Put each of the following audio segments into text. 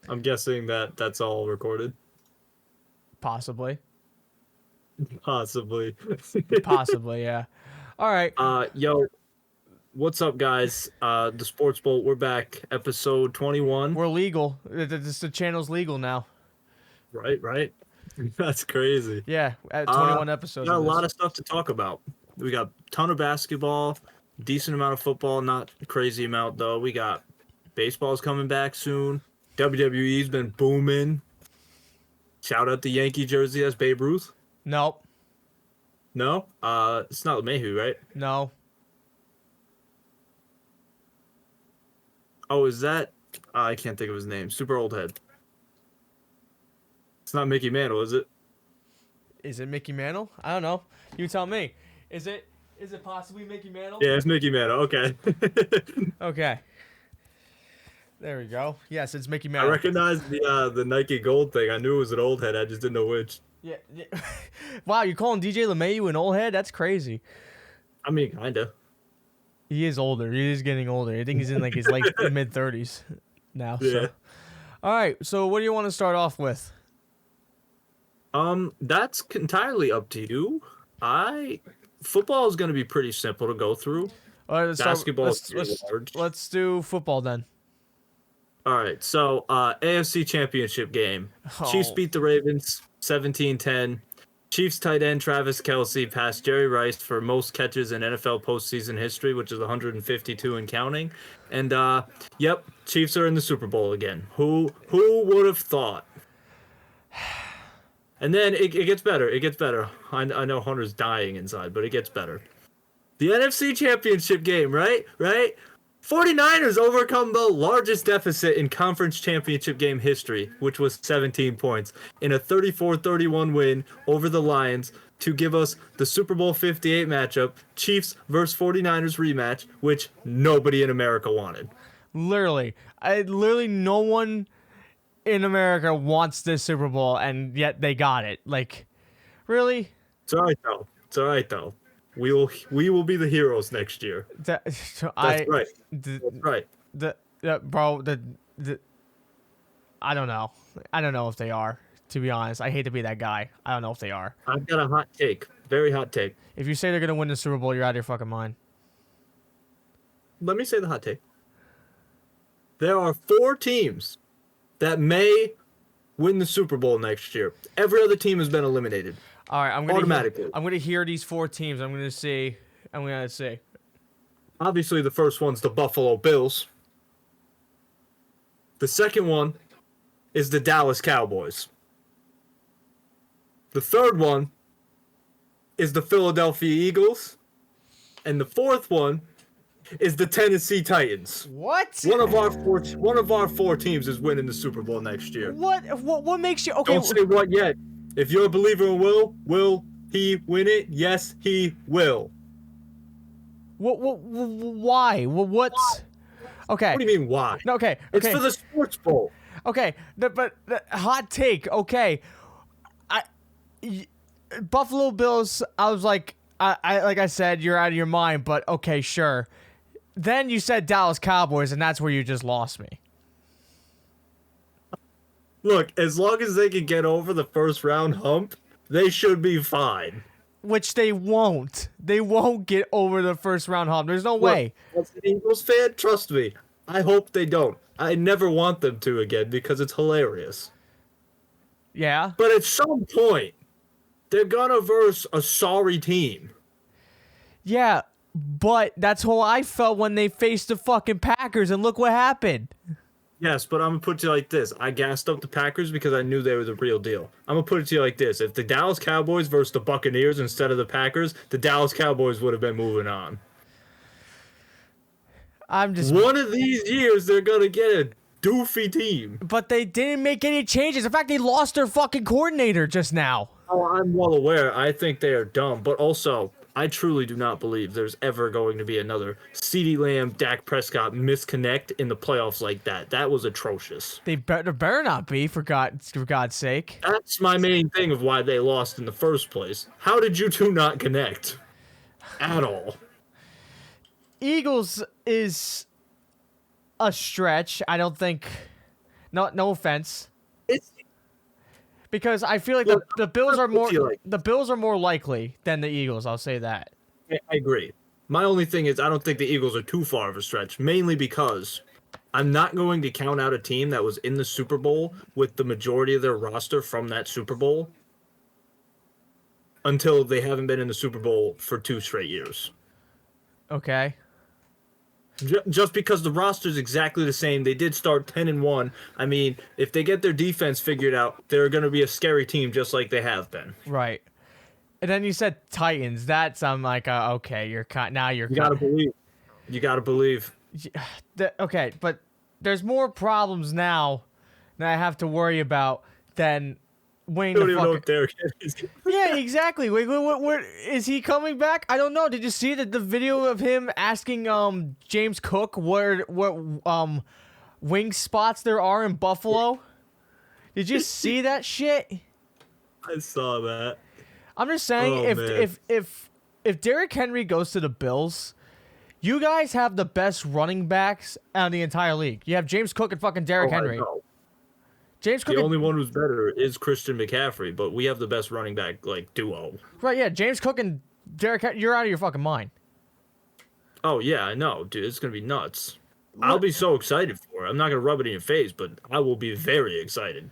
I'm guessing that's all recorded. Possibly. Possibly. Possibly, yeah. All right. Yo, what's up, guys? The Sports Bolt, we're back. Episode 21. We're legal. The channel's legal now. Right. That's crazy. Yeah, at Uh, 21 episodes got a of lot this. of stuff to talk about. We got a ton of basketball, decent amount of football, not a crazy amount though. We got baseball's coming back soon. WWE's been booming. Shout out the Yankee jersey. That's Babe Ruth. Nope. No, it's not Mayhew, right? No. Oh, is that? I can't think of his name. Super old head. It's not Mickey Mantle, is it? Is it Mickey Mantle? I don't know. You tell me. Is it possibly Mickey Mantle? Yeah, it's Mickey Mantle. Okay. Okay. There we go. Yes, it's Mickey I Mantle. recognized the Nike Gold thing. I knew it was an old head. I just didn't know which. Yeah. Wow, you calling DJ LeMahieu an old head? That's crazy. I mean, kinda. He is older. He is getting older. I think he's in like his late mid-30s now. Yeah. So. All right. So what do you want to start off with? That's entirely up to you. Football is going to be pretty simple to go through. All right, Basketball is pretty large. let's do football then. All right, so AFC Championship game. Chiefs Oh. beat the Ravens 17-10. Chiefs tight end Travis Kelce passed Jerry Rice for most catches in NFL postseason history, which is 152 and counting. And yep, Chiefs are in the Super Bowl again. Who would have thought? And then it gets better. It gets better. I know Hunter's dying inside, but it gets better. The NFC Championship game, right? 49ers overcome the largest deficit in conference championship game history, which was 17 points, in a 34-31 win over the Lions to give us the Super Bowl 58 matchup, Chiefs versus 49ers rematch, which nobody in America wanted. Literally no one in America wants this Super Bowl, and yet they got it. Like, really? It's all right though. We will be the heroes next year. That's right. Bro. I don't know. I don't know if they are. To be honest, I hate to be that guy. I don't know if they are. I've got a hot take. Very hot take. If you say they're gonna win the Super Bowl, you're out of your fucking mind. Let me say the hot take. There are 4 teams that may win the Super Bowl next year. Every other team has been eliminated. All right, I'm gonna hear these 4 teams. I'm gonna see. Obviously, the first one's the Buffalo Bills. The second one is the Dallas Cowboys. The third one is the Philadelphia Eagles. And the fourth one is the Tennessee Titans. What? One of our 4 teams is winning the Super Bowl next year. What makes you okay? Don't say what yet. If you're a believer in will he win it? Yes, he will. Why? What's okay? What do you mean why? No, okay. It's for the Sports Bowl. Okay, but hot take. Okay, Buffalo Bills. I was like, like I said, you're out of your mind. But okay, sure. Then you said Dallas Cowboys, and that's where you just lost me. Look, as long as they can get over the first round hump, they should be fine. Which they won't. They won't get over the first round hump. There's no way. As an Eagles fan, trust me, I hope they don't. I never want them to again because it's hilarious. Yeah. But at some point, they're gonna verse a sorry team. Yeah, but that's how I felt when they faced the fucking Packers, and look what happened. Yes, but I'm gonna put it to you like this. I gassed up the Packers because I knew they were the real deal. I'm gonna put it to you like this. If the Dallas Cowboys versus the Buccaneers instead of the Packers, the Dallas Cowboys would have been moving on. One of these years, they're gonna get a doofy team. But they didn't make any changes. In fact, they lost their fucking coordinator just now. Oh, I'm well aware. I think they are dumb, but also, I truly do not believe there's ever going to be another CeeDee Lamb, Dak Prescott misconnect in the playoffs like that. That was atrocious. They better not be, for God's sake. That's my main thing of why they lost in the first place. How did you two not connect? At all. Eagles is a stretch. I don't think No offense. It's Because I feel like Look, the Bills are more like- the Bills are more likely than the Eagles. I'll say that. I agree. My only thing is I don't think the Eagles are too far of a stretch, mainly because I'm not going to count out a team that was in the Super Bowl with the majority of their roster from that Super Bowl until they haven't been in the Super Bowl for 2 straight years. Okay. Just because the roster's exactly the same, they did start 10-1. I mean, if they get their defense figured out, they're going to be a scary team just like they have been. Right. And then you said Titans. That's I'm like, okay, you're now you're. You got to believe. You got to believe. Okay, but there's more problems now that I have to worry about than winning I don't the even know fucking. if Derrick is. Yeah, exactly. Wait, what? Is he coming back? I don't know. Did you see the video of him asking James Cook what wing spots there are in Buffalo? Did you see that shit? I saw that. I'm just saying, if Derrick Henry goes to the Bills, you guys have the best running backs out of the entire league. You have James Cook and fucking Derrick Henry. James Cook. The only one who's better is Christian McCaffrey, but we have the best running back duo. Right? Yeah, James Cook and Derrick. You're out of your fucking mind. Oh yeah, I know, dude. It's gonna be nuts. I'll be so excited for it. I'm not gonna rub it in your face, but I will be very excited.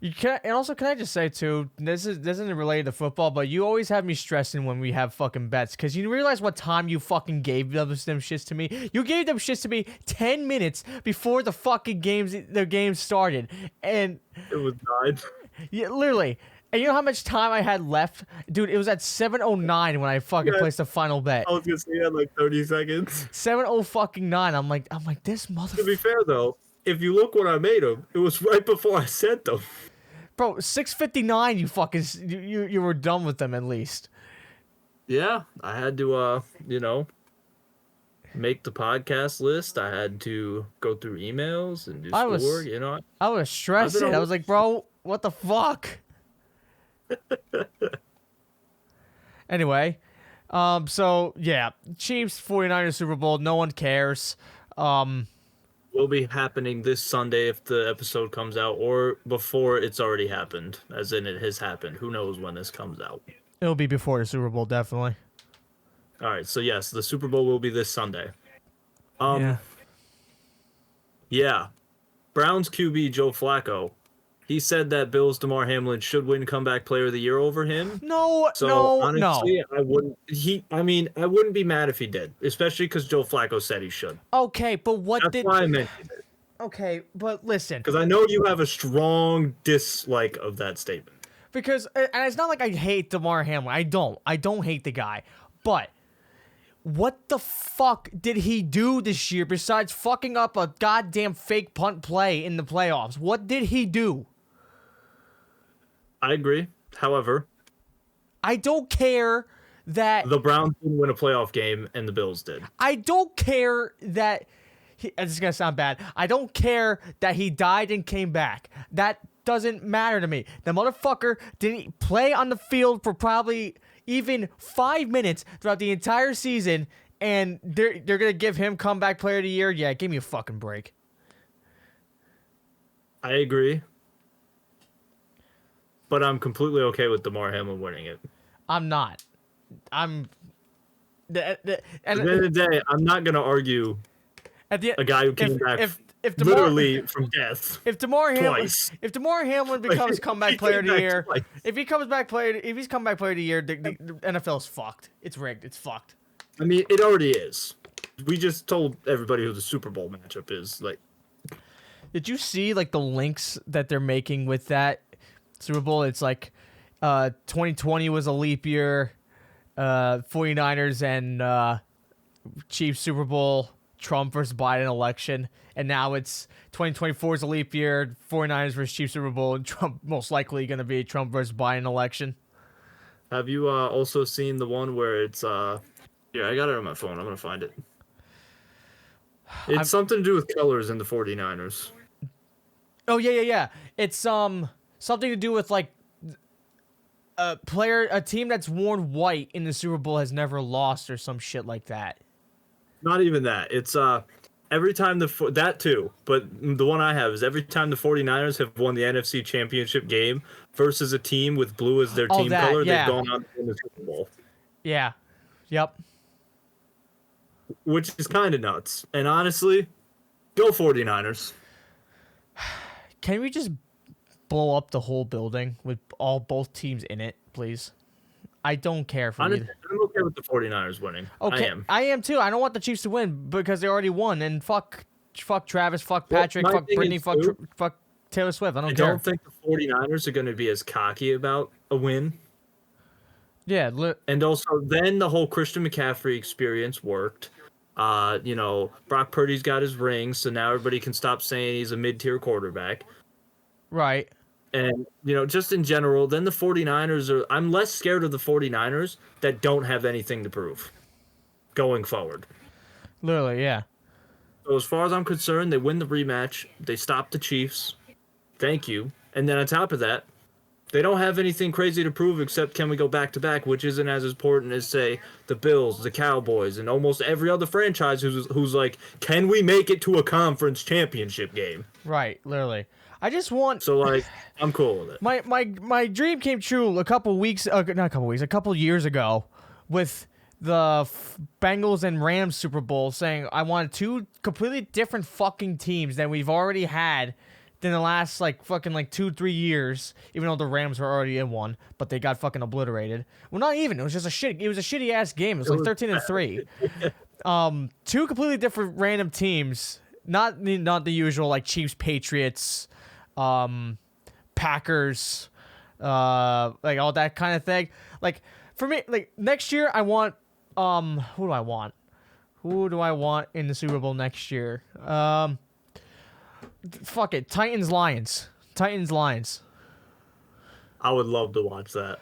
You can, and also, can I just say too, this isn't related to football, but you always have me stressing when we have fucking bets, because you realize what time you fucking gave them shits to me. You gave them shits to me 10 minutes before the fucking game started, and It was 9. yeah, literally. And you know how much time I had left, dude? It was at 7:09 when I fucking placed the final bet. I was gonna say you had like 30 seconds. 7:09. I'm like this To be motherfucker. fair though, if you look what I made them, it was right before I sent them. Bro, 6:59. You fucking you were done with them at least. Yeah, I had to make the podcast list. I had to go through emails and do schoolwork. I was stressing. I was like, bro, what the fuck? Anyway, so yeah, Chiefs 49ers Super Bowl. No one cares. Will be happening this Sunday if the episode comes out, or before it's already happened, as in it has happened. Who knows when this comes out? It'll be before the Super Bowl, definitely. All right, so yes, the Super Bowl will be this Sunday. Yeah. Browns QB Joe Flacco. He said that Bills' DeMar Hamlin should win Comeback Player of the Year over him. No, Honestly, I wouldn't. I wouldn't be mad if he did, especially because Joe Flacco said he should. Okay, but That's why I mentioned it. Okay, but listen. Because I know you have a strong dislike of that statement. Because, and it's not like I hate DeMar Hamlin. I don't hate the guy. But what the fuck did he do this year besides fucking up a goddamn fake punt play in the playoffs? What did he do? I agree. However, I don't care that the Browns didn't win a playoff game and the Bills did. I don't care that this is gonna sound bad. I don't care that he died and came back. That doesn't matter to me. The motherfucker didn't play on the field for probably even 5 minutes throughout the entire season, and they're gonna give him Comeback Player of the Year. Yeah, give me a fucking break. I agree. But I'm completely okay with DeMar Hamlin winning it. I'm not. And At the end of the day, I'm not going to argue a guy who came back literally from death. If DeMar twice. Hamlin becomes Comeback Player of the Year, twice. if he's Comeback Player of the Year, the NFL's fucked. It's rigged. It's fucked. I mean, it already is. We just told everybody who the Super Bowl matchup is. Did you see the links that they're making with that Super Bowl? It's 2020 was a leap year, 49ers and Chiefs Super Bowl, Trump versus Biden election, and now it's 2024 is a leap year, 49ers versus Chiefs Super Bowl, and Trump most likely going to be Trump versus Biden election. Have you also seen the one where it's yeah, I got it on my phone. I'm going to find it. It's something to do with colors in the 49ers. Oh yeah. It's something to do with a team that's worn white in the Super Bowl has never lost or some shit like that. Not even that. It's every time that too, but the one I have is every time the 49ers have won the NFC Championship game versus a team with blue as their Oh, team that, color, yeah. they've gone on to win the Super Bowl, Yeah. Yep. which is kind of nuts. And honestly, go 49ers. Can we just blow up the whole building with both teams in it, please? I don't care for Honestly, either. I'm okay with the 49ers winning. Okay, I am. too. I don't want the Chiefs to win because they already won. And fuck Travis, fuck Patrick, my fuck thing Brittany, is, fuck Taylor Swift. I I don't care. don't think the 49ers are going to be as cocky about a win. Yeah, And also, then the whole Christian McCaffrey experience worked. Brock Purdy's got his ring, so now everybody can stop saying he's a mid-tier quarterback. right. And, just in general, then the 49ers I'm less scared of the 49ers that don't have anything to prove going forward. Literally, yeah. So as far as I'm concerned, they win the rematch. They stop the Chiefs. Thank you. And then on top of that, they don't have anything crazy to prove except can we go back to back, which isn't as important as, say, the Bills, the Cowboys, and almost every other franchise who's like, can we make it to a conference championship game? Right, literally. I just want. So, like, I'm cool with it. My dream came true a couple years ago with the Bengals and Rams Super Bowl, saying I wanted two completely different fucking teams that we've already had in the last fucking 2-3 years, even though the Rams were already in one, but they got fucking obliterated. Well, not even. It was just it was a shitty ass game. It was 13-3. Two completely different random teams, not the usual Chiefs, Patriots, Packers, all that kind of thing. For me, next year I want who do I want? Who do I want in the Super Bowl next year? Fuck it. Titans Lions. I would love to watch that.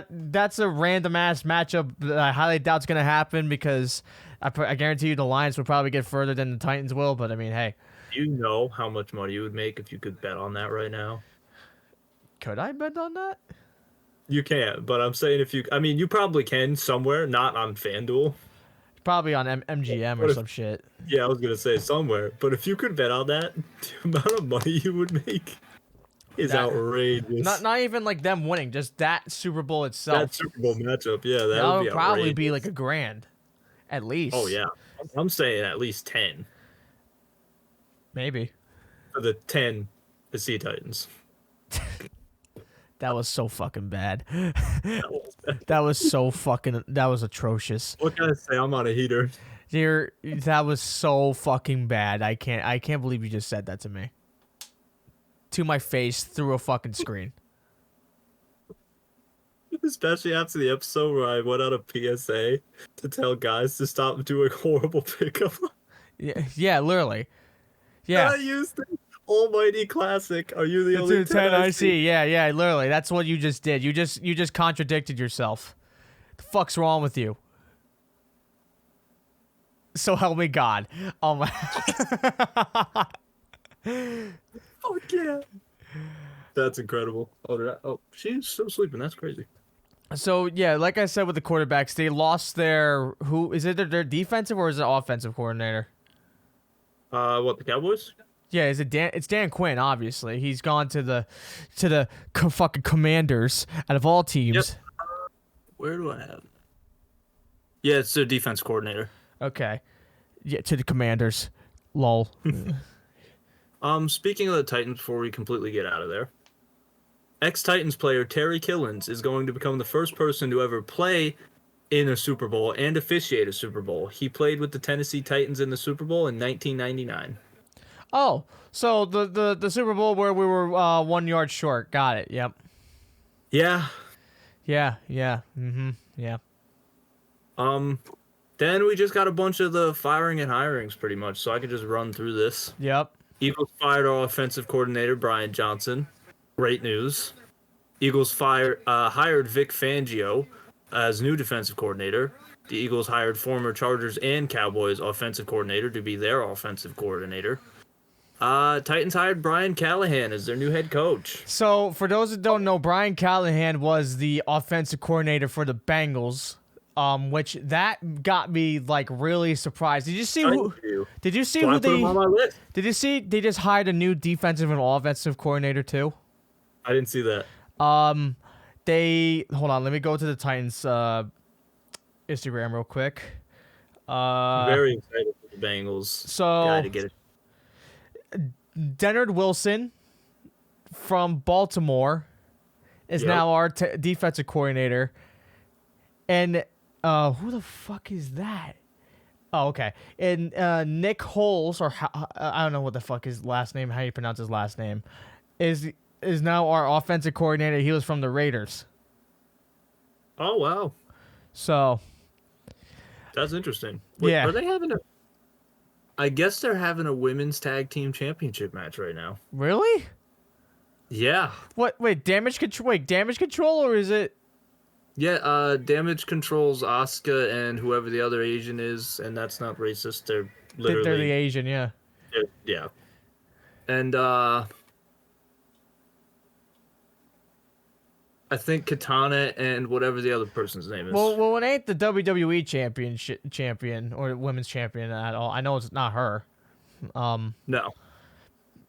That's a random ass matchup that I highly doubt's gonna happen because I guarantee you the Lions will probably get further than the Titans will. But I mean, hey, Do you know how much money you would make if you could bet on that right now? could I bet on that? You can't, but I'm saying you probably can somewhere, not on FanDuel. Probably on MGM or some shit. Yeah, I was gonna say somewhere, but if you could bet on that, the amount of money you would make is outrageous. Not even them winning, just that Super Bowl itself. That Super Bowl matchup, yeah, that would be probably outrageous. be $1,000, at least. Oh yeah, I'm saying at least 10 Maybe. for the Tennessee Titans. That was so fucking bad. That was atrocious. What can I say? I'm on a heater. That was so fucking bad. I can't believe you just said that to me. To my face through a fucking screen. Especially after the episode where I went out a PSA to tell guys to stop doing horrible pickup. Yeah, literally. Yeah. I used the almighty classic. Are you the only 10 I see? Yeah, literally. That's what you just did. You just contradicted yourself. The fuck's wrong with you? So help me God. Oh my. Oh yeah. That's incredible. She's still sleeping. That's crazy. So yeah, like I said with the quarterbacks, they lost their their defensive or is it offensive coordinator? What, the Cowboys? Yeah, is it Dan? It's Dan Quinn. Obviously, he's gone to the fucking Commanders out of all teams. Yep. Where do I have? Yeah, it's the defense coordinator. Okay. Yeah, to the Commanders. Lol. Speaking of the Titans, before we completely get out of there, ex-Titans player Terry Killens is going to become the first person to ever play in a Super Bowl and officiate a Super Bowl. He played with the Tennessee Titans in the Super Bowl in 1999. Oh, so the Super Bowl where we were 1 yard short. Got it. Yep. Yeah. Yeah. Mm-hmm. Yeah. Then we just got a bunch of the firing and hirings pretty much, so I could just run through this. Yep. Eagles fired our offensive coordinator, Brian Johnson. Great news. Eagles hired Vic Fangio as new defensive coordinator. The Eagles hired former Chargers and Cowboys offensive coordinator to be their offensive coordinator. Titans hired Brian Callahan as their new head coach. So, for those that don't know, Brian Callahan was the offensive coordinator for the Bengals which that got me like really surprised. Did you see Thank who? you. Did you see So I who put him on my list. Did you see they just hired a new defensive and offensive coordinator too? I didn't see that. They hold on. Let me go to the Titans Instagram real quick. Very excited for the Bengals guy So to get it. Leonard Wilson from Baltimore is Yep. now our defensive coordinator. And who the fuck is that? Oh, okay. And Nick Holes, or I don't know what the fuck his last name, how you pronounce his last name, is now our offensive coordinator. He was from the Raiders. Oh wow, So that's interesting. Wait, yeah. Are they having a? I guess they're having a women's tag team championship match right now. Really? Yeah. What? Wait, damage control. Wait, damage control, or is it? Yeah, Damage controls Asuka and whoever the other Asian is, and that's not racist. They're literally They're the Asian, yeah. yeah. And I think Katana and whatever the other person's name is. Well, it ain't the WWE champion or women's champion at all. I know it's not her. No.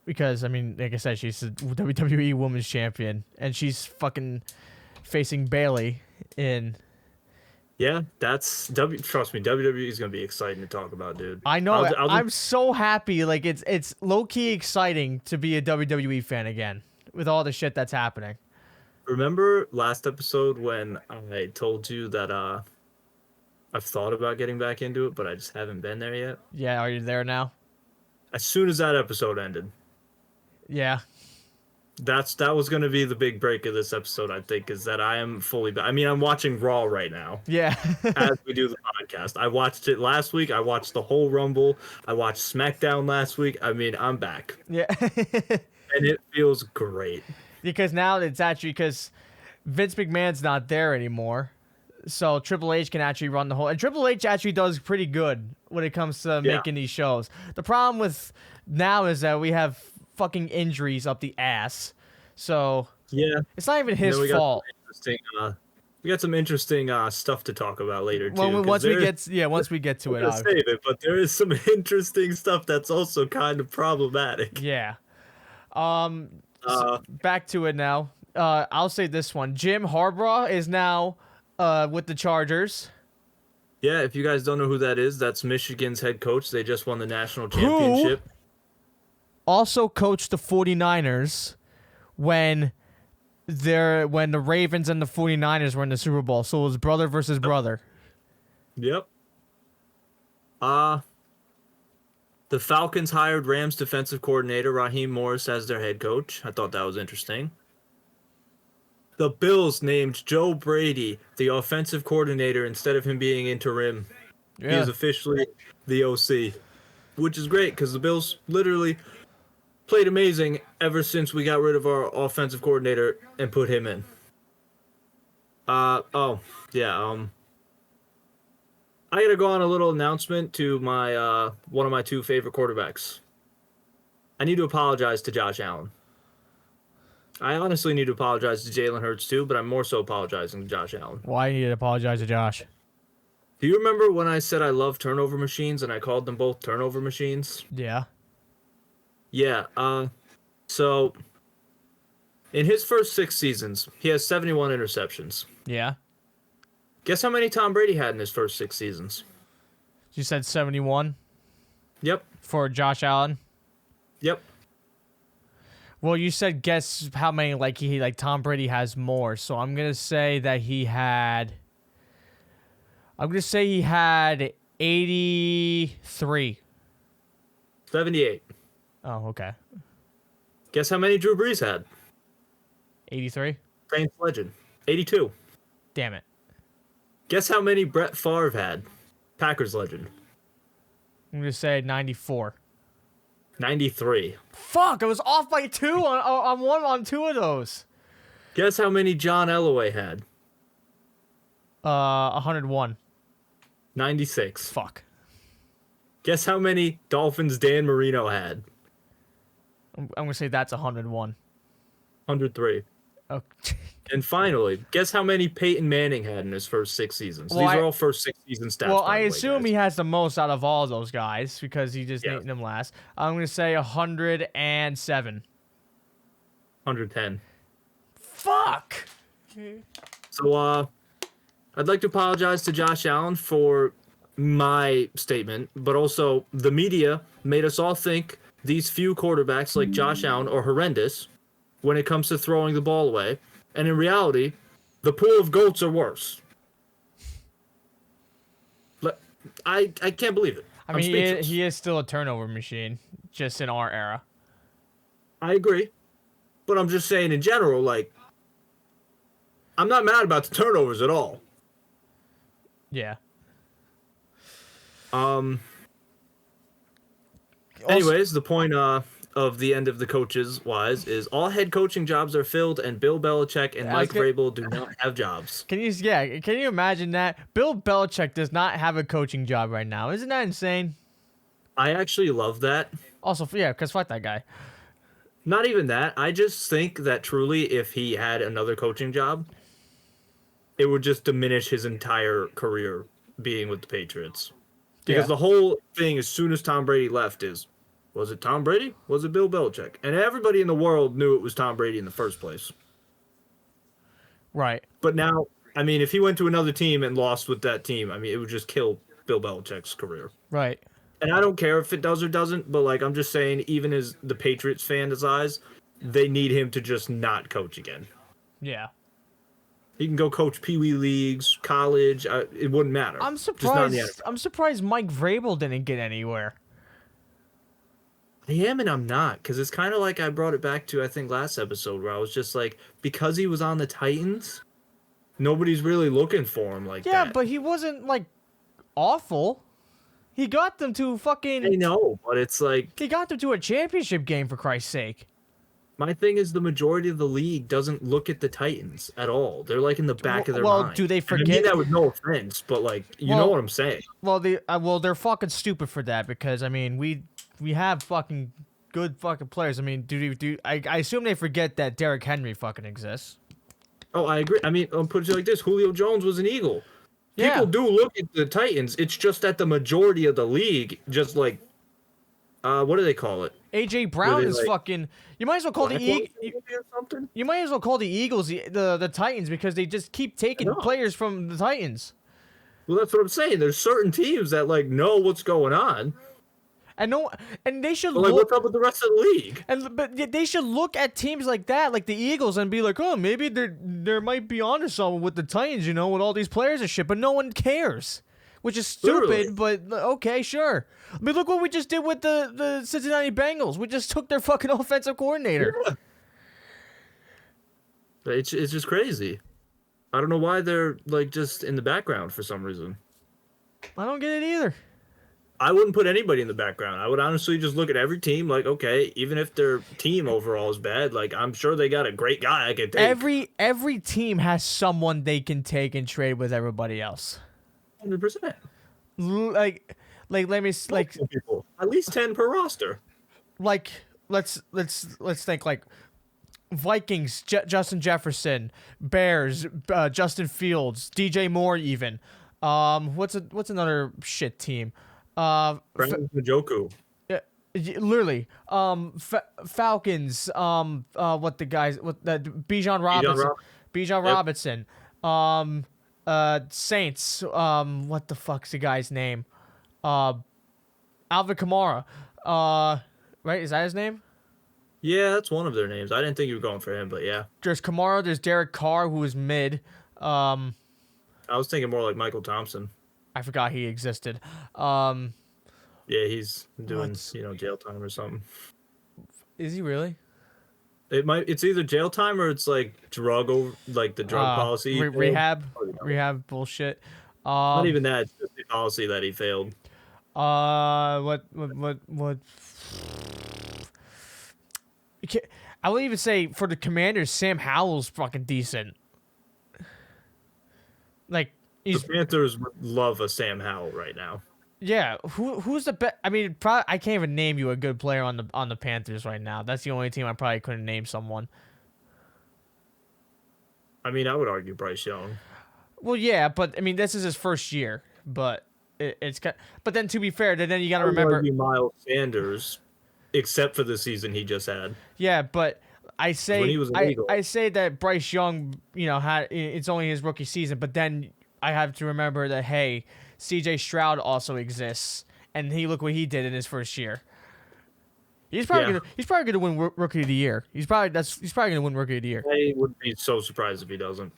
Because I mean, like I said, she's the WWE women's champion, and she's fucking facing Bailey in. Yeah, that's trust me, WWE is gonna be exciting to talk about, dude. I know. I'll I'm so happy. Like it's low key exciting to be a WWE fan again with all the shit that's happening. remember last episode when I told you that I've thought about getting back into it, but I just haven't been there yet. Yeah, are you there now? As soon as that episode ended, Yeah. that was gonna be the big break of this episode. I think is that I am fully. I mean, I'm watching Raw right now. Yeah. As we do the podcast. I watched it last week. I watched the whole Rumble. I watched SmackDown last week. I mean, I'm back. Yeah. And it feels great. Because now it's actually because Vince McMahon's not there anymore. So Triple H can actually run the whole. And Triple H actually does pretty good when it comes to making these shows. The problem with now is that we have fucking injuries up the ass. So Yeah. it's not even his fault. We got some interesting stuff to talk about later too. Well, once we get to it, save it, but there is some interesting stuff that's also kind of problematic. yeah. So back to it now. I'll say this one: Jim Harbaugh is now with the Chargers. Yeah, if you guys don't know who that is, that's Michigan's head coach. They just won the national championship. Also coached the 49ers when the Ravens and the 49ers were in the Super Bowl. So it was brother versus brother. Yep. The Falcons hired Rams defensive coordinator Raheem Morris as their head coach. I thought that was interesting. The Bills named Joe Brady the offensive coordinator instead of him being interim. Yeah. He is officially the OC, which is great because the Bills literally played amazing ever since we got rid of our offensive coordinator and put him in. I gotta go on a little announcement to my one of my two favorite quarterbacks. I need to apologize to Josh Allen. I honestly need to apologize to Jalen Hurts too, but I'm more so apologizing to Josh Allen. Why you need to apologize to Josh? Do you remember when I said I love turnover machines and I called them both turnover machines? Yeah. Yeah, so in his first 6 seasons, he has 71 interceptions. Yeah. Guess how many Tom Brady had in his first 6 seasons? You said 71 Yep. for Josh Allen. Yep. Well, you said guess how many like Tom Brady has more. So I'm going to say that he had 83. 78. Oh, okay. Guess how many Drew Brees had? 83. Saints legend. 82. Damn it. Guess how many Brett Favre had? Packers legend. I'm going to say 94. 93. Fuck, I was off by 2 on 2 of those. Guess how many John Elway had? 101. 96. Fuck. Guess how many Dolphins Dan Marino had? I'm going to say that's 101. 103. Okay. And finally, guess how many Peyton Manning had in his first 6 seasons? Well, These are all first 6 season stats. Well, by I the way, assume guys. he has the most out of all those guys because he just Yeah. named them last. I'm going to say 107. 110. Fuck. So, I'd like to apologize to Josh Allen for my statement, but also the media made us all think these few quarterbacks like Josh Allen are horrendous when it comes to throwing the ball away. And in reality, the pool of goats are worse. I can't believe it. I I'm mean, speechless. he is still a turnover machine, just in our era. I agree. But I'm just saying in general, like, I'm not mad about the turnovers at all. Yeah. Anyways, the point of the end of the coaches wise is all head coaching jobs are filled, and Bill Belichick and Mike Vrabel do not have jobs. Can you imagine that? Bill Belichick does not have a coaching job right now. Isn't that insane? I actually love that. Also, yeah, because fuck that guy. Not even that. I just think that truly, if he had another coaching job, it would just diminish his entire career being with the Patriots. Because the whole thing, as soon as Tom Brady left, was it Tom Brady? Was it Bill Belichick? And everybody in the world knew it was Tom Brady in the first place. Right. But now, I mean, if he went to another team and lost with that team, I mean, it would just kill Bill Belichick's career. Right. And I don't care if it does or doesn't, but, like, I'm just saying, even as the Patriots fans' eyes, they need him to just not coach again. Yeah. He can go coach Pee Wee leagues, college. It wouldn't matter. I'm Just not in the surprised. NFL. I'm surprised Mike Vrabel didn't get anywhere. I am and I'm not, because it's kind of like I brought it back to, I think, last episode, where I was just like, because he was on the Titans, nobody's really looking for him like that. Yeah, but he wasn't like awful. He got them to fucking. I know, but it's like, He got them to a championship game, for Christ's sake. my thing is the majority of the league doesn't look at the Titans at all. They're like in the back of their mind. Well, do they And I mean forget? that with no offense, but like, you know what I'm saying. Well, they're fucking stupid for that because I mean we have fucking good fucking players. I mean, I assume they forget that Derrick Henry fucking exists. Oh, I agree. I mean, I'll put it like this: Julio Jones was an Eagle. Yeah. People do look at the Titans. It's just that the majority of the league, just like, what do they call it? AJ Brown they, is like, fucking. You might as well call the or something. You might as well call the Eagles the Titans because they just keep taking know. players from the Titans. Well, that's what I'm saying. There's certain teams that like know what's going on. And they should But, like, look. what's up with the rest of the league? But they should look at teams like that, like the Eagles, and be like, oh, maybe there might be onto something with the Titans, with all these players and shit. But no one cares, which is stupid. Literally. But okay, sure. I mean, look what we just did with the Cincinnati Bengals. We just took their fucking offensive coordinator. Yeah. It's just crazy. I don't know why they're like just in the background for some reason. I don't get it either. I wouldn't put anybody in the background. I would honestly just look at every team like, okay, even if their team overall is bad, like I'm sure they got a great guy I could take. Every team has someone they can take and trade with everybody else. 100%. Like let me like People. At least 10 per roster. like let's think like Vikings, Justin Jefferson, Bears, Justin Fields, DJ Moore, even. What's another shit team? Brandon Njoku. Literally. Falcons. What the guys? What the Bijan Robinson? Bijan Robinson. Saints. What the fuck's the guy's name? Alvin Kamara. Right? Is that his name? Yeah, that's one of their names. I didn't think you were going for him, but yeah. There's Kamara. There's Derek Carr, who is mid. I was thinking more like Michael Thompson. I forgot he existed. Yeah, he's doing, jail time or something. Is he really? It's either jail time or it's like the drug policy. Rehab bullshit. Not even that, it's just the policy that he failed. What? I would even say for the Commanders, Sam Howell's fucking decent. Like The Panthers would love a Sam Howell right now. Yeah, who's the best? I mean, probably I can't even name you a good player on the Panthers right now. That's the only team I probably couldn't name someone. I mean, I would argue Bryce Young. Well, yeah, but I mean, this is his first year, but it's got. But then to be fair, then you got to I would remember. argue Miles Sanders, except for the season he just had. Yeah, but When he was an Eagle. I say that Bryce Young, had it's only his rookie season, but then I have to remember that hey, C.J. Stroud also exists, and look what he did in his first year. He's probably gonna win Rookie of the Year. He's probably gonna win Rookie of the Year. I would be so surprised if he doesn't.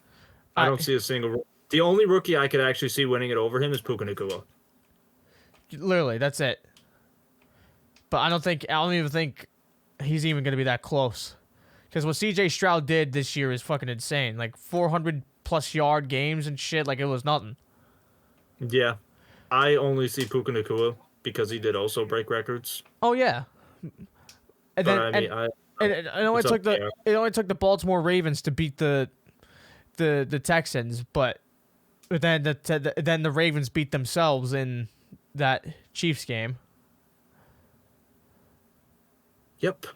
I don't see a single. The only rookie I could actually see winning it over him is Puka Nacua. Literally, that's it. But I don't even think he's even gonna be that close. Because what C.J. Stroud did this year is fucking insane. Like 400+ yard games and shit. Like it was nothing. Yeah, I only see Puka Nacua because he did also break records. Oh yeah. And then it only took the Baltimore Ravens to beat the Texans, but then the Ravens beat themselves in that Chiefs game. Yep.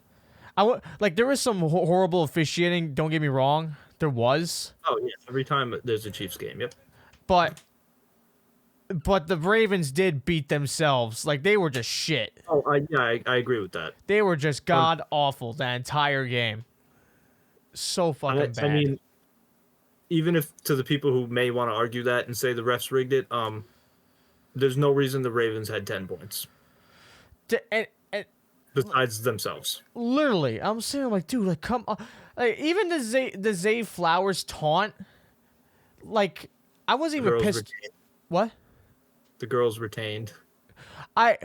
There was some horrible officiating. Don't get me wrong, there was. Oh yeah, every time there's a Chiefs game. Yep. But the Ravens did beat themselves. Like they were just shit. Oh, I agree with that. They were just god awful that entire game. So fucking bad. I mean, even if to the people who may want to argue that and say the refs rigged it, there's no reason the Ravens had 10 points. And besides themselves. Literally, I'm saying like, dude, like come on. Like even the Zay Flowers taunt, like I wasn't even pissed. Retained. What? The girls retained. I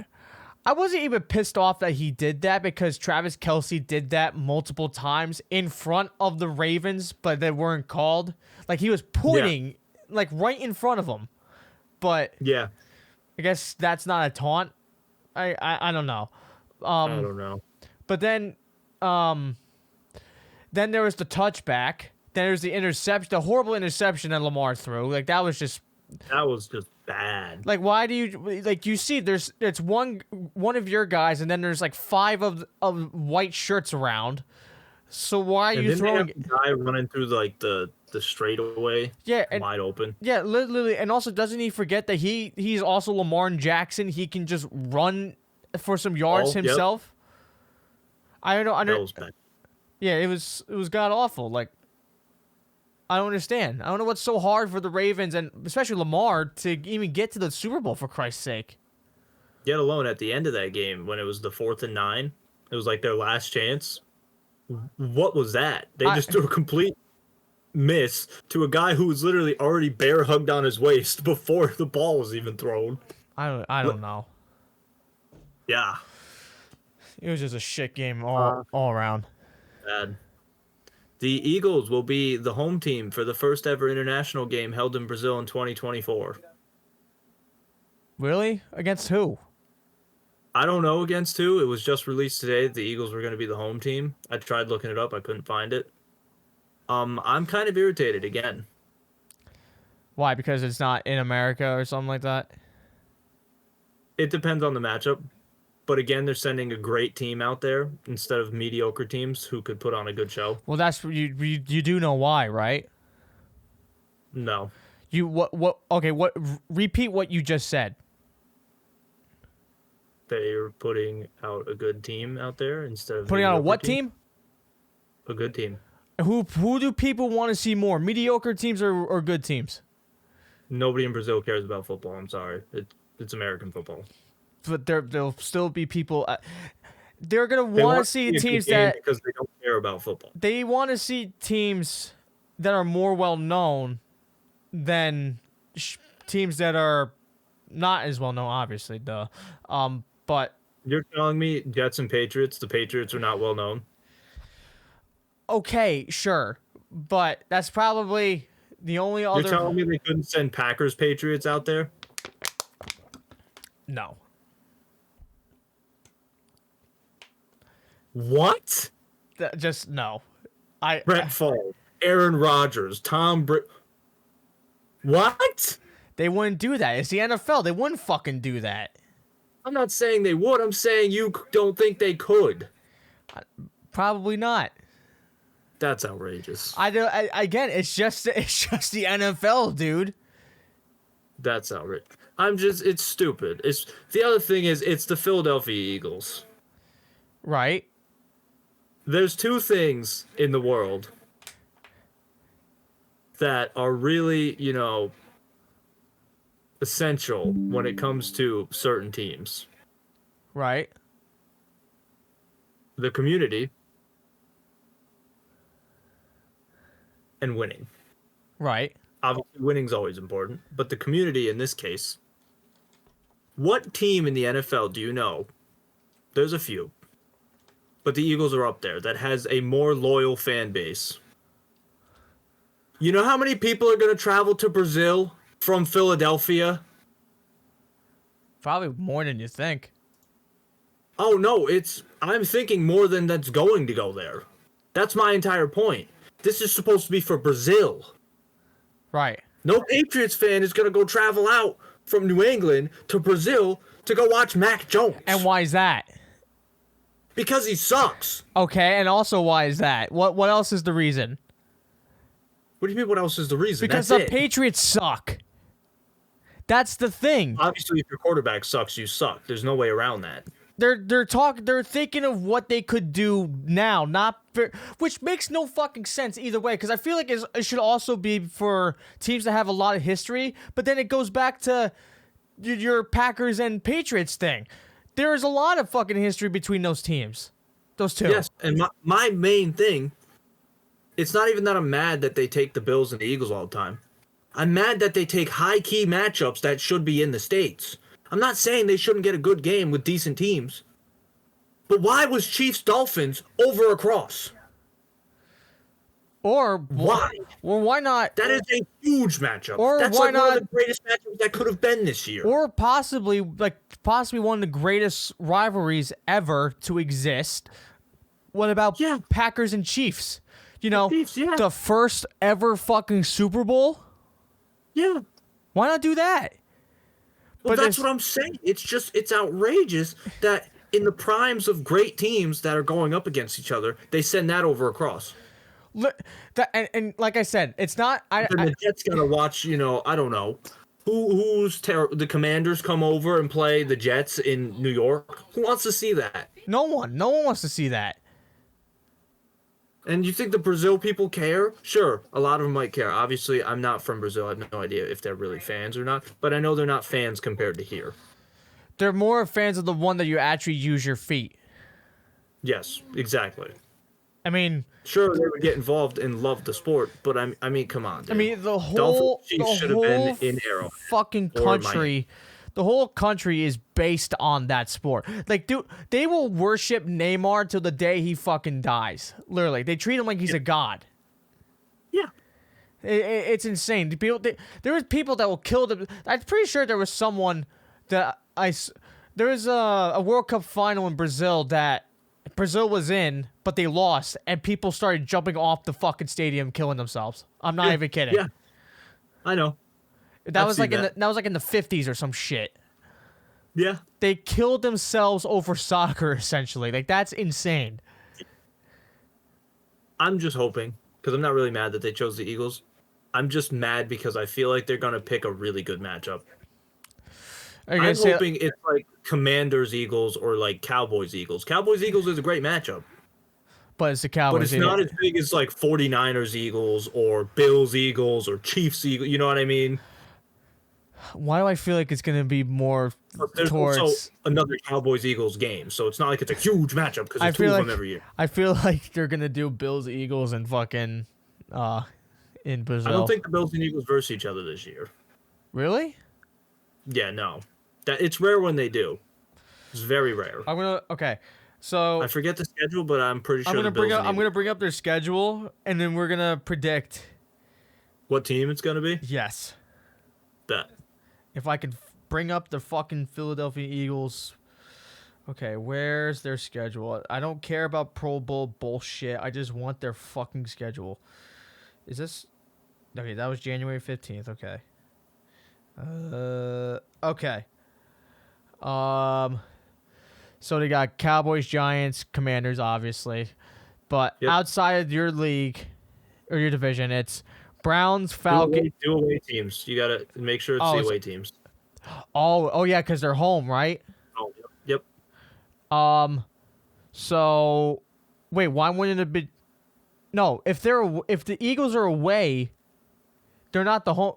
wasn't even pissed off that he did that because Travis Kelce did that multiple times in front of the Ravens, but they weren't called. Like he was pointing like right in front of them. But yeah, I guess that's not a taunt. I don't know. I don't know. But then there was the touchback. Then there's the interception, the horrible interception that Lamar threw. Like that was just bad. Like why do you see it's one of your guys and then there's like 5 of white shirts around. So why are you throwing they have the guy running through the straightaway? Yeah, wide open. Yeah, literally, and also doesn't he forget that he's also Lamar Jackson? He can just run for some yards himself. Yep. I don't know. That was bad. Yeah, it was god awful. Like I don't understand. I don't know what's so hard for the Ravens and especially Lamar to even get to the Super Bowl for Christ's sake. Yet alone at the end of that game when it was the 4th and 9, it was like their last chance. What was that? They just threw a complete miss to a guy who was literally already bear hugged on his waist before the ball was even thrown. I don't know. Yeah. It was just a shit game all around. Bad. The Eagles will be the home team for the first ever international game held in Brazil in 2024. Really? Against who? I don't know against who. It was just released today that the Eagles were going to be the home team. I tried looking it up. I couldn't find it. I'm kind of irritated again. Why? Because it's not in America or something like that? It depends on the matchup. But again, they're sending a great team out there instead of mediocre teams who could put on a good show. Well, that's you do know why, right? No. Repeat what you just said. They're putting out a good team out there instead of putting out a what team? A good team. Who do people want to see more? Mediocre teams or good teams? Nobody in Brazil cares about football. I'm sorry. It's American football. But there'll still be people. They're gonna want to see teams that because they don't care about football. They want to see teams that are more well known than teams that are not as well known. Obviously, duh. But you're telling me Jets and Patriots. The Patriots are not well known. Okay, sure, but that's probably the only other. You're telling me they couldn't send Packers Patriots out there? No. What? Just no. Brett Favre, Aaron Rodgers, Tom Brady. What? They wouldn't do that. It's the NFL. They wouldn't fucking do that. I'm not saying they would. I'm saying you don't think they could. Probably not. That's outrageous. Again, it's just the NFL, dude. That's outrageous. It's stupid. The other thing is, it's the Philadelphia Eagles. Right. There's two things in the world that are really, essential when it comes to certain teams. Right. The community and winning. Right. Obviously, winning's always important, but the community in this case. What team in the NFL do you know? There's a few, but the Eagles are up there that has a more loyal fan base. You know how many people are going to travel to Brazil from Philadelphia? Probably more than you think. Oh no, I'm thinking more than that's going to go there. That's my entire point. This is supposed to be for Brazil. Right. No Patriots fan is going to go travel out from New England to Brazil to go watch Mac Jones. And why is that? Because he sucks. Okay, and also why is that? What else is the reason? What do you mean what else is the reason? Because That's the Patriots suck. That's the thing. Obviously, if your quarterback sucks, you suck. There's no way around that. They're thinking of what they could do now, which makes no fucking sense either way. Because I feel like it should also be for teams that have a lot of history. But then it goes back to your Packers and Patriots thing. There is a lot of fucking history between those teams, those two. Yes, and my main thing, it's not even that I'm mad that they take the Bills and the Eagles all the time. I'm mad that they take high-key matchups that should be in the States. I'm not saying they shouldn't get a good game with decent teams. But why was Chiefs-Dolphins over across? Or why? Well, why not? That is a huge matchup. Or that's why like not, one of the greatest matchups that could have been this year. Or possibly one of the greatest rivalries ever to exist. What about Packers and Chiefs? Chiefs, yeah. The first ever fucking Super Bowl? Yeah. Why not do that? But that's what I'm saying. It's outrageous that in the primes of great teams that are going up against each other, they send that over across. And like I said, it's not. The Jets gotta watch. I don't know the Commanders come over and play the Jets in New York. Who wants to see that? No one. No one wants to see that. And you think the Brazil people care? Sure, a lot of them might care. Obviously, I'm not from Brazil. I have no idea if they're really fans or not. But I know they're not fans compared to here. They're more fans of the one that you actually use your feet. Yes, exactly. I mean, sure, they would get involved and love the sport, but I mean, come on, dude. I mean, the whole fucking country, the whole country is based on that sport. Like, dude, they will worship Neymar till the day he fucking dies. Literally, they treat him like he's a god. Yeah, it's insane. There was people that will kill them. I'm pretty sure there was someone that there was a World Cup final in Brazil that Brazil was in, but they lost, and people started jumping off the fucking stadium, killing themselves. I'm not even kidding. Yeah, I know. That was like in the 50s or some shit. Yeah. They killed themselves over soccer, essentially. Like, that's insane. I'm just hoping, because I'm not really mad that they chose the Eagles. I'm just mad because I feel like they're going to pick a really good matchup. I'm hoping it's like Commanders-Eagles or like Cowboys-Eagles. Cowboys-Eagles is a great matchup. But it's the Cowboys. But it's not as big as like 49ers-Eagles or Bills-Eagles or Chiefs-Eagles. You know what I mean? Why do I feel like it's going to be more There's towards... also another Cowboys-Eagles game, so it's not like it's a huge matchup because there's two of them every year. I feel like they're going to do Bills-Eagles and fucking in Brazil. I don't think the Bills and Eagles verse each other this year. Really? Yeah, no. It's rare when they do. It's very rare. Okay. So I forget the schedule, but I'm pretty sure I'm gonna bring up their schedule, and then we're gonna predict what team it's gonna be. Yes. Bet. If I could bring up the fucking Philadelphia Eagles. Okay, where's their schedule? I don't care about Pro Bowl bullshit. I just want their fucking schedule. Is this... Okay, that was January 15th. Okay. Okay. So they got Cowboys, Giants, Commanders, obviously. But Yep. outside of your league or your division, it's Browns, Falcons. Do away teams. You gotta make sure it's the away teams. Oh yeah, because they're home, right? Oh, yep. So wait, why wouldn't it be? No, if the Eagles are away, they're not the home.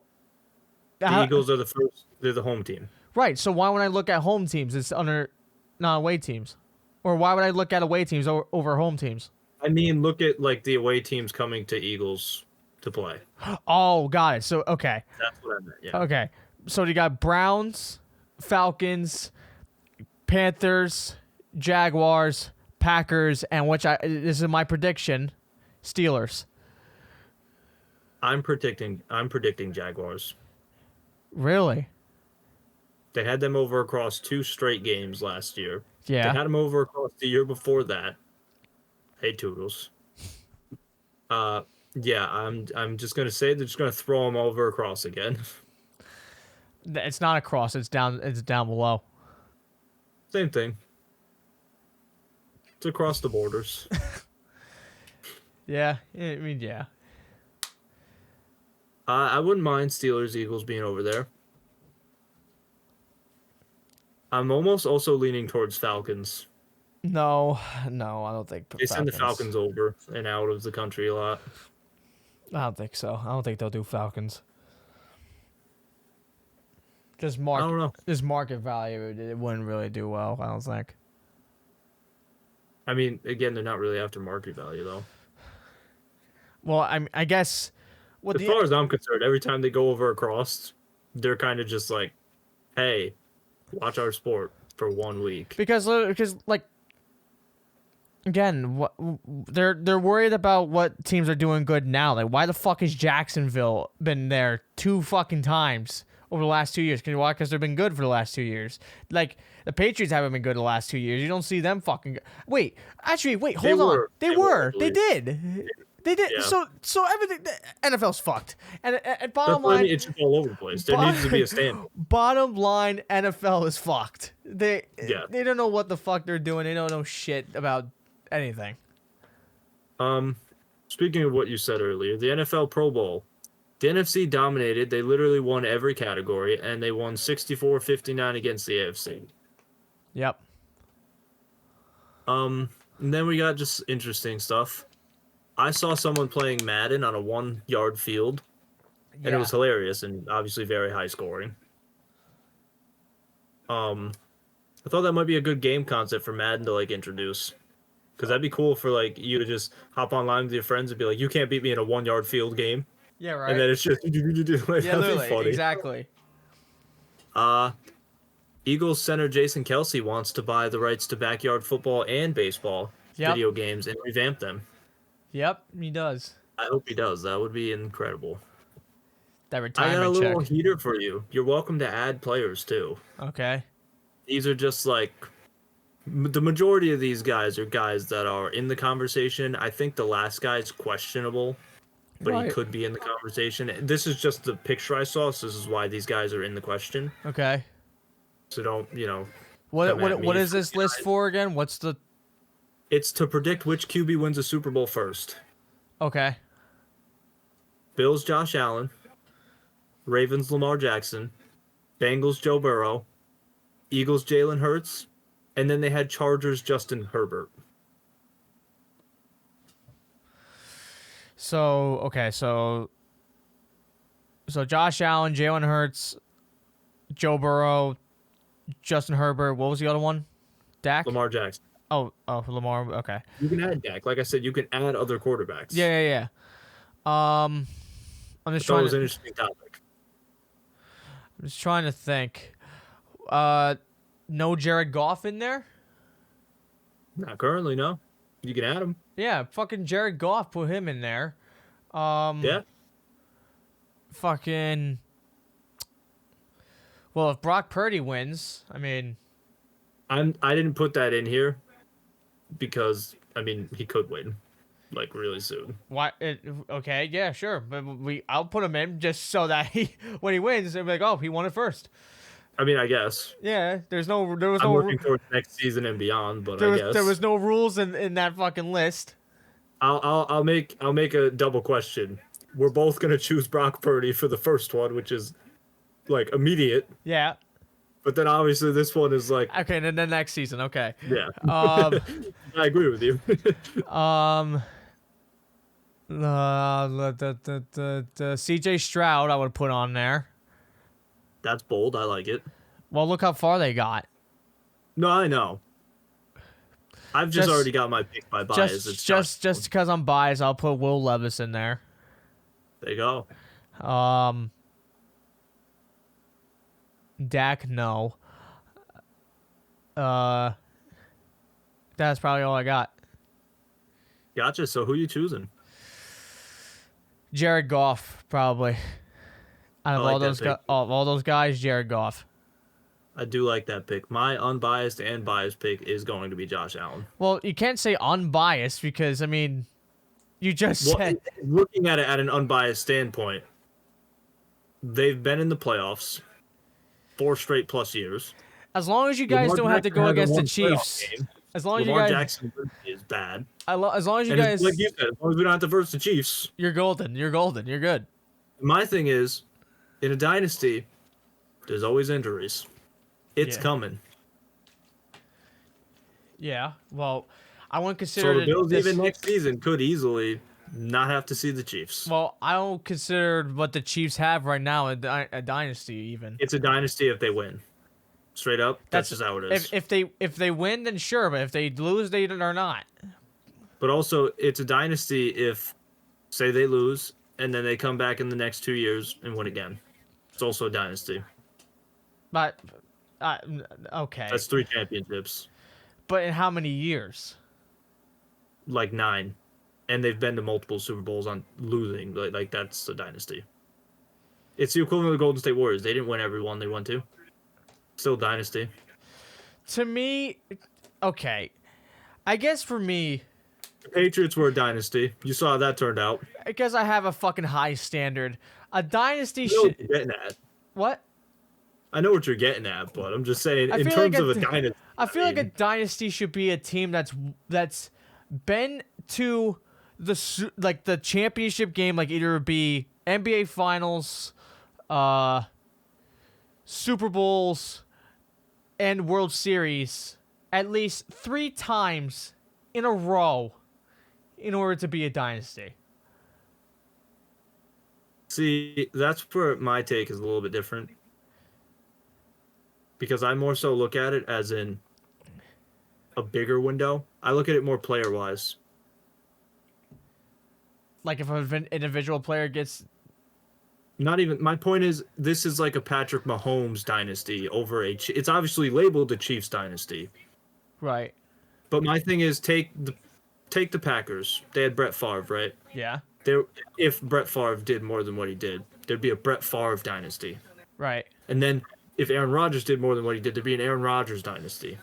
The Eagles are the first. They're the home team. Right. So why would I look at home teams? It's under not away teams, or why would I look at away teams over home teams? I mean, look at like the away teams coming to Eagles to play. Oh, got it. So okay. That's what I meant. Yeah. Okay. So you got Browns, Falcons, Panthers, Jaguars, Packers, and this is my prediction, Steelers. I'm predicting Jaguars. Really? They had them over across 2 straight games last year. Yeah. They had them over across the year before that. Hey, Toodles. Yeah, I'm just gonna say they're just gonna throw them over across again. It's not across. It's down. It's down below. Same thing. It's across the borders. Yeah. I mean, yeah. I wouldn't mind Steelers Eagles being over there. I'm almost also leaning towards Falcons. No, I don't think They send the Falcons over and out of the country a lot. I don't think so. I don't think they'll do Falcons. I don't know. Just market value, it wouldn't really do well, I don't think. I mean, again, they're not really after market value though. Well, I guess. As far as I'm concerned, every time they go over across, they're kind of just like, "Hey, watch our sport for 1 week." Because like, again, they're worried about what teams are doing good now. Like, why the fuck has Jacksonville been there 2 fucking times over the last 2 years? Why? Because they've been good for the last 2 years. Like, the Patriots haven't been good the last 2 years. You don't see them fucking. Wait, hold on. They were. They did. They did. Yeah. So everything. The NFL's fucked. And bottom That's why line, it's just all over the place. There needs to be a standard. bottom line, NFL is fucked. They Yeah. don't know what the fuck they're doing. They don't know shit about anything. Speaking of what you said earlier, the NFL Pro Bowl, the NFC dominated. They literally won every category, and they won 64-59 against the AFC. Yep. And then we got just interesting stuff. I saw someone playing Madden on a 1-yard field, and it was hilarious and obviously very high scoring. I thought that might be a good game concept for Madden to like introduce, because that'd be cool for like you to just hop online with your friends and be like, "You can't beat me in a 1-yard field game." Yeah, right. And then it's just like, yeah, that'd be funny. exactly. Eagles center Jason Kelsey wants to buy the rights to backyard football and baseball video games and revamp them. Yep, he does. I hope he does. That would be incredible. That I retirement got a little check. heater for you. You're welcome to add players too. Okay. These are just like the majority of these guys are guys that are in the conversation. I think the last guy's questionable, but he could be in the conversation. This is just the picture I saw, so this is why these guys are in the question. Okay. So don't, What is this list for again? What's the? It's to predict which QB wins a Super Bowl first. Okay. Bills Josh Allen, Ravens Lamar Jackson, Bengals Joe Burrow, Eagles Jalen Hurts, and then they had Chargers Justin Herbert. So Josh Allen, Jalen Hurts, Joe Burrow, Justin Herbert. What was the other one? Dak? Lamar Jackson. Oh, Lamar. Okay. You can add Dak. Like I said, you can add other quarterbacks. Yeah. I'm just That trying was to. an interesting topic. I'm just trying to think. No Jared Goff in there? Not currently, no. You can add him. Yeah, fucking Jared Goff, put him in there. Yeah. Fucking. Well, if Brock Purdy wins, I mean. I didn't put that in here because he could win, like really soon. Why? Okay, yeah, sure, but I'll put him in just so that when he wins, they'll be like, oh, he won it first. I guess. Yeah, there was I'm no. looking towards next season and beyond, but There I guess was no rules in that fucking list. I'll make a double question. We're both gonna choose Brock Purdy for the first one, which is like immediate. Yeah. But then obviously this one is like, Okay, then the next season. Okay. yeah. Um. I agree with you. um. The CJ Stroud I would put on there. That's bold. I like it. Well, look how far they got. No, I know. I've just already got my pick by bias. Just because I'm biased, I'll put Will Levis in there. There you go. Dak, no. That's probably all I got. Gotcha. So who you choosing? Jared Goff, probably. Out of I like all that those pick. all those guys, Jared Goff. I do like that pick. My unbiased and biased pick is going to be Josh Allen. Well, you can't say unbiased because I mean, you just said Looking at it at an unbiased standpoint, they've been in the playoffs 4 straight plus years. as long as you guys don't have to go against the Chiefs. As long as you Lamar guys, Jackson is bad. as long as you And guys, like you said, as long as we don't have to verse the Chiefs. you're golden. You're golden. You're good. My thing is, in a dynasty, there's always injuries. It's Yeah. coming. Yeah. Well, I wouldn't So consider the Bills this. even next season could easily not have to see the Chiefs. Well, I don't consider what the Chiefs have right now a dynasty. Even It's a dynasty if they win. Straight up, that's just how it is. if they win, then sure. But if they lose, they are not. But also, it's a dynasty if, say, they lose and then they come back in the next 2 years and win again. It's also a dynasty. But okay. That's 3 championships, But in how many years? like 9, and they've been to multiple Super Bowls on losing. Like that's a dynasty. It's the equivalent of the Golden State Warriors. They didn't win every one they went to. Still dynasty. To me, okay. I guess for me, The Patriots were a dynasty. You saw how that turned out. I guess I have a fucking high standard. A dynasty I know should what you're getting at. what? I know what you're getting at, but I'm just saying I in feel terms like of a dynasty. I feel like a dynasty should be a team that's been to the championship game, like either it be NBA Finals, Super Bowls, and World Series at least 3 times in a row in order to be a dynasty. See, that's where my take is a little bit different. Because I more so look at it as in a bigger window. I look at it more player wise. Like if an individual player gets Not even my point is this is like a Patrick Mahomes dynasty over it's obviously labeled the Chiefs dynasty. right. But my thing is take the Packers. They had Brett Favre, right? Yeah. If Brett Favre did more than what he did, there'd be a Brett Favre dynasty. Right. And then if Aaron Rodgers did more than what he did, there'd be an Aaron Rodgers dynasty.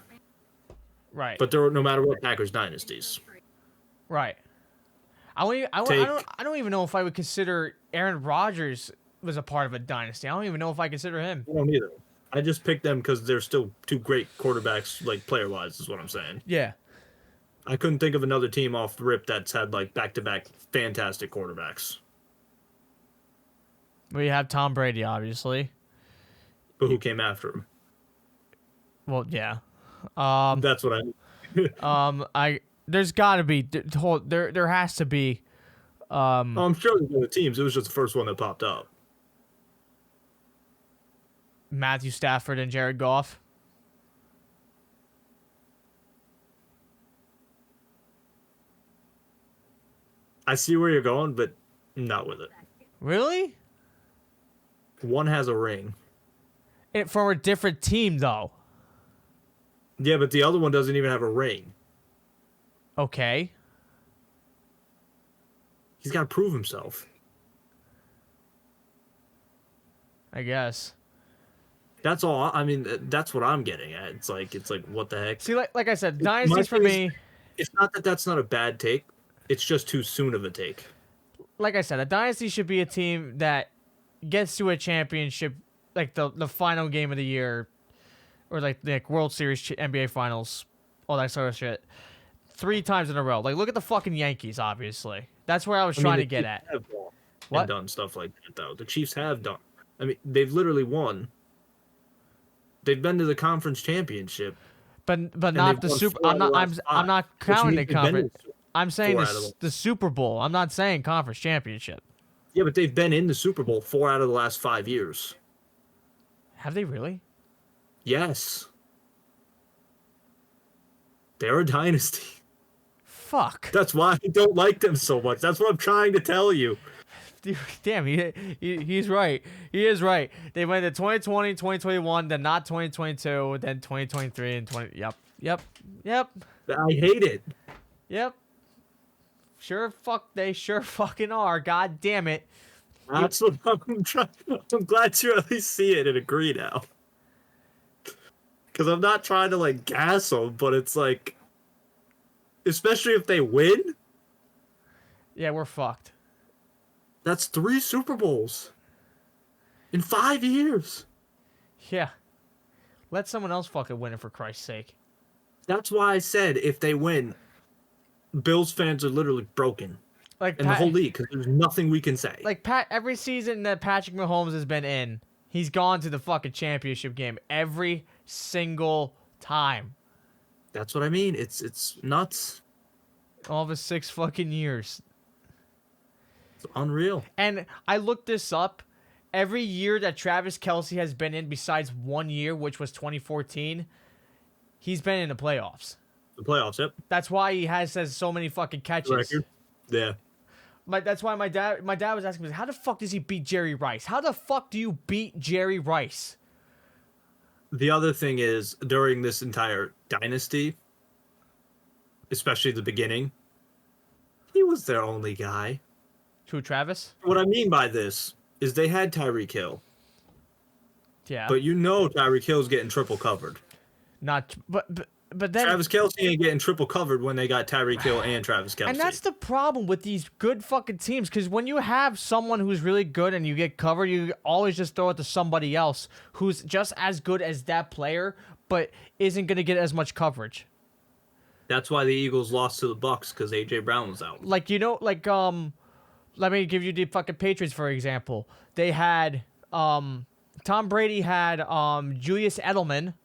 Right. But there were no matter what Packers dynasties. Right. I don't even know if I would consider Aaron Rodgers was a part of a dynasty. I don't even know if I consider him. I don't either. I just picked them because they're still 2 great quarterbacks, like player wise, is what I'm saying. Yeah. I couldn't think of another team off the rip that's had like back-to-back fantastic quarterbacks. We have Tom Brady, obviously. But who came after him? Well, yeah. That's what There's got to be there has to be. I'm sure there's other teams. It was just the first one that popped up. Matthew Stafford and Jared Goff. I see where you're going, but not with it. Really? One has a ring. From a different team, though. Yeah, but the other one doesn't even have a ring. Okay. He's got to prove himself. I guess. That's all. I mean, that's what I'm getting at. It's like what the heck? See, like I said, dynasties for thing me. It's not that that's not a bad take. It's just too soon of a take. Like I said, a dynasty should be a team that gets to a championship, like the final game of the year, or like World Series, NBA Finals, all that sort of shit. 3 times in a row. Like, look at the fucking Yankees, obviously. That's where I was I mean, trying the to get Chiefs at. have won What? and done stuff like that, though. The Chiefs have done. I mean, they've literally won. They've been to the conference championship, But and not they've the won Super. 4 out I'm of the not. last I'm 5, not which counting the means they've been conference. to I'm saying 4 out of the Super Bowl. I'm not saying conference championship. Yeah, but they've been in the Super Bowl 4 out of the last 5 years. Have they really? Yes. They're a dynasty. Fuck. That's why I don't like them so much. That's what I'm trying to tell you. Dude, damn, he's right. He is right. They went to 2020, 2021, then not 2022, then 2023 and 20. Yep. I hate it. Yep. They sure fucking are. God damn it. That's what I'm trying. I'm glad you at least see it and agree now. Because I'm not trying to like gas them, but it's like, especially if they win, Yeah, we're fucked. that's 3 Super Bowls in 5 years. Yeah. Let someone else fucking win it, for Christ's sake. That's why I said if they win, Bills fans are literally broken. Like And the whole league, because there's nothing we can say. Like every season that Patrick Mahomes has been in, he's gone to the fucking championship game every single time. That's what I mean. It's nuts. All of his 6 fucking years. It's unreal. And I looked this up. Every year that Travis Kelce has been in, besides 1 year, which was 2014, he's been in the playoffs. The playoffs, yep. That's why he has so many fucking catches. Record. Yeah. That's why my dad was asking me, how the fuck does he beat Jerry Rice? How the fuck do you beat Jerry Rice? The other thing is, during this entire dynasty, especially the beginning, he was their only guy. Who, Travis? What I mean by this is they had Tyreek Hill. Yeah. But Tyreek Hill's getting triple covered. But then Travis Kelce ain't getting triple covered when they got Tyreek Hill and Travis Kelce. And that's the problem with these good fucking teams, because when you have someone who's really good and you get covered, you always just throw it to somebody else who's just as good as that player, but isn't going to get as much coverage. That's why the Eagles lost to the Bucks, because A.J. Brown was out. Like, let me give you the fucking Patriots, for example. They had, Tom Brady had Julius Edelman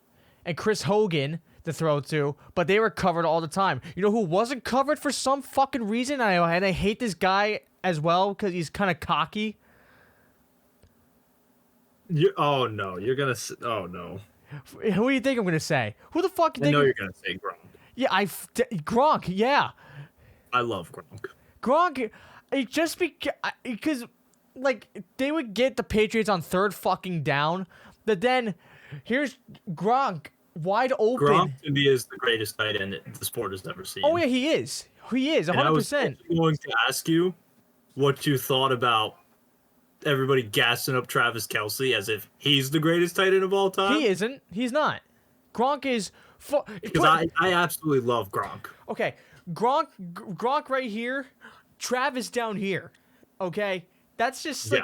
and Chris Hogan to throw to, but they were covered all the time. You know who wasn't covered for some fucking reason? And I hate this guy as well because he's kind of cocky. Oh no, you're gonna. Oh no. Who do you think I'm gonna say? Who the fuck? I know you're gonna say Gronk. Yeah, Gronk. Yeah, I love Gronk. Gronk. It just because like they would get the Patriots on 3rd fucking down, but then here's Gronk. Wide open. Gronk to me is the greatest tight end the sport has ever seen. Oh yeah, he is. He is 100%. I was going to ask you what you thought about everybody gassing up Travis Kelce as if he's the greatest tight end of all time. He isn't. He's not. Gronk is. Because I absolutely love Gronk. Okay, Gronk right here, Travis down here. Okay, that's just like,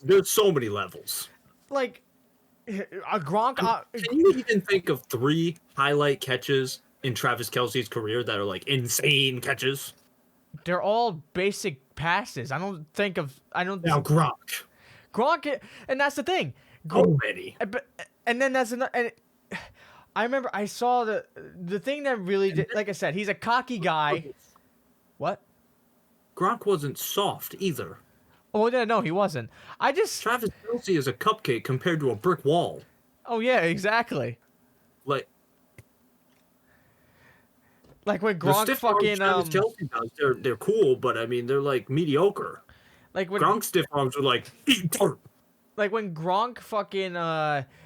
There's so many levels. Like. A Gronk. Can you even think of 3 highlight catches in Travis Kelce's career that are like insane catches? They're all basic passes. I don't. Now Gronk, and that's the thing. so many. And then that's another. And I remember I saw the thing that really did, like I said, he's a cocky guy. What? Gronk wasn't soft either. Oh no, he wasn't. Travis Kelce is a cupcake compared to a brick wall. Oh yeah, exactly. Like when Gronk fucking Travis Kelce does, they're cool, but I mean they're like mediocre. Like when Gronk stiff arms are like eat dirt. Like when Gronk fucking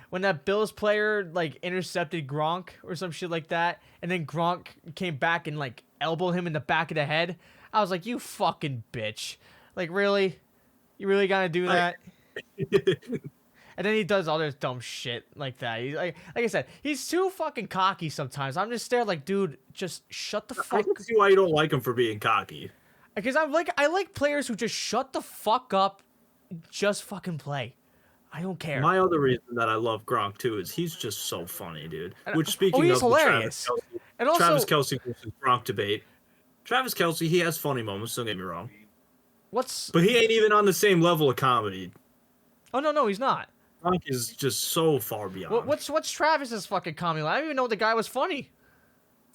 when that Bills player like intercepted Gronk or some shit like that, and then Gronk came back and like elbowed him in the back of the head. I was like, you fucking bitch. Like really? You really gotta do that? And then he does all this dumb shit like that. He's like I said, he's too fucking cocky sometimes. I'm just there like, dude, just shut the fuck. I can see why you don't like him for being cocky. Because I like players who just shut the fuck up, just fucking play. I don't care. My other reason that I love Gronk too is he's just so funny, dude. Which speaking he's of hilarious. Travis Kelce, And also, Travis Kelce versus Gronk debate. Travis Kelce, he has funny moments. Don't get me wrong, what's? but he ain't even on the same level of comedy. Oh no, he's not. Gronk is just so far beyond. What's Travis's fucking comedy? I don't even know the guy was funny.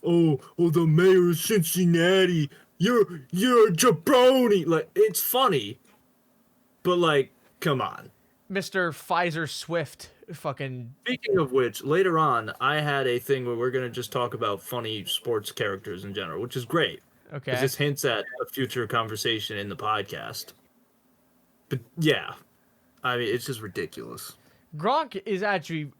Oh, the mayor of Cincinnati. You're a jabroni. Like, it's funny, but like, come on. Mr. Pfizer Swift, fucking. Speaking of which, later on, I had a thing where we're gonna just talk about funny sports characters in general, which is great. Okay. Because this hints at a future conversation in the podcast. But yeah, I mean, it's just ridiculous. Gronk is actually,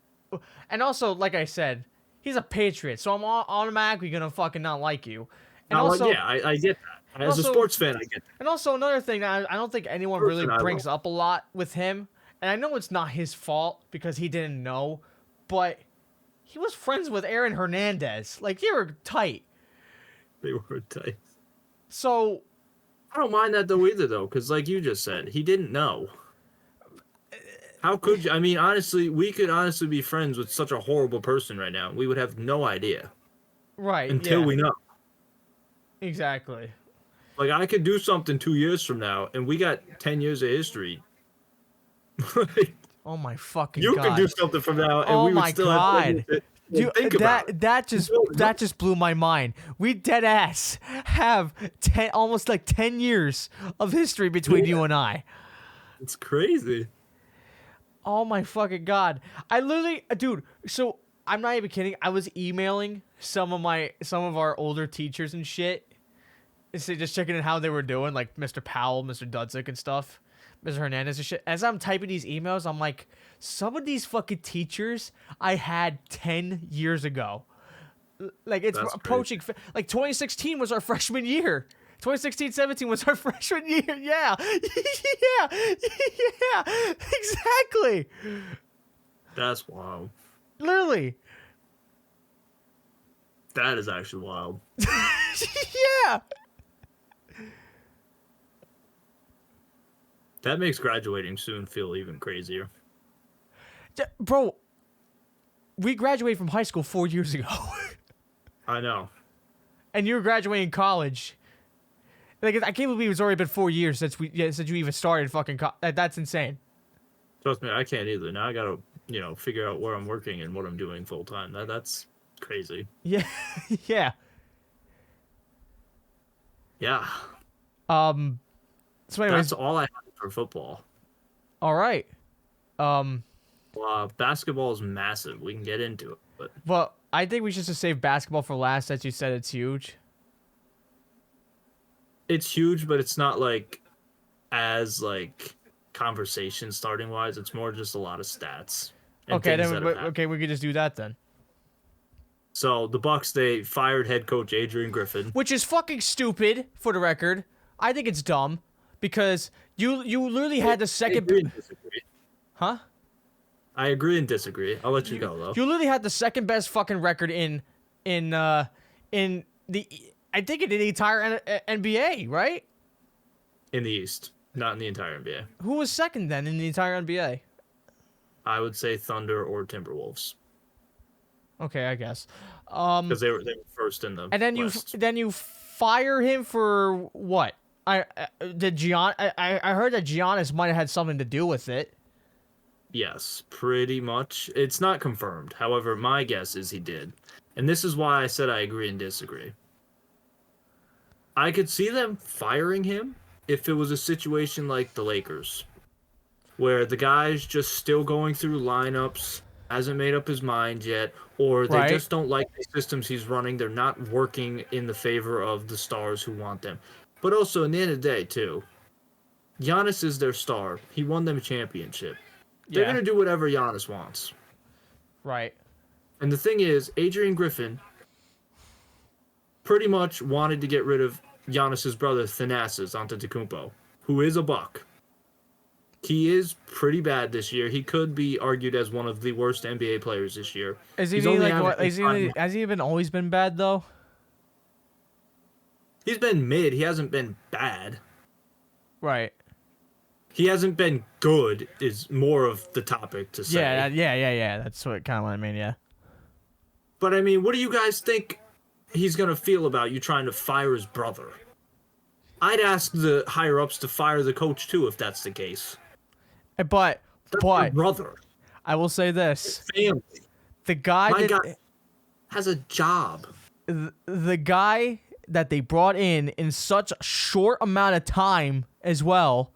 and also, like I said, he's a Patriot, so I'm automatically gonna fucking not like you. And also, yeah, I get that. As a sports fan, I get that. And also another thing that I don't think anyone really brings up a lot with him, and I know it's not his fault because he didn't know, but he was friends with Aaron Hernandez. Like, they were tight. They were tight. So I don't mind that though either, though, because like you just said, he didn't know. How could you? I mean, honestly, we could honestly be friends with such a horrible person right now. We would have no idea. Right. Until we know. Exactly. Like, I could do something 2 years from now, and we got 10 years of history. Oh my fucking you god. You could do something from now, and we would still have to think about it. That just blew my mind. We dead ass have almost like 10 years of history between you and I. It's crazy. Oh my fucking god. I literally, dude, so I'm not even kidding. I was emailing some of our older teachers and shit. Just checking in how they were doing, like Mr. Powell, Mr. Dudzik and stuff, Mr. Hernandez and shit. As I'm typing these emails, I'm like, some of these fucking teachers I had 10 years ago. Like, it's That's approaching, like 2016 was our freshman year. 2016-17 was our freshman year. Yeah. Yeah, exactly. That's wild. Literally. That is actually wild. Yeah. That makes graduating soon feel even crazier. Bro, we graduated from high school 4 years ago. I know. And you were graduating college. Like, I can't believe it's already been 4 years since you even started fucking that's insane. Trust me, I can't either. Now I gotta, figure out where I'm working and what I'm doing full time. That's crazy. Yeah. Yeah. Yeah. So anyways, that's all I have for football. All right. Basketball is massive. We can get into it, but I think we should just save basketball for last, as you said it's huge. It's huge, but it's not as conversation starting wise. It's more just a lot of stats. Okay, then we could just do that then. So the Bucks, they fired head coach Adrian Griffin, which is fucking stupid. For the record, I think it's dumb because you literally had the second. I agree and disagree. Huh? I agree and disagree. I'll let you go though. You literally had the second best fucking record in the I think in the entire NBA, right? In the East, not in the entire NBA. Who was second then in the entire NBA? I would say Thunder or Timberwolves. Okay, I guess. Because they were first in the. And then West. you fire him for what? I heard that Giannis might have had something to do with it. Yes, pretty much. It's not confirmed. However, my guess is he did. And this is why I said I agree and disagree. I could see them firing him if it was a situation like the Lakers, where the guy's just still going through lineups, hasn't made up his mind yet, or they just don't like the systems he's running. They're not working in the favor of the stars who want them. But also, in the end of the day, too, Giannis is their star. He won them a championship. They're going to do whatever Giannis wants. Right. And the thing is, Adrian Griffin pretty much wanted to get rid of Giannis's brother, Thanasis Antetokounmpo, who is a Buck. He is pretty bad this year. He could be argued as one of the worst NBA players this year. Has he even always been bad, though? He's been mid. He hasn't been bad. Right. He hasn't been good is more of the topic to say. Yeah. That's what kind of what I mean, yeah. But, I mean, what do you guys think he's going to feel about you trying to fire his brother. I'd ask the higher-ups to fire the coach, too, if that's the case. But That's your brother. I will say this. Family. The guy My guy has a job. The guy that they brought in such a short amount of time as well,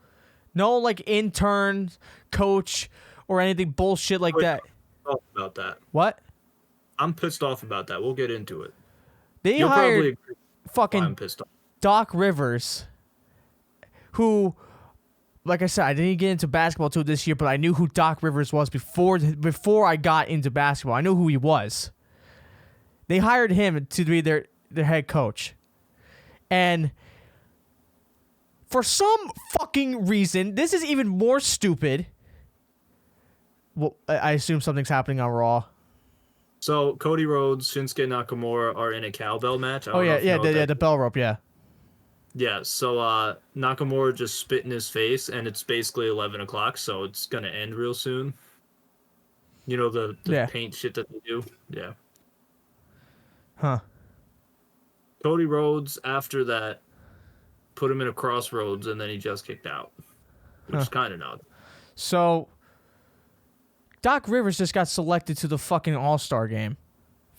no like intern, coach, or anything bullshit like that. Off about that. What? I'm pissed off about that. We'll get into it. They You'll hired probably agree fucking why I'm pissed off. Doc Rivers, who, like I said, I didn't get into basketball till this year, but I knew who Doc Rivers was before I got into basketball. I knew who he was. They hired him to be their head coach. And for some fucking reason, this is even more stupid. Well, I assume something's happening on Raw. So Cody Rhodes, Shinsuke Nakamura are in a cowbell match. Oh yeah, the bell rope, yeah. Yeah, so Nakamura just spit in his face, and it's basically 11 o'clock, so it's gonna end real soon. You know the paint shit that they do? Yeah. Huh. Cody Rhodes, after that, put him in a crossroads, and then he just kicked out. Which is kind of odd. So, Doc Rivers just got selected to the fucking All-Star game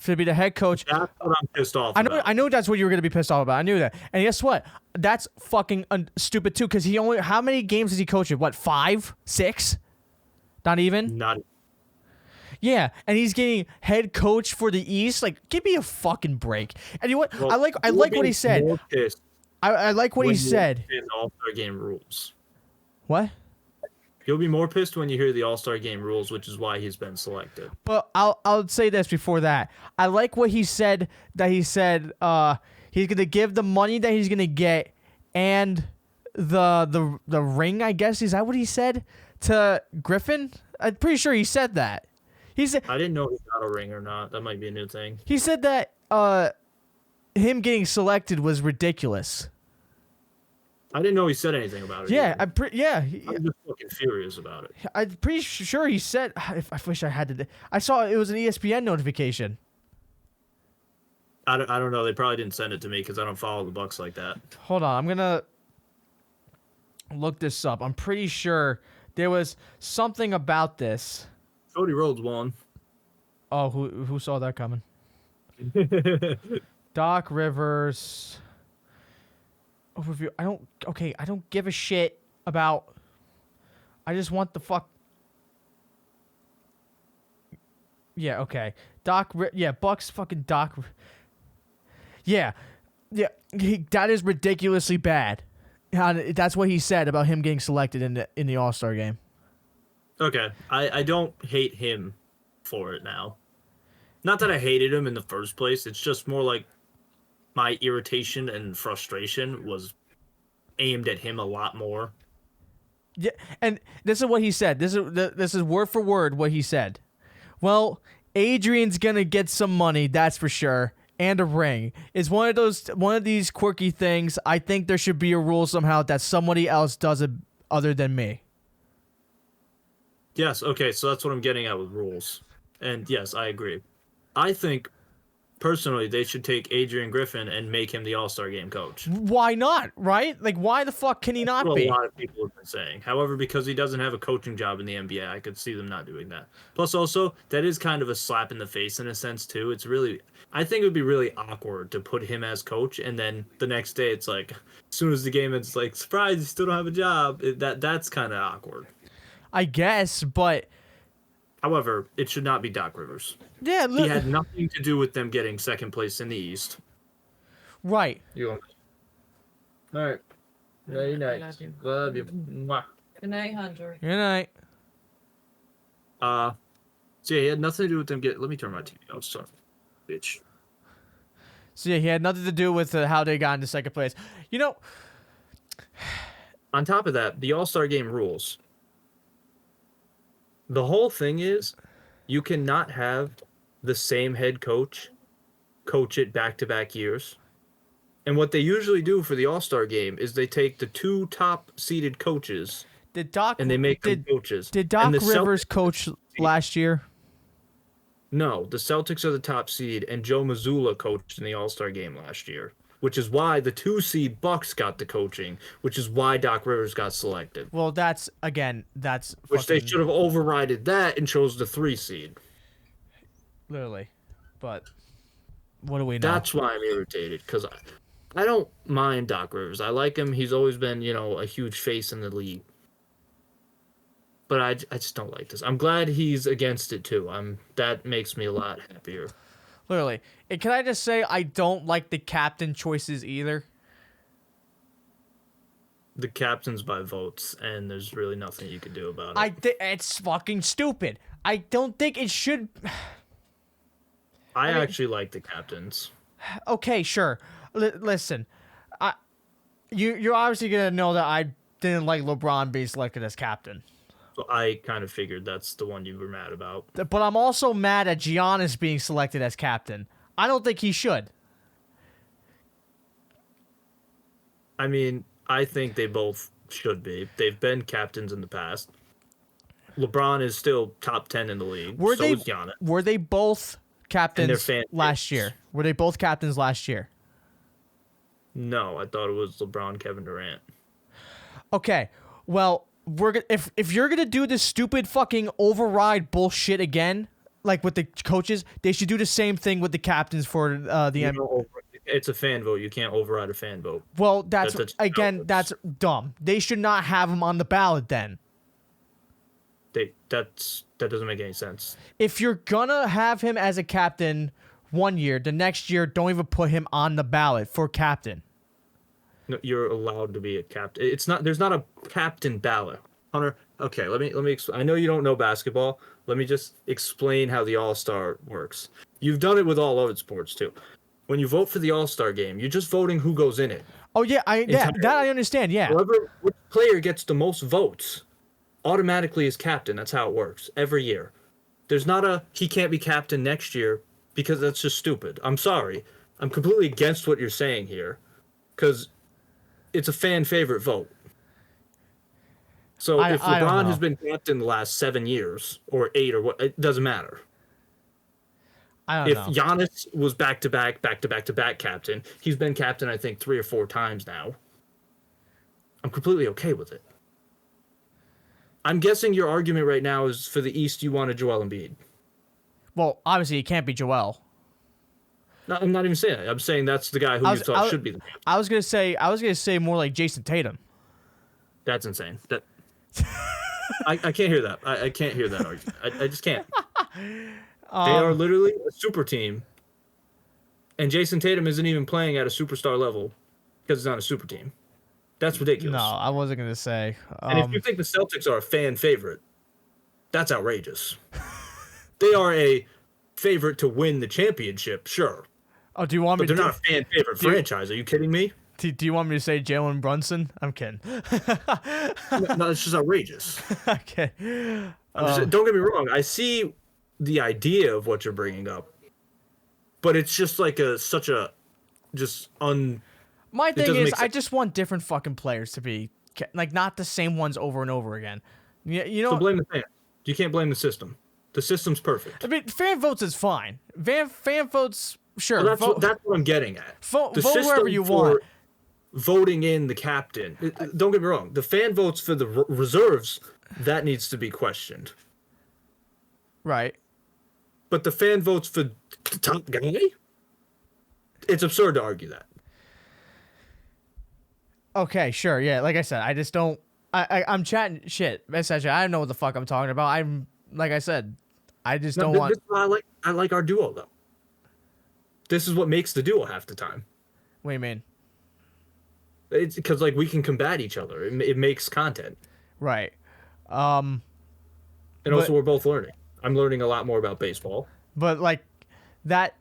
to be the head coach. That's what I'm pissed off about. I know that's what you were going to be pissed off about. I knew that. And guess what? That's fucking stupid, too, because how many games has he coached? What, 5? 6? Not even? Not. Yeah, and he's getting head coach for the East. Like, give me a fucking break. And you know what? Well, I like what he said. I like what he said. In the All-Star game rules. What? You'll be more pissed when you hear the All-Star game rules, which is why he's been selected. But I'll say this before that. I like what he said. That he said he's gonna give the money that he's gonna get and the ring. I guess is that what he said to Griffin? I'm pretty sure he said that. He said I didn't know he got a ring or not. That might be a new thing. He said that him getting selected was ridiculous. I didn't know he said anything about it. Yeah, I'm just fucking furious about it. I'm pretty sure he said. I wish I had to. I saw it was an ESPN notification. I don't know. They probably didn't send it to me because I don't follow the Bucks like that. Hold on, I'm gonna look this up. I'm pretty sure there was something about this. Cody Rhodes won. Oh, who saw that coming? Doc Rivers overview. I don't give a shit about. I just want the fuck. Yeah, okay. Bucks fucking Doc. Yeah. That is ridiculously bad. That's what he said about him getting selected in the All-Star game. Okay, I don't hate him for it now. Not that I hated him in the first place. It's just more like my irritation and frustration was aimed at him a lot more. Yeah, and this is what he said. This is word for word what he said. Well, Adrian's gonna get some money, that's for sure, and a ring. It's one of these quirky things. I think there should be a rule somehow that somebody else does it other than me. Yes, okay, so that's what I'm getting at with rules. And yes, I agree. I think, personally, they should take Adrian Griffin and make him the All-Star Game coach. Why not, right? Like, why the fuck can he not be? A lot of people have been saying. However, because he doesn't have a coaching job in the NBA, I could see them not doing that. Plus, also, that is kind of a slap in the face in a sense, too. I think it would be really awkward to put him as coach, and then the next day it's like, as soon as the game ends, it's like, surprise, you still don't have a job. That's kind of awkward. I guess, but... However, it should not be Doc Rivers. Yeah, look... He had nothing to do with them getting second place in the East. Right. All right. Good night. Love you. Mwah. Good night, Hunter. Good night. So yeah, he had nothing to do with them Let me turn my TV off. Sorry, bitch. So yeah, he had nothing to do with how they got into second place. You know... On top of that, the All-Star Game rules. The whole thing is, you cannot have the same head coach it back-to-back years. And what they usually do for the All-Star Game is they take the two top-seeded coaches and they make them coaches. Did Doc Rivers coach last year? No, the Celtics are the top seed, and Joe Mazzulla coached in the All-Star game last year, which is why the 2 seed Bucks got the coaching, which is why Doc Rivers got selected. Well, that's Which they fucking should have overrided that and chose the 3 seed. literally. But what do we know? That's why I'm irritated, because I don't mind Doc Rivers. I like him. He's always been, a huge face in the league. But I just don't like this. I'm glad he's against it too. That makes me a lot happier. Literally. And can I just say I don't like the captain choices either? The captain's by votes, and there's really nothing you can do about it. It's fucking stupid. I don't think it should. I mean, actually like the captains. Okay, sure. Listen, you're obviously gonna know that I didn't like LeBron being selected as captain. So I kind of figured that's the one you were mad about. But I'm also mad at Giannis being selected as captain. I don't think he should. I mean, I think they both should be. They've been captains in the past. LeBron is still top 10 in the league. So is Giannis. Were they both captains last year? Were they both captains last year? No, I thought it was LeBron, Kevin Durant. Okay, well, if you're gonna do this stupid fucking override bullshit again, like with the coaches, they should do the same thing with the captains for the end. It's a fan vote. You can't override a fan vote. Well, that's dumb. They should not have them on the ballot then. That doesn't make any sense. If you're gonna have him as a captain one year, the next year don't even put him on the ballot for captain. No, you're allowed to be a captain. It's not. There's not a captain ballot, Hunter. Okay, let me explain. I know you don't know basketball. Let me just explain how the All-Star works. You've done it with all other sports too. When you vote for the All-Star game, you're just voting who goes in it. Oh yeah, that I understand. Yeah. Which player gets the most votes automatically is captain. That's how it works every year. There's not he can't be captain next year because that's just stupid. I'm sorry. I'm completely against what you're saying here because it's a fan favorite vote. So if LeBron has been captain the last 7 years or 8 or what, it doesn't matter. If Giannis was back to back captain, he's been captain I think 3 or 4 times now. I'm completely okay with it. I'm guessing your argument right now is for the East you want a Joel Embiid. Well, obviously it can't be Joel. No, I'm not even saying that. I'm saying that's the guy who you thought should be the captain. I was gonna say more like Jason Tatum. That's insane. I can't hear that. I can't hear that argument. I just can't. They are literally a super team, and Jason Tatum isn't even playing at a superstar level because he's not a super team. That's ridiculous. No, I wasn't gonna say. And if you think the Celtics are a fan favorite, that's outrageous. They are a favorite to win the championship, sure. Oh, do you want me? But they're not a fan favorite franchise. Are you kidding me? Do you want me to say Jalen Brunson? I'm kidding. No, it's just outrageous. Okay. Don't get me wrong. I see the idea of what you're bringing up, but it's just like My thing is, I just want different fucking players to be like not the same ones over and over again. You know. So blame the fans. You can't blame the system. The system's perfect. I mean, fan votes is fine. Fan votes, sure. Well, that's what I'm getting at. Vote whoever you want. Voting in the captain. Don't get me wrong. The fan votes for the reserves, that needs to be questioned. Right. But the fan votes for the top guy? It's absurd to argue that. Okay, sure. Yeah, like I said, I just don't. I'm chatting shit. Essentially, I don't know what the fuck I'm talking about. Like I said, I just don't want. This is why I like our duo though. This is what makes the duo half the time. What do you mean? It's because like we can combat each other. It makes content. Right. And also we're both learning. I'm learning a lot more about baseball. But like that,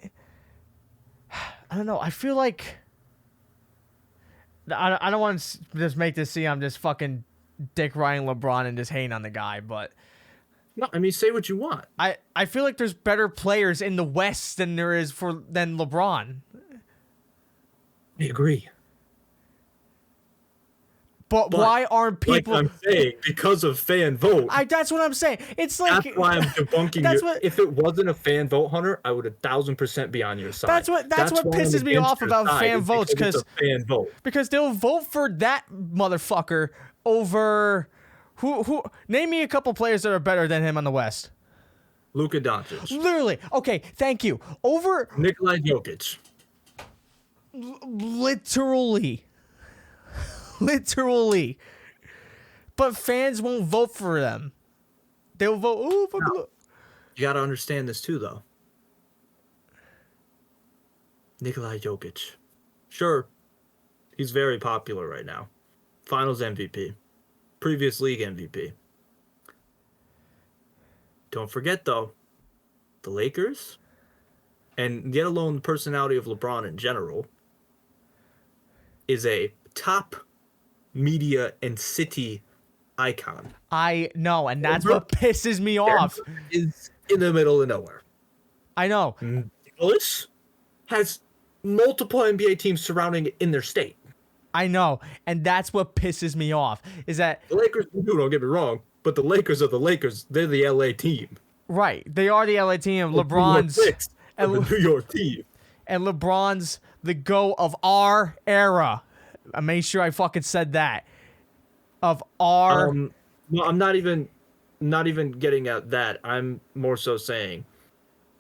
I don't know. I feel like I don't want to just make this seem I'm just fucking dick riding LeBron and just hating on the guy, but no, I mean say what you want. I feel like there's better players in the West than there is than LeBron. I agree. But why aren't people? Like I'm saying, because of fan vote. That's what I'm saying. It's like That's why I'm debunking you. If it wasn't a fan vote, Hunter, I would 1,000% be on your side. That's what pisses me off about fan votes, because it's a fan vote. Because they'll vote for that motherfucker over who? Name me a couple players that are better than him on the West. Luka Doncic. Literally. Okay, thank you. Over Nikolai Jokic. Literally. Literally. But fans won't vote for them. They'll vote. Ooh, fuck. No. You got to understand this too, though. Nikolai Jokic. Sure, he's very popular right now. Finals MVP. Previous league MVP. Don't forget, though, the Lakers, and yet alone the personality of LeBron in general, is a top media and city icon. I know, and that's what pisses me off. Is in the middle of nowhere. I know. Dallas has multiple NBA teams surrounding it in their state. I know, and that's what pisses me off. Is that the Lakers? Don't get me wrong, but the Lakers are the Lakers. They're the LA team. Right, they are the LA team. LeBron's and the New York team. And LeBron's the GOAT of our era. I made sure I fucking said that. Of our. No, I'm not even getting at that. I'm more so saying,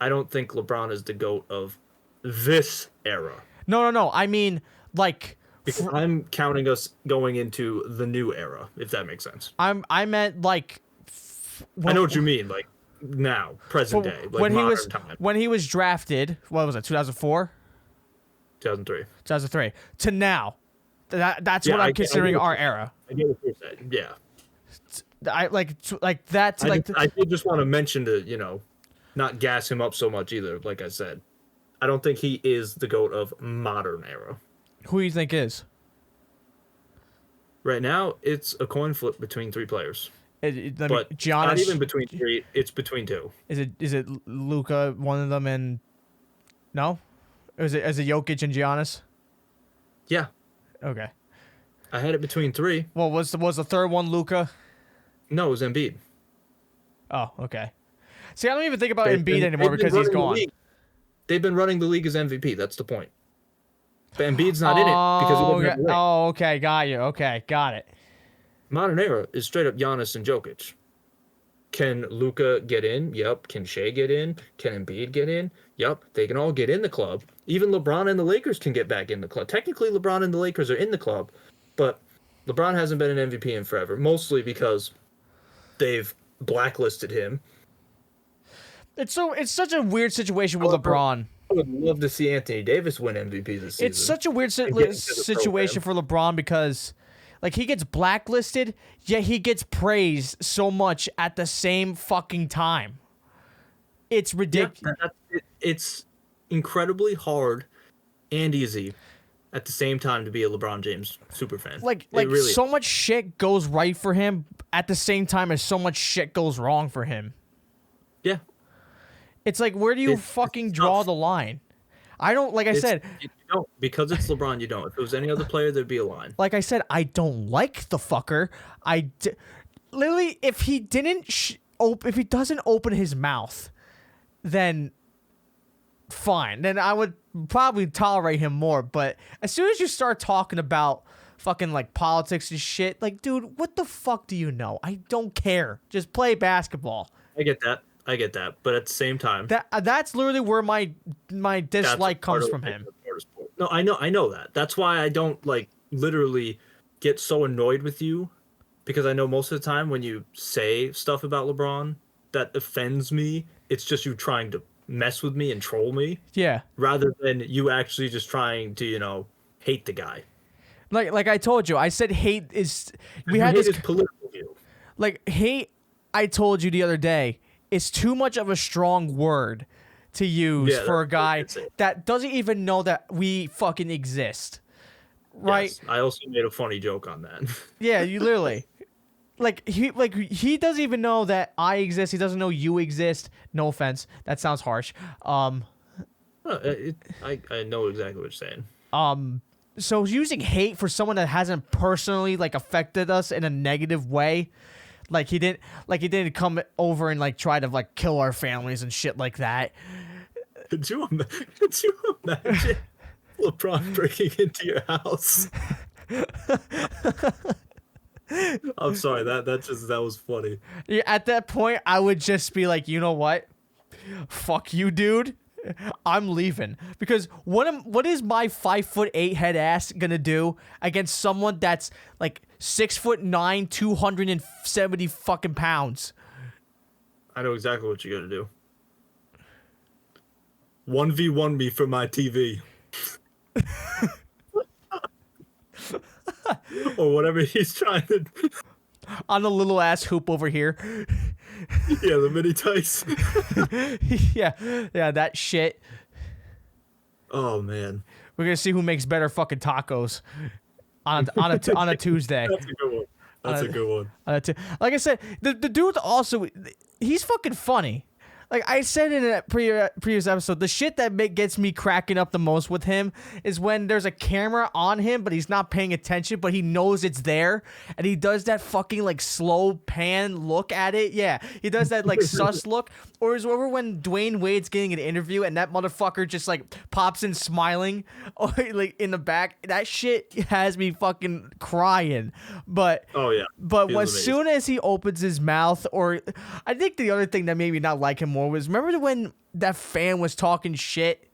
I don't think LeBron is the GOAT of this era. No. I mean, like. Because I'm counting us going into the new era, if that makes sense. I meant like. I know what you mean, like now, present day, like when modern he was time. When he was drafted, what was it? 2004. 2003. 2003 to now. That's what I'm considering our era. I get what you're saying. Yeah. I like that. I did just want to mention to not gas him up so much either. Like I said, I don't think he is the GOAT of modern era. Who do you think is? Right now, it's a coin flip between three players. But Giannis, not even between three. It's between two. Is it Luka, one of them, and no? Is it Jokic and Giannis? Yeah. Okay. I had it between three. Well, was the third one Luka? No, it was Embiid. Oh, okay. See, I don't even think about Embiid anymore because he's gone. They've been running the league as MVP. That's the point. But Embiid's not in it because he doesn't have a ring. Oh, okay, got you. Okay, got it. Modern era is straight up Giannis and Jokic. Can Luka get in? Yep. Can Shea get in? Can Embiid get in? Yep. They can all get in the club. Even LeBron and the Lakers can get back in the club. Technically, LeBron and the Lakers are in the club, but LeBron hasn't been an MVP in forever, mostly because they've blacklisted him. It's such a weird situation with LeBron. I would love to see Anthony Davis win MVP this season. It's such a weird situation for LeBron because, like, he gets blacklisted, yet he gets praised so much at the same fucking time. It's ridiculous. Yeah, it's incredibly hard and easy at the same time to be a LeBron James superfan. Like really so much shit goes right for him at the same time as so much shit goes wrong for him. Yeah. It's like, where do you fucking draw the line? I don't, like I said. You don't, because it's LeBron, you don't. If it was any other player, there'd be a line. Like I said, I don't like the fucker. Literally, if he if he doesn't open his mouth, then fine. Then I would probably tolerate him more. But as soon as you start talking about fucking like politics and shit, like, dude, what the fuck do you know? I don't care. Just play basketball. I get that, but at the same time, that's literally where my dislike comes from him. No, I know that. That's why I don't like literally get so annoyed with you, because I know most of the time when you say stuff about LeBron that offends me, it's just you trying to mess with me and troll me. Yeah. Rather than you actually just trying to, hate the guy. Like I told you, I said hate is political view. Like, hate, I told you the other day, is too much of a strong word to use for a guy that doesn't even know that we fucking exist. Right? Yes, I also made a funny joke on that. Yeah, you literally. He doesn't even know that I exist. He doesn't know you exist. No offense. That sounds harsh. I know exactly what you're saying. so using hate for someone that hasn't personally like affected us in a negative way, like he didn't come over and like try to like kill our families and shit like that. Could you imagine LeBron breaking into your house? I'm sorry, that was funny. Yeah, at that point, I would just be like, you know what? Fuck you, dude. I'm leaving, because what is my 5'8" head ass gonna do against someone that's like 6'9", 270 fucking pounds? I know exactly what you're gonna do. 1v1 me for my TV. Or whatever he's trying to. On a little ass hoop over here. Yeah, the mini tights. yeah, that shit. Oh man, We're gonna see who makes better fucking tacos on a Tuesday. that's a good one. That's a good one. Like I said, the dude also, he's fucking funny. Like I said in a previous episode, the shit that gets me cracking up the most with him is when there's a camera on him, but he's not paying attention, but he knows it's there, and he does that fucking like slow pan look at it. Yeah, he does that like sus look. Or is over when Dwayne Wade's getting an interview and that motherfucker just like pops in smiling, or like in the back. That shit has me fucking crying. But Oh yeah. but He was as soon as he opens his mouth, or I think the other thing that made me not like him more was, remember when that fan was talking shit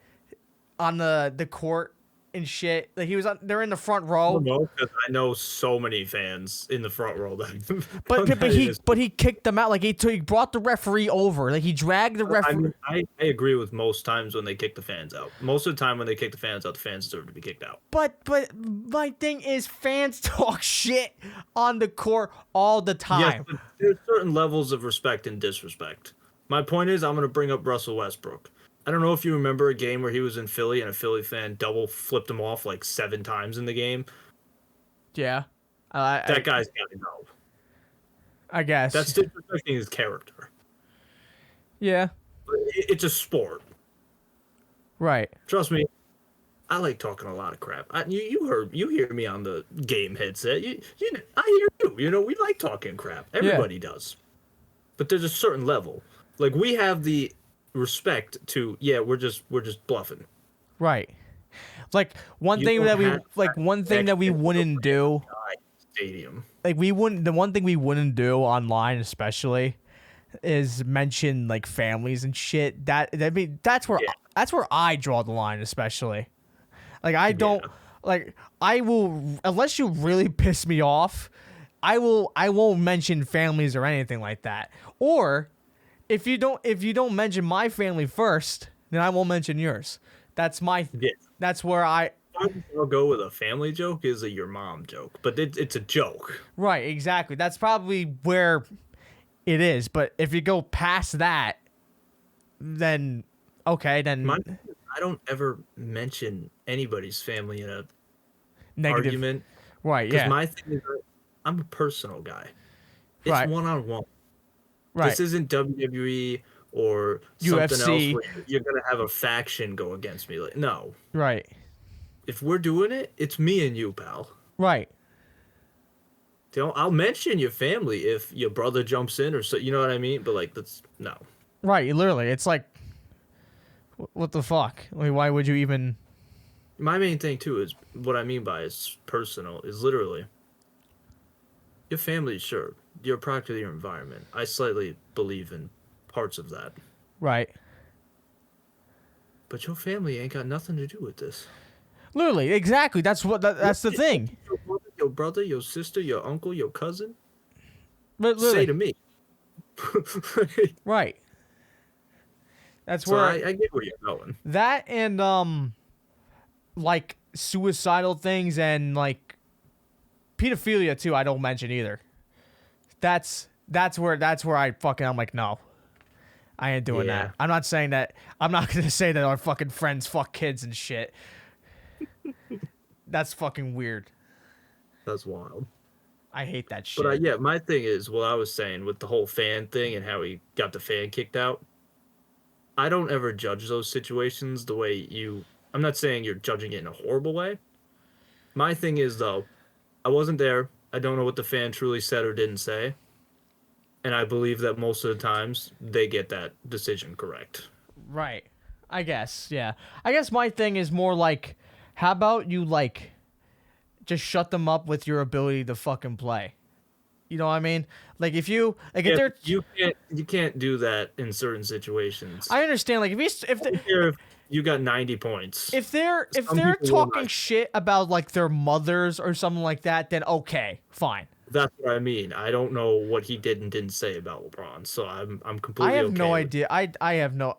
on the court and shit? Like they're in the front row. No, because I know so many fans in the front row that. But he kicked them out. Like he brought the referee over. Like he dragged the referee. I mean, I agree with most times when they kick the fans out. Most of the time when they kick the fans out, the fans deserve to be kicked out. But my thing is, fans talk shit on the court all the time. Yes, but there's certain levels of respect and disrespect. My point is, I'm going to bring up Russell Westbrook. I don't know if you remember a game where he was in Philly and a Philly fan double flipped him off like 7 times in the game. Yeah. That guy's got to go. I guess. That's disrespecting his character. Yeah. It's a sport. Right. Trust me, I like talking a lot of crap. You hear me on the game headset. I hear you. You know, we like talking crap. Everybody does. But there's a certain level. Like we have the respect to, yeah, we're just bluffing. Right. Like one You thing don't that we have one thing that we wouldn't do. Stadium. Like the one thing we wouldn't do online especially is mention like families and shit. That's where I draw the line, especially. Like I don't like I will, unless you really piss me off, I won't mention families or anything like that. Or if you don't mention my family first, then I won't mention yours. That's that's where I'll go with a family joke is a your mom joke, but it's a joke. Right, exactly. That's probably where it is. But if you go past that, then okay, then I don't ever mention anybody's family in a negative argument. Right, yeah. Because my thing is, I'm a personal guy. It's Right. one-on-one. Right. This isn't WWE or something UFC. else where you're gonna have a faction go against me. Like, no. Right. If we're doing it, it's me and you, pal. Right. I'll mention your family if your brother jumps in or so. You know what I mean? But like, that's no. Right. Literally, it's like, what the fuck? Like, why would you even? My main thing too is what I mean by it's personal is literally your family. Sure, you're a product of your environment. I slightly believe in parts of that. Right. But your family ain't got nothing to do with this. Literally, exactly. That's the thing. Your brother, your sister, your uncle, your cousin. Literally. Say to me. Right. That's So where I get where you're going. that and like suicidal things and like pedophilia too. I don't mention either. That's where I'm like, no, I ain't doing that. I'm not saying that. I'm not gonna say that our fucking friends fuck kids and shit. That's fucking weird. That's wild. I hate that shit. But yeah, my thing is what I was saying with the whole fan thing and how he got the fan kicked out. I don't ever judge those situations the way you. I'm not saying you're judging it in a horrible way, My thing is, though, I wasn't there. I don't know what the fan truly said or didn't say. And I believe that most of the times they get that decision correct. Right. I guess, yeah. I guess my thing is more like, how about you, like, just shut them up with your ability to fucking play? You know what I mean? Like, if you, like, if Yeah, they're, you can't do that in certain situations. I understand, like, I don't care if you got 90 points. if they're Some people will talking not. shit about, like, their mothers or something like that, then okay, fine. That's what I mean. I don't know what he did and didn't say about LeBron, so I'm I completely have okay no with idea. I have no,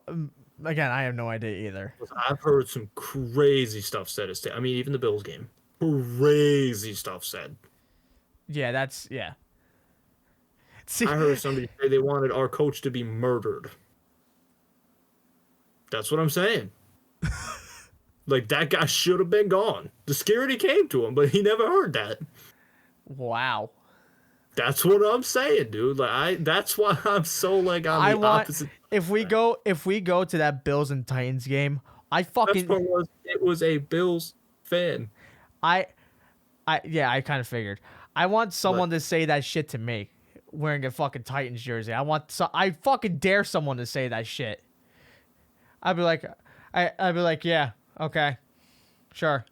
again, I have no idea either. it. I've heard some crazy stuff said. I mean, even the Bills game, crazy stuff said. Yeah, that's, yeah. See, I heard somebody say they wanted our coach to be murdered. That's what I'm saying. Like, that guy should have been gone. The security came to him, but he never heard that. wow. That's what I'm saying, dude. That's why I'm so like on I the want, opposite. if we go to that Bills and Titans game, Best part was it was a Bills fan. I yeah, I kind of figured. I want someone to say that shit to me wearing a fucking Titans jersey. I fucking dare someone to say that shit. I'd be like, I'd be like, yeah, okay, sure.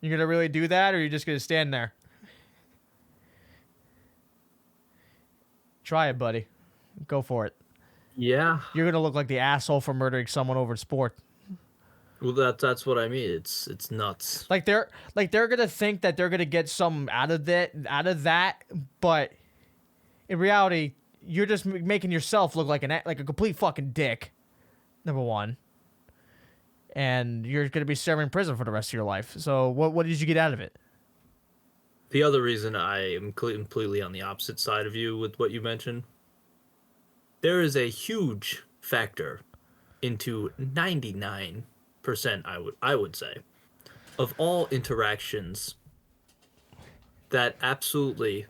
You gonna really do that, or you just gonna stand there? Try it, buddy. Go for it. Yeah. You're gonna look like the asshole for murdering someone over sport. Well, that's what I mean. It's nuts. Like they're gonna think that they're gonna get something out of that, but in reality, you're just making yourself look like a complete fucking dick. Number one, and you're gonna be serving prison for the rest of your life. So what did you get out of it? The other reason I am completely on the opposite side of you with what you mentioned, there is a huge factor into 99%, I would say, of all interactions that absolutely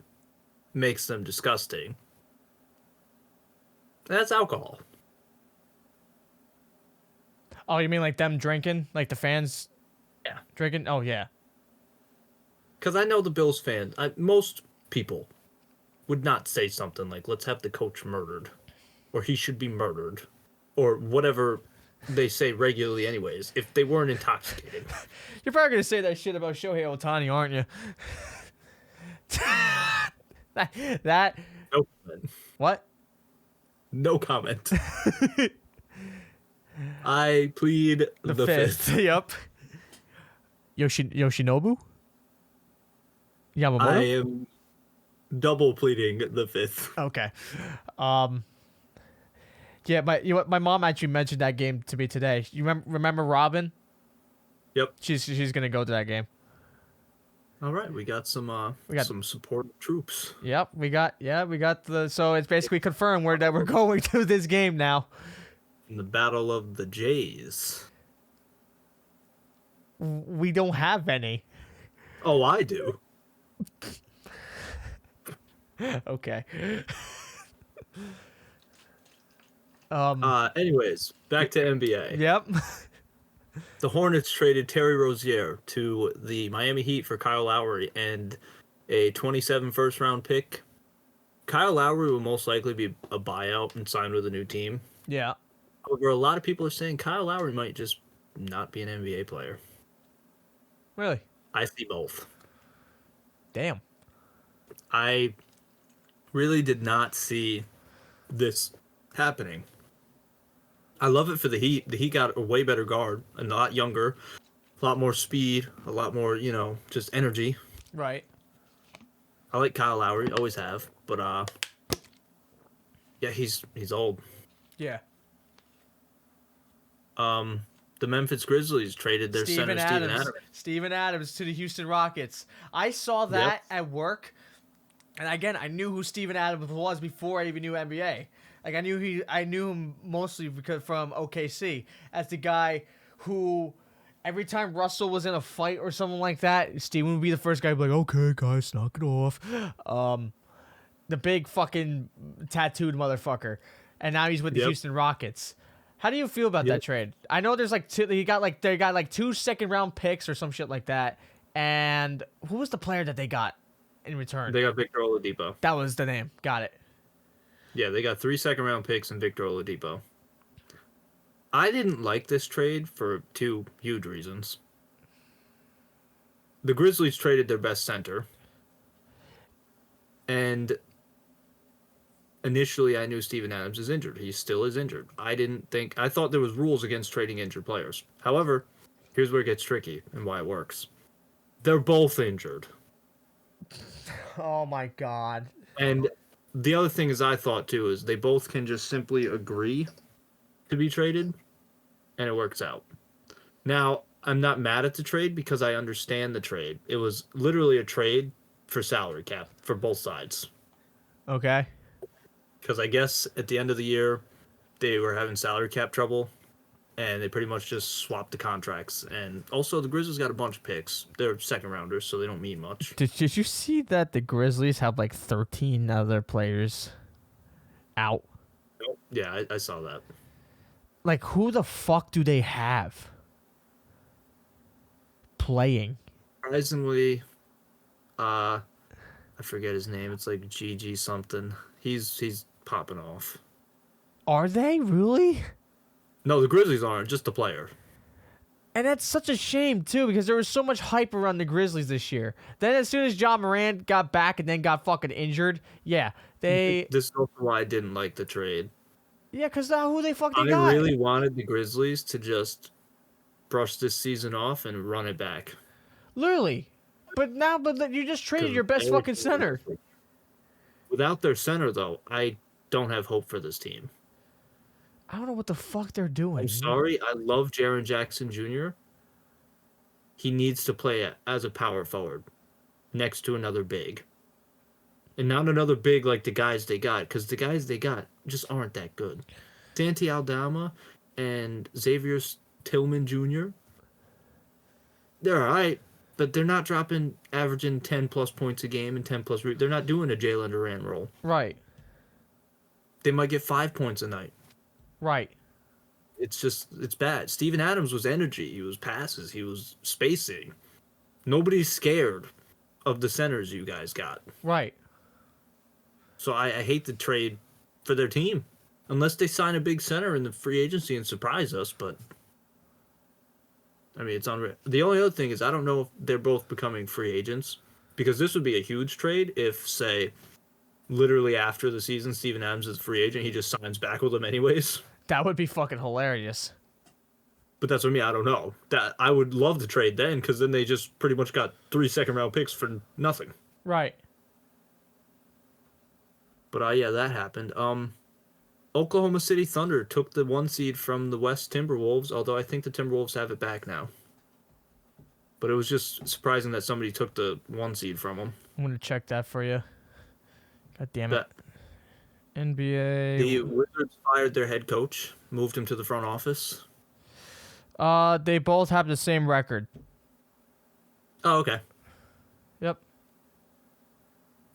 makes them disgusting. That's alcohol. Oh, you mean like them drinking, like the fans Yeah. drinking? Oh yeah. Because I know the Bills fans, most people would not say something like, let's have the coach murdered, or he should be murdered, or whatever they say regularly anyways, if they weren't intoxicated. You're probably gonna say that shit about Shohei Ohtani, aren't you? that No comment. what? No comment. I plead the fifth. Yep. Yoshinobu? Yamamoto? I am double pleading the fifth. Okay. Yeah, my mom actually mentioned that game to me today. You remember Robin? Yep. She's gonna go to that game. All right, we got some some supportive troops. Yep, we got so it's basically confirmed that we're going to this game now. In the Battle of the Jays. We don't have any. Oh, I do. Okay. Anyways, back to NBA. Yep. The Hornets traded Terry Rozier to the Miami Heat for Kyle Lowry and a 27 first-round pick. Kyle Lowry will most likely be a buyout and sign with a new team. Yeah. However, a lot of people are saying Kyle Lowry might just not be an NBA player. Really? I see both. Damn. I really did not see this happening. I love it for the Heat. The Heat got a way better guard, a lot younger, a lot more speed, a lot more, just energy. Right. I like Kyle Lowry, always have, but yeah, he's old. Yeah. The Memphis Grizzlies traded their center Steven Adams. Steven Adams to the Houston Rockets. I saw that at work, and again, I knew who Steven Adams was before I even knew NBA. Like I knew him mostly because from OKC as the guy who every time Russell was in a fight or something like that, Steven would be the first guy to be like, "Okay, guys, knock it off." The big fucking tattooed motherfucker, and now he's with the Houston Rockets. How do you feel about that trade? I know there's like they got like 2 second-round picks or some shit like that, And who was the player that they got in return? They got Victor Oladipo. That was the name. Got it. Yeah, they got 3 second-round picks and Victor Oladipo. I didn't like this trade for 2 huge reasons. The Grizzlies traded their best center. And initially I knew Steven Adams is injured. He still is injured. I thought there was rules against trading injured players. However, here's where it gets tricky and why it works. They're both injured. Oh my god. And the other thing is I thought too is they both can just simply agree to be traded and it works out. Now, I'm not mad at the trade because I understand the trade. It was literally a trade for salary cap for both sides. Okay. Because I guess at the end of the year, they were having salary cap trouble, and they pretty much just swapped the contracts. And also, the Grizzlies got a bunch of picks. They're second rounders, so they don't mean much. Did you see that the Grizzlies have like 13 other players out? Yeah, I saw that. Like, who the fuck do they have playing? Surprisingly, I forget his name. It's like GG something. He's popping off. Are they really? No, the Grizzlies aren't. Just the player. And that's such a shame, too, because there was so much hype around the Grizzlies this year. Then as soon as John Morant got back and then got fucking injured, yeah, they... This is also why I didn't like the trade. Yeah, because who they fucking I got? really wanted the Grizzlies to just brush this season off and run it back. Literally. But you just traded your best fucking center. Without their center, though, I don't have hope for this team. I don't know what the fuck they're doing. I'm sorry. I love Jaren Jackson Jr. He needs to play as a power forward next to another big. And not another big like the guys they got, because the guys they got just aren't that good. Santi Aldama and Xavier Tillman Jr., they're all right, but they're not averaging 10-plus points a game and 10-plus. They're not doing a Jalen Duran role. Right. They might get 5 points a night. Right. It's bad. Steven Adams was energy. He was passes. He was spacing. Nobody's scared of the centers you guys got. Right. So I hate the trade for their team. Unless they sign a big center in the free agency and surprise us, but... I mean, it's unreal. The only other thing is I don't know if they're both becoming free agents. Because this would be a huge trade if, say, literally after the season, Steven Adams is a free agent. He just signs back with them anyways. That would be fucking hilarious. But that's what I mean. I don't know. That I would love to trade then, because then they just pretty much got 3 second-round picks for nothing. Right. But yeah, that happened. Oklahoma City Thunder took the 1 seed from the West Timberwolves, although I think the Timberwolves have it back now. But it was just surprising that somebody took the 1 seed from them. I'm going to check that for you. God damn it. NBA. The Wizards fired their head coach, moved him to the front office. They both have the same record. Oh, okay. Yep.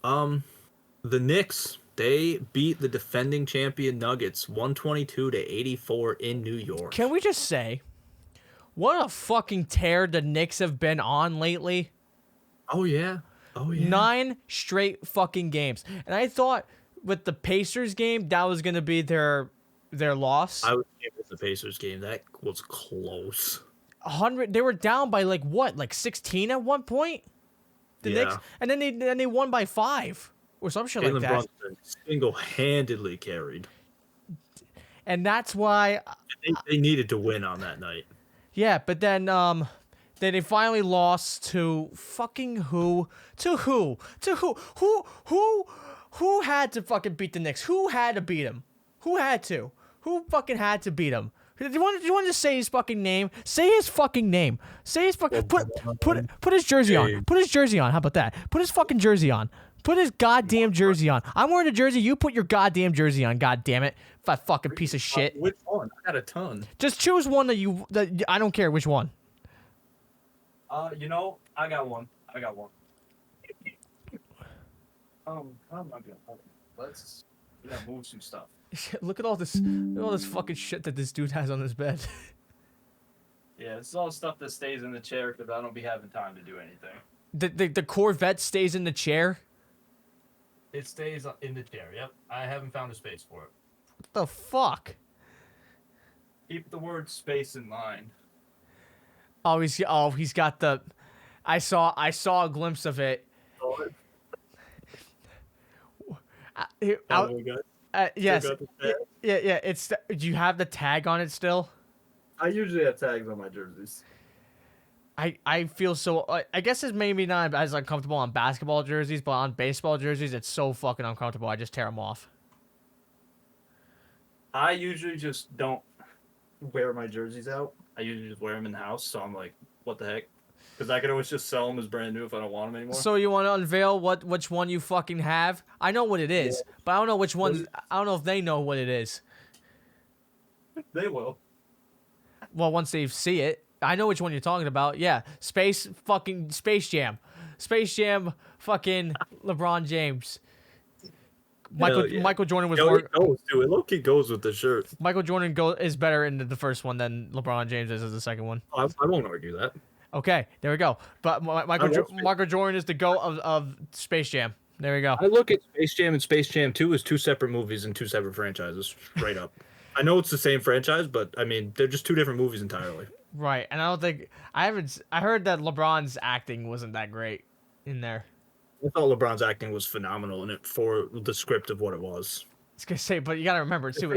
The Knicks, they beat the defending champion Nuggets 122-84 in New York. Can we just say, what a fucking tear the Knicks have been on lately? Oh, yeah. 9 straight fucking games. And I thought with the Pacers game, that was going to be their loss. I would say with the Pacers game, that was close. 100. They were down by like 16 at one point? The Knicks, and then they won by 5 or some shit like that. Brunson single-handedly carried. And that's why they needed to win on that night. Yeah, but then they finally lost to fucking who? To who? To who? Who had to fucking beat the Knicks? Who had to beat him? Who had to? Who fucking had to beat him? Do you want to say his fucking name? Say his fucking name. Say his fucking put his jersey on. Put his jersey on. How about that? Put his fucking jersey on. Put his goddamn jersey on. I'm wearing a jersey. You put your goddamn jersey on. God damn it, fucking piece of shit. Which one? I got a ton. Just choose one that I don't care which one. I got one. Come on, let's move some stuff. Look at all this fucking shit that this dude has on his bed. Yeah, this is all stuff that stays in the chair because I don't be having time to do anything. The Corvette stays in the chair? It stays in the chair, yep. I haven't found a space for it. What the fuck? Keep the word space in mind. Oh, he's got the. I saw a glimpse of it. Yes. Yeah. It's. Do you have the tag on it still? I usually have tags on my jerseys. I feel so. I guess it's maybe not as uncomfortable on basketball jerseys, but on baseball jerseys, it's so fucking uncomfortable. I just tear them off. I usually just don't wear my jerseys out. I usually just wear them in the house. So I'm like, what the heck? Because I could always just sell them as brand new if I don't want them anymore. So you want to unveil which one you fucking have? I know what it is, but I don't know which one. I don't know if they know what it is. They will. Well, once they see it, I know which one you're talking about. Yeah, Space Jam, fucking LeBron James. Michael Jordan was more. It low-key goes with the shirt. Michael Jordan is better in the first one than LeBron James is in the second one. I won't argue that. Okay, there we go. But Michael Jordan is the GOAT of Space Jam. There we go. I look at Space Jam and Space Jam 2 as two separate movies and two separate franchises, straight up. I know it's the same franchise, but I mean they're just two different movies entirely. Right, and I don't think I heard that LeBron's acting wasn't that great in there. I thought LeBron's acting was phenomenal in it for the script of what it was. I was gonna say, but you gotta remember too.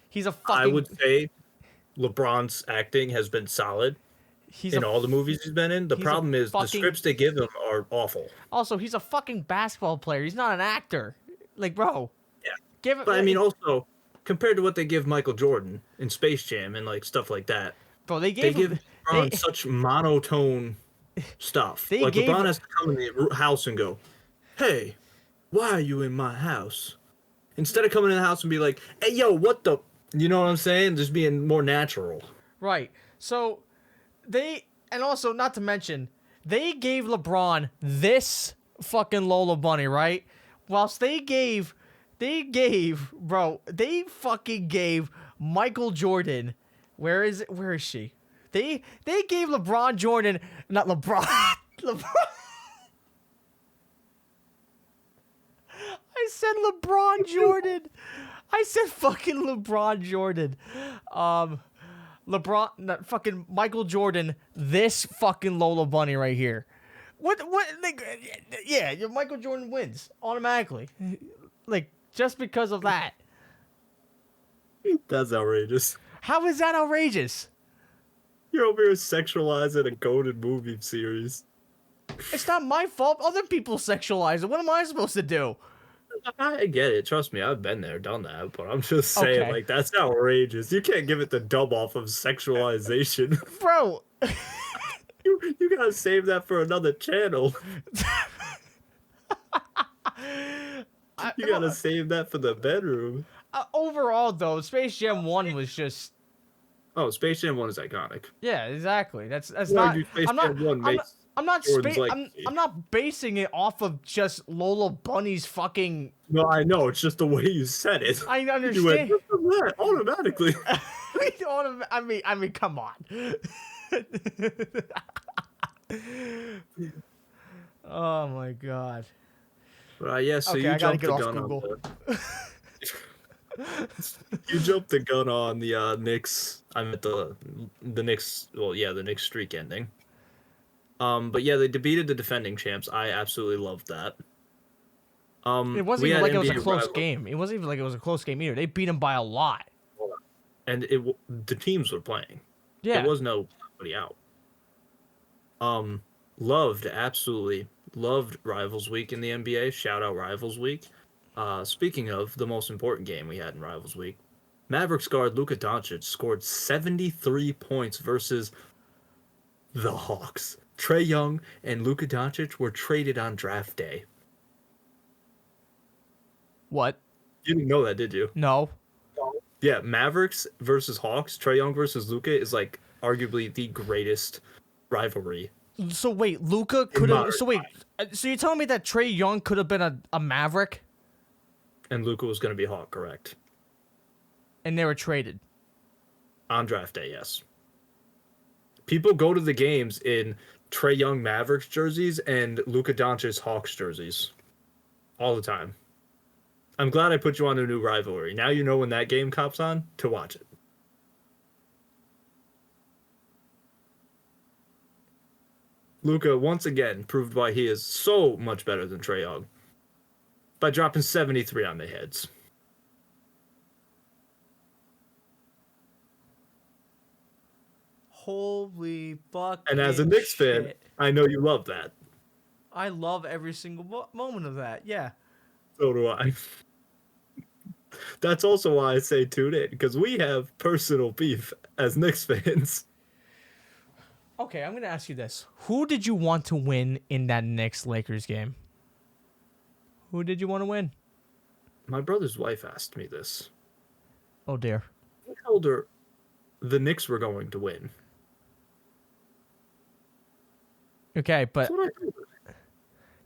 He's a fucking. I would say LeBron's acting has been solid in all the movies he's been in. The problem is the scripts they give him are awful. Also, he's a fucking basketball player. He's not an actor. Like, bro. Yeah. Give it. But I mean, also compared to what they give Michael Jordan in Space Jam and like stuff like that. Bro, they give LeBron such monotone stuff. Like LeBron has to come in the house and go, "Hey, why are you in my house?" Instead of coming in the house and be like, "Hey, yo, what the?" You know what I'm saying? Just being more natural. Right. So and also not to mention, they gave LeBron this fucking Lola Bunny, right? Whilst they fucking gave Michael Jordan. Where is she? They gave LeBron Jordan, not LeBron. LeBron. I said LeBron Jordan. I said fucking LeBron Jordan. Not fucking Michael Jordan. This fucking Lola Bunny right here. What? Like, yeah, Michael Jordan wins automatically. Like just because of that. That's outrageous. How is that outrageous? You're over here sexualizing a goated movie series. It's not my fault. Other people sexualize it. What am I supposed to do? I get it. Trust me, I've been there, done that. But I'm just saying, like, that's outrageous. You can't give it the dub off of sexualization. Bro. you gotta save that for another channel. You gotta save that for the bedroom. Overall, though, Space Jam 1 was just... Oh, Space Jam 1 is iconic. Yeah, exactly. That's not... I'm not basing it off of just Lola Bunny's fucking... No, I know. It's just the way you said it. I understand. You went, automatically. I mean, come on. Oh, my God. Yes, so you jumped the gun on you jumped the gun on the Knicks. I'm at the Knicks. Well, yeah, the Knicks streak ending. But yeah, they defeated the defending champs. I absolutely loved that. It wasn't even like it was a close game. It wasn't even like it was a close game either. They beat them by a lot. And the teams were playing. Yeah, there was nobody out. Absolutely loved Rivals Week in the NBA. Shout out Rivals Week. Speaking of the most important game we had in Rivals Week, Mavericks guard Luka Doncic scored 73 points versus the Hawks. Trae Young and Luka Doncic were traded on draft day. What? You didn't know that, did you? No. Yeah, Mavericks versus Hawks, Trae Young versus Luka is like arguably the greatest rivalry. So wait, Luka could have. So you're telling me that Trae Young could have been a Maverick? And Luka was going to be Hawk, correct? And they were traded on draft day, yes. People go to the games in Trae Young Mavericks jerseys and Luka Doncic Hawks jerseys all the time. I'm glad I put you on a new rivalry. Now you know when that game cops on to watch it. Luka once again proved why he is so much better than Trae Young by dropping 73 on the heads. Holy fuck! And as a Knicks fan, I know you love that. I love every single moment of that. Yeah. So do I. That's also why I say tune in, because we have personal beef as Knicks fans. Okay, I'm going to ask you this. Who did you want to win in that Knicks-Lakers game? Who did you want to win? My brother's wife asked me this. Oh, dear. I told her the Knicks were going to win. Okay, but That's what I told her.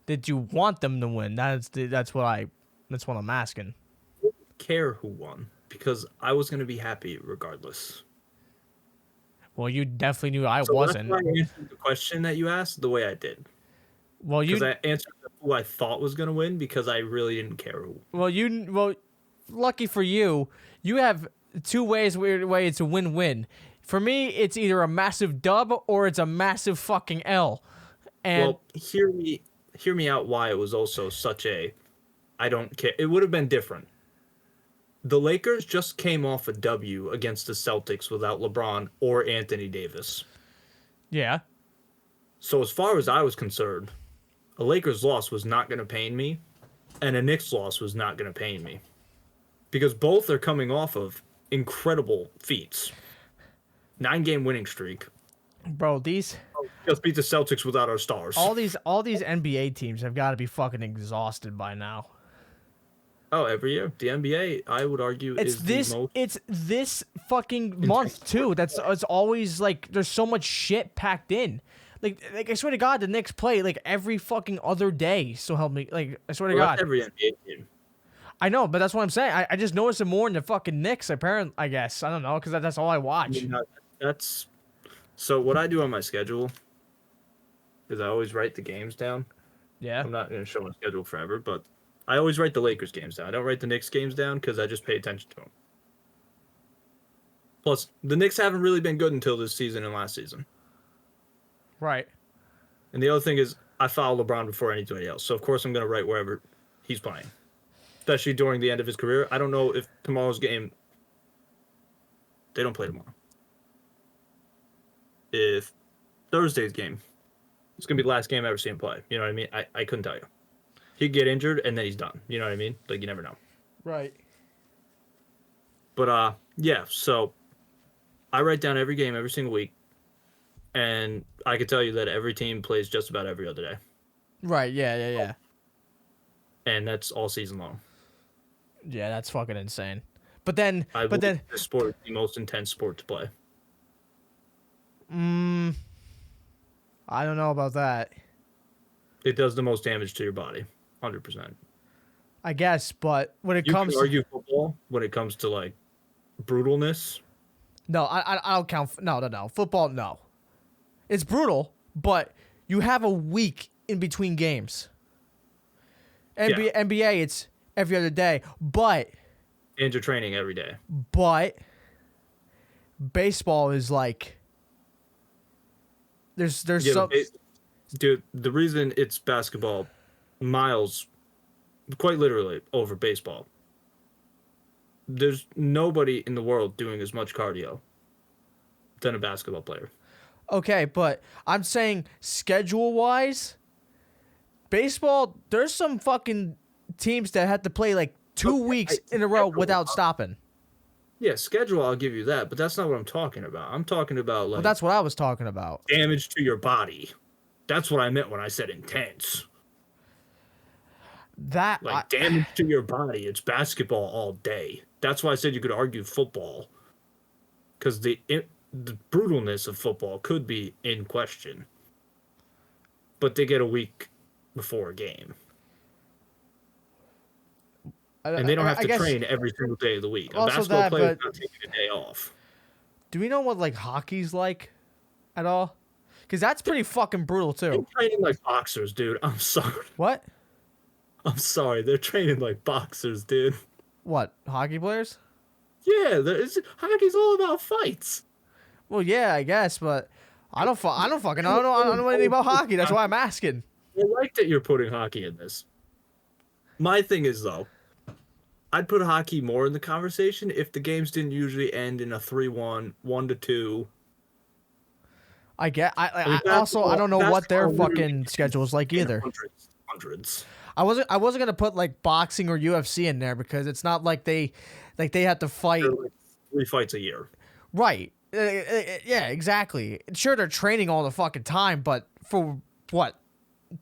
did you want them to win? That's what I'm asking. I didn't care who won, because I was going to be happy regardless. Well, you definitely knew I So wasn't. that's why I answered the question that you asked the way I did. Well, Because I answered who I thought was going to win because I really didn't care who. Well, lucky for you, you have two ways. Weird way. It's a win-win. For me, it's either a massive dub or it's a massive fucking L. And Well, hear me out why it was also such a I don't care. It would have been different. The Lakers just came off a W against the Celtics without LeBron or Anthony Davis. yeah, So as far as I was concerned, a Lakers loss was not going to pain me, and a Knicks loss was not going to pain me. Because both are coming off of incredible feats. 9-game winning streak. bro, these Just beat the Celtics without our stars. all these NBA teams have got to be fucking exhausted by now. Oh, every year. The NBA, I would argue, is the most... It's this fucking month too. It's always like there's so much shit packed in. Like I swear to God, the Knicks play like every fucking other day. So help me. Like I swear to God. That's every NBA team. I know, but that's what I'm saying. I just noticed it more in the fucking Knicks. Apparently, I guess I don't know because that's all I watch. That's so. What I do on my schedule is I always write the games down. Yeah. I'm not going to show my schedule forever, but I always write the Lakers games down. I don't write the Knicks games down because I just pay attention to them. Plus, the Knicks haven't really been good until this season and last season. Right. And the other thing is, I follow LeBron before anybody else, so of course I'm going to write wherever he's playing, especially during the end of his career. I don't know if tomorrow's game. They don't play tomorrow. If Thursday's game, it's going to be the last game I ever see him play. You know what I mean? I couldn't tell you. He'd get injured, and then he's done. You know what I mean? Like, you never know. Right. But, yeah, so I write down every game every single week, and I can tell you that every team plays just about every other day. Right. Yeah. And that's all season long. Yeah, that's fucking insane. But then, this sport is the most intense sport to play. I don't know about that. It does the most damage to your body, 100%. I guess, but when it You comes can argue football when it comes to, like, brutalness. No, I don't count. No. Football, no. It's brutal, but you have a week in between games. NBA, it's every other day, but And you're training every day. But baseball is like there's Yeah, some dude, the reason it's basketball miles, quite literally, over baseball. There's nobody in the world doing as much cardio than a basketball player. Okay, but I'm saying schedule-wise, baseball, there's some fucking teams that had to play like 2 weeks in a row without stopping. Yeah, schedule, I'll give you that, but that's not what I'm talking about. I'm talking about, like, Well, that's what I was talking about. damage to your body. That's what I meant when I said intense. That Like, damage to your body. It's basketball all day. That's why I said you could argue football. Because the brutalness of football could be in question. But they get a week before a game. And they don't have to train every single day of the week. A basketball player is not taking a day off. Do we know what like hockey's like? at all? Because that's pretty fucking brutal They're too. training like boxers, dude. I'm sorry. What? I'm sorry. They're training like boxers, dude. What? Hockey players? Yeah, hockey's all about fights. Well, yeah, I guess, but I don't fucking know. I don't know anything about hockey. That's why I'm asking. I like that you're putting hockey in this. My thing is, though, I'd put hockey more in the conversation if the games didn't usually end in a 3-1, 1-2. I get. mean, Also I don't know what their basketball fucking literally schedule is like either. Hundreds. I wasn't gonna put like boxing or UFC in there because it's not like they have to fight. They're like 3 fights a year. Right. Yeah, exactly. Sure, they're training all the fucking time, but for what?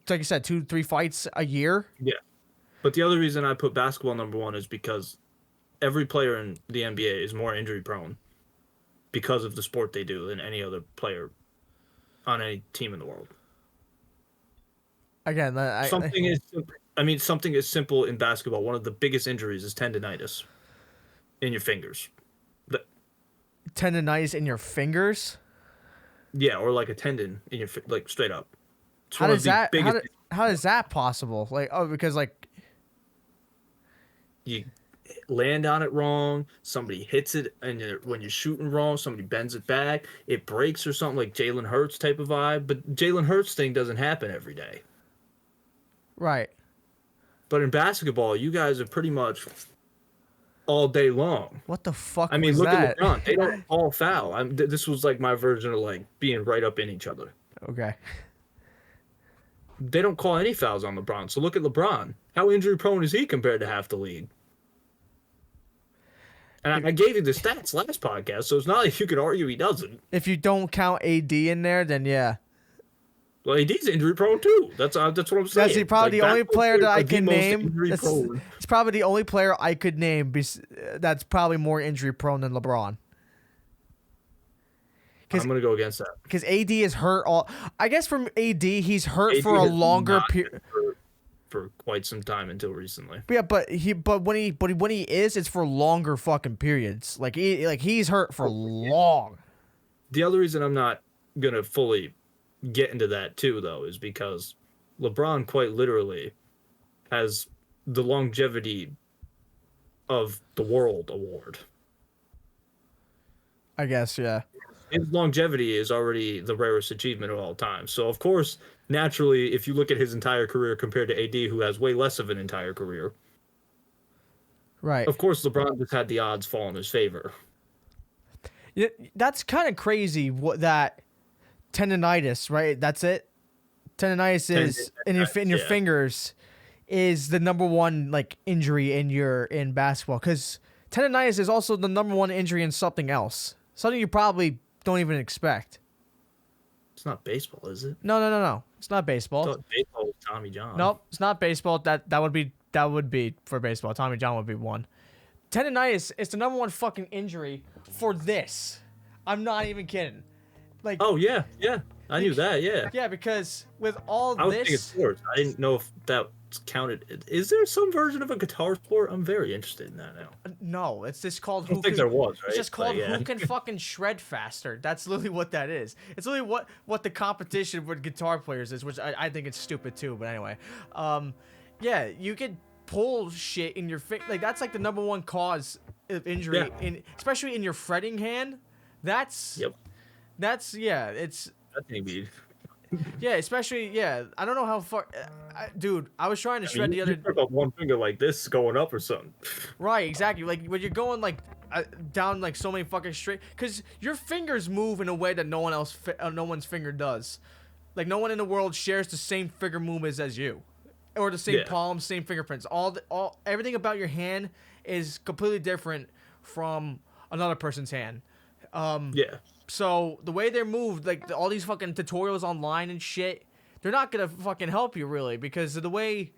Like you said, 2-3 fights a year. Yeah. But the other reason I put basketball number 1 is because every player in the NBA is more injury prone because of the sport they do than any other player on any team in the world. Again, Something is simple in basketball. One of the biggest injuries is tendonitis in your fingers. tendonitis in your fingers. Yeah, or like a tendon in your like straight up. It's How one of does the that? biggest- How is that possible? Like, oh, because like you land on it wrong, somebody hits it, and when you're shooting wrong, somebody bends it back, it breaks or something, like Jalen Hurts type of vibe. But Jalen Hurts thing doesn't happen every day. right. But in basketball, you guys are pretty much all day long. What the fuck? I mean, was look that? at LeBron. They don't call foul. This was like my version of like being right up in each other. Okay. They don't call any fouls on LeBron. So look at LeBron. How injury prone is he compared to half the league? And I gave you the stats last podcast, so it's not like you could argue he doesn't. If you don't count AD in there, then yeah. Well, AD's injury prone too. That's what I'm saying. That's probably the only player that I can name. Prone. It's probably the only player I could name that's probably more injury prone than LeBron. I'm gonna go against that. Because AD is hurt all. I guess from AD, he's hurt AD for a has longer not period. been hurt for quite some time until recently. Yeah, but when he is, it's for longer fucking periods. Like he's hurt for long. The other reason I'm not gonna fully get into that too, though, is because LeBron quite literally has the longevity of the world award. I guess, yeah. His longevity is already the rarest achievement of all time. So, of course, naturally, if you look at his entire career compared to AD, who has way less of an entire career, Right. of course, LeBron just had the odds fall in his favor. Yeah, that's kind of crazy. What that tendonitis, right? That's it. Tendonitis is in your yeah. fingers is the number one like injury in basketball because tendonitis is also the number one injury in something else, something you probably don't even expect. It's not baseball, is it? No. It's not I baseball. thought baseball was Tommy John. Nope, it's not baseball. That would be for baseball. Tommy John would be one. Tendonitis is the number one fucking injury for this. I'm not even kidding. Like, Oh, yeah. I knew that, yeah. yeah, because with all I was thinking this, sports. I didn't know if that counted. Is there some version of a guitar sport? I'm very interested in that now. no, it's just called I don't think there was, right? It's just called But, yeah. who can fucking shred faster. That's literally what that is. It's literally what the competition with guitar players is, which I think it's stupid too. But anyway, yeah, you could pull shit in your finger. Like that's like the number one cause of injury, especially in your fretting hand. That's Yep. yeah, it's. That thing be. Yeah, especially I don't know how far, dude. I was trying to shred the other. You took off one finger like this going up or something. Right, exactly. Like when you're going like down like so many fucking straight, because your fingers move in a way that no one's finger does. Like no one in the world shares the same finger movements as you, or the same palm, same fingerprints. Everything about your hand is completely different from another person's hand. Yeah. So the way they're moved, like all these fucking tutorials online and shit, they're not gonna fucking help you really because of the way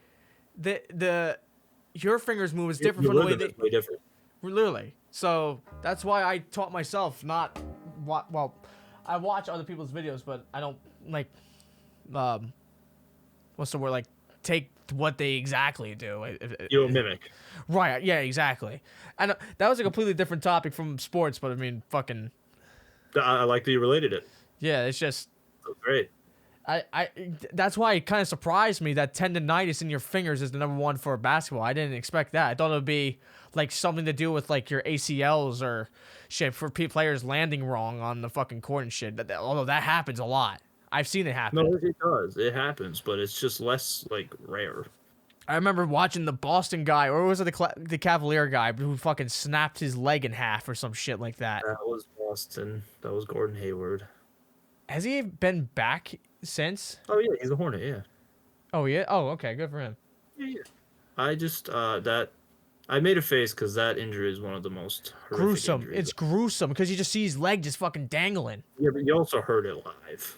your fingers move is different from the way way different. literally. So that's why I taught myself not. Well, I watch other people's videos, but I don't like. What's the word? Like take what they exactly do. You don't mimic. Right? Yeah, exactly. And that was a completely different topic from sports, but I mean, fucking. I like that you related it. Yeah, it's just So great. I that's why it kind of surprised me that tendonitis in your fingers is the number one for basketball. I didn't expect that. I thought it would be like something to do with like your ACLs or shit for players landing wrong on the fucking court and shit. Although that happens a lot. I've seen it happen. No, it does. It happens, but it's just less like rare. I remember watching the Boston guy, or was it the Cavalier guy who fucking snapped his leg in half or some shit like that. That was Boston. That was Gordon Hayward. Has he been back since? Oh yeah, he's a Hornet. Yeah. Oh yeah. Oh okay, good for him. Yeah. I just that I made a face because that injury is one of the most horrific Gruesome. injuries. It's gruesome because you just see his leg just fucking dangling. Yeah, but you also heard it live.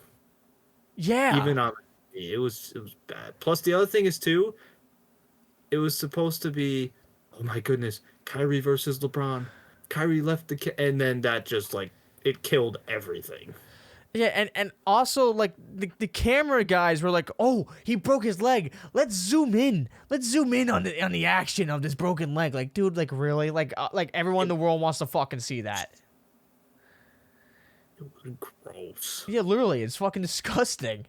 Yeah. Even on it was bad. Plus the other thing is too, it was supposed to be, oh my goodness, Kyrie versus LeBron. Kyrie left and then that just like it killed everything. Yeah, and also like the camera guys were like, "Oh, he broke his leg. Let's zoom in. Let's zoom in on the action of this broken leg." Like, dude, like really, like everyone in the world wants to fucking see that. It was gross. Yeah, literally, it's fucking disgusting.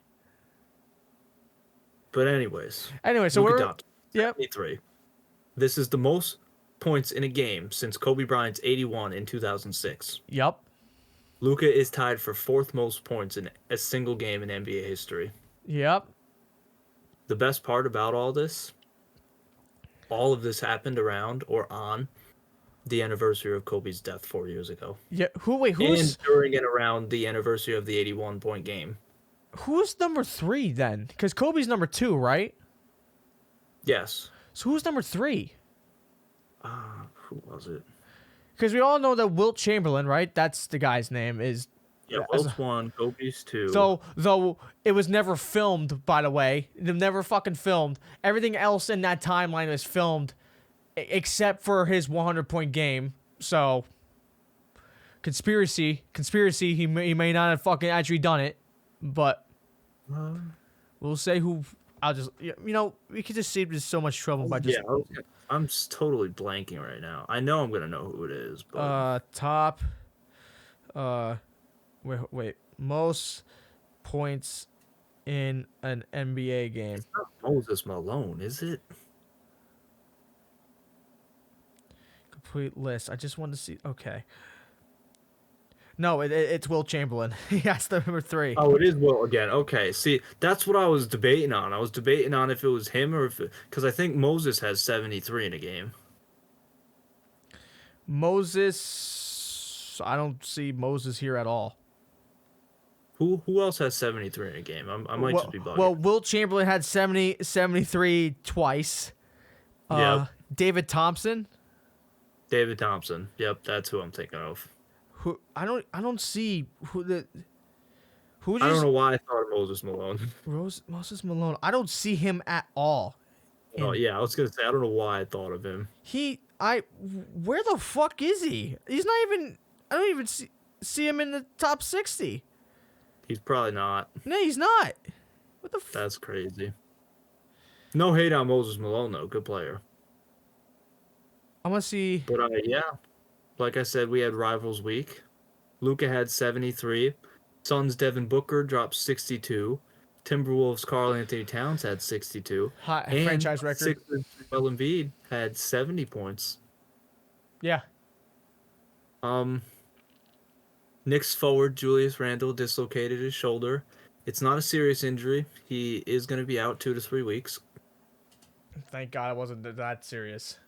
But anyways, Anyway, so Luka we're Doncic, yep. 73. This is the most points in a game since Kobe Bryant's 81 in 2006. Yep. Luka is tied for fourth most points in a single game in NBA history. Yep. The best part about all this, all of this happened around or on the anniversary of Kobe's death 4 years ago. Yeah. Who's And during and around the anniversary of the 81-point game. who's number 3 then? Because Kobe's number 2, right? Yes. So who's number 3? Who was it? Because we all know that Wilt Chamberlain, right? That's the guy's name. Is Yeah, Wilt's 1, Kobe's 2. so though it was never filmed, by the way, it never fucking filmed. Everything else in that timeline was filmed, except for his 100-point game. So conspiracy. He may not have fucking actually done it, but we'll say who. I'll just we could just save so much trouble by just I'm just totally blanking right now. I know I'm gonna know who it is, but top wait most points in an NBA game. it's not Moses Malone, is it? Complete list. I just want to see. Okay. No, it's Wilt Chamberlain. That's the number 3. Oh, it is Wilt again. Okay, see, that's what I was debating on. I was debating on if it was him or because I think Moses has 73 in a game. Moses. I don't see Moses here at all. Who else has 73 in a game? I might just be bugging. Well, Wilt Chamberlain had 73 twice. Yep. David Thompson. David Thompson. Yep, that's who I'm thinking of. Who I don't see who the who I don't just know why I thought of Moses Malone. Moses Malone. I don't see him at all. Oh yeah, I was gonna say I don't know why I thought of him. Where the fuck is he? He's not even. I don't even see him in the top 60. He's probably not. No, he's not. What the? That's crazy. No hate on Moses Malone though, good player. I'm gonna see. But yeah, like I said, we had Rivals Week. Luka had 73. Suns Devin Booker dropped 62. Timberwolves Karl Anthony Towns had 62. And franchise record. Sixers Joel Embiid had 70 points. Yeah. Knicks forward Julius Randle dislocated his shoulder. It's not a serious injury. He is going to be out 2 to 3 weeks. Thank God it wasn't that serious.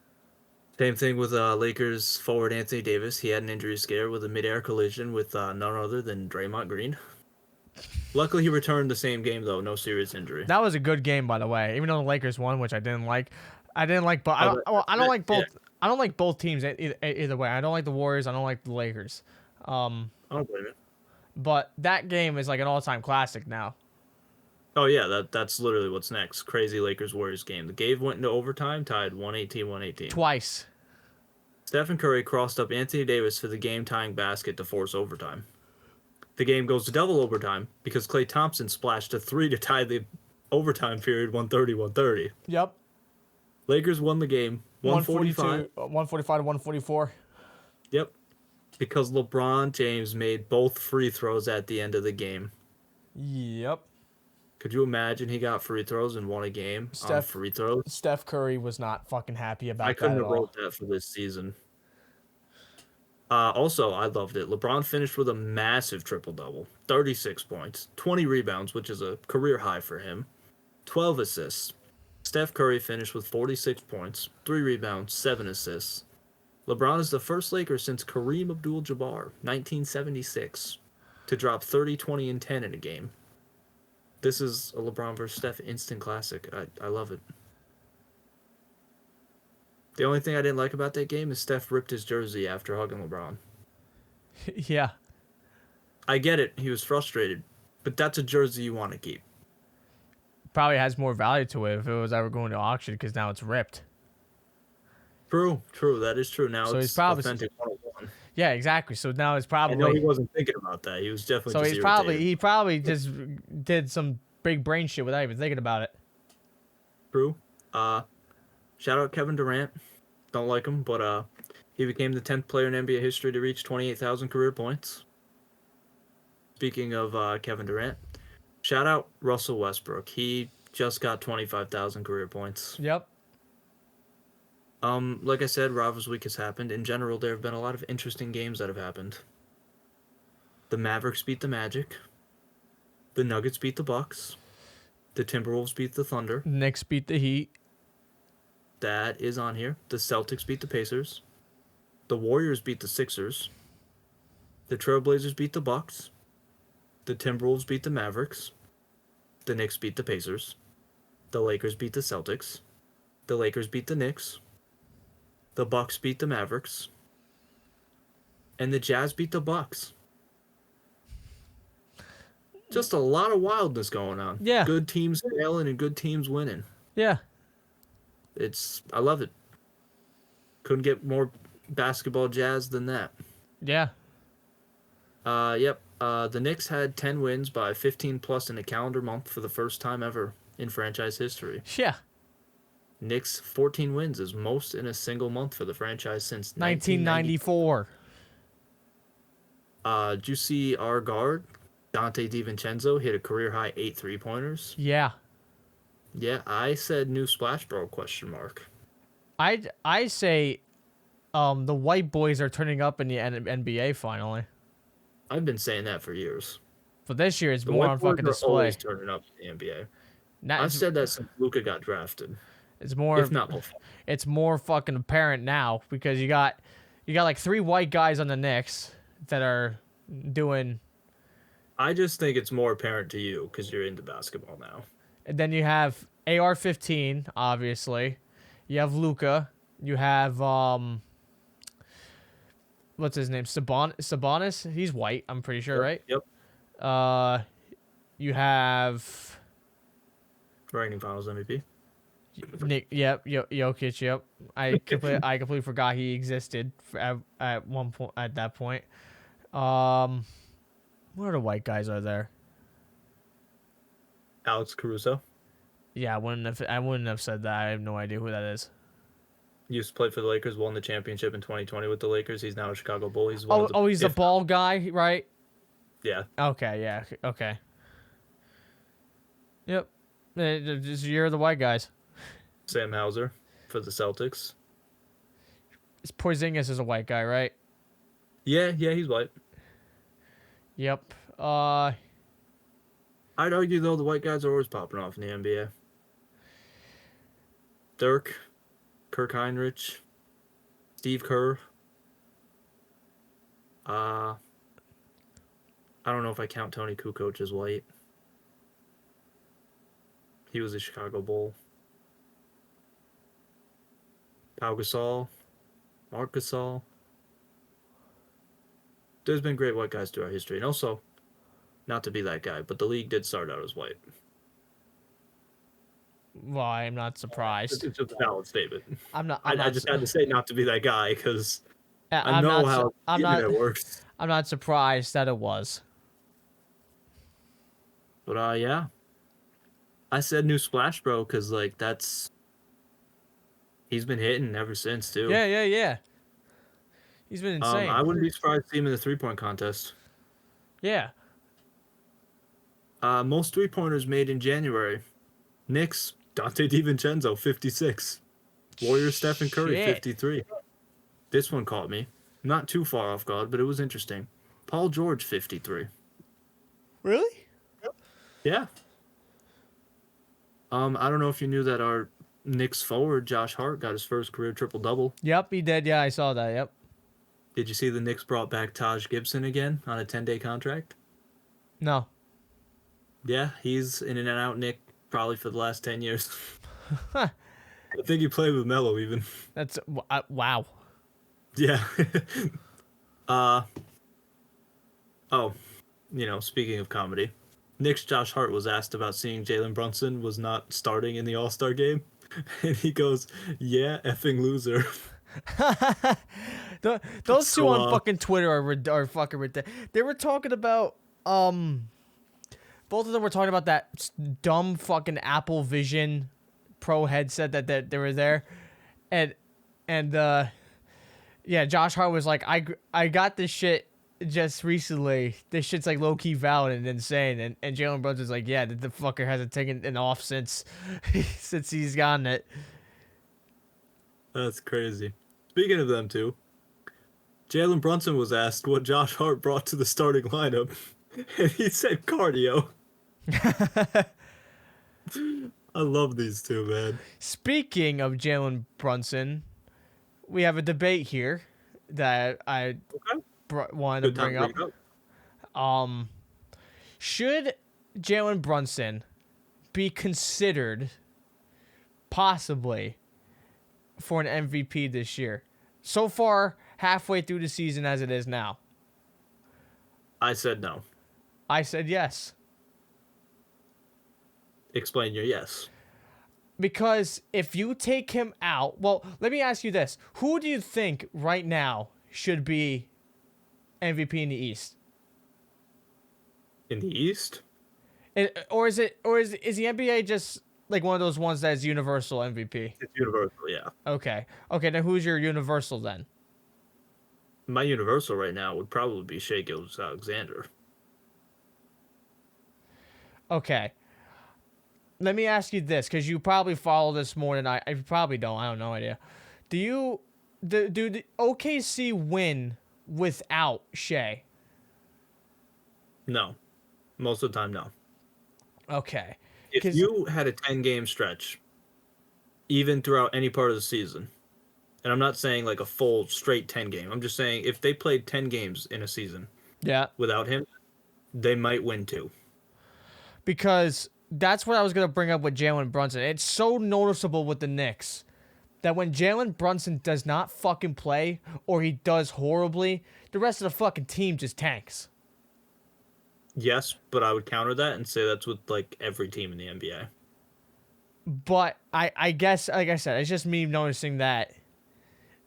Same thing with Lakers forward Anthony Davis. He had an injury scare with a midair collision with none other than Draymond Green. Luckily, he returned the same game though, no serious injury. That was a good game, by the way. Even though the Lakers won, which I didn't like. I don't like both. I don't like both teams either way. I don't like the Warriors. I don't like the Lakers. I don't blame it. But that game is like an all-time classic now. Oh yeah, that's literally what's next. Crazy Lakers Warriors game. The game went into overtime, tied 118-118. Twice. Stephen Curry crossed up Anthony Davis for the game-tying basket to force overtime. The game goes to double overtime because Klay Thompson splashed a 3 to tie the overtime period 130-130. Yep. Lakers won the game 145. 145 to 144. Yep. Because LeBron James made both free throws at the end of the game. Yep. Could you imagine he got free throws and won a game on free throws? Steph Curry was not fucking happy I about that couldn't at have wrote all. that for this season. Also, I loved it. LeBron finished with a massive triple-double. 36 points, 20 rebounds, which is a career high for him, 12 assists. Steph Curry finished with 46 points, 3 rebounds, 7 assists. LeBron is the first Laker since Kareem Abdul-Jabbar, 1976, to drop 30, 20, and 10 in a game. This is a LeBron versus Steph instant classic. I love it. The only thing I didn't like about that game is Steph ripped his jersey after hugging LeBron. Yeah. I get it. He was frustrated. But that's a jersey you want to keep. Probably has more value to it if it was ever going to auction because now it's ripped. True. That is true. Now So it's he's probably authentic 101. Yeah, exactly. So now it's I know he probably wasn't thinking about that. He was definitely so just he's irritated. he probably just did some big brain shit without even thinking about it. True. Shout out Kevin Durant. Don't like him, but he became the 10th player in NBA history to reach 28,000 career points. Speaking of Kevin Durant, shout out Russell Westbrook. He just got 25,000 career points. Yep. Like I said, Rivals Week has happened. In general, there have been a lot of interesting games that have happened. The Mavericks beat the Magic. The Nuggets beat the Bucks. The Timberwolves beat the Thunder. Knicks beat the Heat. That is on here. The Celtics beat the Pacers. The Warriors beat the Sixers. The Trailblazers beat the Bucks. The Timberwolves beat the Mavericks. The Knicks beat the Pacers. The Lakers beat the Celtics. The Lakers beat the Knicks. The Bucks beat the Mavericks. And the Jazz beat the Bucks. Just a lot of wildness going on. Yeah. Good teams failing and good teams winning. Yeah. I love it. Couldn't get more basketball jazz than that. Yeah. Yep. The Knicks had 10 wins by 15 plus in a calendar month for the first time ever in franchise history. Yeah. Knicks 14 wins is most in a single month for the franchise since 1994. Did you see our guard, Dante DiVincenzo, hit a career high 8 3-pointers? Yeah. Yeah, I said new splash bro ? I say the white boys are turning up in the NBA finally. I've been saying that for years. But this year it's The more white on boys fucking are display. always turning up in the NBA. Now I've said that since Luka got drafted. it's more If not before. it's more fucking apparent now because you got like 3 white guys on the Knicks that are doing. I just think it's more apparent to you because you're into basketball now. And then you have AR-15, obviously. You have Luka. You have what's his name? Sabonis. He's white. I'm pretty sure, right? Yep. You have Reigning Finals MVP. Nick. Yep. Jokic. Yep. I completely forgot he existed at one point. At that point. What other white guys are there? Alex Caruso. Yeah, I wouldn't have said that. I have no idea who that is. Used to play for the Lakers, won the championship in 2020 with the Lakers. He's now a Chicago Bull. He's He's the bald guy, right? Yeah. Okay, yeah, okay. Yep. You're the white guys. Sam Hauser for the Celtics. Porzingis is a white guy, right? Yeah, he's white. Yep. I'd argue, though, the white guys are always popping off in the NBA. Dirk, Kirk Heinrich, Steve Kerr. I don't know if I count Tony Kukoc as white. He was a Chicago Bull. Pau Gasol, Marc Gasol. There's been great white guys throughout history. And also, not to be that guy, but the league did start out as white. Well, I'm not surprised. It's just a valid statement. I just had to say not to be that guy because I I'm know not, how su- I'm the not, internet works. I'm not surprised that it was. But yeah. I said new Splash Bro because like he's been hitting ever since too. Yeah. He's been insane. I wouldn't be surprised to see him in the 3-point contest. Yeah. Most 3-pointers made in January. Knicks, Dante DiVincenzo, 56. Warriors, Stephen Curry, Shit. 53. This one caught me. Not too far off guard, but it was interesting. Paul George, 53. Really? Yeah. I don't know if you knew that our Knicks forward, Josh Hart, got his first career triple-double. Yep, he did. Yeah, I saw that. Yep. Did you see the Knicks brought back Taj Gibson again on a 10-day contract? No. Yeah, he's in and out Knick probably for the last 10 years. Huh. I think he played with Melo even. That's wow. Yeah. Oh, speaking of comedy, Knicks Josh Hart was asked about seeing Jalen Brunson was not starting in the All-Star game. And he goes, yeah, effing loser. Those So, two on fucking Twitter are fucking ridiculous. They were talking about both of them were talking about that dumb fucking Apple Vision Pro headset that they were there, and yeah, Josh Hart was like, I got this shit just recently. This shit's like low key valid and insane, and Jalen Brunson's like, yeah, the fucker hasn't taken it off since he's gotten it. That's crazy. Speaking of them two, Jalen Brunson was asked what Josh Hart brought to the starting lineup, and he said cardio. I love these two, man. Speaking of Jalen Brunson, we have a debate here that I wanted to bring up. Should Jalen Brunson be considered possibly for an MVP this year? So far, halfway through the season as it is now. I said no. I said yes. Explain your yes. Because if you take him out, well, let me ask you this. Who do you think right now should be MVP in the East? In the East? Or is the NBA just like one of those ones that is universal MVP? It's universal, yeah. Okay. Okay, then who's your universal then? My universal right now would probably be Shai Gilgeous-Alexander. Okay. Let me ask you this, because you probably follow this more than I probably don't. I have no idea. Do the OKC win without Shai? No. Most of the time, no. Okay. If you had a 10-game stretch, even throughout any part of the season, and I'm not saying like a full straight 10 game, I'm just saying if they played 10 games in a season without him, they might win 2. Because that's what I was going to bring up with Jalen Brunson. It's so noticeable with the Knicks that when Jalen Brunson does not fucking play or he does horribly, the rest of the fucking team just tanks. Yes, but I would counter that and say that's with like every team in the NBA. But I guess, like I said, it's just me noticing that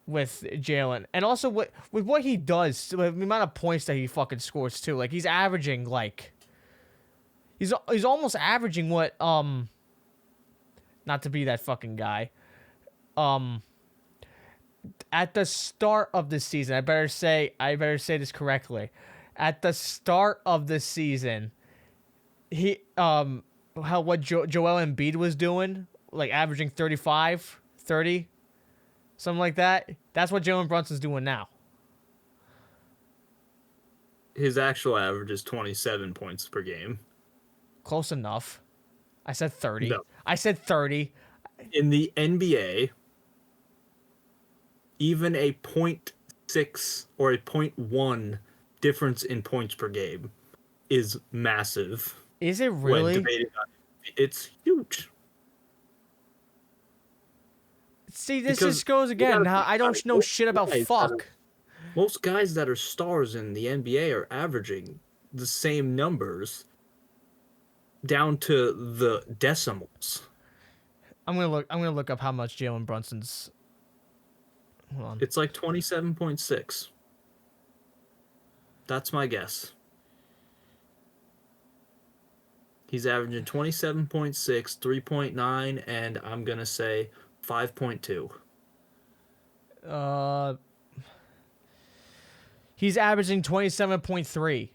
with Jalen. And also with what he does, the amount of points that he fucking scores too. Like he's averaging like... He's almost averaging what, not to be that fucking guy, at the start of the season, I better say this correctly. At the start of the season, he, what Joel Embiid was doing, like averaging 35, 30, something like that. That's what Jalen Brunson's doing now. His actual average is 27 points per game. Close enough. I said 30. No. I said 30. In the NBA, even a 0.6 or a 0.1 difference in points per game is massive. Is it really? It's huge. See, this just goes again. How I don't know shit about fuck. Most guys that are stars in the NBA are averaging the same numbers down to the decimals. I'm gonna look up how much Jalen Brunson's. Hold on. It's like 27.6. That's my guess. He's averaging 27.6, 3.9, and I'm gonna say 5.2. He's averaging 27.3.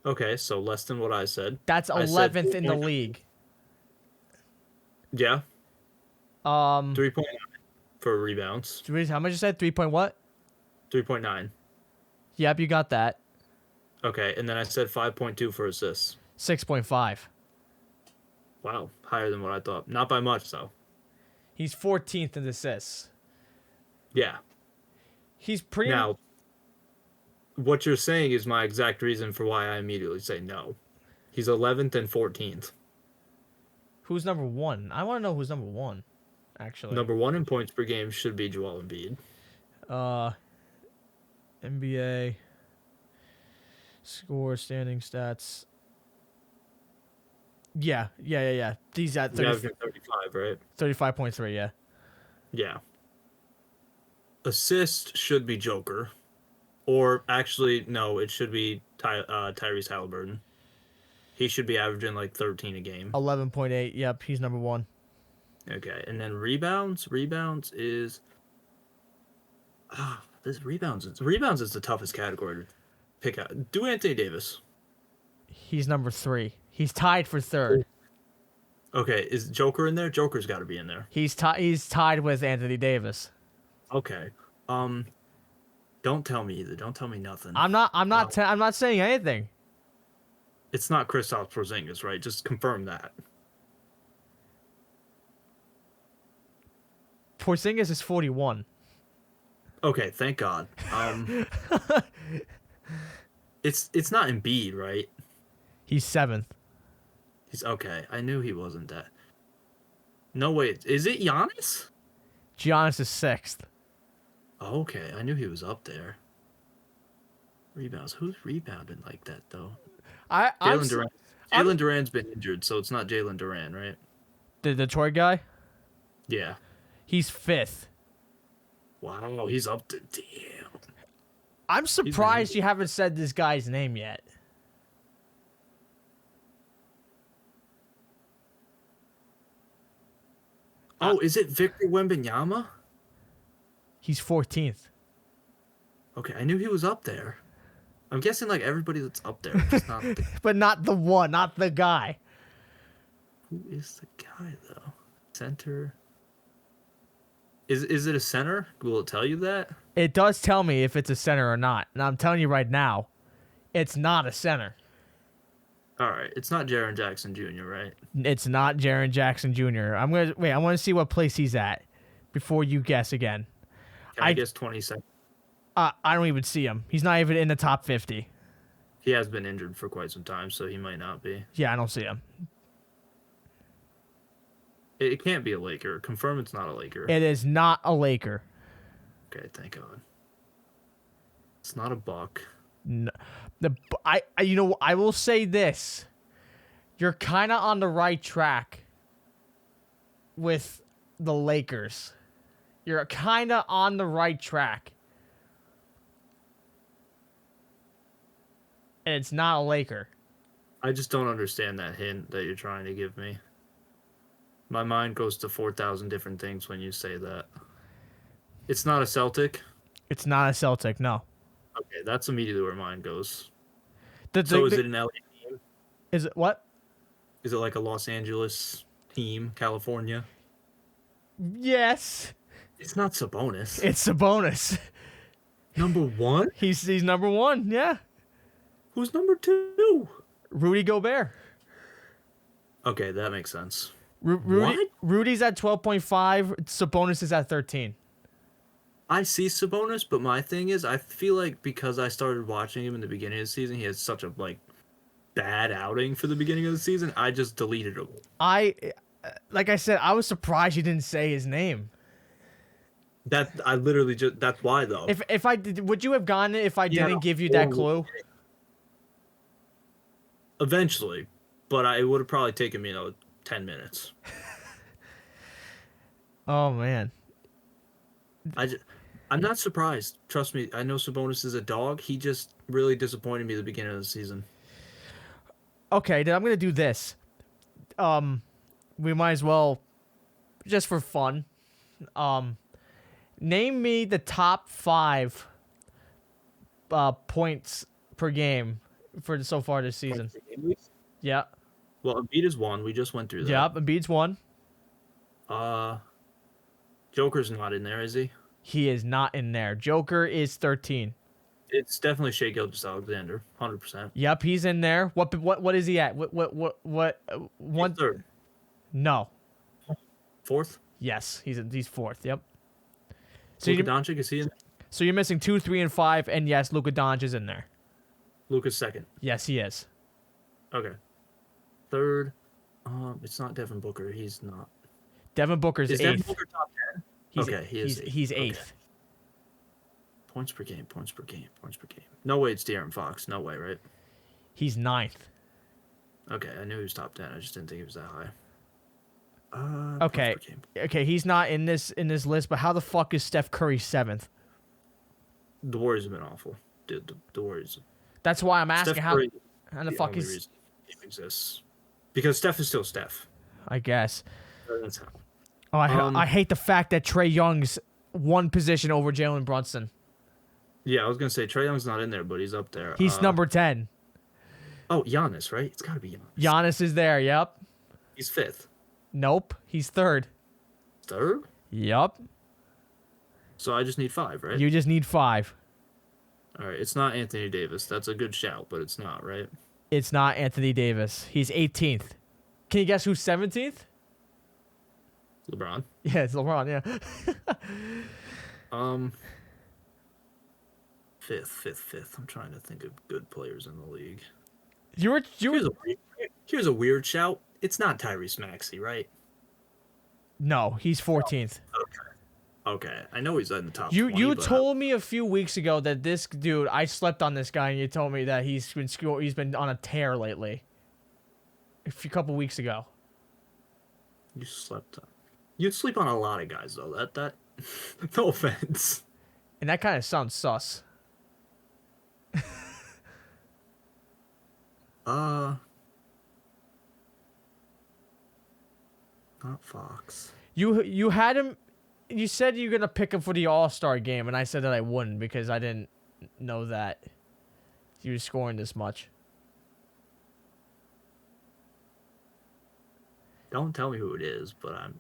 Okay, so less than what I said. That's I said 11th in the 3.9. league. Yeah, 3 3.9 for rebounds. How much you said? 3 point what? 3.9. Yep, you got that. Okay, and then I said 5.2 for assists. 6.5. Wow, higher than what I thought. Not by much, though. He's 14th in assists. Yeah. He's pretty. Now, what you're saying is my exact reason for why I immediately say no. He's 11th and 14th. Who's number one? I want to know who's number one, actually. Number one in points per game should be Joel Embiid. NBA score standing stats. Yeah. He's at 35, right? 35.3, yeah. Yeah. Assist should be Joker. Or actually, no, it should be Tyrese Halliburton. He should be averaging like 13 a game. 11.8, yep, he's number one. Okay, and then rebounds. Rebounds is rebounds is the toughest category to pick out. Do Anthony Davis. He's number 3. He's tied for 3rd. Okay, is Joker in there? Joker's got to be in there. He's tied with Anthony Davis. Okay. Don't tell me either. Don't tell me nothing. I'm not saying anything. It's not Kristaps Porzingis, right? Just confirm that. Porzingis is 41. Okay, thank God. It's not Embiid, right? He's 7th. He's okay. I knew he wasn't that. No, wait. Is it Giannis? Giannis is 6th. Okay, I knew he was up there. Rebounds. Who's rebounding like that though? Jalen Duran. Jalen Duran's been injured, so it's not Jalen Duran, right? The Detroit guy? Yeah. He's 5th. Wow, he's up to damn. I'm surprised you haven't said this guy's name yet. Oh, is it Victor Wembanyama? He's 14th. Okay, I knew he was up there. I'm guessing like everybody that's up there, just not the, But not the one, not the guy. who is the guy though? Center. Is it a center? Will it tell you that? It does tell me if it's a center or not. And I'm telling you right now, it's not a center. All right, it's not Jaren Jackson Jr., right? It's not Jaren Jackson Jr. I want to see what place he's at before you guess again. Can I guess 22nd? I don't even see him. He's not even in the top 50. He has been injured for quite some time, so he might not be. Yeah, I don't see him. It can't be a Laker. Confirm it's not a Laker. It is not a Laker. Okay, thank God. It's not a Buck. No, I will say this. You're kind of on the right track with the Lakers. You're kind of on the right track. And it's not a Laker. I just don't understand that hint that you're trying to give me. My mind goes to 4,000 different things when you say that. It's not a Celtic? It's not a Celtic, no. Okay, that's immediately where mine goes. Is Is it an LA team? Is it what? Is it like a Los Angeles team, California? Yes. It's not Sabonis. It's Sabonis. Number one? He's number one, yeah. Who's number two? Rudy Gobert. Okay, that makes sense. What? Rudy's at 12.5. Sabonis is at 13. I see Sabonis, but my thing is, I feel like because I started watching him in the beginning of the season, he had such a bad outing for the beginning of the season. I just deleted him. Like I said, I was surprised you didn't say his name. That's why though. If I did, would you have gotten it if I didn't give you that clue? Eventually, but it would have probably taken me 10 minutes. Oh man. I'm not surprised. Trust me, I know Sabonis is a dog. He just really disappointed me at the beginning of the season. Okay, then I'm gonna do this. We might as well, just for fun, name me the top 5 points per game for so far this season. Yeah. Well, Embiid is 1. We just went through that. Yep. Embiid's 1. Joker's not in there, is he? He is not in there. Joker is 13. It's definitely Shai Gilgeous-Alexander, 100%. Yep, he's in there. What is he at? What one? He's 3rd. No. 4th? Yes, he's 4th. Yep. So Luka Doncic, is he in? So you're missing 2, 3, and 5, and yes, Luka Doncic is in there. Luka's 2nd. Yes, he is. Okay. 3rd. It's not Devin Booker. He's not. Devin Booker's 8th. Is Devin Booker top 10? Okay, he's 8th. Okay. Points per game. No way it's De'Aaron Fox. No way, right? He's 9th. Okay, I knew he was top 10. I just didn't think he was that high. Okay. Points per game. Okay, he's not in this list, but how the fuck is Steph Curry 7th? The Warriors have been awful. Dude, the Warriors. That's why I'm asking Steph how Curry, the fuck is. Reason the team exists. Because Steph is still Steph. I guess. That's how. Oh, I hate the fact that Trae Young's 1 position over Jalen Brunson. Yeah, I was gonna say Trae Young's not in there, but he's up there. He's number 10. Oh, Giannis, right? It's gotta be Giannis. Giannis is there. Yep. He's 5th. Nope. He's 3rd. 3rd? Yep. So I just need 5, right? You just need 5. All right. It's not Anthony Davis. That's a good shout, but it's not, right? It's not Anthony Davis. He's 18th. Can you guess who's 17th? LeBron. Yeah, it's LeBron. Yeah. 5th. I'm trying to think of good players in the league. Here's a weird shout. It's not Tyrese Maxey, right? No, he's 14th. Okay. I know he's in the top. You told me a few weeks ago that this dude, I slept on this guy, and you told me that he's been on a tear lately. A couple weeks ago. You slept on. You'd sleep on a lot of guys though. That no offense. And that kind of sounds sus. Not Fox. You had him. You said you're gonna pick him for the All-Star game, and I said that I wouldn't because I didn't know that he was scoring this much. Don't tell me who it is, but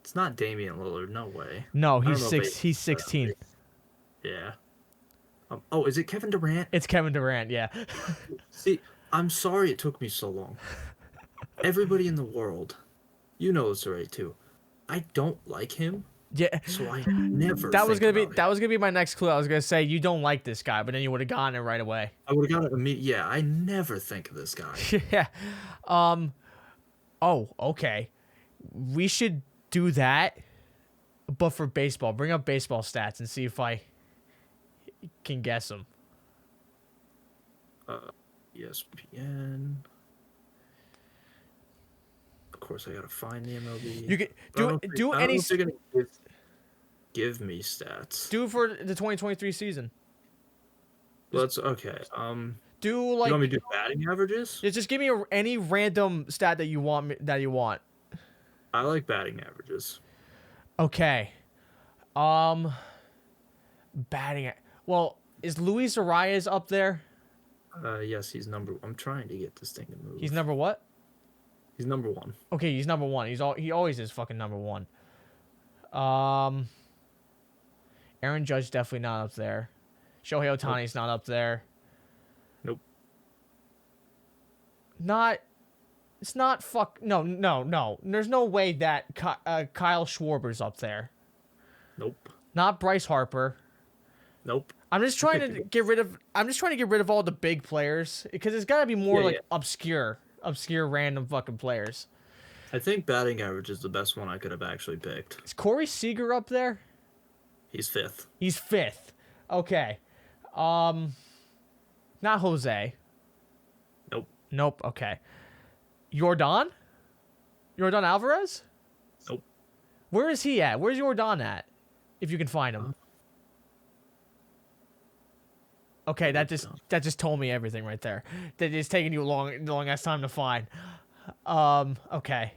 It's not Damian Lillard. No way. No, he's 16th. Yeah. Is it Kevin Durant? It's Kevin Durant. Yeah. See, I'm sorry it took me so long. Everybody in the world, you know this already too. I don't like him. Yeah. So I never. That was gonna be my next clue. I was gonna say you don't like this guy, but then you would have gotten it right away. I would have gotten it immediately. Yeah, I never think of this guy. Yeah. Oh, okay. We should do that, but for baseball. Bring up baseball stats and see if I can guess them. ESPN. Of course, I gotta find the MLB. You can do any. Give me stats. Do for the 2023 season. Let's okay. Do like. You want me to do batting averages? Yeah, just give me any random stat that you want. I like batting averages. Okay. Batting. Well, is Luis Arias up there? Yes, he's number. I'm trying to get this thing to move. He's number what? He's number 1. Okay, he's number 1. He always is fucking number 1. Aaron Judge definitely not up there. Shohei Ohtani's not up there. Nope. It's not no. There's no way that Kyle Schwarber's up there. Nope. Not Bryce Harper. Nope. I'm just trying to get rid of all the big players because it's got to be more obscure random fucking players. I think batting average is the best one I could have actually picked. Is Corey Seager up there? He's 5th. He's 5th. Okay. Not Jose. Nope. Okay. Yordan Alvarez? Nope. Where is he at? Where's Yordan at? If you can find him. Okay, that just told me everything right there. That it's taking you a long ass time to find. Okay.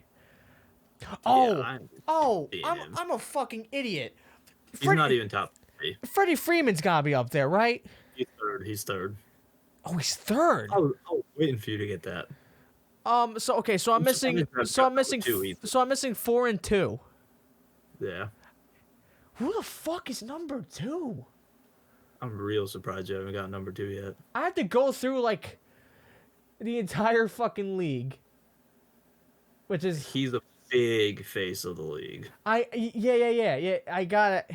I'm I'm a fucking idiot. He's not even top 3. Freddie Freeman's gotta be up there, right? He's third. Oh, he's third. I was waiting for you to get that. So okay, so I'm missing 4 and 2. Yeah. Who the fuck is number 2? I'm real surprised you haven't got number 2 yet. I have to go through like the entire fucking league, which is He's a big face of the league. Yeah. I got it.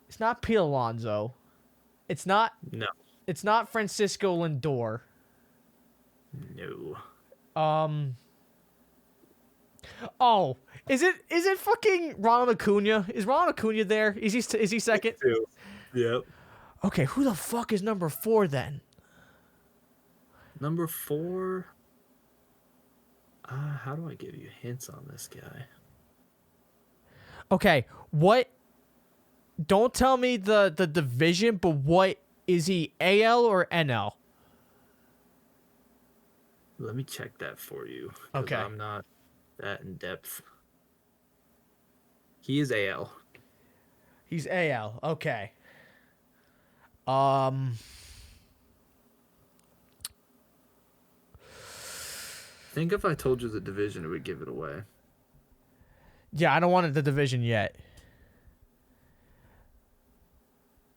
It's not Pete Alonso. It's not. No. It's not Francisco Lindor. No. Oh, is it fucking Ronald Acuna? Is Ronald Acuna there? Is he second? 2. Yep. Okay, who the fuck is number 4 then? Number 4. How do I give you hints on this guy? Okay, what? Don't tell me the division, but what is he? AL or NL? Let me check that for you. 'Cause Okay. I'm not that in depth. He is AL. He's AL. Okay. Think if I told you the division, it would give it away. Yeah, I don't want the division yet.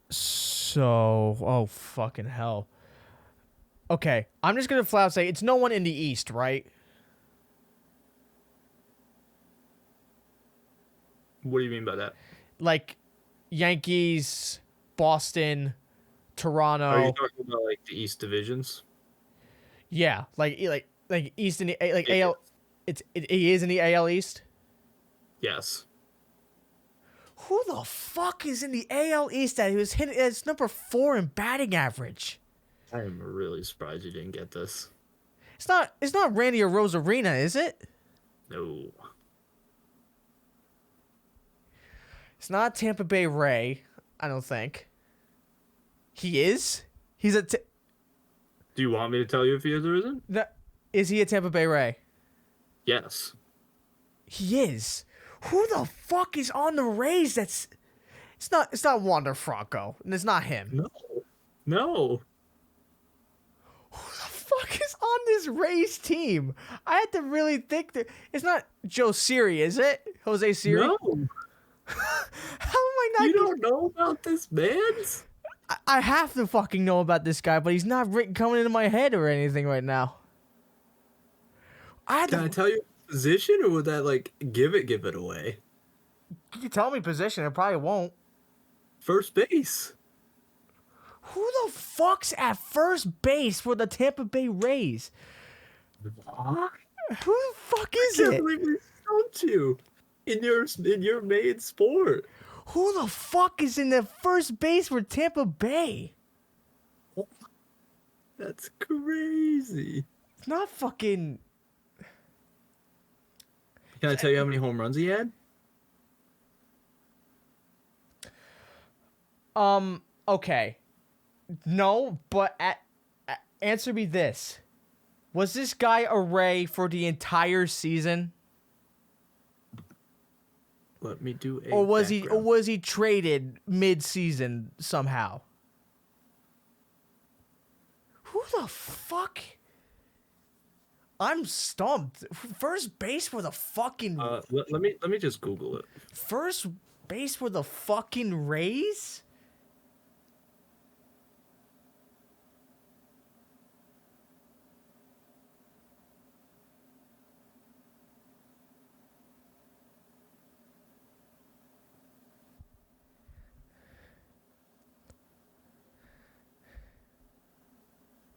So, oh fucking hell. Okay, I'm just gonna flat out say it's no one in the East, right? What do you mean by that? Like Yankees, Boston, Toronto. Are you talking about like the East divisions? Yeah, like East in the like AL. He is in the AL East. Yes. Who the fuck is in the AL East that he was hitting as number 4 in batting average? I am really surprised you didn't get this. It's not Randy Arozarena, is it? No. It's not Tampa Bay Ray, I don't think. He is? He's a Do you want me to tell you if he is or isn't? Is he a Tampa Bay Ray? Yes. He is. Who the fuck is on the Rays? It's not Wander Franco, and it's not him. No. No. Who the fuck is on this Rays team? I had to really think that it's not Joe Siri, is it? Jose Siri? No. How am I not? You don't know about this man? I have to fucking know about this guy, but he's not coming into my head or anything right now. Can I tell you his position, or would that like give it away? You tell me position, it probably won't. First base. Who the fuck's at first base for the Tampa Bay Rays? What? Who the fuck is I can't it? believe we stumped you in your main sport. Who the fuck is in the first base for Tampa Bay? That's crazy. It's not fucking. Can I tell you how many home runs he had? Okay. No, but answer me this. Was this guy a Ray for the entire season? Let me do a Or was background. he traded mid-season somehow? Who the fuck? I'm stumped. First base for the fucking let me just Google it. first base for the fucking Rays?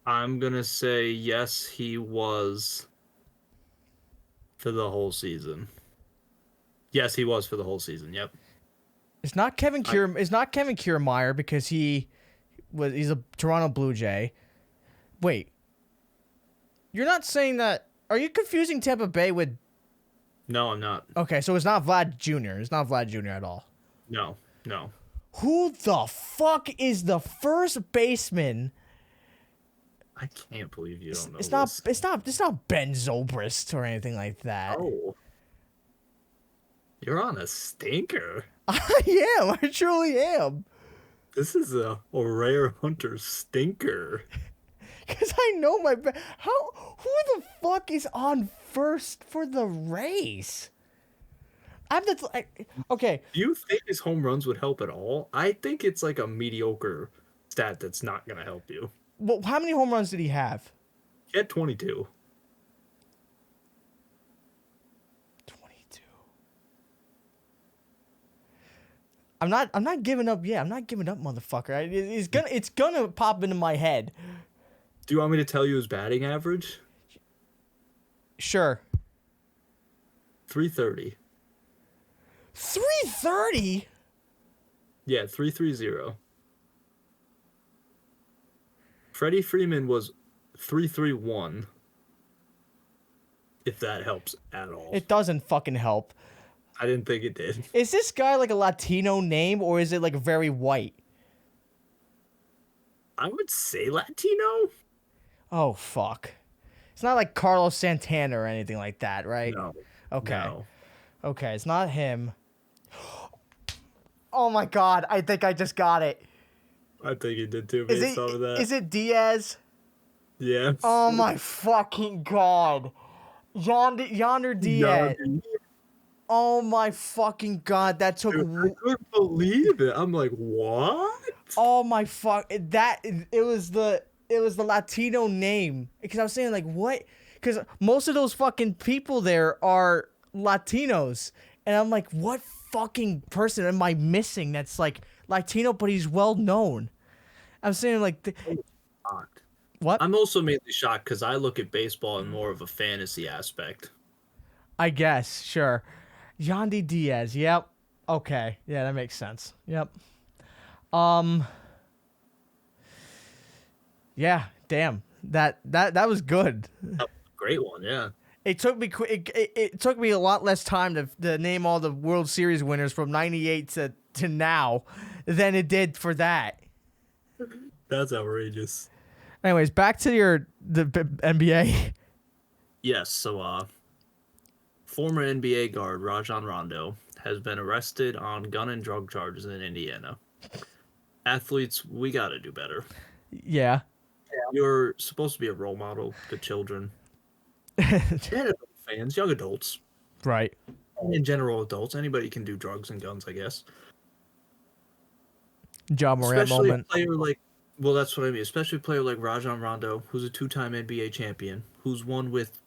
I'm gonna say yes, he was for the whole season. Yes, he was for the whole season. Yep. It's not Kevin Kiermaier because he's a Toronto Blue Jay. Wait. You're not saying that. Are you confusing Tampa Bay with? No, I'm not. Okay, so it's not Vlad Jr. It's not Vlad Jr. at all. No. Who the fuck is the first baseman? I can't believe you don't know It's this. not Ben Zobrist or anything like that. Oh. You're on a stinker. I am. I truly am. This is a rare hunter stinker. Because I know my... Who the fuck is on first for the race? Okay. Do you think his home runs would help at all? I think it's like a mediocre stat that's not going to help you. Well, how many home runs did he have? He had 22. 22. I'm not giving up yet. I'm not giving up, motherfucker. It's gonna pop into my head. Do you want me to tell you his batting average? Sure. 330. 330? Yeah, 330. Freddie Freeman was 331. If that helps at all. It doesn't fucking help. I didn't think it did. Is this guy like a Latino name or is it like very white? I would say Latino. Oh, fuck. It's not like Carlos Santana or anything like that, right? No. Okay. No. Okay, it's not him. Oh my god, I think I just got it. I think he did too based off of that. Is it Diaz? Yeah. Oh my fucking god. Yonder Diaz. Oh my fucking god, that took... Dude, I couldn't believe it. I'm like, what? Oh my fuck, it was the Latino name. Because I was saying like, what? Because most of those fucking people there are Latinos. And I'm like, what fucking person am I missing that's like Latino, but he's well known? I'm saying like... What? I'm also mainly shocked because I look at baseball in more of a fantasy aspect. I guess, sure. Yandy Diaz, yep. Okay, yeah, that makes sense. Yep. Yeah, damn. That was good. Great one, yeah. It took me it took me a lot less time to name all the World Series winners from '98 to now than it did for that. That's outrageous. Anyways, back to the NBA. Yes, so former NBA guard Rajon Rondo has been arrested on gun and drug charges in Indiana. Athletes, we gotta do better. Yeah. You're supposed to be a role model to children. And fans, young adults. Right. And in general, adults. Anybody can do drugs and guns, I guess. Ja Morant Especially moment. a player like... Well, that's what I mean. Especially a player like Rajon Rondo, who's a two-time NBA champion, who's won with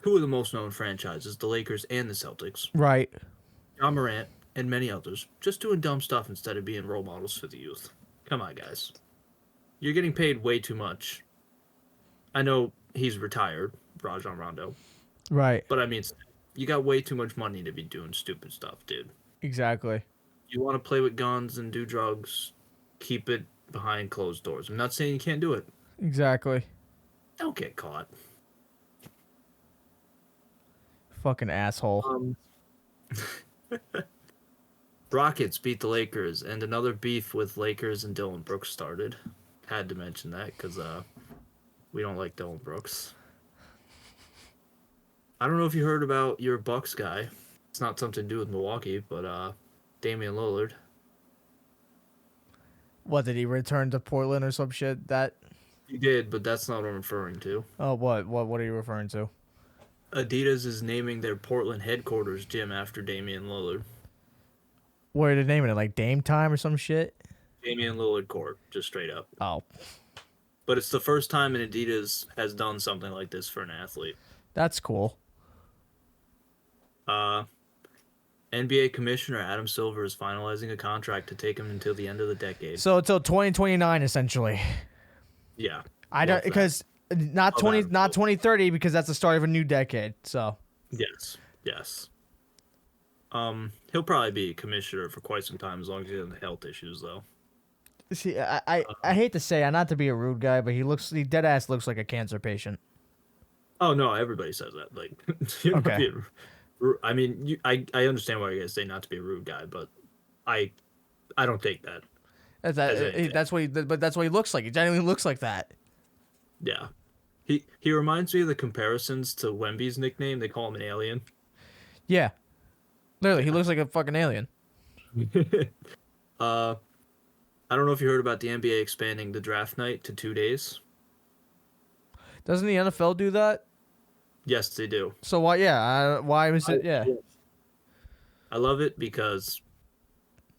two of the most known franchises, the Lakers and the Celtics. Right. Ja Morant and many others, just doing dumb stuff instead of being role models for the youth. Come on, guys. You're getting paid way too much. I know he's retired, Rajon Rondo. Right. But I mean, you got way too much money to be doing stupid stuff, dude. Exactly. You want to play with guns and do drugs, keep it behind closed doors. I'm not saying you can't do it. Exactly. Don't get caught. Fucking asshole. Rockets beat the Lakers, and another beef with Lakers and Dylan Brooks started. Had to mention that because we don't like Dylan Brooks. I don't know if you heard about your Bucks guy. It's not something to do with Milwaukee, but Damian Lillard. What, did he return to Portland or some shit? That... He did, but that's not what I'm referring to. Oh, what are you referring to? Adidas is naming their Portland headquarters gym after Damian Lillard. What are they naming it? Like Dame Time or some shit? Damian Lillard Court, just straight up. Oh. But it's the first time an Adidas has done something like this for an athlete. That's cool. NBA Commissioner Adam Silver is finalizing a contract to take him until the end of the decade. So until 2029, essentially. Yeah. I don't, because not 2030, because that's the start of a new decade. So. Yes. He'll probably be a commissioner for quite some time as long as he doesn't have health issues, though. See, I hate to say, not to be a rude guy, but he dead ass looks like a cancer patient. Oh no, everybody says that. Like, you know, okay. I mean, I understand why you guys say not to be a rude guy, but I don't take that. That's what he looks like. He genuinely looks like that. Yeah, he reminds me of the comparisons to Wemby's nickname. They call him an alien. Yeah, literally, he looks like a fucking alien. uh, I don't know if you heard about the NBA expanding the draft night to 2 days. Doesn't the NFL do that? Yes, they do. So why? Yeah. Why was it? Yeah. I love it because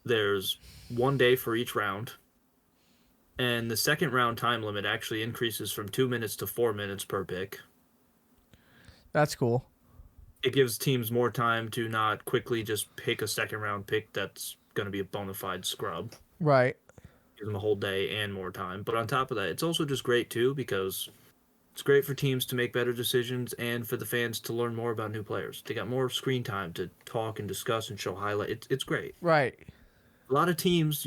there's 1 day for each round, and the second round time limit actually increases from 2 minutes to 4 minutes per pick. That's cool. It gives teams more time to not quickly just pick a second round pick that's going to be a bona fide scrub. Right. Gives them a whole day and more time. But on top of that, it's also just great too because it's great for teams to make better decisions and for the fans to learn more about new players. They got more screen time to talk and discuss and show highlights. It's great. Right. A lot of teams,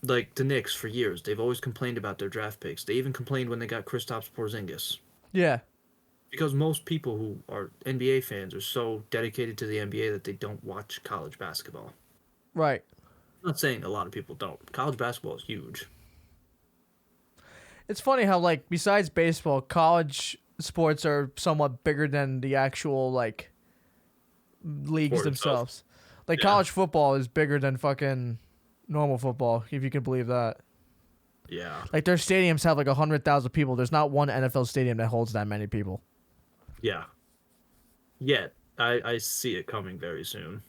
like the Knicks for years, they've always complained about their draft picks. They even complained when they got Kristaps Porzingis. Yeah. Because most people who are NBA fans are so dedicated to the NBA that they don't watch college basketball. Right. I'm not saying a lot of people don't. College basketball is huge. It's funny how, like, besides baseball, college sports are somewhat bigger than the actual, like, leagues Sport itself. themselves. Like, Yeah. college football is bigger than fucking normal football, if you can believe that. Yeah. Like, their stadiums have, like, 100,000 people. There's not one NFL stadium that holds that many people. Yeah. Yet, I see it coming very soon.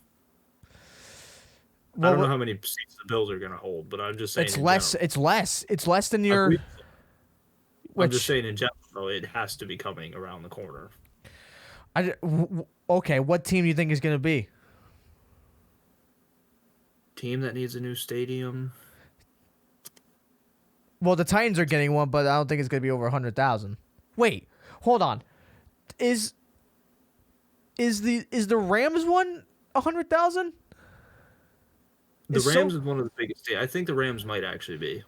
I don't know how many seats the Bills are going to hold, but I'm just saying. It's less. It's less. It's less than your. I'm just saying in general, though, it has to be coming around the corner. Okay, what team do you think is going to be? Team that needs a new stadium. Well, the Titans are getting one, but I don't think it's going to be over 100,000. Wait, hold on. Is the Rams one 100,000? The Rams is one of the biggest. I think the Rams might actually be.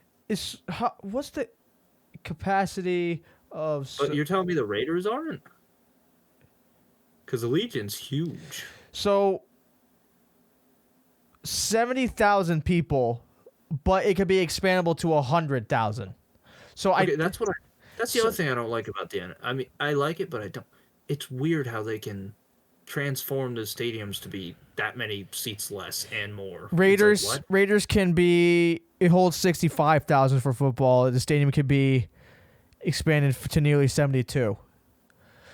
What's the capacity of? But you're telling me the Raiders aren't? Because the Legion's huge. So 70,000 people, but it could be expandable to 100,000. So okay, that's the other thing I don't like about I mean, I like it, but I don't. It's weird how they can transform the stadiums to be that many seats less and more. Raiders can be. It holds 65,000 for football. The stadium could be expanded to nearly 72.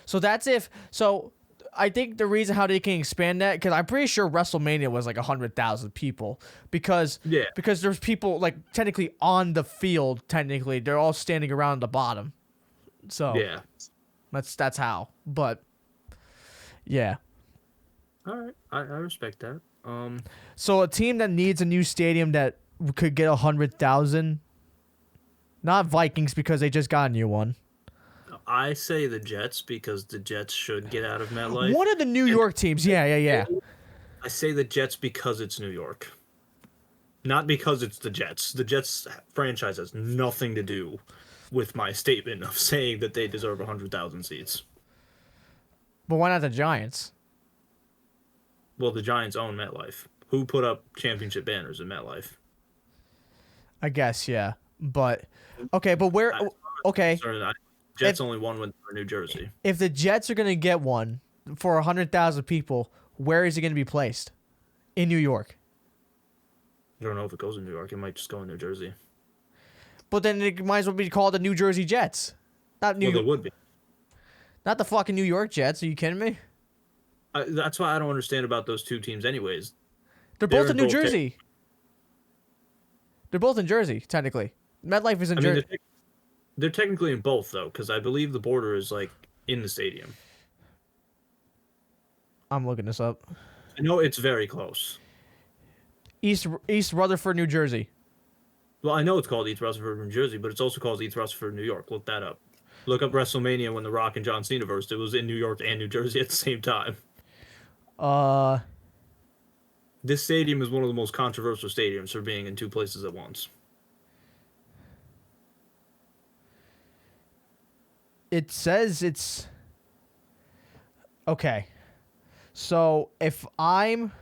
So that's if. So I think the reason how they can expand that, because I'm pretty sure WrestleMania was like 100,000 people because there's people like technically on the field. Technically, they're all standing around the bottom. So yeah, that's how. But yeah. All right, I respect that. So a team that needs a new stadium that could get 100,000. Not Vikings because they just got a new one. I say the Jets because the Jets should get out of MetLife. One of the New York teams. Yeah. I say the Jets because it's New York. Not because it's the Jets. The Jets franchise has nothing to do with my statement of saying that they deserve 100,000 seats. But why not the Giants? Well, the Giants own MetLife. Who put up championship banners in MetLife? I guess, yeah. But, okay, but where... Okay. Jets only won with New Jersey. If the Jets are going to get one for 100,000 people, where is it going to be placed? In New York. I don't know if it goes in New York. It might just go in New Jersey. But then it might as well be called the New Jersey Jets. Not New Well, it would be. Not the fucking New York Jets. Are you kidding me? That's why I don't understand about those two teams anyways. They're both in New Jersey. They're both in Jersey, technically. MetLife is in Jersey. They're technically in both, though, because I believe the border is, like, in the stadium. I'm looking this up. I know it's very close. East Rutherford, New Jersey. Well, I know it's called East Rutherford, New Jersey, but it's also called East Rutherford, New York. Look that up. Look up WrestleMania when The Rock and John Cena versed. It was in New York and New Jersey at the same time. This stadium is one of the most controversial stadiums for being in two places at once. It says it's... Okay. So, if I'm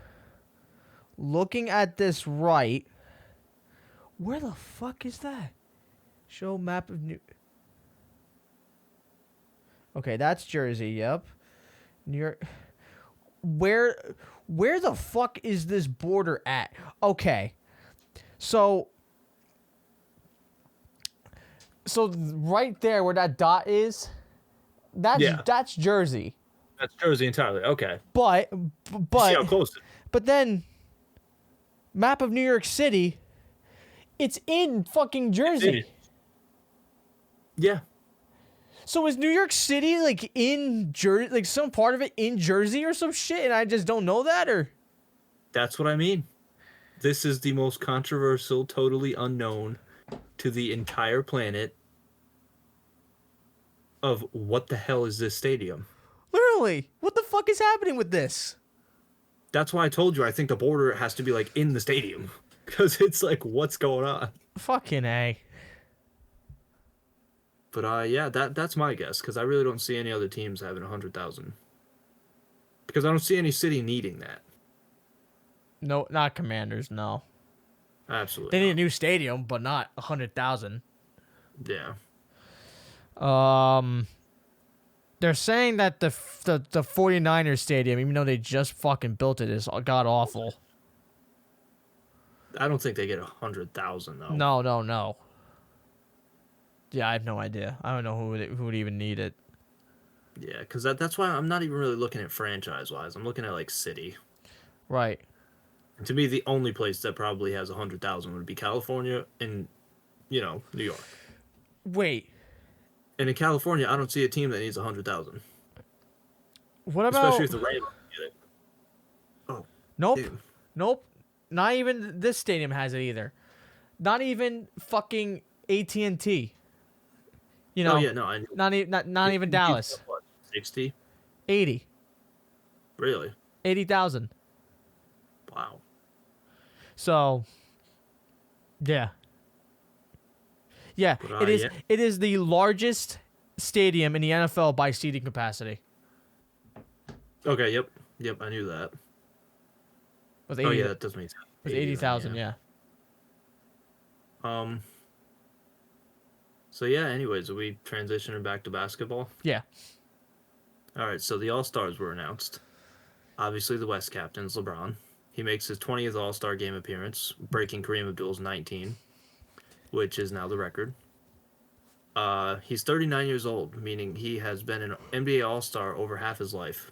looking at this right... Where the fuck is that? Show map of New... Okay, that's Jersey, yep. New York... Where the fuck is this border at? Okay. So right there where that dot is, that's Jersey. That's Jersey entirely. Okay. But See how close it is. but then map of New York City, it's in fucking Jersey. Yeah. So is New York City like in Jersey, like some part of it in Jersey or some shit, and I just don't know that, or? That's what I mean. This is the most controversial, totally unknown to the entire planet of what the hell is this stadium? Literally, what the fuck is happening with this? That's why I told you I think the border has to be like in the stadium. Because it's like, what's going on? Fucking A. But yeah, that's my guess, because I really don't see any other teams having 100,000. Because I don't see any city needing that. No, not Commanders, no. Absolutely. They need a not. new stadium, but not 100,000. Yeah. They're saying that the 49ers stadium, even though they just fucking built it, is god awful. I don't think they get 100,000 though. No. Yeah, I have no idea. I don't know who would even need it. Yeah, because that's why I'm not even really looking at franchise-wise. I'm looking at, like, city. Right. And to me, the only place that probably has 100,000 would be California and, New York. Wait. And in California, I don't see a team that needs 100,000. What about? Especially if the Rams get it. Oh. Nope. Dude. Nope. Not even this stadium has it either. Not even fucking AT&T. You know. Oh, yeah, no. I Not even Dallas. What, 60? 80. Really? 80,000. Wow. So. Yeah. Yeah, But, it is. yeah. It is the largest stadium in the NFL by seating capacity. Okay, yep, I knew that. With Oh, yeah, that does make sense. With 80,000, yeah. So, yeah, anyways, are we transitioning back to basketball? Yeah. All right, so the All-Stars were announced. Obviously, the West captain's LeBron. He makes his 20th All-Star game appearance, breaking Kareem Abdul's 19, which is now the record. He's 39 years old, meaning he has been an NBA All-Star over half his life.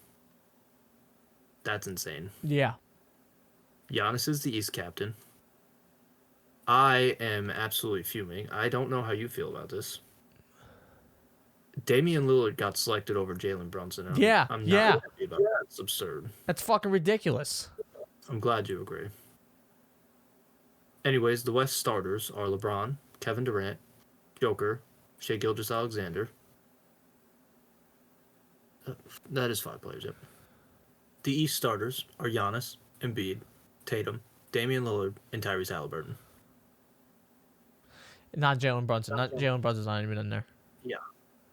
That's insane. Yeah. Giannis is the East captain. I am absolutely fuming. I don't know how you feel about this. Damian Lillard got selected over Jalen Brunson. I'm not happy about that. It's absurd. That's fucking ridiculous. I'm glad you agree. Anyways, the West starters are LeBron, Kevin Durant, Joker, Shai Gilgeous-Alexander. That is 5 players, yep. The East starters are Giannis, Embiid, Tatum, Damian Lillard, and Tyrese Halliburton. Not Jalen Brunson. Jalen Brunson's not even in there. Yeah.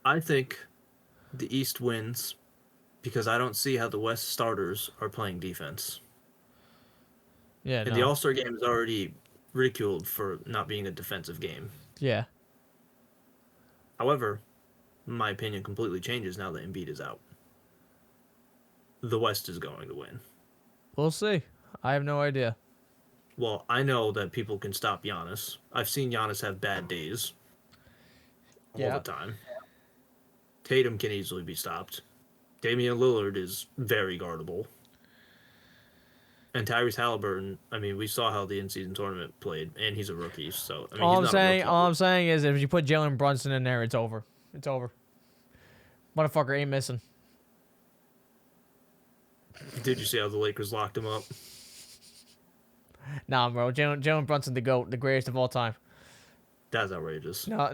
I think the East wins because I don't see how the West starters are playing defense. Yeah, And the All-Star game is already ridiculed for not being a defensive game. Yeah. However, my opinion completely changes now that Embiid is out. The West is going to win. We'll see. I have no idea. Well, I know that people can stop Giannis. I've seen Giannis have bad days all the time. Tatum can easily be stopped. Damian Lillard is very guardable. And Tyrese Halliburton, I mean, we saw how the in-season tournament played, and he's a rookie, so I mean, all I'm saying is if you put Jalen Brunson in there, it's over. It's over. Motherfucker ain't missing. Did you see how the Lakers locked him up? Nah, bro. Jalen Brunson, the GOAT, the greatest of all time. That's outrageous. No,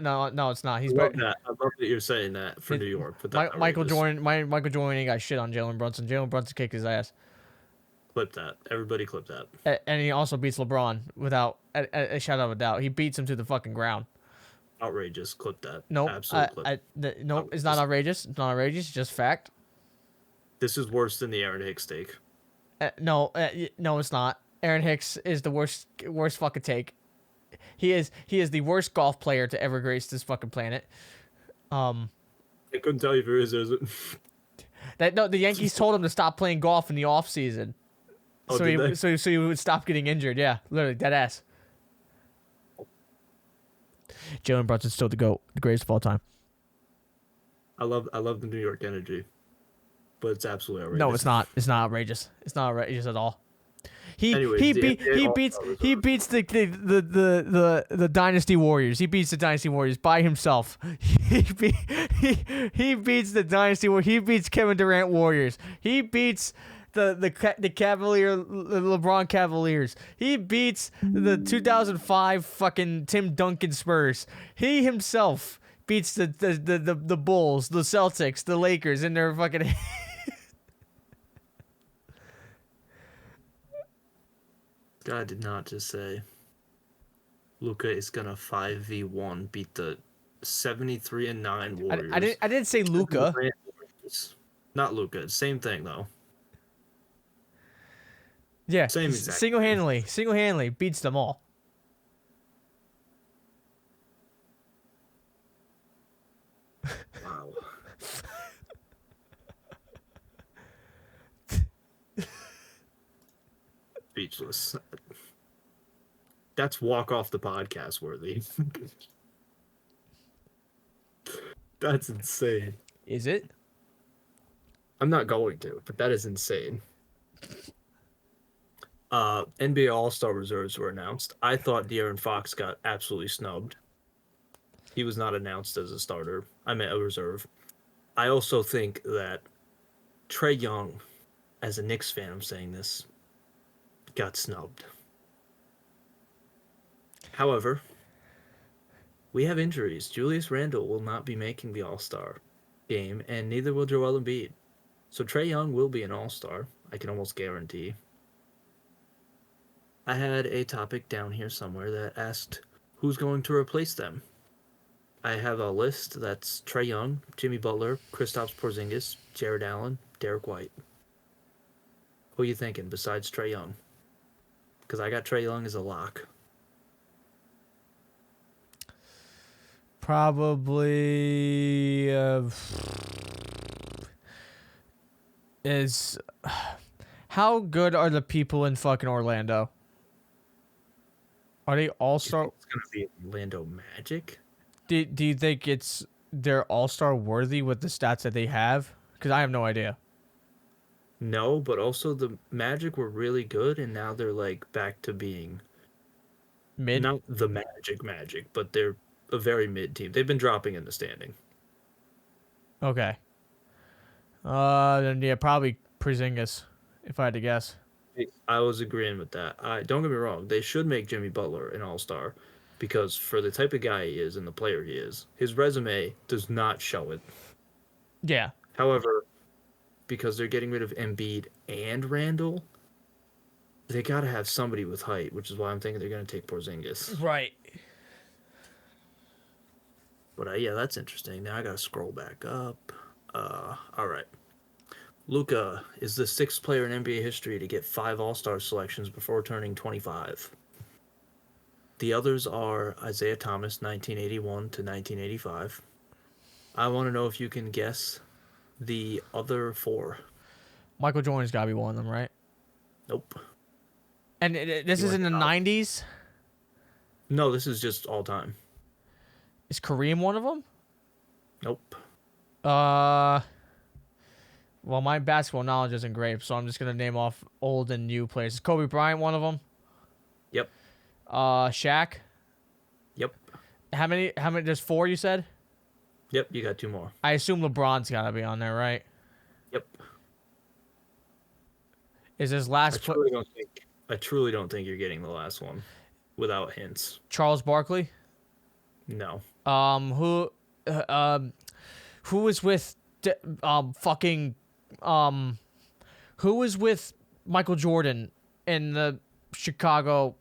it's not. He's I love that you're saying that for New York. But that's Michael Jordan ain't got shit on Jalen Brunson. Jalen Brunson kicked his ass. Clip that. Everybody clip that. And he also beats LeBron without a shadow of a doubt. He beats him to the fucking ground. Outrageous. Clip that. Nope. Absolutely. Nope. It's not outrageous. It's not outrageous. It's just fact. This is worse than the Aaron Hicks take. No, it's not. Aaron Hicks is the worst fucking take. He is the worst golf player to ever grace this fucking planet. I couldn't tell you if it is or isn't. The Yankees told him to stop playing golf in the off season. Oh, so did he they? so he would stop getting injured. Yeah, literally dead ass. Jalen Brunson's still the GOAT, the greatest of all time. I love the New York energy, but it's absolutely No, outrageous. it's not. It's not outrageous. It's not outrageous at all. He Anyways, he the beat NBA he beats All-Star he Reserve. beats the Dynasty Warriors. He beats the Dynasty Warriors by himself. He beats the Dynasty Warriors. He beats Kevin Durant Warriors. He beats the Cavalier LeBron Cavaliers. He beats the 2005 fucking Tim Duncan Spurs. He himself beats the Bulls, the Celtics, the Lakers in their fucking God did not just say Luka is gonna 5v1 beat the 73-9 Warriors. I didn't say Luka. Not Luka. Same thing though. Yeah, Same exact single-handedly beats them all. Wow. Speechless. That's walk off the podcast worthy. That's insane. Is it? I'm not going to, but that is insane. NBA All-Star reserves were announced. I thought De'Aaron Fox got absolutely snubbed. He was not announced as a starter. I meant a reserve. I also think that Trae Young, as a Knicks fan, I'm saying this, got snubbed. However, we have injuries. Julius Randle will not be making the All-Star game, and neither will Joel Embiid. So Trae Young will be an All-Star. I can almost guarantee. I had a topic down here somewhere that asked who's going to replace them. I have a list that's Trae Young, Jimmy Butler, Kristaps Porzingis, Jared Allen, Derek White. Who are you thinking besides Trae Young? Because I got Trae Young as a lock. Probably is how good are the people in fucking Orlando? Are they all-star? It's going to be Orlando Magic? Do you think it's they're all-star worthy with the stats that they have? Because I have no idea. No, but also the Magic were really good, and now they're like back to being Mid? not the Magic, but they're a very mid team. They've been dropping in the standing. Okay. Then yeah, probably Porzingis, if I had to guess. I was agreeing with that. Don't get me wrong. They should make Jimmy Butler an all-star because for the type of guy he is and the player he is, his resume does not show it. Yeah. However, because they're getting rid of Embiid and Randall, they got to have somebody with height, which is why I'm thinking they're going to take Porzingis. Right. But yeah, that's interesting. Now I got to scroll back up. All right. Luka is the sixth player in NBA history to get 5 All-Star selections before turning 25. The others are Isaiah Thomas, 1981 to 1985. I want to know if you can guess the other 4. Michael Jordan's got to be one of them, right? Nope. And this You is in the went out. 90s? No, this is just all time. Is Kareem one of them? Nope. Well, my basketball knowledge isn't great, so I'm just gonna name off old and new players. Is Kobe Bryant one of them? Yep. Shaq. Yep. How many? There's 4 you said. Yep. You got 2 more. I assume LeBron's gotta be on there, right? Yep. Is his last I truly don't think you're getting the last one without hints. Charles Barkley? No. Who was with who was with Michael Jordan in the Chicago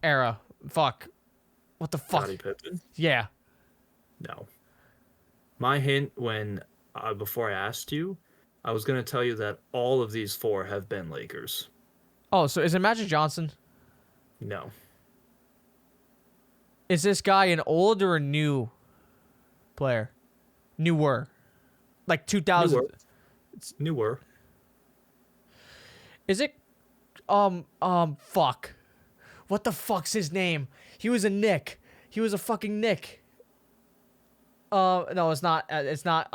era? Fuck. What the fuck? Scottie Pippen? Yeah. No. My hint before I asked you, I was going to tell you that all of these 4 have been Lakers. Oh, so is it Magic Johnson? No. Is this guy an old or a new player? Newer. Like 2000. Newer. Is it Fuck. What the fuck's his name? He was a Nick. He was a fucking Nick. No, it's not. It's not.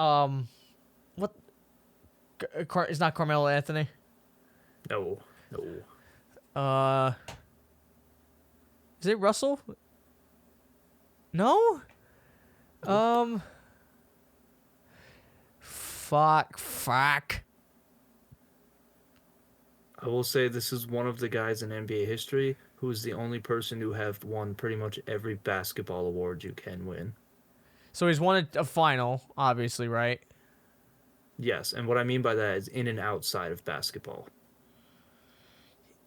What? It's not Carmelo Anthony. No. Is it Russell? No. Fuck. I will say this is one of the guys in NBA history who is the only person who have won pretty much every basketball award you can win. So he's won a final, obviously, right? Yes, and what I mean by that is in and outside of basketball.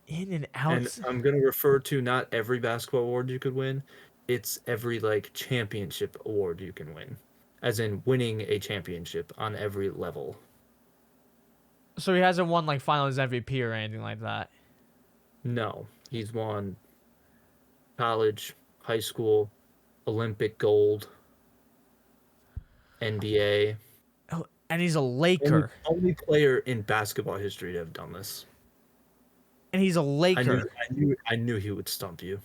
In and out. And I'm going to refer to not every basketball award you could win. It's every, like, championship award you can win. As in winning a championship on every level. So he hasn't won, like, finals MVP or anything like that? No. He's won college, high school, Olympic gold, NBA. Oh, and he's a Laker. Only player in basketball history to have done this. And he's a Laker. I knew he would stump you.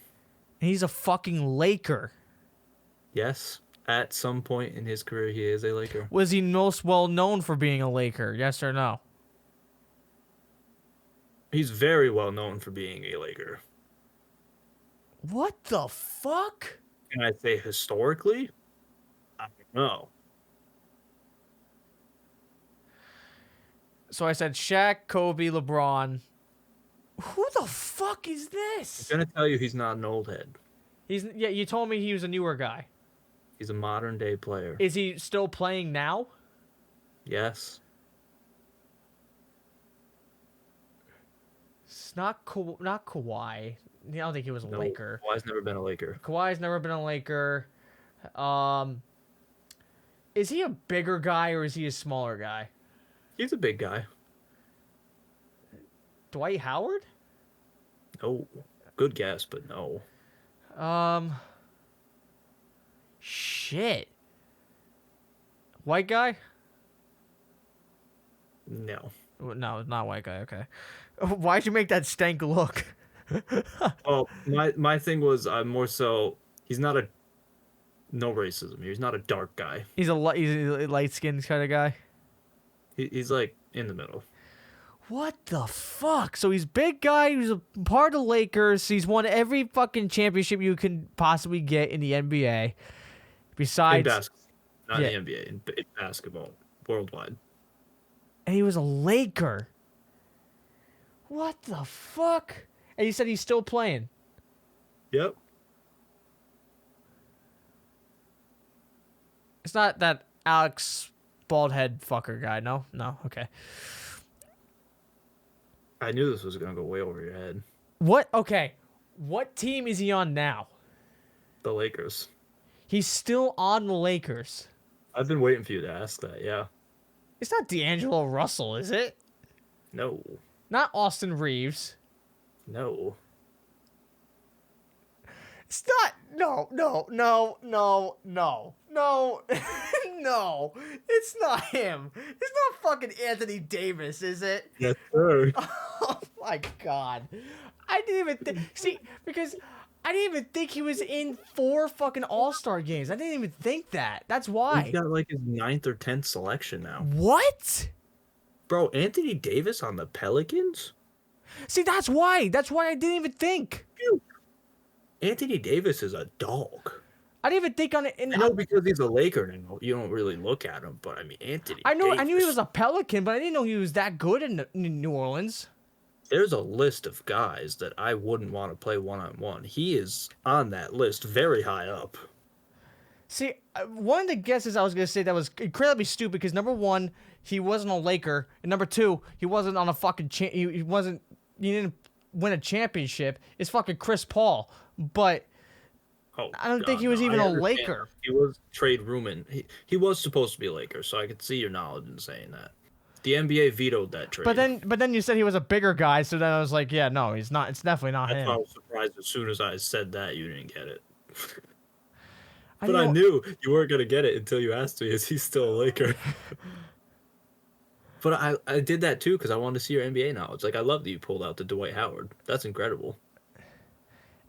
And he's a fucking Laker. Yes, at some point in his career, he is a Laker. Was he most well known for being a Laker? Yes or no? He's very well known for being a Laker. What the fuck? Can I say historically? I don't know. So I said Shaq, Kobe, LeBron. Who the fuck is this? I'm gonna tell you he's not an old head. Yeah, you told me he was a newer guy. He's a modern day player. Is he still playing now? Yes. It's not Kawhi. I don't think he was a Laker. Kawhi's never been a Laker. Kawhi's never been a Laker. Is he a bigger guy or is he a smaller guy? He's a big guy. Dwight Howard? No. Good guess, but no. Shit. White guy? No. No, not white guy. Okay. Why'd you make that stank look? Well, my thing was more so he's not a no racism here. He's not a dark guy. He's a light skinned kind of guy. He's like in the middle. What the fuck? So he's big guy. He's a part of the Lakers. He's won every fucking championship you can possibly get in the NBA. Besides, In basketball, not in the NBA. In basketball, worldwide. And he was a Laker. What the fuck? And you said he's still playing. Yep. It's not that Alex bald-head fucker guy, no? No? Okay. I knew this was going to go way over your head. What? Okay. What team is he on now? The Lakers. He's still on the Lakers. I've been waiting for you to ask that, yeah. It's not D'Angelo Russell, is it? No. Not Austin Reeves. No. It's not. No. No. It's not him. It's not fucking Anthony Davis, is it? Yes, sir. Oh my god. I didn't even think. Because I didn't even think he was in 4 fucking All-Star games. I didn't even think that. That's why. He's got like his 9th or 10th selection now. What? Bro, Anthony Davis on the Pelicans? See, that's why. That's why I didn't even think. Dude, Anthony Davis is a dog. I didn't even think on it. I know because he's a Laker now. You don't really look at him, but I mean, Anthony Davis. I knew he was a Pelican, but I didn't know he was that good in New Orleans. There's a list of guys that I wouldn't want to play one-on-one. He is on that list very high up. See, one of the guesses I was going to say that was incredibly stupid because number 1, he wasn't a Laker, and number 2, he wasn't on a fucking he didn't win a championship. It's fucking Chris Paul, but I don't think he was even a Laker. He was trade rumor. He was supposed to be a Laker, so I could see your knowledge in saying that. The NBA vetoed that trade. But then you said he was a bigger guy, so then I was like, yeah, no, he's not. It's definitely not That's him. why I was surprised as soon as I said that you didn't get it. But I knew you weren't gonna get it until you asked me, is he still a Laker? But I did that too because I wanted to see your NBA knowledge. Like I love that you pulled out the Dwight Howard. That's incredible.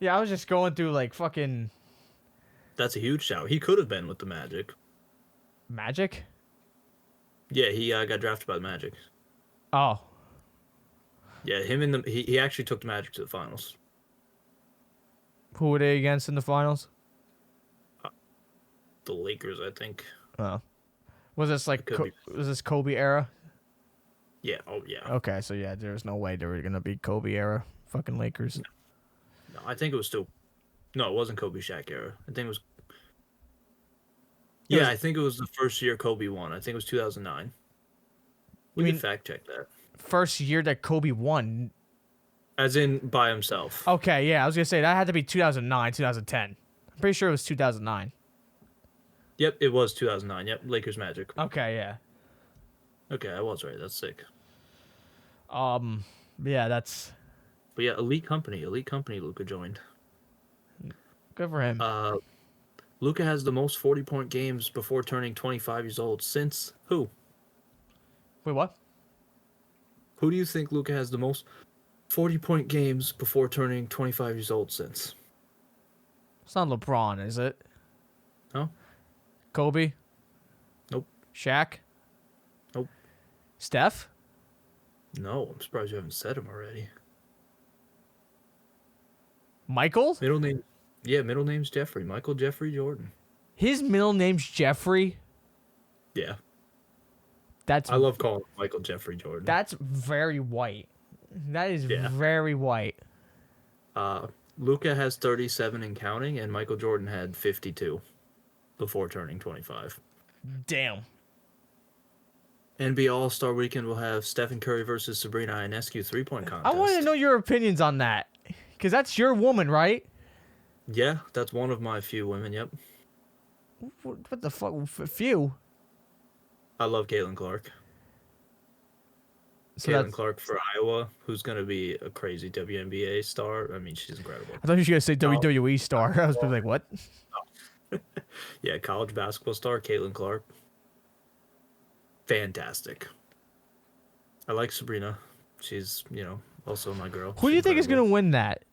Yeah, I was just going through like fucking That's a huge shout. He could have been with the Magic. Magic. Yeah, he got drafted by the Magic. Oh, Yeah, him and he actually took the Magic to the finals. who were they against in the finals? The Lakers, I think. Oh, was this like Could be. was this Kobe era? Yeah. Oh yeah. Okay, so yeah, there's no way they were gonna be Kobe era fucking Lakers. No, I think it was still. No, it wasn't Kobe Shaq era. I think it was. Yeah, I think it was the first year Kobe won. I think it was 2009. We can fact check that. First year that Kobe won. As in by himself. Okay, yeah, I was gonna say that had to be 2009, 2010. I'm pretty sure it was 2009. Yep, it was 2009. Yep, Lakers Magic. Okay, yeah. Okay, I was right. That's sick. Yeah, that's But yeah, elite company. Luca joined. good for him. Luca has the most 40-point games before turning 25 years old since who? Wait, what? Who do you think Luca has the most 40-point games before turning 25 years old since? It's not LeBron, is it? No? Kobe? Nope. Shaq? Nope. Steph? No, I'm surprised you haven't said him already. Michael? Middle name? Yeah, middle name's Jeffrey. Michael Jeffrey Jordan. His middle name's Jeffrey. Yeah. That's I love calling him Michael Jeffrey Jordan. That's very white. That is Yeah. very white. Luca has 37 and counting, and Michael Jordan had 52 before turning 25. Damn. NBA All-Star Weekend will have Stephen Curry versus Sabrina Ionescu 3-point contest. I want to know your opinions on that. Because that's your woman, right? Yeah, that's one of my few women, yep. What the fuck? Few? I love Caitlin Clark. So Caitlin that's... Clark for Iowa, who's going to be a crazy WNBA star. I mean, she's incredible. I thought you were going to say WWE star. I was like, what? Yeah, college basketball star, Caitlin Clark. Fantastic. I like Sabrina. She's, also my girl. Who do you think is going to win that?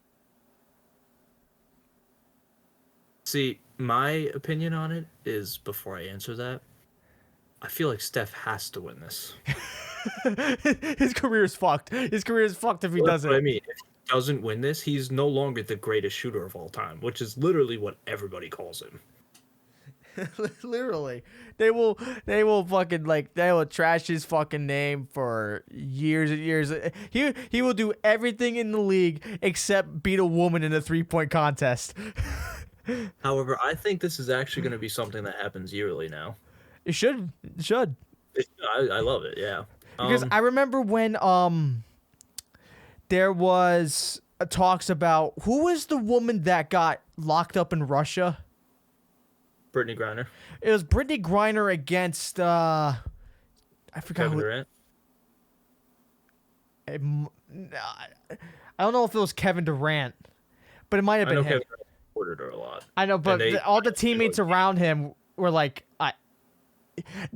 See, my opinion on it is, before I answer that, I feel like Steph has to win this. His career is fucked. His career is fucked if he doesn't. I mean, if he doesn't win this, he's no longer the greatest shooter of all time, which is literally what everybody calls him. Literally. They will fucking they will trash his fucking name for years and years. He will do everything in the league except beat a woman in a 3-point contest. However, I think this is actually going to be something that happens yearly now. It should. It should. I love it, yeah. Because I remember when there was talks about who was the woman that got locked up in Russia? Brittany Griner. It was Brittany Griner against I forgot Kevin who. Durant. I don't know if it was Kevin Durant, but it might have been him. Kevin Durant supported her a lot. I know, but all the teammates around him were like,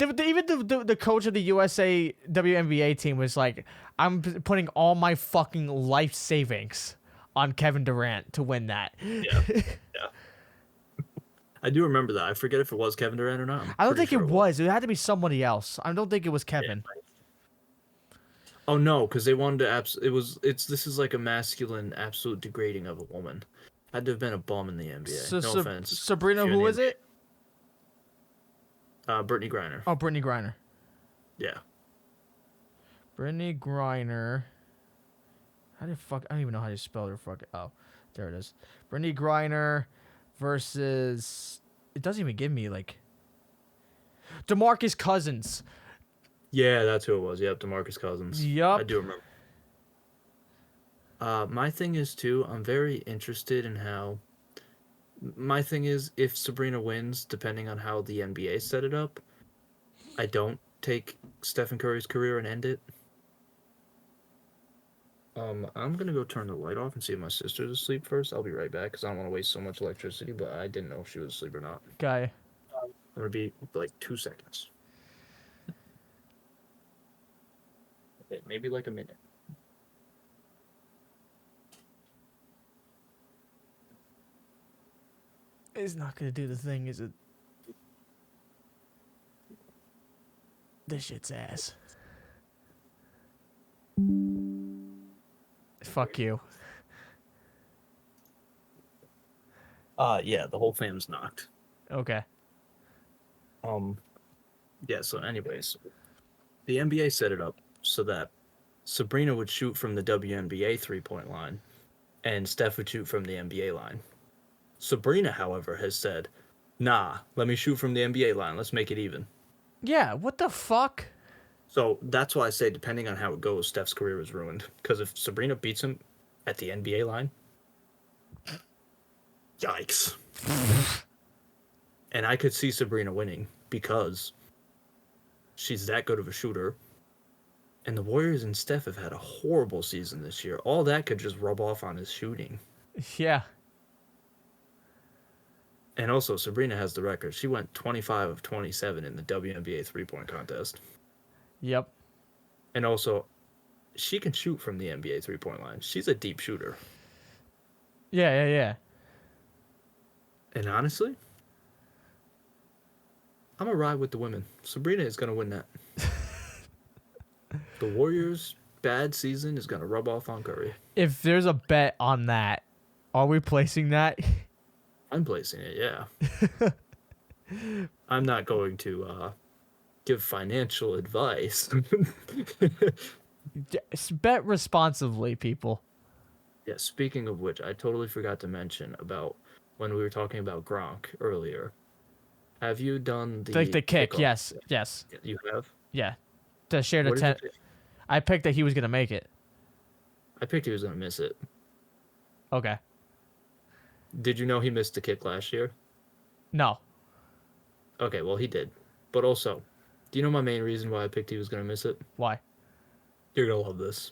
even the coach of the USA WNBA team was like, I'm putting all my fucking life savings on Kevin Durant to win that. Yeah. I do remember that. I forget if it was Kevin Durant or not. I don't think it was. It had to be somebody else. I don't think it was Kevin. Yeah. Oh no, because they wanted to. This is like a masculine absolute degrading of a woman. Had to have been a bum in the NBA. No offense. Sabrina, who was it? Brittany Griner. Oh, Brittany Griner. Yeah. Brittany Griner. I don't even know how you spell her fucking. Oh, there it is. Brittany Griner versus. It doesn't even give me DeMarcus Cousins. Yeah, that's who it was. Yep, DeMarcus Cousins. Yup. I do remember. My thing is too. I'm very interested in how. My thing is, if Sabrina wins, depending on how the NBA set it up, I don't take Stephen Curry's career and end it. I'm gonna go turn the light off and see if my sister's asleep first. I'll be right back because I don't want to waste so much electricity, but I didn't know if she was asleep or not. Okay. I'm gonna be 2 seconds. Maybe like a minute. It's not gonna do the thing, is it? This shit's ass. Fuck you. Yeah, the whole fam's knocked. Okay. Yeah, so anyways, the NBA set it up so that Sabrina would shoot from the WNBA three-point line and Steph would shoot from the NBA line. Sabrina, however, has said, nah, let me shoot from the NBA line. Let's make it even. Yeah, what the fuck? So that's why I say, depending on how it goes, Steph's career is ruined. Because if Sabrina beats him at the NBA line, yikes. And I could see Sabrina winning because she's that good of a shooter. And the Warriors and Steph have had a horrible season this year. All that could just rub off on his shooting. Yeah. And also, Sabrina has the record. She went 25 of 27 in the WNBA three-point contest. Yep. And also, she can shoot from the NBA three-point line. She's a deep shooter. Yeah. And honestly, I'm going to ride with the women. Sabrina is going to win that. The Warriors' bad season is going to rub off on Curry. If there's a bet on that, are we placing that? I'm placing it, yeah. I'm not going to give financial advice. Bet responsibly, people. Yeah, speaking of which, I totally forgot to mention about when we were talking about Gronk earlier. Have you done the kick? kickoff? Yes. You have? Yeah. To share the What did 10. you pick? I picked that he was gonna make it. I picked he was going to miss it. Okay. Did you know he missed the kick last year? No. Okay, well, he did. But also, do you know my main reason why I picked he was going to miss it? Why? You're going to love this.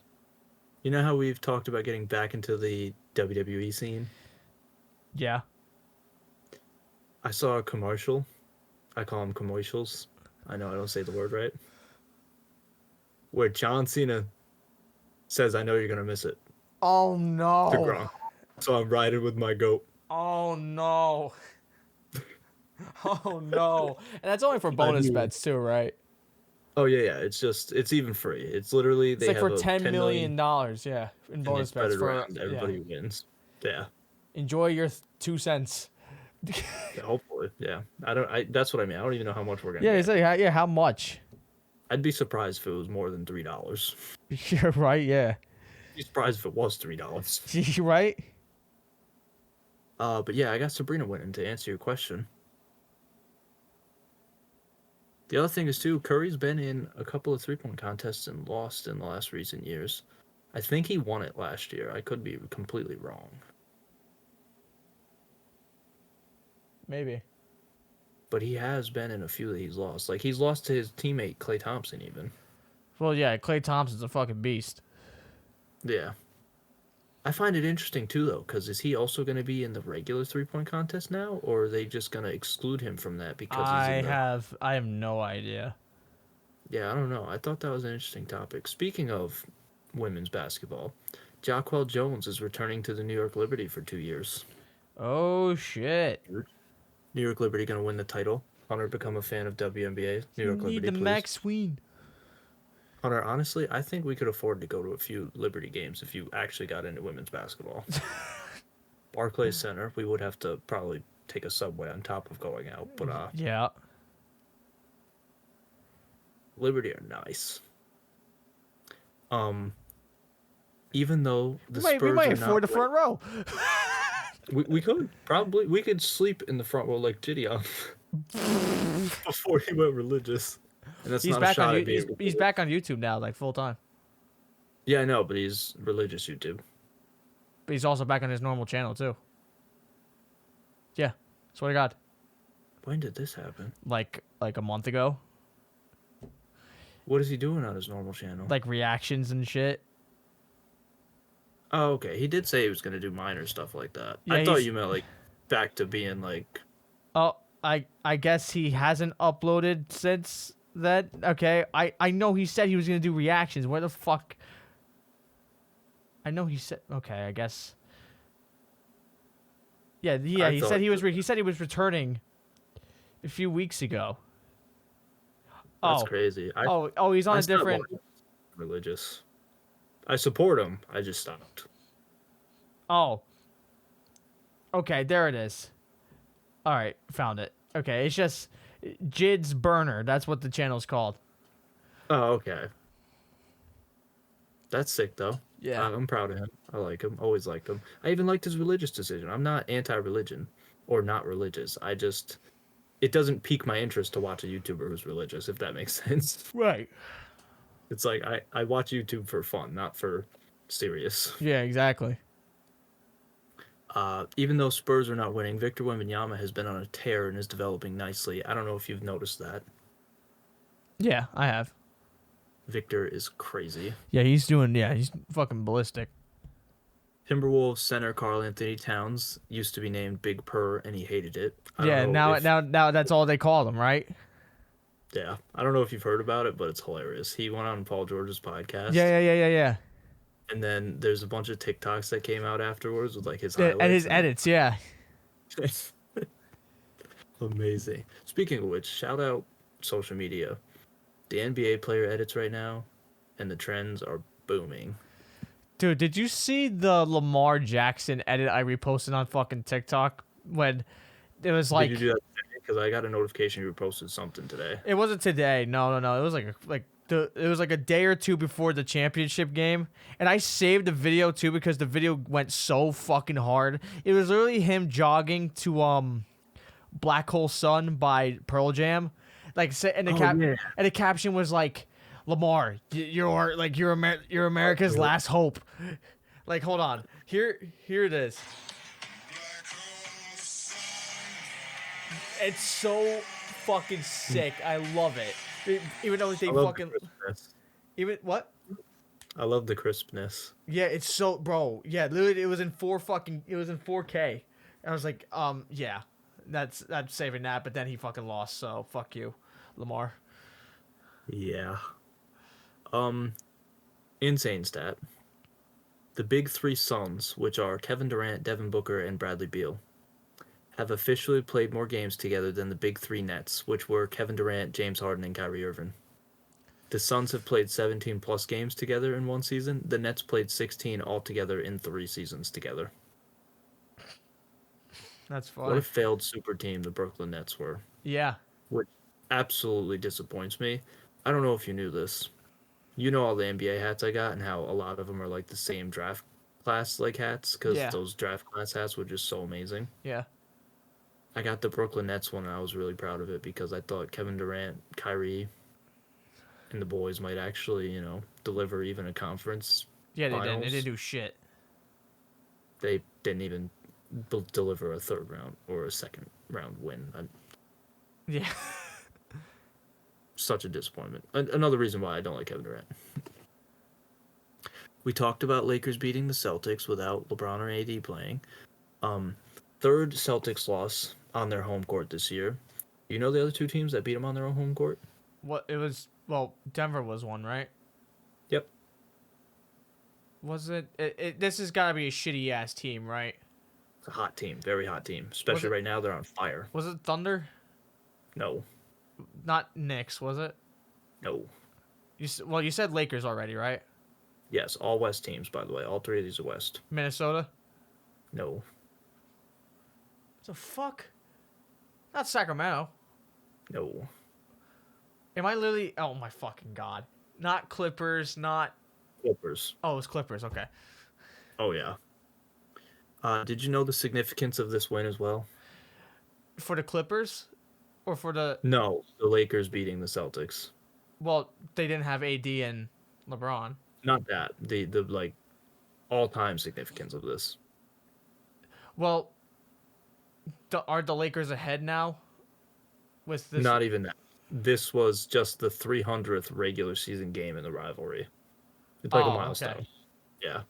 You know how we've talked about getting back into the WWE scene? Yeah. I saw a commercial. I call them commercials. I know I don't say the word right. Where John Cena says, I know you're going to miss it. Oh To no. Gronk. So I'm riding with my goat. Oh no. Oh no. And that's only for bonus knew it. bets too, right? Oh, yeah. It's even free. It's literally, It's they like have for a $10 million, yeah, in and they bonus spread bets it for around. Everybody wins. Yeah. Enjoy your 2 cents. Yeah, hopefully. Yeah. That's what I mean. I don't even know how much we're going to Yeah, get. it's like, yeah, how much? I'd be surprised if it was more than $3. You're right, yeah. I'd be surprised if it was $3. You right? But yeah, I got Sabrina winning to answer your question. The other thing is too, Curry's been in a couple of three-point contests and lost in the last recent years. I think he won it last year. I could be completely wrong. Maybe. But he has been in a few that he's lost. Like, he's lost to his teammate, Klay Thompson, even. Well, yeah, Klay Thompson's a fucking beast. Yeah. I find it interesting, too, though, because is he also going to be in the regular three-point contest now, or are they just going to exclude him from that because he's in the... I have no idea. Yeah, I don't know. I thought that was an interesting topic. Speaking of women's basketball, Jacquel Jones is returning to the New York Liberty for 2 years. Oh, shit. New York Liberty going to win the title. Hunter, become a fan of WNBA. New York Liberty, Need the please. Max Sween. Hunter, honestly, I think we could afford to go to a few Liberty games if you actually got into women's basketball. Barclays Center, we would have to probably take a subway on top of going out, but Yeah. Liberty are nice. Even though the Spurs We might are afford the not front row. we could probably we could sleep in the front row like Gideon before he went religious. And that's He's not back a shot on at being he's back on YouTube now, like full time. Yeah, I know, but he's religious YouTube. But he's also back on his normal channel too. Yeah, swear to God. When did this happen? Like a month ago. What is he doing on his normal channel? Like reactions and shit. Oh, okay. He did say he was gonna do minor stuff like that. Yeah, I thought he's- you meant like back to being like. Oh, I guess he hasn't uploaded since That okay? I know he said he was gonna do reactions. Where the fuck? I know he said okay. I guess. Yeah. I He said thought he said he was returning a few weeks ago. that's Oh, crazy. oh. He's on I a stopped different. watching religious. I support him. I just stopped. Oh. Okay, there it is. All right, found it. Okay, it's just Jid's Burner. That's what the channel's called. Oh, okay. That's sick though. Yeah. I'm proud of him. I like him. Always liked him. I even liked his religious decision. I'm not anti-religion or not religious. I just it doesn't pique my interest to watch a YouTuber who's religious, if that makes sense. Right. It's like I watch YouTube for fun, not for serious. Yeah, exactly. Even though Spurs are not winning, Victor Wembanyama has been on a tear and is developing nicely. I don't know if you've noticed that. Yeah, I have. Victor is crazy. Yeah, he's fucking ballistic. Timberwolves center Karl Anthony Towns used to be named Big Purr, and he hated it. Yeah, now that's all they call him, right? Yeah, I don't know if you've heard about it, but it's hilarious. He went on Paul George's podcast. Yeah. And then there's a bunch of TikToks that came out afterwards with like his highlights And his edits, yeah. Amazing. Speaking of which, shout out social media. The NBA player edits right now, and the trends are booming. Dude, did you see the Lamar Jackson edit I reposted on fucking TikTok when it was like? Did you do that today? Because I got a notification you posted something today. It wasn't today. No. It was it was like a day or two before the championship game, and I saved the video too because the video went so fucking hard. It was literally him jogging to Black Hole Sun by Pearl Jam, and the caption was like, Lamar, you're America's last hope. Like, hold on, here it is. It's so fucking sick. I love it. Even though they fucking even what? I love the crispness. Yeah, it's so bro. Yeah, literally, it was in 4K. I was like, yeah, that's saving that. But then he fucking lost. So fuck you, Lamar. Yeah. Insane stat. The big three Suns, which are Kevin Durant, Devin Booker, and Bradley Beal, have officially played more games together than the big three Nets, which were Kevin Durant, James Harden, and Kyrie Irving. The Suns have played 17 plus games together in one season. The Nets played 16 altogether in 3 seasons together. That's funny. What a failed super team the Brooklyn Nets were. Yeah. Which absolutely disappoints me. I don't know if you knew this. You know all the NBA hats I got and how a lot of them are like the same draft class like hats because those draft class hats were just so amazing. Yeah. I got the Brooklyn Nets one and I was really proud of it because I thought Kevin Durant, Kyrie, and the boys might actually, deliver even a conference. Yeah, they finals. didn't. They didn't do shit. They didn't even deliver a third round or a second round win. Yeah. Such a disappointment. Another reason why I don't like Kevin Durant. We talked about Lakers beating the Celtics without LeBron or AD playing. Third Celtics loss on their home court this year. You know the other two teams that beat them on their own home court? What it was? Well, Denver was one, right? Yep. Was it? This has got to be a shitty ass team, right? It's a hot team, very hot team. Especially right now, they're on fire. Was it Thunder? No. Not Knicks, was it? No. You said Lakers already, right? Yes, all West teams, by the way. All 3 of these are West. Minnesota? No. The fuck? Not Sacramento. No. Am I literally? Oh my fucking god! Not Clippers. Not Clippers. Oh, it's Clippers. Okay. Oh yeah. Did you know the significance of this win as well? For the Clippers, or for the? No, the Lakers beating the Celtics. Well, they didn't have AD and LeBron. Not that. The like all-time significance of this. Well, are the Lakers ahead now? With this? Not even that. This was just the 300th regular season game in the rivalry. It's like a milestone. Okay. Yeah.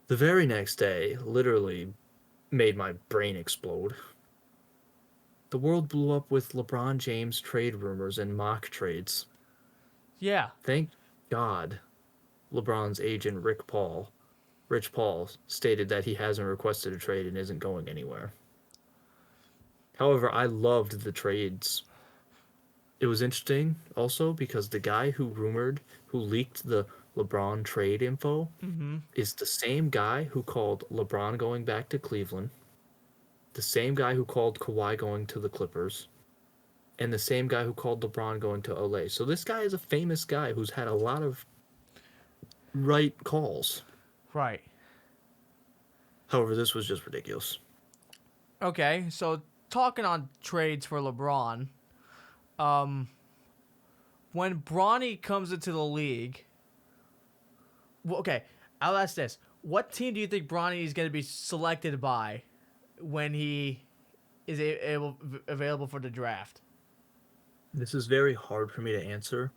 The very next day literally made my brain explode. The world blew up with LeBron James trade rumors and mock trades. Yeah. Thank God LeBron's agent Rich Paul, stated that he hasn't requested a trade and isn't going anywhere. However, I loved the trades. It was interesting also because the guy who leaked the LeBron trade info is the same guy who called LeBron going back to Cleveland, the same guy who called Kawhi going to the Clippers, and the same guy who called LeBron going to LA. So this guy is a famous guy who's had a lot of right calls. Right. However, this was just ridiculous. Okay, so talking on trades for LeBron, when Bronny comes into the league, well, okay, I'll ask this: what team do you think Bronny is going to be selected by when he is available for the draft? This is very hard for me to answer,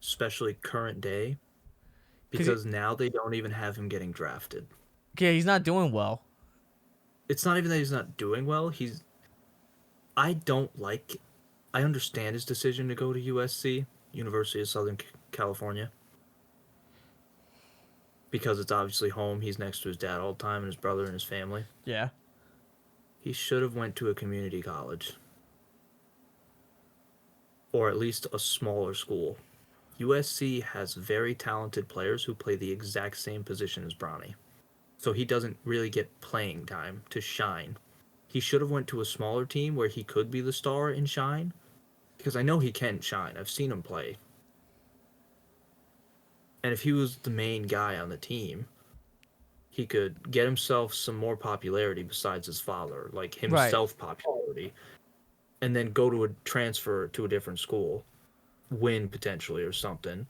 especially current day, because now they don't even have him getting drafted. Okay, he's not doing well. It's not even that he's not doing well. I understand his decision to go to USC, University of Southern California, because it's obviously home. He's next to his dad all the time and his brother and his family. Yeah. He should have went to a community college. Or at least a smaller school. USC has very talented players who play the exact same position as Bronny. So he doesn't really get playing time to shine. He should have went to a smaller team where he could be the star and shine. Because I know he can shine. I've seen him play. And if he was the main guy on the team, he could get himself some more popularity besides his father. Like himself popularity. And then go to a transfer to a different school. Win potentially or something.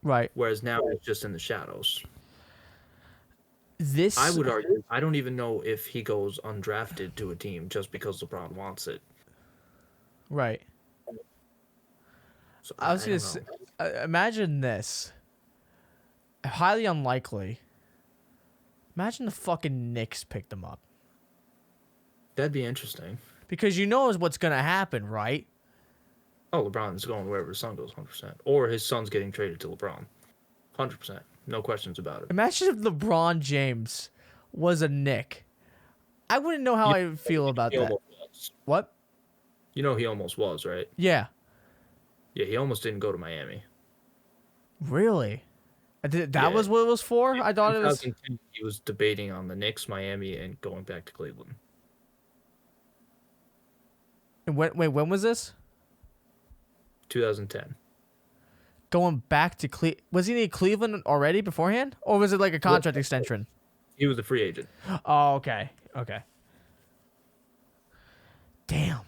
Right. Whereas now he's just in the shadows. This I would argue, I don't even know if he goes undrafted to a team just because LeBron wants it. Right. So, I was going to say, imagine this. Highly unlikely. Imagine the fucking Knicks picked him up. That'd be interesting. Because you know what's going to happen, right? Oh, LeBron's going wherever his son goes, 100%. Or his son's getting traded to LeBron. 100%. No questions about it. Imagine if LeBron James was a Knick. I wouldn't know how I would feel about that. What? You know he almost was, right? Yeah. Yeah, he almost didn't go to Miami. Really? That was what it was for? I thought it was... He was debating on the Knicks, Miami, and going back to Cleveland. And when was this? 2010. Going back to Cleveland. Was he in Cleveland already beforehand? Or was it like a contract extension? He was a free agent. Oh, okay. Okay. Damn.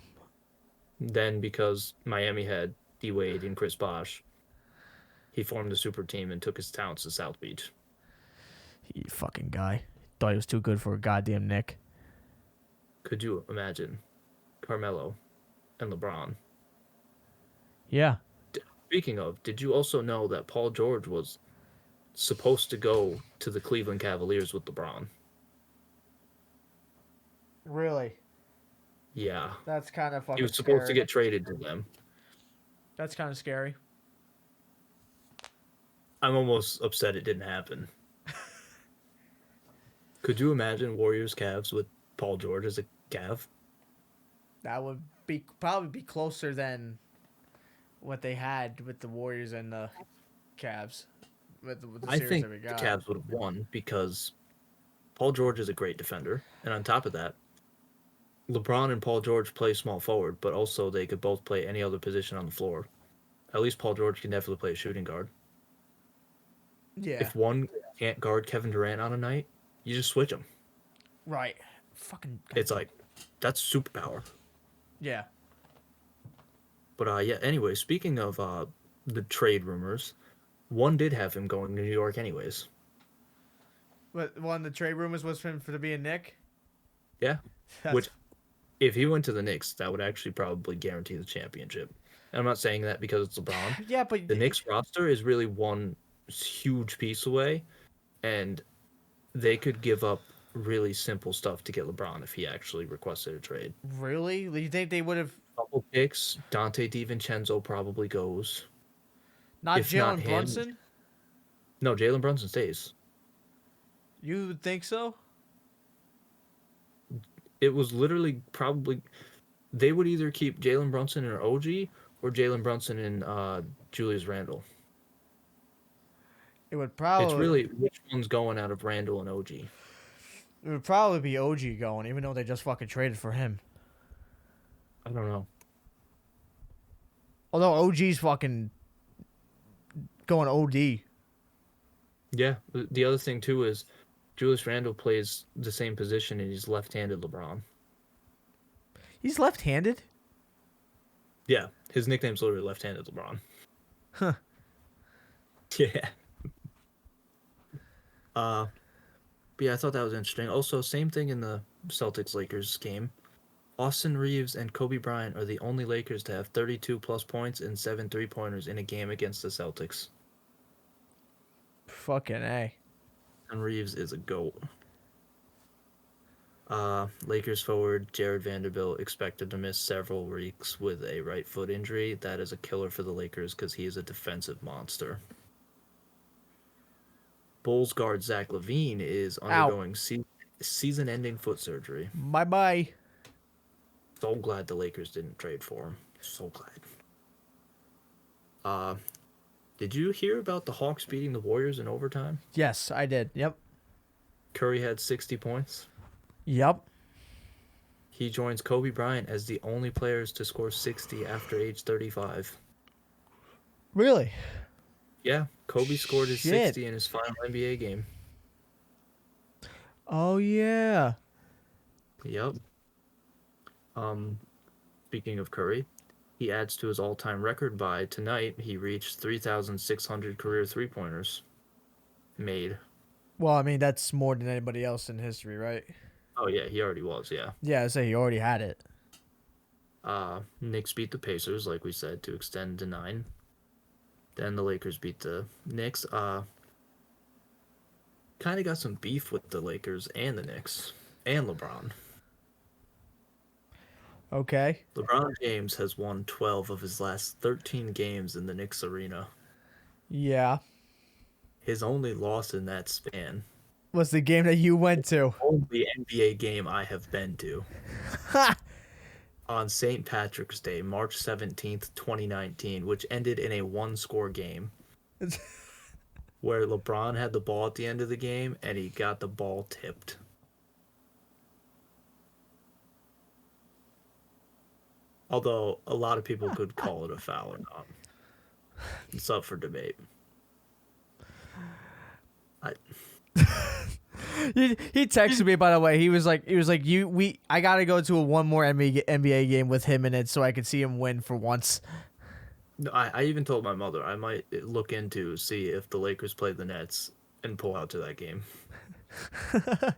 Then, because Miami had D-Wade and Chris Bosh, he formed a super team and took his talents to South Beach. You fucking guy. Thought he was too good for a goddamn Knick. Could you imagine Carmelo and LeBron? Yeah. Speaking of, did you also know that Paul George was supposed to go to the Cleveland Cavaliers with LeBron? Really? Yeah. That's kind of fucking He was supposed to get traded to them. That's kind of scary. I'm almost upset it didn't happen. Could you imagine Warriors Cavs with Paul George as a Cav? That would probably be closer than what they had with the Warriors and the Cavs. With the I series think that we the got. Cavs would have won because Paul George is a great defender. And on top of that, LeBron and Paul George play small forward, but also they could both play any other position on the floor. At least Paul George can definitely play a shooting guard. Yeah. If one can't guard Kevin Durant on a night, you just switch them. Right. Fucking. It's like, that's superpower. Yeah. But yeah, anyway, speaking of the trade rumors, one did have him going to New York anyways. But one of the trade rumors was for him to be a Knick? Yeah. Which, if he went to the Knicks, that would actually probably guarantee the championship. And I'm not saying that because it's LeBron. Yeah, but the Knicks roster is really one huge piece away, and they could give up really simple stuff to get LeBron if he actually requested a trade. Really? You think they would have Couple picks. Dante DiVincenzo probably goes. not If not Jalen him, Brunson? no, Jalen Brunson stays. You would think so? It was literally probably they would either keep Jalen Brunson in OG or Jalen Brunson in Julius Randle. It would It's probably really which one's going out of Randle and OG. it would probably be OG going, even though they just fucking traded for him. I don't know. Although OG's fucking going OD. Yeah, the other thing too is Julius Randle plays the same position and he's left-handed LeBron. He's left-handed? Yeah, his nickname's literally left-handed LeBron. Huh. Yeah. But yeah, I thought that was interesting. Also, same thing in the Celtics-Lakers game. Austin Reeves and Kobe Bryant are the only Lakers to have 32 plus points and 7 3-pointers in a game against the Celtics. Fucking A. And Reeves is a GOAT. Lakers forward Jared Vanderbilt expected to miss several weeks with a right foot injury. That is a killer for the Lakers because he is a defensive monster. Bulls guard Zach LaVine is undergoing season-ending foot surgery. Bye-bye. So glad the Lakers didn't trade for him. So glad. Did you hear about the Hawks beating the Warriors in overtime? Yes, I did. Yep. Curry had 60 points. Yep. He joins Kobe Bryant as the only players to score 60 after age 35. Really? Yeah, Kobe scored his Shit. 60 in his final NBA game. Oh, yeah. Yep. Speaking of Curry, he adds to his all-time record by tonight. He reached 3,600 career three-pointers made. Well, I mean, that's more than anybody else in history, right? Oh yeah, he already was. Yeah. Yeah, I say he already had it. Knicks beat the Pacers, like we said, to extend to 9. Then the Lakers beat the Knicks. Kind of got some beef with the Lakers and the Knicks and LeBron. Okay. LeBron James has won 12 of his last 13 games in the Knicks arena. Yeah. His only loss in that span. What's the game that you went to? Only NBA game I have been to. Ha! On St. Patrick's Day, March 17th, 2019, which ended in a one-score game. Where LeBron had the ball at the end of the game, and he got the ball tipped. Although, a lot of people could call it a foul or not. It's up for debate. He texted me, by the way. He was like, I gotta go to one more NBA game with him in it so I could see him win for once. No, I even told my mother I might look into see if the Lakers play the Nets and pull out to that game. I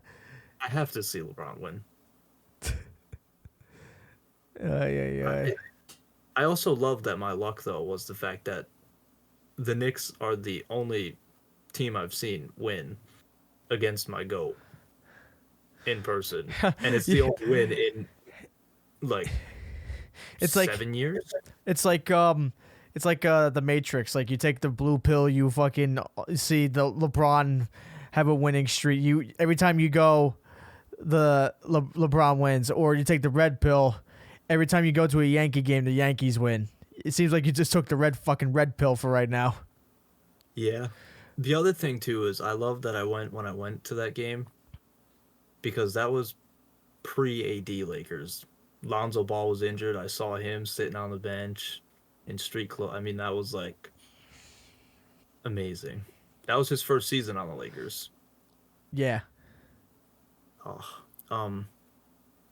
have to see LeBron win. Yeah. I also love that my luck, though, was the fact that the Knicks are the only team I've seen win against my GOAT in person. And it's the only win in, like, It's 7 years? It's like the Matrix. Like, you take the blue pill, you fucking see the LeBron have a winning streak. You every time you go, the LeBron wins, or you take the red pill. Every time you go to a Yankee game, the Yankees win. It seems like you just took the red pill for right now. Yeah. The other thing, too, is I love that I went when I went to that game because that was pre-AD Lakers. Lonzo Ball was injured. I saw him sitting on the bench in street clothes. I mean, that was, like, amazing. That was his first season on the Lakers. Yeah. Oh,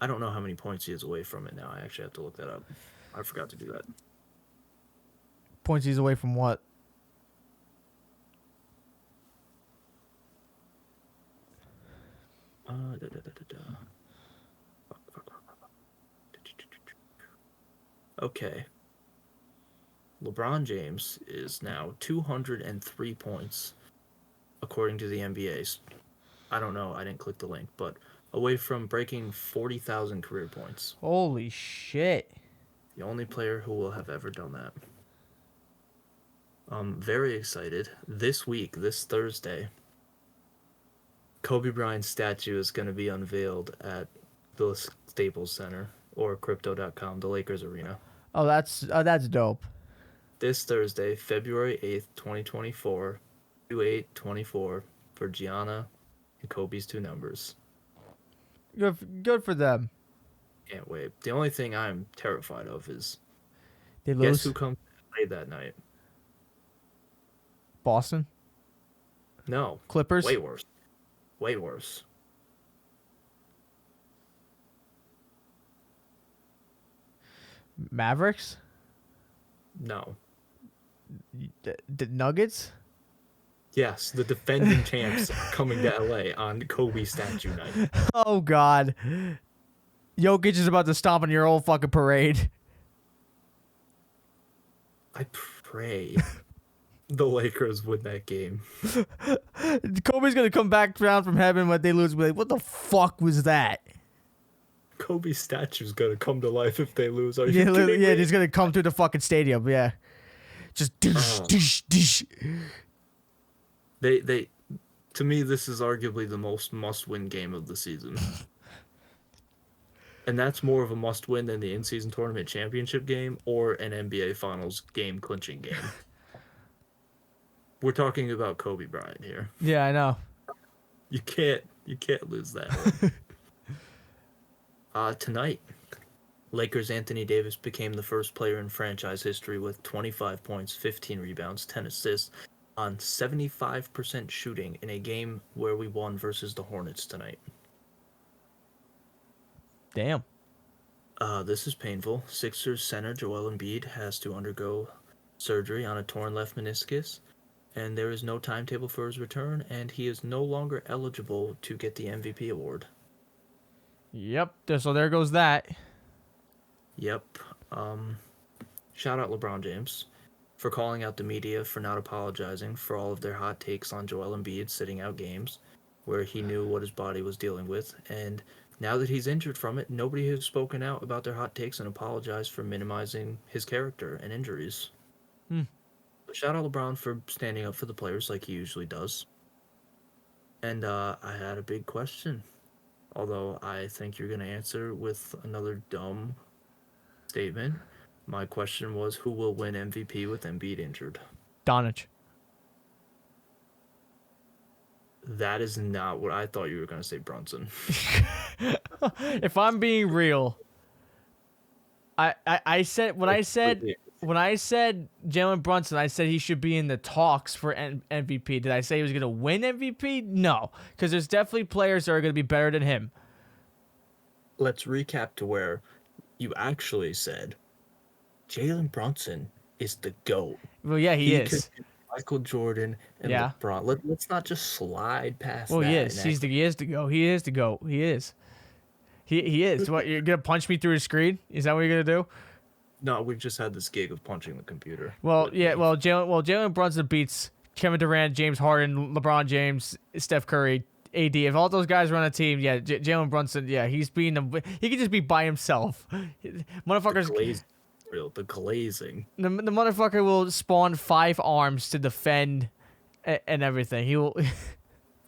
I don't know how many points he is away from it now. I actually have to look that up. I forgot to do that. Points he's away from what? Okay. LeBron James is now 203 points, according to the NBA's. I don't know. I didn't click the link, but away from breaking 40,000 career points. Holy shit. The only player who will have ever done that. I'm very excited. This week, this Thursday, Kobe Bryant's statue is going to be unveiled at the Staples Center or Crypto.com, the Lakers arena. Oh, that's dope. This Thursday, February 8th, 2024, 2824 for Gianna and Kobe's two numbers. Good for them. Can't wait. The only thing I'm terrified of is They lose. guess who comes to play that night? Boston? No. Clippers? Way worse. Way worse. Mavericks? No. The Nuggets? Yes, the defending champs are coming to LA on Kobe statue night. Oh, God. Jokic is about to stomp on your old fucking parade. I pray the Lakers win that game. Kobe's going to come back down from heaven when they lose. Be like, what the fuck was that? Kobe's statue's gonna come to life if they lose. Are you Yeah, kidding me? he's going to come through the fucking stadium. Yeah. Just dish, dish, dish. They to me this is arguably the most must-win game of the season. And that's more of a must-win than the in-season tournament championship game or an NBA Finals game clinching game. We're talking about Kobe Bryant here. Yeah, I know. You can't lose that one. Tonight, Lakers' Anthony Davis became the first player in franchise history with 25 points, 15 rebounds, 10 assists on 75% shooting in a game where we won versus the Hornets tonight. Damn. This is painful. Sixers center Joel Embiid has to undergo surgery on a torn left meniscus, and there is no timetable for his return, and he is no longer eligible to get the MVP award. Yep. So there goes that. Yep. Shout out LeBron James for calling out the media for not apologizing for all of their hot takes on Joel Embiid sitting out games where he knew what his body was dealing with. And now that he's injured from it, nobody has spoken out about their hot takes and apologized for minimizing his character and injuries. But shout out LeBron for standing up for the players like he usually does. And I had a big question. Although I think you're going to answer with another dumb statement. My question was, who will win MVP with Embiid injured? Doncic. That is not what I thought you were going to say, Brunson. If I'm being real, I said when I said Jalen Brunson, I said he should be in the talks for MVP. Did I say he was going to win MVP? No, because there's definitely players that are going to be better than him. Let's recap to where you actually said Jalen Brunson is the GOAT. Well, yeah, he is. Could be Michael Jordan and Yeah. LeBron. Let's not just slide past Well, that. he is. He is the GOAT. He is the GOAT. He is. He is. What, you're going to punch me through the screen? Is that what you're going to do? No, we've just had this gig of punching the computer. Well, yeah. Well, Jalen Brunson beats Kevin Durant, James Harden, LeBron James, Steph Curry, AD. If all those guys run a team, yeah, Jalen Brunson, yeah, he could just be by himself. Motherfuckers. The glazing. The motherfucker will spawn 5 arms to defend and everything. He will.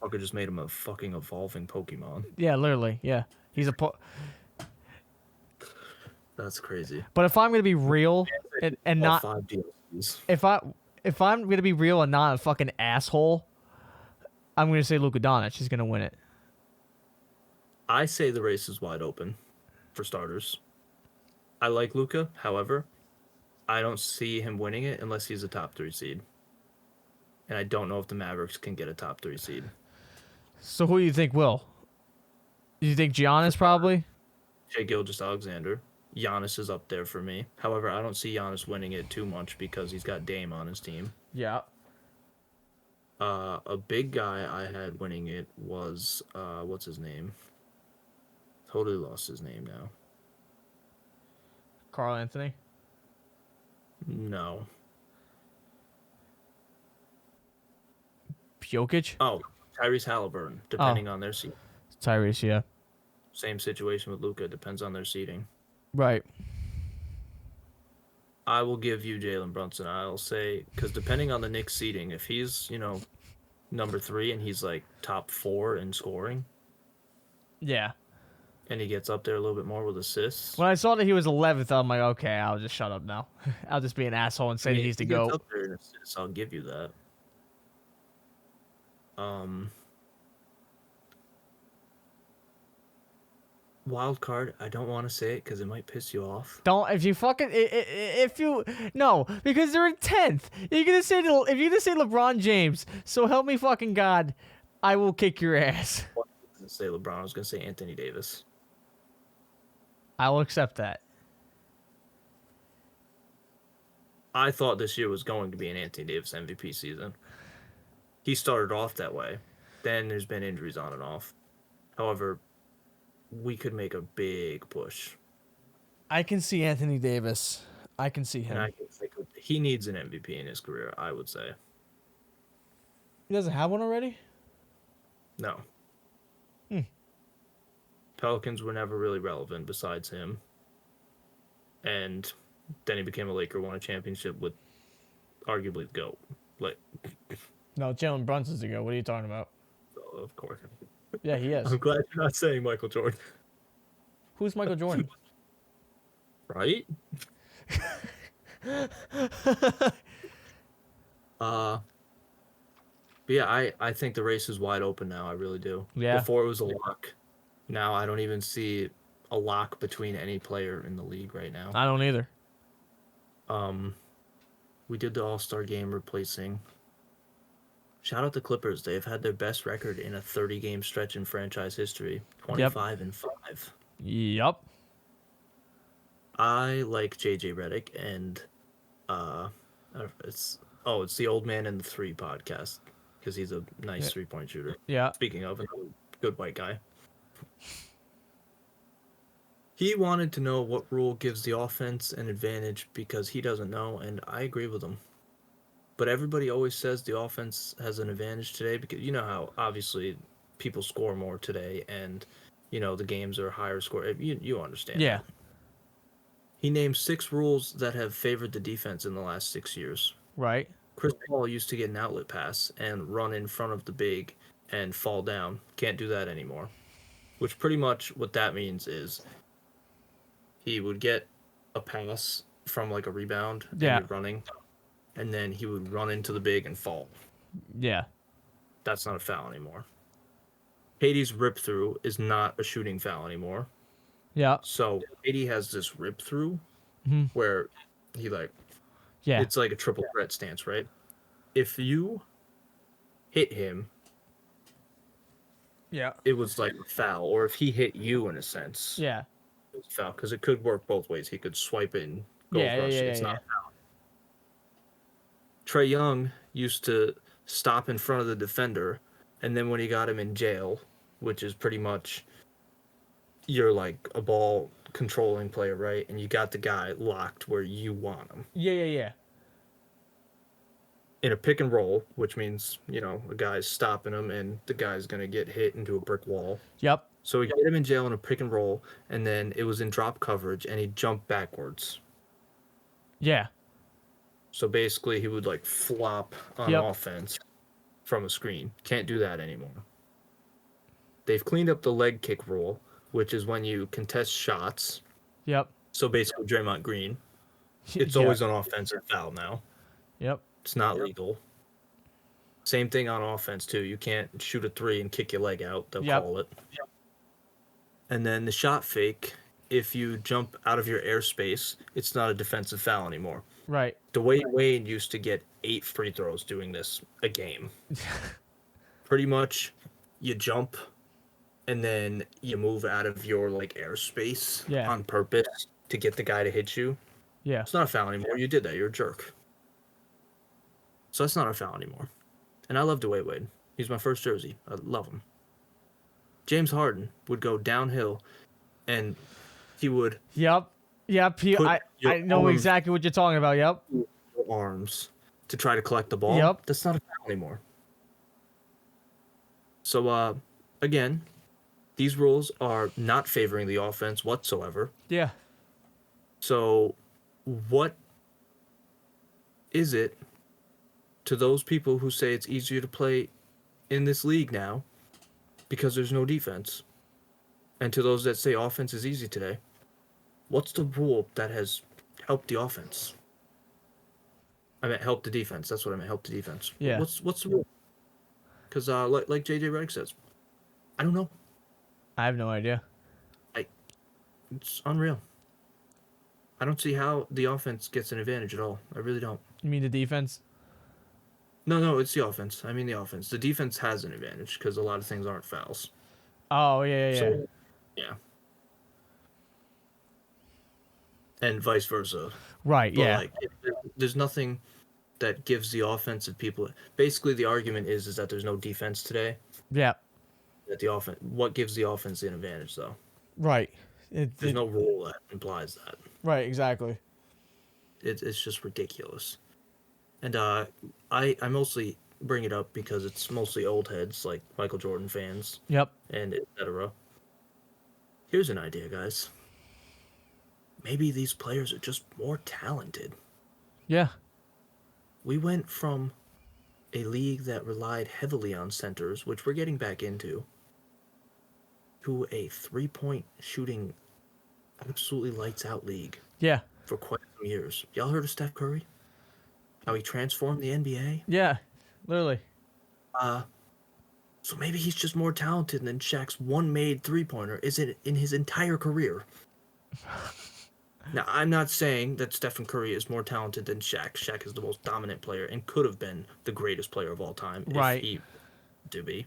Fucker just made him a fucking evolving Pokemon. Yeah, literally. Yeah, he's a. That's crazy. But if I'm gonna be real and not 5 DLCs. if I'm gonna be real and not a fucking asshole, I'm gonna say Luka Doncic is gonna win it. I say the race is wide open, for starters. I like Luka, however, I don't see him winning it unless he's a top 3 seed. And I don't know if the Mavericks can get a top 3 seed. So who do you think will? Do you think Giannis probably? Shai Gilgeous-Alexander. Giannis is up there for me. However, I don't see Giannis winning it too much because he's got Dame on his team. Yeah. A big guy I had winning it was, what's his name? Totally lost his name now. Carl Anthony. No. Jokic. Oh, Tyrese Halliburton, depending on their seed. Tyrese, yeah. Same situation with Luka, depends on their seeding. Right. I will give you Jalen Brunson. I'll say, because depending on the Knicks seeding, if he's, number 3 and he's like top 4 in scoring, Yeah. and he gets up there a little bit more with assists. When I saw that he was 11th, I'm like, okay, I'll just shut up now. I'll just be an asshole and say that he's to go. Up there in assists, I'll give you that. Wild card, I don't want to say it because it might piss you off. Don't if you fucking if you no because they're in 10th. You're gonna say if you're gonna say LeBron James, so help me fucking God, I will kick your ass. I was gonna say LeBron. I was gonna say Anthony Davis. I will accept that. I thought this year was going to be an Anthony Davis MVP season. He started off that way. Then there's been injuries on and off. However, we could make a big push. I can see Anthony Davis. I can see him. And I think he needs an MVP in his career, I would say. He doesn't have one already? No. Pelicans were never really relevant besides him. And then he became a Laker, won a championship with arguably the GOAT. No, Jalen Brunson's the go. What are you talking about? Of course. Yeah, he is. I'm glad you're not saying Michael Jordan. Who's Michael Jordan? Right? But yeah, I think the race is wide open now. I really do. Yeah. Before it was a lock. Now I don't even see a lock between any player in the league right now. I don't either. We did the All-Star game replacing. Shout out the Clippers. They've had their best record in a 30-game stretch in franchise history. 25-5. Yup. I like JJ Redick and it's the Old Man and the Three podcast because he's a nice three-point shooter. Yeah. Speaking of, a good white guy. He wanted to know what rule gives the offense an advantage because he doesn't know, and I agree with him. But everybody always says the offense has an advantage today because you know how obviously people score more today and the games are higher score. You understand. Yeah. That. He named 6 rules that have favored the defense in the last 6 years. Right. Chris Paul used to get an outlet pass and run in front of the big and fall down. Can't do that anymore. Which pretty much what that means is he would get a pass from like a rebound and you're running, and then he would run into the big and fall. Yeah. That's not a foul anymore. Hades rip through is not a shooting foul anymore. Yeah. So Hades has this rip through where he it's like a triple threat stance, right? If you hit him, it was like a foul, or if he hit you in a sense, it was a foul because it could work both ways. He could swipe it and go rush it. It's not a foul. Trae Young used to stop in front of the defender, and then when he got him in jail, which is pretty much you're like a ball controlling player, right? And you got the guy locked where you want him. Yeah. In a pick and roll, which means, a guy's stopping him and the guy's going to get hit into a brick wall. Yep. So he got him in jail in a pick and roll, and then it was in drop coverage, and he jumped backwards. Yeah. So basically he would flop on offense from a screen. Can't do that anymore. They've cleaned up the leg kick rule, which is when you contest shots. Yep. So basically Draymond Green. It's always an offensive foul now. Yep. It's not legal. Same thing on offense, too. You can't shoot a 3 and kick your leg out. They'll call it. Yep. And then the shot fake, if you jump out of your airspace, it's not a defensive foul anymore. Right. Dwayne Wade used to get 8 free throws doing this a game. Pretty much, you jump, and then you move out of your airspace on purpose to get the guy to hit you. Yeah. It's not a foul anymore. You did that. You're a jerk. So that's not a foul anymore. And I love Dwayne Wade. He's my first jersey. I love him. James Harden would go downhill, and he would... Yep. I know exactly what you're talking about. Yep. Arms to try to collect the ball. Yep. That's not a foul anymore. So, again, these rules are not favoring the offense whatsoever. Yeah. So, what is it to those people who say it's easier to play in this league now because there's no defense? And to those that say offense is easy today, what's the rule that has helped the offense? I meant help the defense. That's what I meant. Help the defense. Yeah. What's the rule? Because like JJ Redick says, I don't know. I have no idea. It's unreal. I don't see how the offense gets an advantage at all. I really don't. You mean the defense? No, it's the offense. I mean the offense. The defense has an advantage because a lot of things aren't fouls. Oh, yeah. So, yeah. And vice versa. Right, But yeah. like, there's nothing that gives the offensive people. Basically, the argument is that there's no defense today. Yeah. That the offense. What gives the offense an advantage, though? Right. There's no rule that implies that. Right, exactly. It's just ridiculous. And I mostly bring it up because it's mostly old heads like Michael Jordan fans. Yep. And etc. Here's an idea, guys. Maybe these players are just more talented. Yeah. We went from a league that relied heavily on centers, which we're getting back into, to a three-point shooting absolutely lights out league. Yeah. For quite some years. Y'all heard of Steph Curry? How he transformed the NBA? Yeah. Literally. So maybe he's just more talented than Shaq's one made three-pointer is it in his entire career. Now, I'm not saying that Stephen Curry is more talented than Shaq. Shaq is the most dominant player and could have been the greatest player of all time right. if he to be.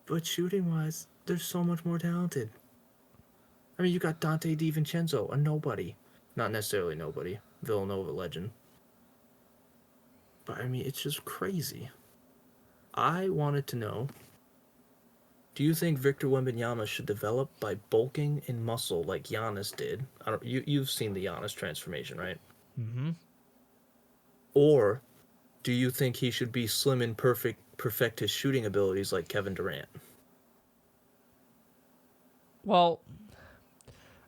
But shooting-wise, they're so much more talented. I mean, you got Dante DiVincenzo, a nobody. Not necessarily nobody. Villanova legend. But, I mean, it's just crazy. I wanted to know, do you think Victor Wembanyama should develop by bulking in muscle like Giannis did? You've seen the Giannis transformation, right? Mm-hmm. Or do you think he should be slim and perfect his shooting abilities like Kevin Durant? Well,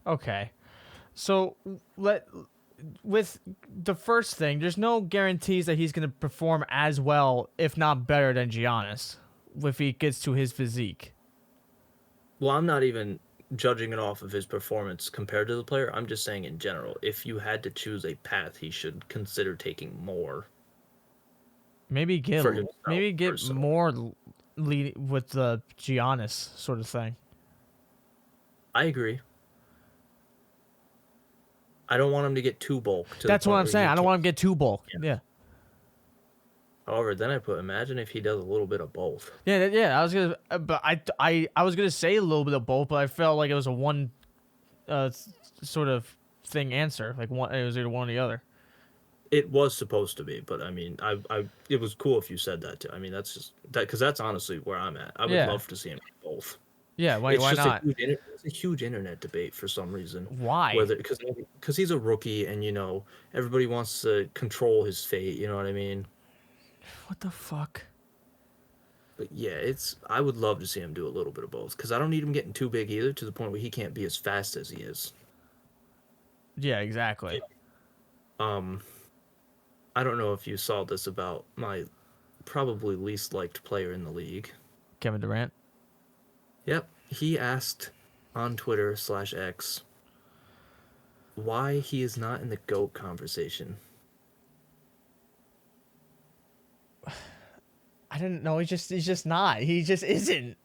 okay. So with the first thing, there's no guarantees that he's going to perform as well, if not better than Giannis, if he gets to his physique. Well, I'm not even judging it off of his performance compared to the player. I'm just saying in general, if you had to choose a path, he should consider taking more. Maybe get personally. more lead with the Giannis sort of thing. I agree. I don't want him to get too bulk. That's what I'm saying. I don't want him to get too bulk. Yeah. However, then I imagine if he does a little bit of both. Yeah. I was gonna, but I was gonna say a little bit of both, but I felt like it was a one, sort of thing answer. Like one, it was either one or the other. It was supposed to be, but I mean, it was cool if you said that too. I mean, that's just that because that's honestly where I'm at. I would love to see him do both. Yeah, why not? It's a huge internet debate for some reason. Why? Because he's a rookie, and everybody wants to control his fate. You know what I mean? What the fuck? But yeah, I would love to see him do a little bit of both because I don't need him getting too big either to the point where he can't be as fast as he is. Yeah, exactly. I don't know if you saw this about my probably least liked player in the league. Kevin Durant? Yep. He asked on Twitter/X why he is not in the GOAT conversation. I didn't know. He's just not. He just isn't.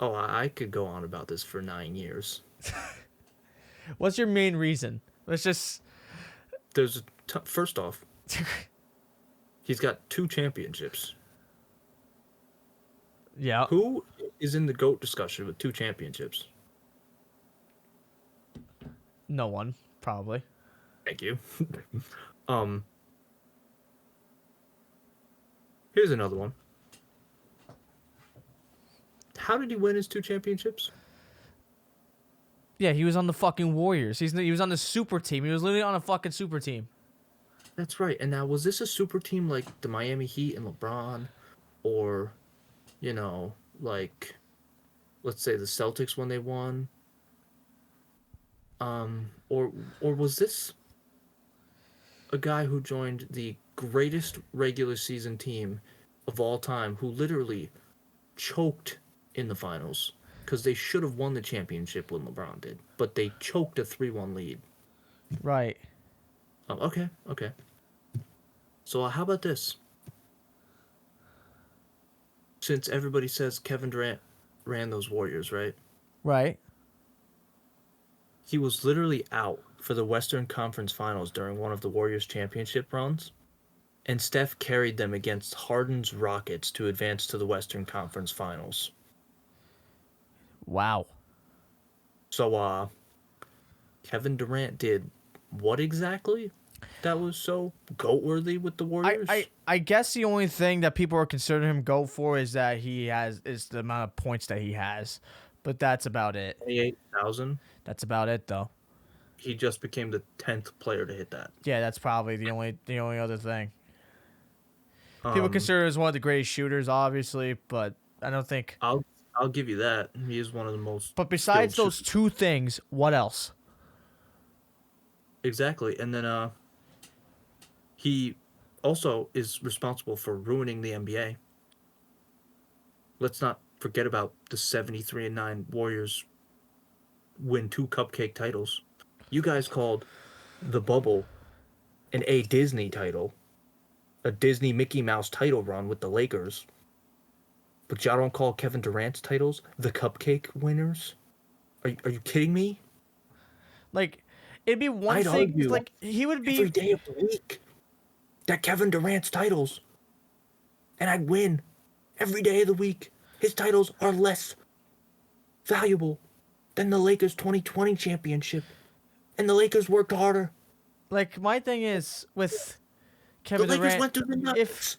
Oh, I could go on about this for 9 years. What's your main reason? Let's just... First off, he's got 2 championships. Yeah. Who is in the GOAT discussion with 2 championships? No one, probably. Thank you. Here's another one. How did he win his 2 championships? Yeah, he was on the fucking Warriors. He was on the super team. He was literally on a fucking super team. That's right. And now, was this a super team like the Miami Heat and LeBron, or, you know, like, let's say the Celtics when they won, or was this a guy who joined the greatest regular season team of all time, who literally choked in the finals because they should have won the championship when LeBron did, but they choked a 3-1 lead. Right. Okay, okay. So how about this? Since everybody says Kevin Durant ran those Warriors, right? Right. He was literally out for the Western Conference Finals during one of the Warriors' championship runs, and Steph carried them against Harden's Rockets to advance to the Western Conference Finals. Wow. So, Kevin Durant did what exactly that was so GOAT-worthy with the Warriors? I guess the only thing that people are considering him go for is that is the amount of points that he has, but that's about it. 28,000. That's about it though. He just became the 10th player to hit that. Yeah, that's probably the only other thing. People Um, consider him as one of the greatest shooters, obviously, but I don't think. I'll give you that. He is one of the most. But besides skilled those two things, what else? exactly, and then he also is responsible for ruining the NBA. Let's not forget about the 73-9 Warriors win 2 cupcake titles. You guys called the bubble an A Disney title, a Disney Mickey Mouse title run with the Lakers. But y'all don't call Kevin Durant's titles the cupcake winners? Are you kidding me? Like, it'd be one I'd thing. argue Like he would be every day of the week that Kevin Durant's titles, and I'd win every day of the week. His titles are less valuable than the Lakers' 2020 championship, and the Lakers worked harder. like my thing is with The Kevin Lakers Durant. went through the nuts.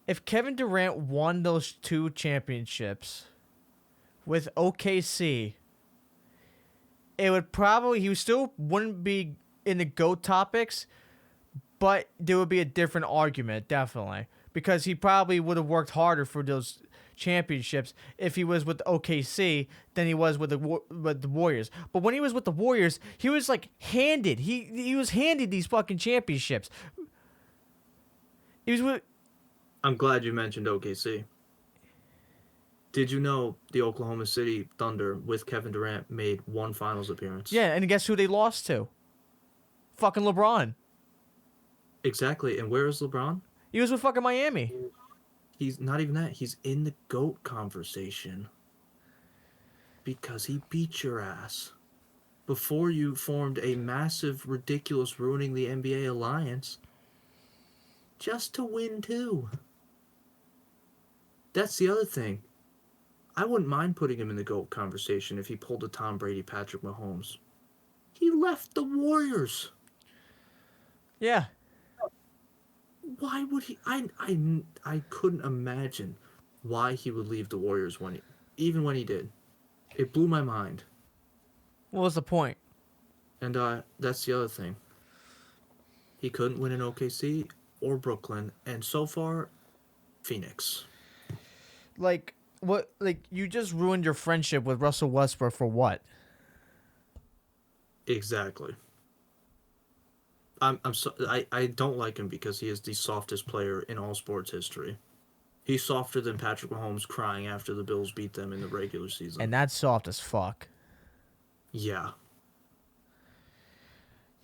If Kevin Durant won those 2 championships with OKC, it would probably he still wouldn't be in the GOAT topics, but there would be a different argument, definitely, because he probably would have worked harder for those championships if he was with OKC than he was with the Warriors. But when he was with the Warriors, he was like handed. He was handed these fucking championships. He was with. I'm glad you mentioned OKC. Did you know the Oklahoma City Thunder with Kevin Durant made 1 finals appearance? Yeah, and guess who they lost to? Fucking LeBron. Exactly. And where is LeBron? He was with fucking Miami. He's not even that. He's in the GOAT conversation. Because he beat your ass. Before you formed a massive, ridiculous, ruining the NBA alliance. Just to win 2. That's the other thing. I wouldn't mind putting him in the GOAT conversation if he pulled a Tom Brady, Patrick Mahomes. He left the Warriors. Yeah. Why would he? I couldn't imagine why he would leave the Warriors even when he did. It blew my mind. What was the point? And that's the other thing. He couldn't win in OKC or Brooklyn, and so far, Phoenix. Like what? Like you just ruined your friendship with Russell Westbrook for what? Exactly. I don't like him because he is the softest player in all sports history. He's softer than Patrick Mahomes crying after the Bills beat them in the regular season. And that's soft as fuck. Yeah.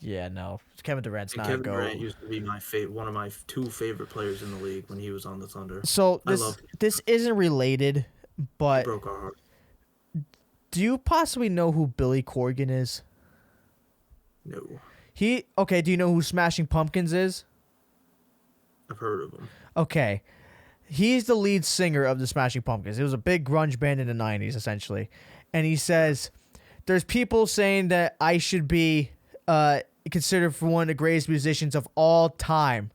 Yeah, no. Kevin Durant's And not Kevin a GOAT. Durant used to be one of my 2 favorite players in the league when he was on the Thunder. So this isn't related, but It broke our heart. do you possibly know who Billy Corgan is? No. Do you know who Smashing Pumpkins is? I've heard of him. Okay. He's the lead singer of the Smashing Pumpkins. It was a big grunge band in the 90s, essentially. And he says, there's people saying that I should be considered for one of the greatest musicians of all time.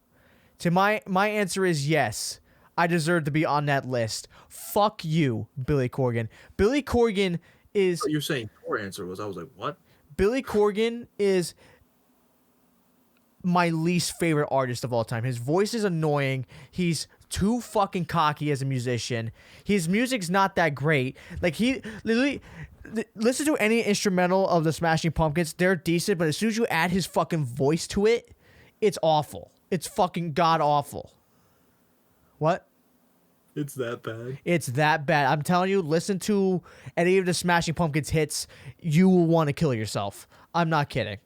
To my answer is yes. I deserve to be on that list. Fuck you, Billy Corgan. Billy Corgan is... What you're saying your answer was, I was like, what? Billy Corgan is my least favorite artist of all time. His voice is annoying. He's too fucking cocky as a musician. His music's not that great. Like, he literally listen to any instrumental of the Smashing Pumpkins. They're decent, but as soon as you add his fucking voice to it, it's awful. It's fucking god awful. What? It's that bad. It's that bad. I'm telling you, listen to any of the Smashing Pumpkins hits, you will want to kill yourself. I'm not kidding.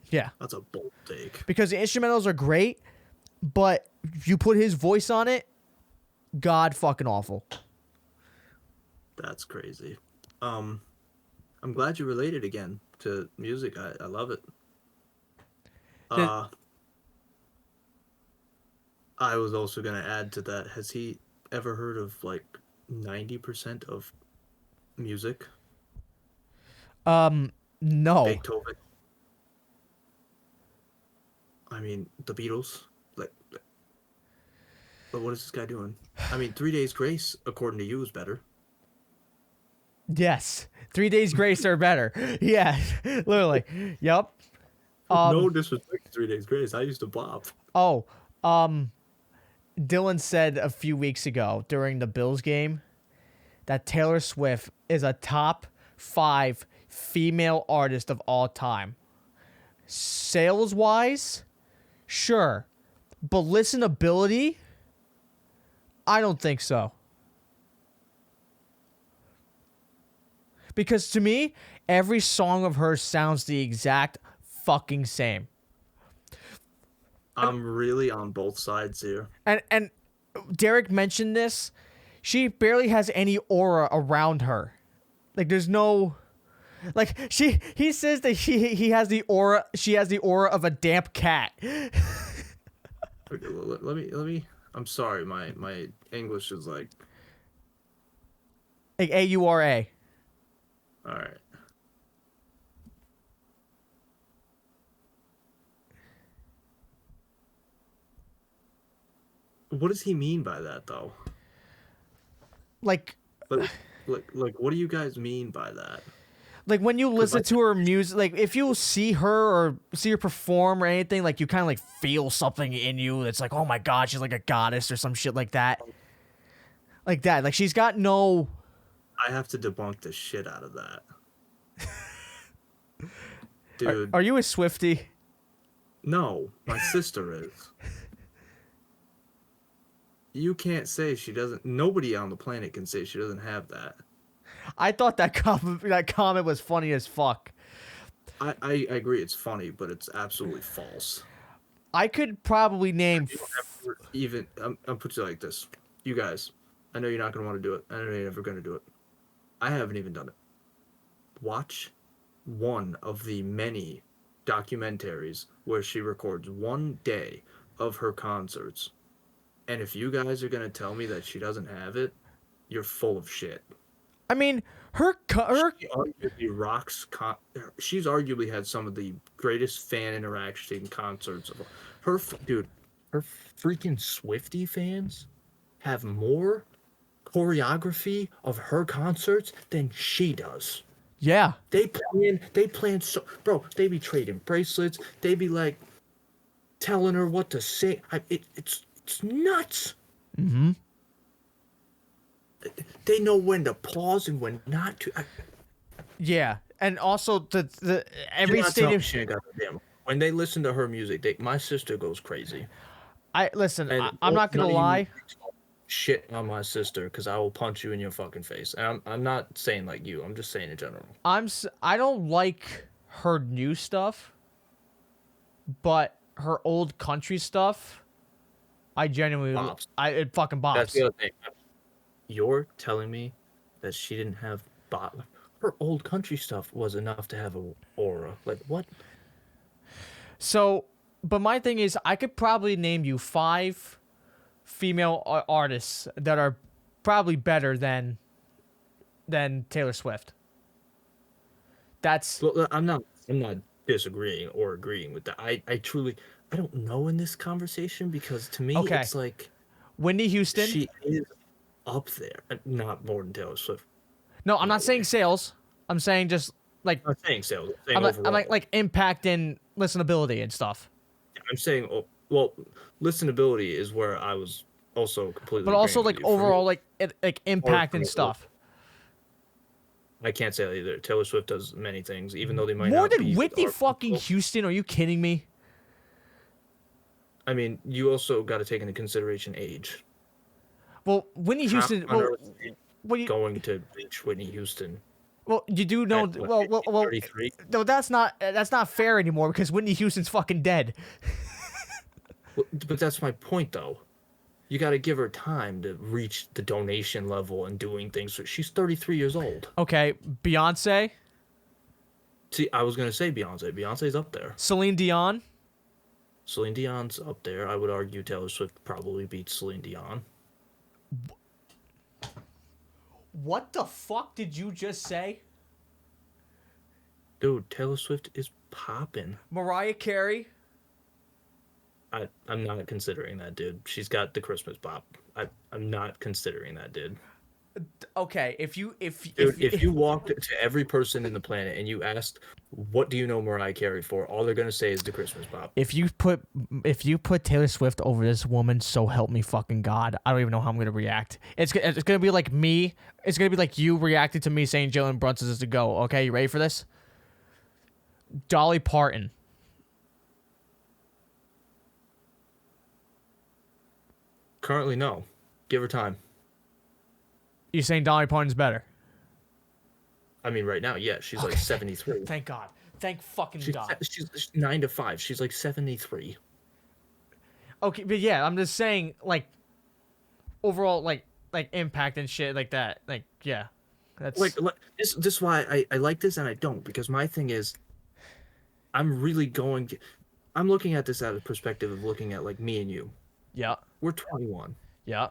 Yeah. That's a bold take. Because the instrumentals are great, but you put his voice on it, god fucking awful. That's crazy. I'm glad you related again to music. I love it. I was also gonna add to that. Has he ever heard of like 90% of music? No. Beethoven. I mean, the Beatles. But what is this guy doing? I mean, 3 Days Grace, according to you, is better. Yes. 3 Days Grace are better. Yeah. Literally. Yep. No disrespect to 3 Days Grace. I used to bop. Oh, Dylan said a few weeks ago during the Bills game that Taylor Swift is a top 5 female artist of all time. Sales-wise, sure. But listenability, I don't think so. Because to me, every song of hers sounds the exact fucking same. I'm really on both sides here. And Derek mentioned this. She barely has any aura around her. Like, there's no, like, he says that he has the aura. She has the aura of a damp cat. Okay, let me. I'm sorry, my English is like AURA. all right. What does he mean by that, though? Like, what do you guys mean by that? like when you listen to her music, like if you see her or see her perform or anything, like you kind of like feel something in you that's like, oh my god, she's like a goddess or some shit like that. Like that. Like she's got no. I have to debunk the shit out of that. Dude. Are you a Swiftie? No, my sister is. You can't say she doesn't. Nobody on the planet can say she doesn't have that. I thought that comment was funny as fuck. I agree, it's funny, but it's absolutely false. I could probably name. I'll put you like this. You guys, I know you're not gonna want to do it. I know you're never gonna do it. I haven't even done it. Watch one of the many documentaries where she records one day of her concerts. And if you guys are going to tell me that she doesn't have it, you're full of shit. I mean, She arguably rocks. She's arguably had some of the greatest fan interaction concerts of her. Dude, her freaking Swiftie fans have more choreography of her concerts than she does. Yeah. They plan so, bro. They be trading bracelets. They be like telling her what to say. It's nuts. Mm-hmm. They know when to pause and when not to. Yeah, and also the every stadium. When they listen to her music, my sister goes crazy. I'm not gonna lie. Shit on my sister because I will punch you in your fucking face. And I'm not saying like you. I'm just saying in general. I don't like her new stuff, but her old country stuff, I genuinely it fucking bops. That's the other thing. You're telling me that she didn't have her old country stuff was enough to have an aura. Like what? So, but my thing is, I could probably name you 5 female artists that are probably better than Taylor Swift. Well, I'm not disagreeing or agreeing with that. I truly don't know in this conversation because to me it's like Whitney Houston. She is up there, not more than Taylor Swift. No, I'm not saying sales. I'm saying just like. I'm not saying sales. I'm like impact in listenability and stuff. I'm saying, well, listenability is where I was also completely. But also agreeing like with you. For overall me, like impact and stuff. I can't say that either. Taylor Swift does many things, even though they might More not than be with Whitney our fucking people. Houston? Are you kidding me? I mean, you also got to take into consideration age. Well, Whitney How Houston. on Well, earth are you what you going to reach Whitney Houston you do know. at what, Well. 33? No, that's not fair anymore because Whitney Houston's fucking dead. But that's my point, though. You got to give her time to reach the donation level and doing things. She's 33 years old. Okay, Beyonce, See, I was gonna say Beyonce. Beyonce's up there. Celine Dion. Celine Dion's up there. I would argue Taylor Swift probably beats Celine Dion. What the fuck did you just say? Dude, Taylor Swift is popping. Mariah Carey. I'm not considering that, dude. She's got the Christmas pop. I'm not considering that, dude. Okay, if you Dude, if you walked to every person in the planet and you asked, "What do you know Mariah Carey for?" all they're gonna say is the Christmas pop. if you put Taylor Swift over this woman, so help me fucking God, I don't even know how I'm gonna react. It's gonna be like me. It's gonna be like you reacted to me saying Jalen Brunson is to go. Okay, you ready for this? Dolly Parton. Currently, no. Give her time. You're saying Dolly Parton's better? I mean, right now, yeah, she's like 73. Thank God. Thank fucking God. She's 9 to 5. She's like 73. Okay, but yeah, I'm just saying, like, overall, like impact and shit like that. Like, yeah, that's Like this is why I like this and I don't, because my thing is, I'm looking at this out of the perspective of looking at like me and you. yeah, We're 21. yeah.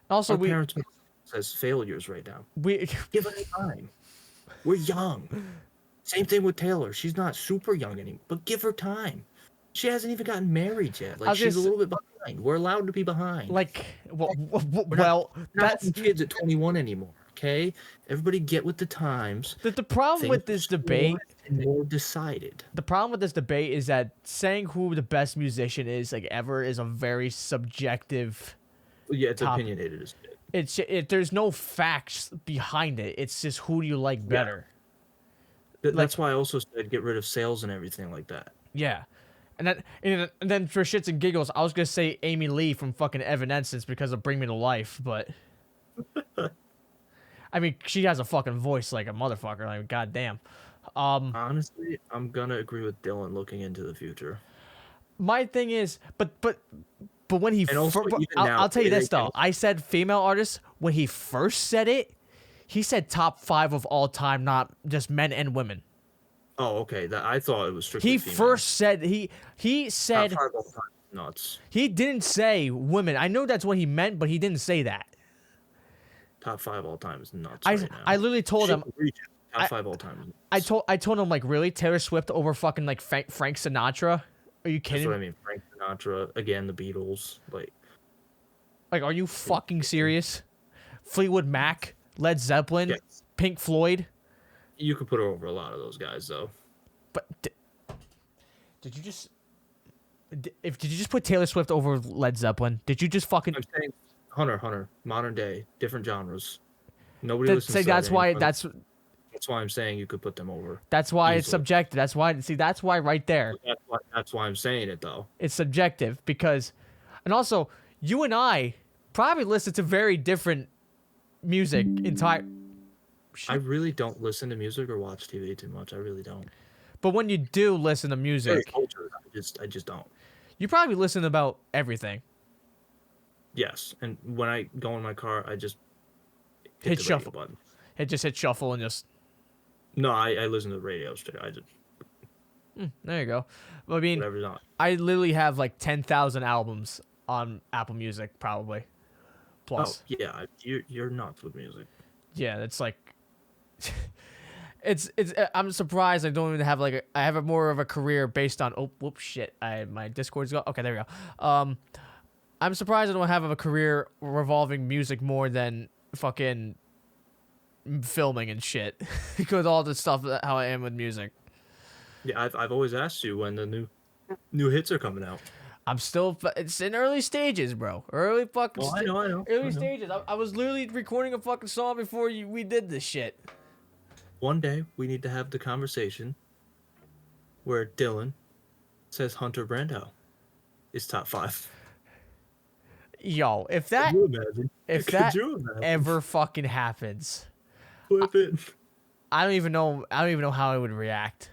Also, Our parents make us as failures right now. we Give us time. We're young. Same thing with Taylor. She's not super young anymore, but give her time. She hasn't even gotten married yet. Like, she's a little bit behind. We're allowed to be behind. like well, We're not that's having kids at 21 anymore. Okay, everybody get with the times. the problem with this debate. More decided. The problem with this debate is that saying who the best musician is like ever is a very subjective. Yeah, it's Top. opinionated as shit. There's no facts behind it. It's just who do you like better. That's why I also said get rid of sales and everything like that. Yeah. And then for shits and giggles, I was gonna say Amy Lee from fucking Evanescence because of Bring Me to Life, but I mean she has a fucking voice like a motherfucker, like goddamn. Honestly, I'm gonna agree with Dylan looking into the future. My thing is, but when he And also, even now, I'll tell you this though, and- I said female artist when he first said it, he said top 5 of all time, not just men and women. Oh, okay. I thought it was strictly He female. first said he said Top 5 all time. Nuts. he didn't say women. I know that's what he meant, but he didn't say that. Top 5 all time is nuts. I right now. I literally told him. Top 5 all time. Is nuts. I told him like really Taylor Swift over fucking like Frank Sinatra. Are you That's kidding? what I mean. Frank Sinatra again. The Beatles. Like, are you fucking serious? Fleetwood Mac, Led Zeppelin, Yes. Pink Floyd. You could put her over a lot of those guys though. But did you just put Taylor Swift over Led Zeppelin? Did you just fucking? I'm saying Hunter, modern day, different genres. Nobody listens Say to that that's why anymore. that's why I'm saying you could put them over. it's Easily. subjective. That's why right there That's why I'm saying it though. it's subjective because, and also you and I probably listen to very different music I really don't listen to music or watch TV too much. I really don't. But when you do listen to Very music, cultured. I just don't. you probably listen about everything. Yes, and when I go in my car, I just Hit the radio shuffle. button. Just hit shuffle and just No, I listen to the radio straight. I just there you go. I mean, whatever's on. I literally have like 10,000 albums on Apple Music probably. Plus, Oh yeah, you're nuts with music. yeah, it's like it's I'm surprised I don't even have like I have a more of a career based on whoops shit. My Discord's go. Okay, there we go. I'm surprised I don't have a career revolving music more than fucking filming and shit because all the stuff how I am with music. Yeah, I've always asked you when the new hits are coming out. I'm still. It's in early stages, bro. Early fucking. Oh, I Early know. stages. I was literally recording a fucking song before we did this shit. One day we need to have the conversation where Dylan says Hunter Brando is top 5. Yo, Could you imagine? if Could that you imagine? ever fucking happens, Flip it. I don't even know. I don't even know how I would react.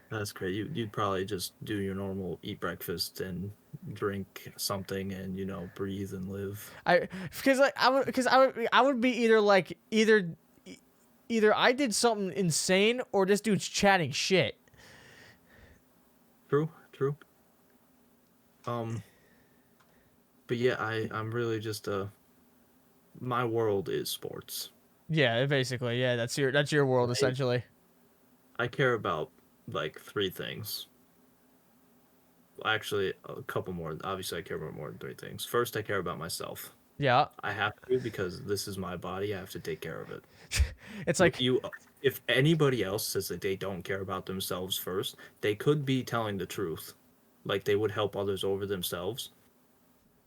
That's great. You'd probably just do your normal eat breakfast and drink something and breathe and live. I would be either I did something insane or this dude's chatting shit. True, true. But yeah, I'm really just my world is sports. Yeah, basically. Yeah, that's your world Right? essentially. I care about like 3 things. Actually, a couple more. Obviously, I care about more than 3 things. First, I care about myself. Yeah. I have to because this is my body. I have to take care of it. It's like If anybody else says that they don't care about themselves first, they could be telling the truth. Like they would help others over themselves.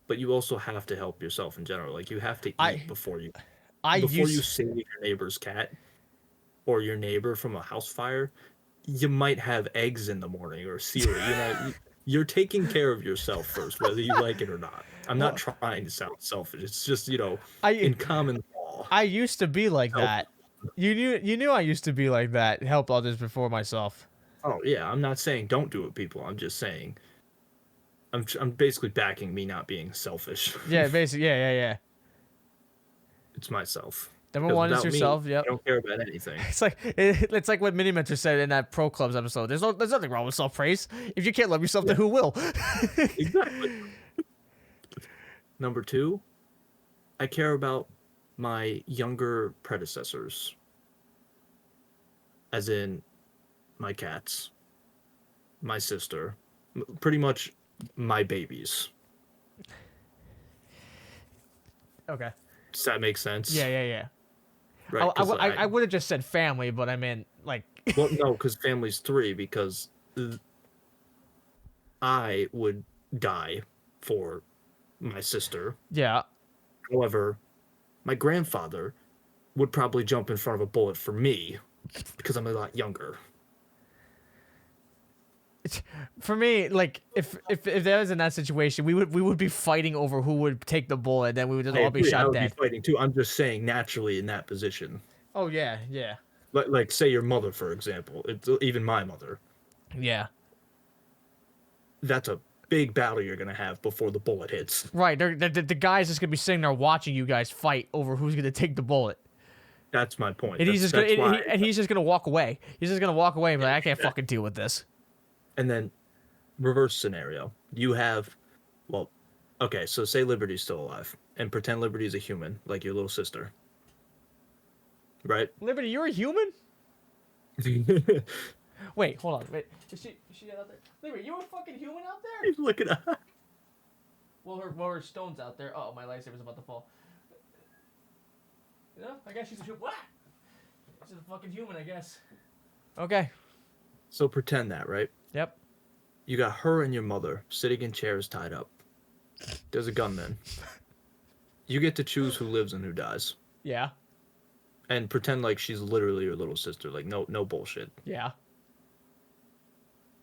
But you also have to help yourself in general. Like you have to eat before you I used save your neighbor's cat or your neighbor from a house fire. You might have eggs in the morning or cereal. You're taking care of yourself first, whether you like it or not. I'm not trying to sound selfish. It's just in common law. I used to be like Help. that. You knew I used to be like that. Help others before myself. Oh yeah, I'm not saying don't do it, people. I'm just saying I'm basically backing me not being selfish. Yeah, basically. Yeah. It's myself. Number 'Cause one is without me, yourself. Yep. I don't care about anything. It's like what Mini Mentor said in that Pro Clubs episode. There's nothing wrong with self praise. If you can't love yourself, then who will? Exactly. Number 2, I care about my younger predecessors. As in my cats, my sister, pretty much my babies. Okay. Does that make sense? Yeah. Right. I would have just said family, but I meant like. Well, no, because family's 3. Because I would die for my sister. Yeah. However, my grandfather would probably jump in front of a bullet for me because I'm a lot younger. For me, like if that was in that situation, we would be fighting over who would take the bullet, then we would just all be I shot would dead. be fighting too. I'm just saying naturally in that position. Oh yeah. Like say your mother, for example. It's even my mother. Yeah. That's a big battle you're gonna have before the bullet hits. Right. The guy's just gonna be sitting there watching you guys fight over who's gonna take the bullet. That's my point. And he's just gonna why. he's just gonna walk away. He's just gonna walk away and be like, I can't fucking deal with this. And then, reverse scenario. You have, well, okay, so say Liberty's still alive. And pretend Liberty's a human, like your little sister. Right? Liberty, you're a human? Wait, hold on. Wait, is she out there? Liberty, you a fucking human out there? He's looking up. Well, her stone's out there. Oh, my lightsaber's about to fall. Yeah, I guess she's a human. What? She's a fucking human, I guess. Okay. So pretend that, right? Yep. You got her and your mother sitting in chairs tied up. There's a gunman. You get to choose who lives and who dies. Yeah. And pretend like she's literally your little sister. Like, no bullshit. Yeah.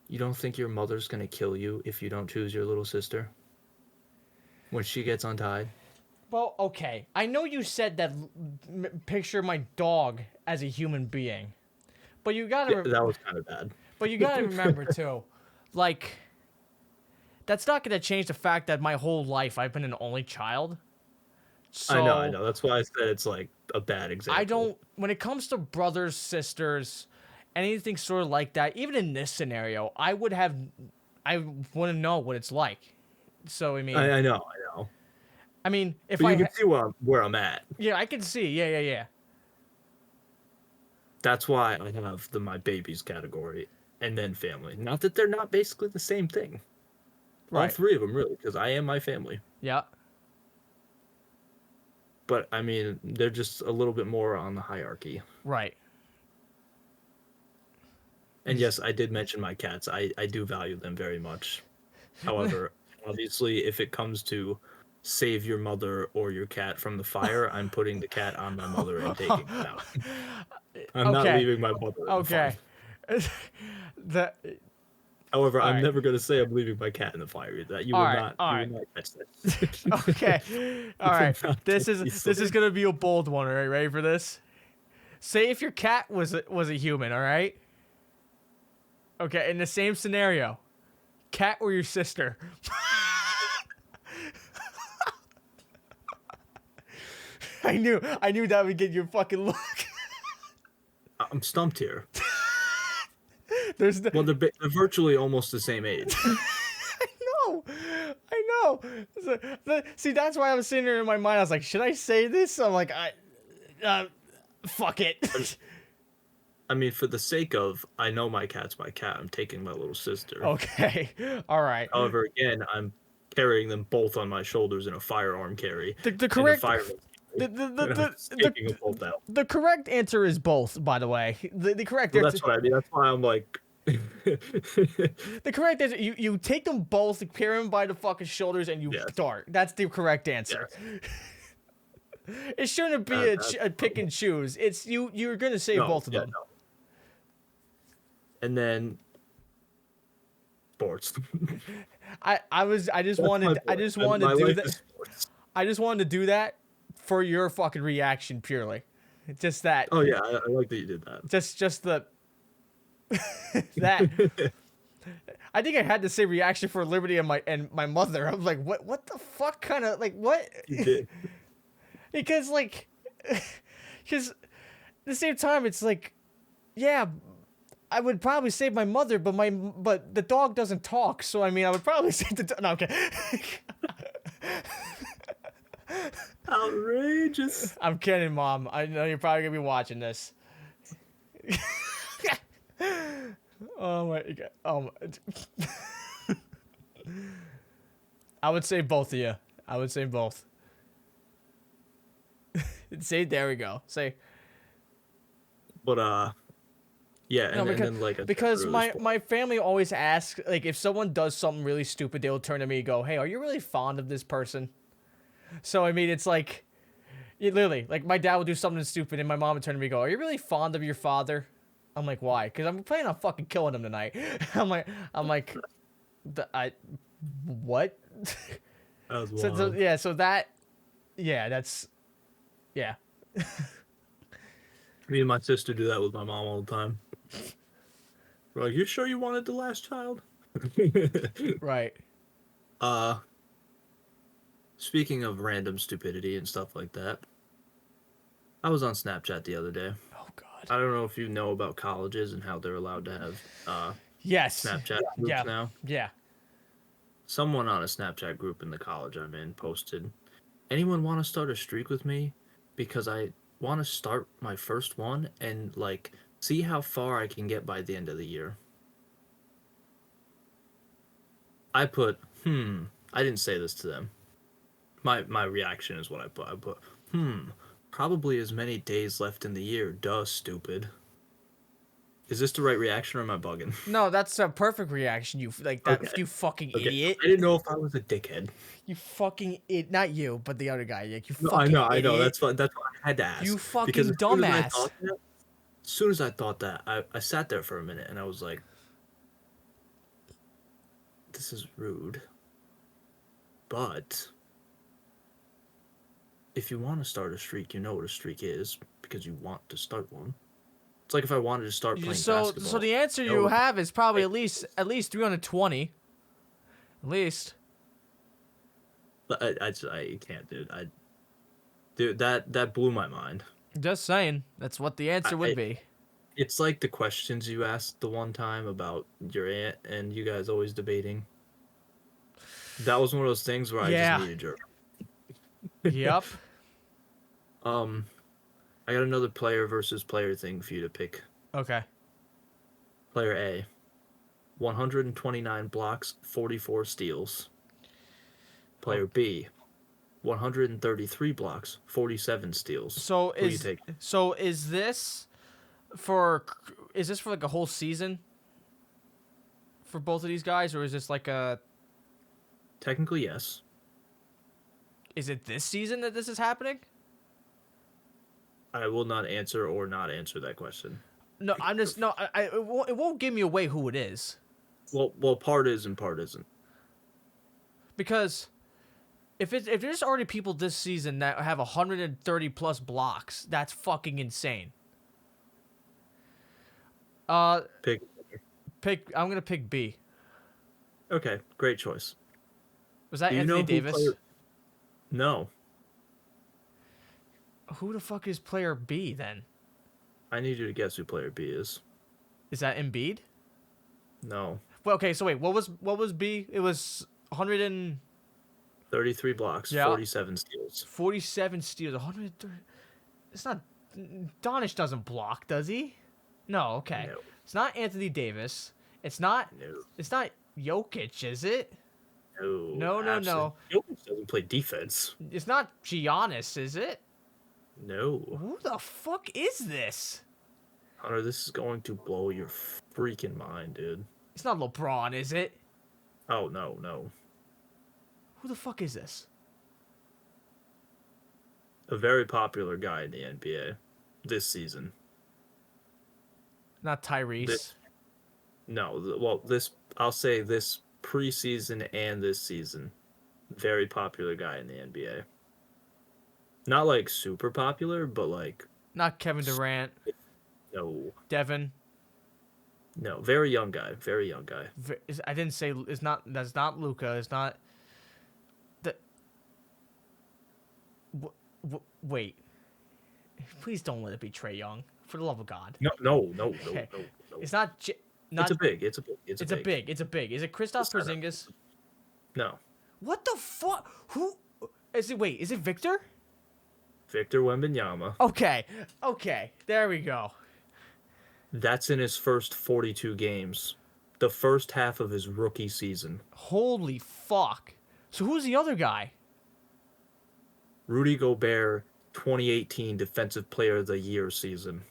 You don't think your mother's gonna kill you if you don't choose your little sister? When she gets untied? Well, okay. I know you said that picture my dog as a human being. But you gotta... Yeah, that was kind of bad. But you gotta remember, too, like, that's not gonna change the fact that my whole life I've been an only child. So I know. That's why I said it's like a bad example. I don't... When it comes to brothers, sisters, anything sort of like that, even in this scenario, I wouldn't know what it's like. So, I mean... I know. I mean, if But you can see where I'm at. Yeah, I can see. Yeah. That's why I have the my babies category and then family. Not that they're not basically the same thing. All Right. 3 of them, really, because I am my family. Yeah. But, I mean, they're just a little bit more on the hierarchy. Right. And yes, I did mention my cats. I do value them very much. However, obviously, if it comes to save your mother or your cat from the fire, I'm putting the cat on my mother and taking it out. I'm not Okay. leaving my mother in the fire. Okay. the However, All I'm right. never gonna say I'm leaving my cat in the fire. That you All will right, not. all You right. will not catch that. Okay. All right. Not This that is easily. gonna be a bold one. All right, ready for this? Say if your cat was a human. All right. Okay. In the same scenario, cat or your sister. I knew that would get your fucking look. I'm stumped here. There's the Well, they're virtually almost the same age. no, I know. See, that's why I was sitting there in my mind. I was like, should I say this? I'm like, fuck it. I mean, for the sake of, I know my cat's my cat. I'm taking my little sister. Okay, all right. However, again, I'm carrying them both on my shoulders in a firearm carry. The correct I'm taking them both out. the correct answer is both. By the way, the correct Well, answer. that's what I mean. That's why I'm like. The correct answer. You take them both, carry them by the fucking shoulders, and you Yes. dart. That's the correct answer. It shouldn't be a pick and choose. It's you're gonna save both of them. No. And then sports. I just wanted to do that. I just wanted to do that for your fucking reaction purely. Just that. Oh yeah, I like that you did that. Just the that. I think I had to say reaction for Liberty and my mother. I was like, what the fuck kind of like what? You did. Because at the same time it's like, yeah, I would probably save my mother, but the dog doesn't talk, so I mean I would probably save the dog. No, okay. Outrageous. I'm kidding, Mom. I know you're probably gonna be watching this. Oh my god. I would say both of you. I would say both. Say there we go. Say. But yeah, No, and then like because my family always asks, like, if someone does something really stupid, they'll turn to me and go, "Hey, are you really fond of this person?" So I mean, it's like, literally, like my dad would do something stupid, and my mom would turn to me and go, "Are you really fond of your father?" I'm like, "Why?" Because I'm planning on fucking killing him tonight. I'm like, what? That was So wild. yeah. Me and my sister do that with my mom all the time. We're like, you sure you wanted the last child? Right. Speaking of random stupidity and stuff like that, I was on Snapchat the other day. Oh God. I don't know if you know about colleges and how they're allowed to have Yes. Snapchat groups now. Yeah. Someone on a Snapchat group in the college I'm in posted, anyone want to start a streak with me? Because I want to start my first one and like see how far I can get by the end of the year. I put, I didn't say this to them. My reaction is what I put. I put, probably as many days left in the year. Duh, stupid. Is this the right reaction or am I bugging? No, that's a perfect reaction. You like that? Okay. You fucking Okay. idiot. I didn't know if I was a dickhead. You fucking Not you, but the other guy. Like, you No, fucking I know. idiot. That's what I had to ask. You fucking Because as soon as I dumbass. thought that- As soon as I thought that, I sat there for a minute and I was like, this is rude. But if you want to start a streak, you know what a streak is because you want to start one. It's like if I wanted to start playing basketball. So the answer No. you have is probably at least 320. At least. I can't, dude. That blew my mind. Just saying. That's what the answer would be. It's like the questions you asked the one time about your aunt and you guys always debating. That was one of those things where I just needed your. Yep. I got another player versus player thing for you to pick. Okay. Player A, 129 blocks, 44 steals. Player B, 133 blocks, 47 steals. So Who do you take? is this for like a whole season? for both of these guys, or is this like a? Technically, yes. Is it this season that this is happening? I will not answer or not answer that question. No, I'm just no. It won't give me away who it is Well, part is and part isn't. because if there's already people this season that have 130 plus blocks, that's fucking insane. Pick. I'm gonna pick B. Okay, great choice. Was that Do you Anthony know who Davis? No, Who the fuck is player B then? I need you to guess who player B is. Is that Embiid? No, Well, okay. So wait, what was B? It was 147 33 blocks, Yeah. 47 steals. steals. 130. It's not. Donish doesn't block, does he? No. Okay. No, It's not Anthony Davis. It's not. no, It's not Jokic, is it? no. No, no, no. Jokic doesn't play defense. It's not Giannis, is it? No. Who the fuck is this? Hunter, this is going to blow your freaking mind, dude. It's not LeBron, is it? Oh, no. Who the fuck is this? A very popular guy in the NBA this season. Not Tyrese. I'll say this preseason and this season. Very popular guy in the NBA. Not like super popular, but like Not Kevin Durant. no, Devin. very young guy, very young guy. I didn't say it's not. That's not Luca. It's not. The. Wait. Please don't let it be Trae Young. For the love of God. No. Okay. It's not. Not. It's a big. It's a big. It's a big. Is it Kristaps Porzingis? No, What the fuck? Who is it? Wait, is it Victor? Victor Wembanyama. Okay. There we go. That's in his first 42 games. The first half of his rookie season. Holy fuck. So who's the other guy? Rudy Gobert, 2018 Defensive Player of the Year season.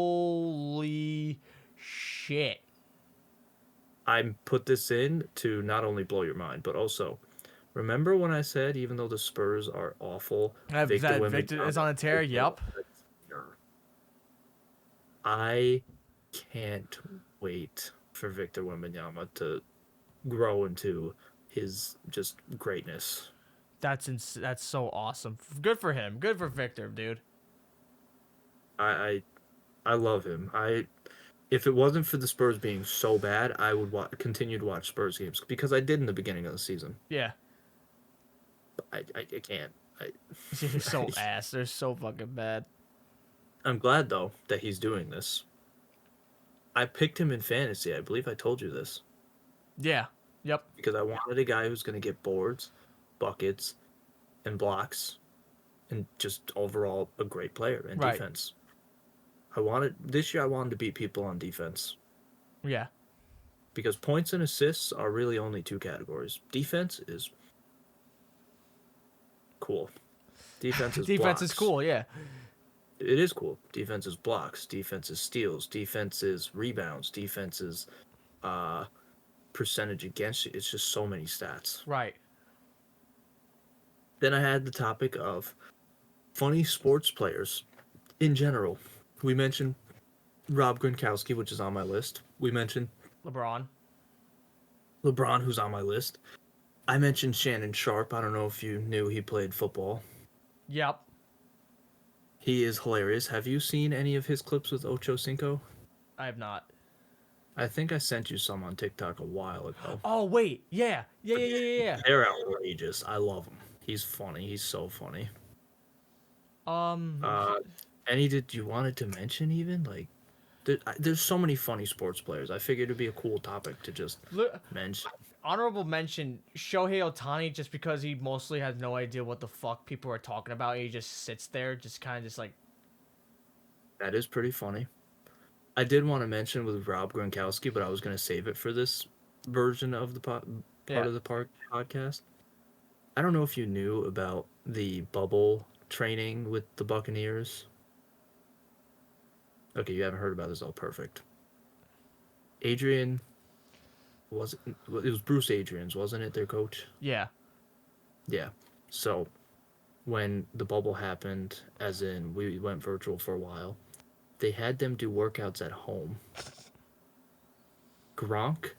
Holy shit. I put this in to not only blow your mind, but also remember when I said even though the Spurs are awful, Victor is on a tear. Yep. I can't wait for Victor Wembanyama to grow into his just greatness. That's so awesome. Good for him. Good for Victor, dude. I love him. If it wasn't for the Spurs being so bad, I would continue to watch Spurs games because I did in the beginning of the season. Yeah. I can't. They're so ass. They're so fucking bad. I'm glad though that he's doing this. I picked him in fantasy. I believe I told you this Yeah. Yep. because I wanted a guy who's going to get boards, buckets, and blocks, and just overall a great player in Right. defense. This year I wanted to beat people on defense Yeah. because points and assists are really only two categories. Defense is cool. Defense is Defense is blocks. cool. Yeah. It is cool. Defense is blocks. Defense is steals. Defense is rebounds. Defense is percentage against you. It's just so many stats. Right. Then I had the topic of funny sports players in general. We mentioned Rob Gronkowski, which is on my list. We mentioned LeBron. who's on my list. I mentioned Shannon Sharp. I don't know if you knew he played football. Yep. He is hilarious. Have you seen any of his clips with Ocho Cinco? I have not. I think I sent you some on TikTok a while ago. Oh wait. Yeah. Yeah. They're outrageous. I love him. He's funny. He's so funny. Any did you wanted to mention even like? There's so many funny sports players. I figured it'd be a cool topic to just mention. Honorable mention Shohei Ohtani, just because he mostly has no idea what the fuck people are talking about. He just sits there, just kind of just like. That is pretty funny. I did want to mention with Rob Gronkowski, but I was going to save it for this version of the part of the podcast. I don't know if you knew about the bubble training with the Buccaneers. Okay, you haven't heard about this. Oh, perfect. Adrian it was Bruce Adrian's, wasn't it, their coach? Yeah. Yeah. So when the bubble happened, as in we went virtual for a while, they had them do workouts at home. Gronk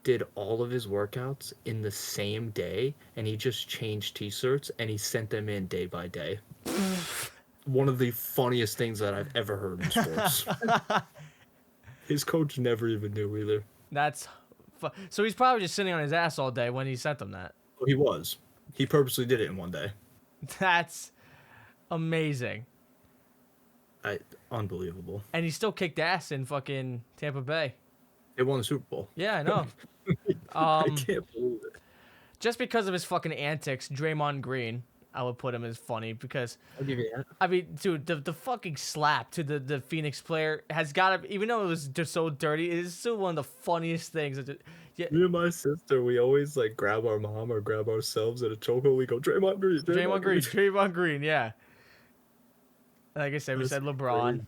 did all of his workouts in the same day, and he just changed t-shirts and he sent them in day by day. One of the funniest things that I've ever heard in sports. His coach never even knew either. That's so he's probably just sitting on his ass all day when he sent them that. Well, he was. He purposely did it in one day. That's amazing. Unbelievable. And he still kicked ass in fucking Tampa Bay. They won the Super Bowl. Yeah, I know. I can't believe it. Just because of his fucking antics, Draymond Green, I would put him as funny because I'll give you that. I mean, dude, the fucking slap to the Phoenix player has got to, even though it was just so dirty, it is still one of the funniest things. Yeah. Me and my sister, we always like grab our mom or grab ourselves at a chokehold. We go, Draymond Green, Draymond Green, yeah. Like I said, we said LeBron.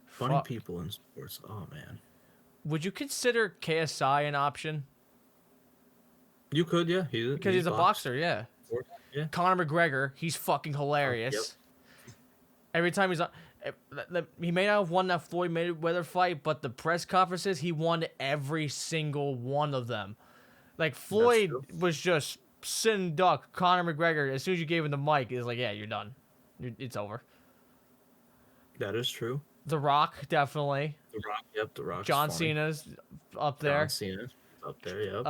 Funny people in sports. Oh man. Would you consider KSI an option? You could, yeah. Because he's a boxer, yeah. Yeah. Conor McGregor, he's fucking hilarious. Yep. Every time he's on, he may not have won that Floyd Mayweather fight, but the press conferences, he won every single one of them. Like Floyd was just sitting duck. Conor McGregor, as soon as you gave him the mic, is like, yeah, you're done. It's over. That is true. The Rock, definitely. The Rock, yep, The Rock. John Cena's up there. John Cena's up there, yep.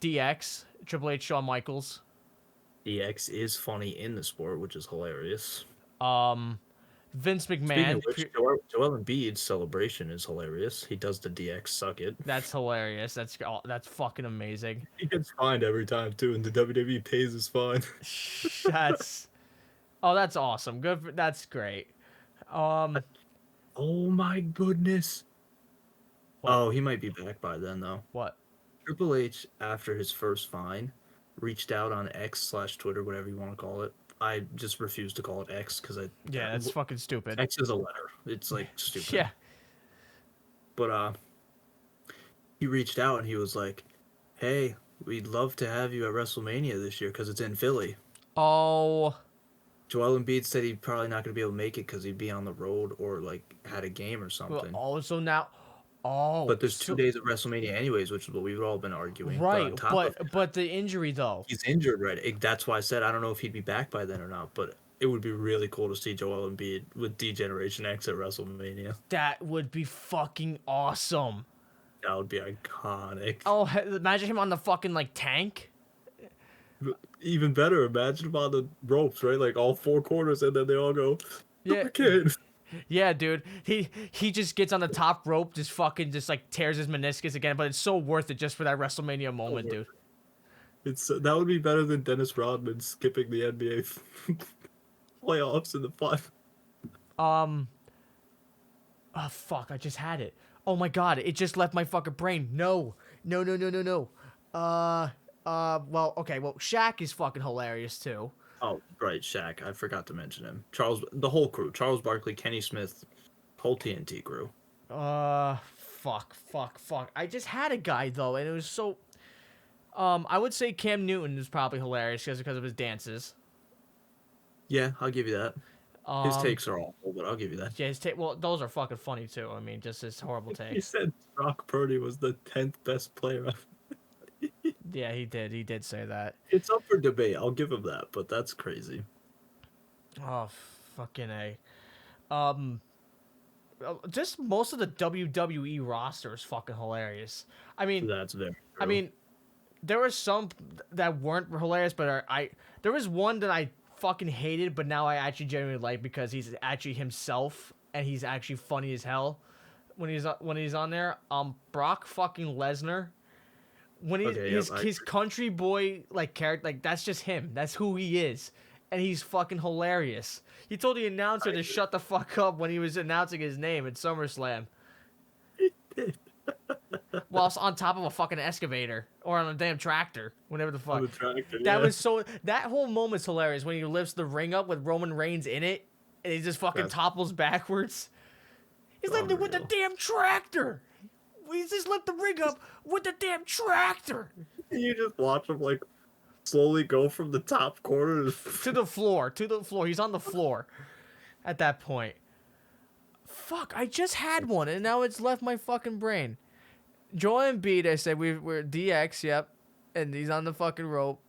DX, Triple H, Shawn Michaels. DX is funny in the sport, which is hilarious. Vince McMahon. Speaking of which, Joel Embiid's celebration is hilarious. He does the DX suck it. That's hilarious. That's fucking amazing. He gets fined every time too, and the WWE pays his fine. That's awesome. That's great. Oh my goodness. What? Oh, he might be back by then though. What? Triple H, after his first fine, reached out on X/Twitter, whatever you want to call it. I just refuse to call it X because that's fucking stupid. X is a letter. It's like stupid. Yeah. But he reached out and he was like, "Hey, we'd love to have you at WrestleMania this year because it's in Philly." Oh. Joel Embiid said he's probably not going to be able to make it because he'd be on the road or like had a game or something. Well, also now. Oh. But there's 2 days of WrestleMania anyways, which is what we've all been arguing. Right, but the injury though. He's injured, right? That's why I said I don't know if he'd be back by then or not, but it would be really cool to see Joel Embiid with D-Generation X at WrestleMania. That would be fucking awesome. That would be iconic. Oh, imagine him on the fucking like tank. Even better, imagine him on the ropes, right? Like all 4 corners, and then they all go, yeah. Kid. Yeah, dude. He just gets on the top rope, just like tears his meniscus again, but it's so worth it just for that WrestleMania moment, dude. That would be better than Dennis Rodman skipping the NBA playoffs in the five. Oh fuck, I just had it. Oh my god, it just left my fucking brain. No. Well, okay, well, Shaq is fucking hilarious too. Oh, right, Shaq. I forgot to mention him. The whole crew. Charles Barkley, Kenny Smith, whole TNT crew. Fuck. I just had a guy, though, and it was so... I would say Cam Newton is probably hilarious because of his dances. Yeah, I'll give you that. His takes are awful, but I'll give you that. Yeah, well, those are fucking funny, too. I mean, just his horrible takes. He said Brock Purdy was the 10th best player. Yeah, he did say that. It's up for debate. I'll give him that, but that's crazy. Oh, fucking A. Just most of the WWE roster is fucking hilarious. I mean, that's very true. I mean, there were some that weren't hilarious, but there was one that I fucking hated, but now I actually genuinely like because he's actually himself and he's actually funny as hell when he's on there. Brock fucking Lesnar. When his country boy like character, like that's just him. That's who he is, and he's fucking hilarious. He told the announcer to shut the fuck up when he was announcing his name at SummerSlam. He did. Whilst on top of a fucking excavator or on a damn tractor, whatever the fuck. On the tractor, that was so. That whole moment's hilarious when he lifts the ring up with Roman Reigns in it, and he just fucking topples backwards. He's landing with the damn tractor. We just let the rig up with the damn tractor. You just watch him like slowly go from the top corner to the floor. He's on the floor at that point. Fuck, I just had one and now it's left my fucking brain. Joel Embiid, I said we're DX, yep. And he's on the fucking rope.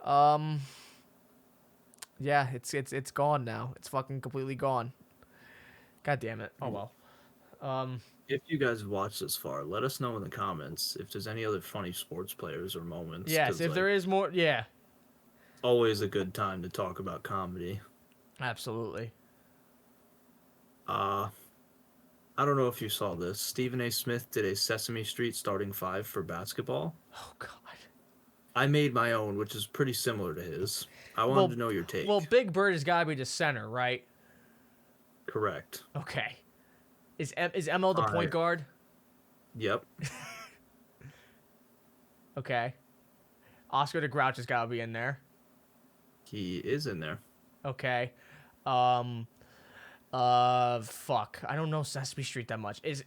Yeah, it's gone now. It's fucking completely gone. God damn it. Oh well. If you guys have watched this far, let us know in the comments if there's any other funny sports players or moments. Yes, if there is more, yeah. Always a good time to talk about comedy. Absolutely. I don't know if you saw this. Stephen A. Smith did a Sesame Street starting five for basketball. Oh, God. I made my own, which is pretty similar to his. I wanted to know your take. Well, Big Bird has got to be the center, right? Correct. Okay. Is ML the point guard? Yep. Okay. Oscar the Grouch has got to be in there. He is in there. Okay. Fuck. I don't know Sesame Street that much. Is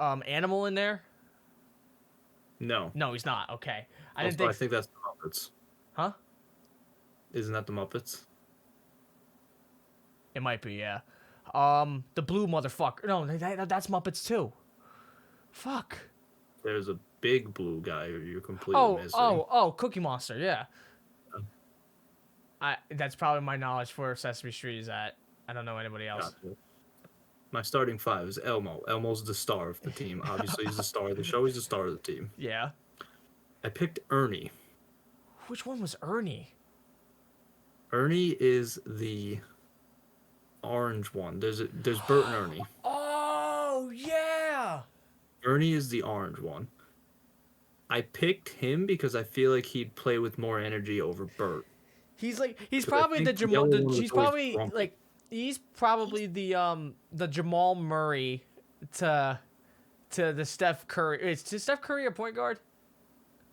Animal in there? No. No, he's not. Okay. I think that's the Muppets. Huh? Isn't that the Muppets? It might be, yeah. The blue motherfucker. No, that's Muppets too. Fuck. There's a big blue guy you're completely missing. Oh, Cookie Monster, yeah. That's probably my knowledge for Sesame Street is that I don't know anybody else. Gotcha. My starting five is Elmo. Elmo's the star of the team. Obviously, he's the star of the show. He's the star of the team. Yeah. I picked Ernie. Which one was Ernie? Ernie is the orange one. There's Bert and Ernie. Oh, yeah. Ernie is the orange one. I picked him because I feel like he'd play with more energy over Bert. He's probably the Jamal. He's probably the Jamal Murray to the Steph Curry. Is to Steph Curry a point guard?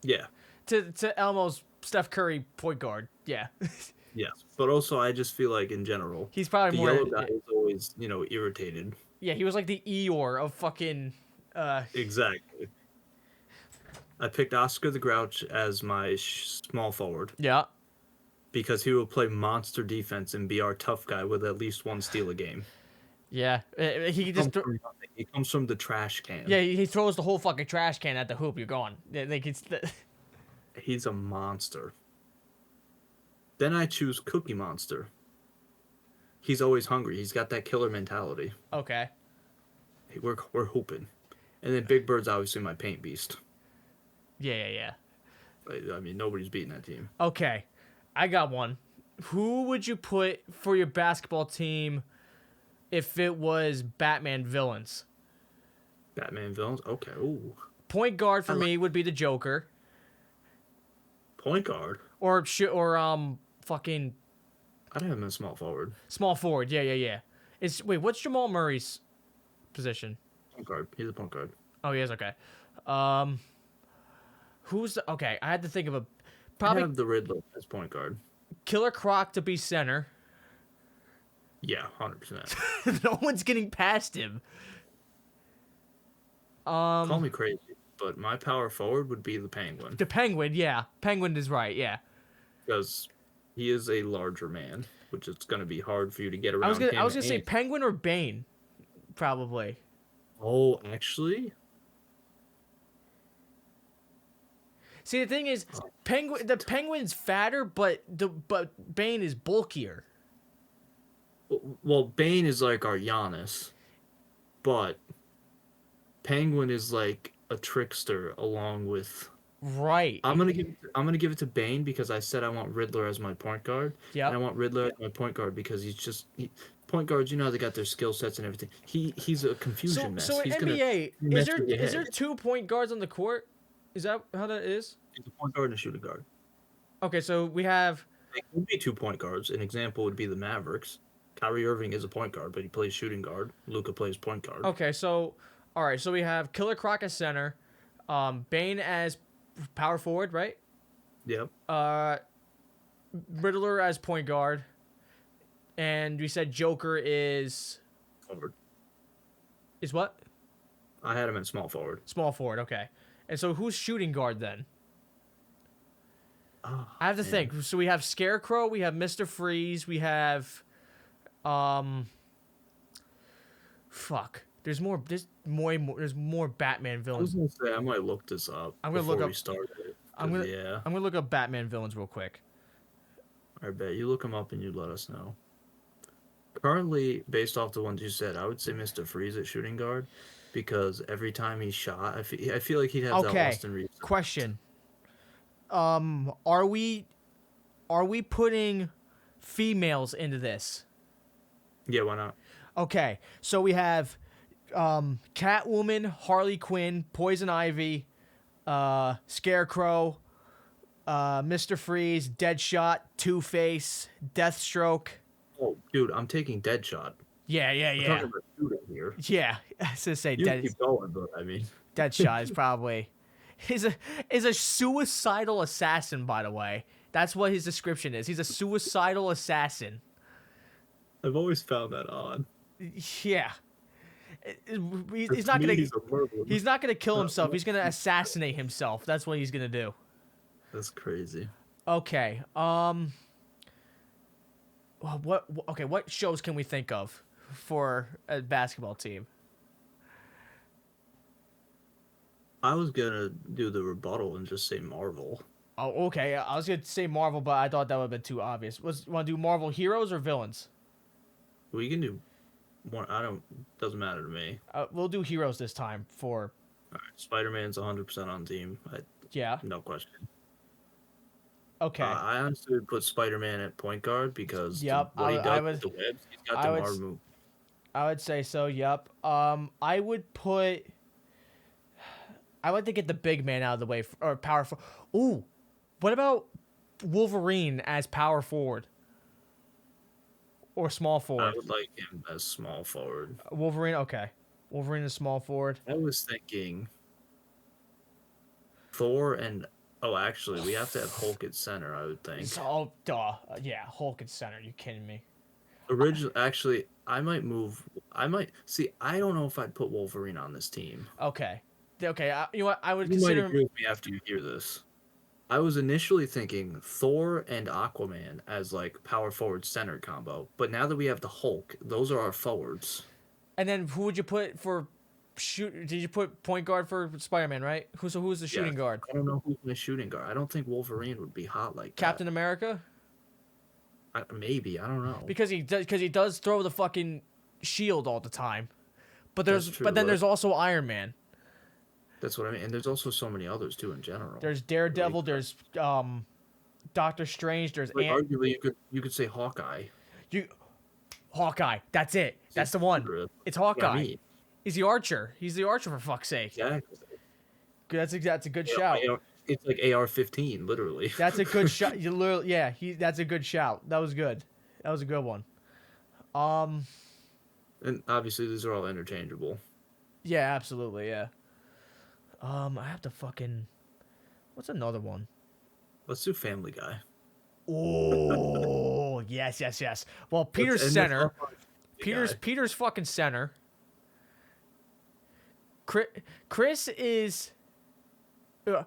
Yeah. To Elmo's Steph Curry point guard. Yeah. Yes, but also I just feel like in general, he's probably the more. Yellow guy is always irritated. Yeah, he was like the Eeyore of fucking. Exactly. I picked Oscar the Grouch as my small forward. Yeah. Because he will play monster defense and be our tough guy with at least one steal a game. Yeah, he comes from the trash can. Yeah, he throws the whole fucking trash can at the hoop. You're gone. Like He's a monster. Then I choose Cookie Monster. He's always hungry. He's got that killer mentality. Okay. We're hooping. And then Big Bird's obviously my paint beast. Yeah. I mean, nobody's beating that team. Okay. I got one. Who would you put for your basketball team if it was Batman villains? Batman villains? Okay. Ooh. Point guard for me would be the Joker. Point guard? Or fucking... I'd have him in small forward. Small forward, yeah. Wait, what's Jamal Murray's position? Point guard. He's a point guard. Oh, he is? Okay. Okay, I had to think of a... Probably have the Riddler as point guard. Killer Croc to be center. Yeah, 100%. No one's getting past him. Call me crazy, but my power forward would be the Penguin. The Penguin, yeah. Penguin is right, yeah. Because he is a larger man, which is going to be hard for you to get around. I was gonna say Penguin or Bane, probably. Oh, actually. See, the thing is, the Penguin's fatter, but Bane is bulkier. Well, Bane is like our Giannis, but Penguin is like a trickster along with. Right. I'm gonna give it to Bane because I said I want Riddler as my point guard. Yeah. And I want Riddler as my point guard because point guards. You know they got their skill sets and everything. He's a confusion mess. So in he's NBA, is there 2 point guards on the court? Is that how that is? He's a point guard and a shooting guard. Okay, so we have. It would be 2 point guards. An example would be the Mavericks. Kyrie Irving is a point guard, but he plays shooting guard. Luka plays point guard. Okay, so all right, so we have Killer Croc as center, Bane as power forward, right? Yep. Riddler as point guard, and we said Joker is forward. Is what? I had him at small forward. Small forward. Okay. And so who's shooting guard then? Oh, I have to man. think. So we have Scarecrow, we have Mr. Freeze, we have fuck. There's more Batman I was villains. gonna say I might look this up. I'm gonna before look we up- start it. I'm gonna Yeah. I'm gonna look up Batman villains real quick. I bet you look them up and you let us know. Currently, based off the ones you said, I would say Mr. Freeze at shooting guard, because every time he shot, I feel like he'd have that Okay. Austin Reeves. Question. Are we putting females into this? Yeah, why not? Okay. So we have Catwoman, Harley Quinn, Poison Ivy, Scarecrow, Mr. Freeze, Deadshot, Two-Face, Deathstroke. Oh, dude, I'm taking Deadshot. Yeah. We're talking about shooting here. Yeah. I was gonna say You keep going, but I mean, Deadshot is probably is a suicidal assassin, by the way. That's what his description is. He's a suicidal assassin. I've always found that odd. Yeah. He's To not me, gonna he's a murderer. he's not gonna kill himself. He's gonna assassinate himself. That's what he's gonna do. That's crazy. Okay. What shows can we think of for a basketball team? I was gonna do the rebuttal and just say Marvel. Oh, okay. I was gonna say Marvel, but I thought that would have been too obvious. Want to do Marvel heroes or villains? We can do one. Doesn't matter to me. We'll do heroes this time for. All right, Spider-Man's 100% on team. Yeah. No question. Okay. I honestly would put Spider-Man at point guard because Yep, what he I does would- with the webs, he's got I the would hard s- move. I would say so. Yep. I would put. I like to get the big man out of the way or power forward. Ooh, what about Wolverine as power forward or small I forward? would like him as small forward. Wolverine. Okay. Wolverine is small forward. I was thinking Thor and actually we have to have Hulk at center. I would think. Oh, duh. Yeah, Hulk at center. You kidding me? Actually, I might move. I don't know if I'd put Wolverine on this team. Okay. Okay. You know what? I would You might consider. agree with me after you hear this. I was initially thinking Thor and Aquaman as like power forward center combo, but now that we have the Hulk, those are our forwards. And then who would you put for shoot? Did you put point guard for Spider-Man? Right. Who's the shooting Yeah, guard? I don't know who's my shooting guard. I don't think Wolverine would be hot like Captain America. that. Maybe I don't know. Because he does throw the fucking shield all the time. But That's true, then but- there's also Iron Man. That's what I mean. And there's also so many others too in general. There's Daredevil, there's Doctor Strange, there's like, arguably you could say Hawkeye. Hawkeye. That's it. That's the one. That's It's what Hawkeye. I mean. He's the archer. He's the archer for fuck's sake. Exactly. That's a good Yeah, shout. it's like AR-15, literally. That's a good shot. You literally, yeah, that's a good shout. That was good. That was a good one. And obviously these are all interchangeable. Yeah, absolutely, yeah. I have to fucking. What's another one? Let's do Family Guy. Oh, yes. Well, Peter's Let's end this center. off on Family Guy. Peter's fucking center. Chris is. How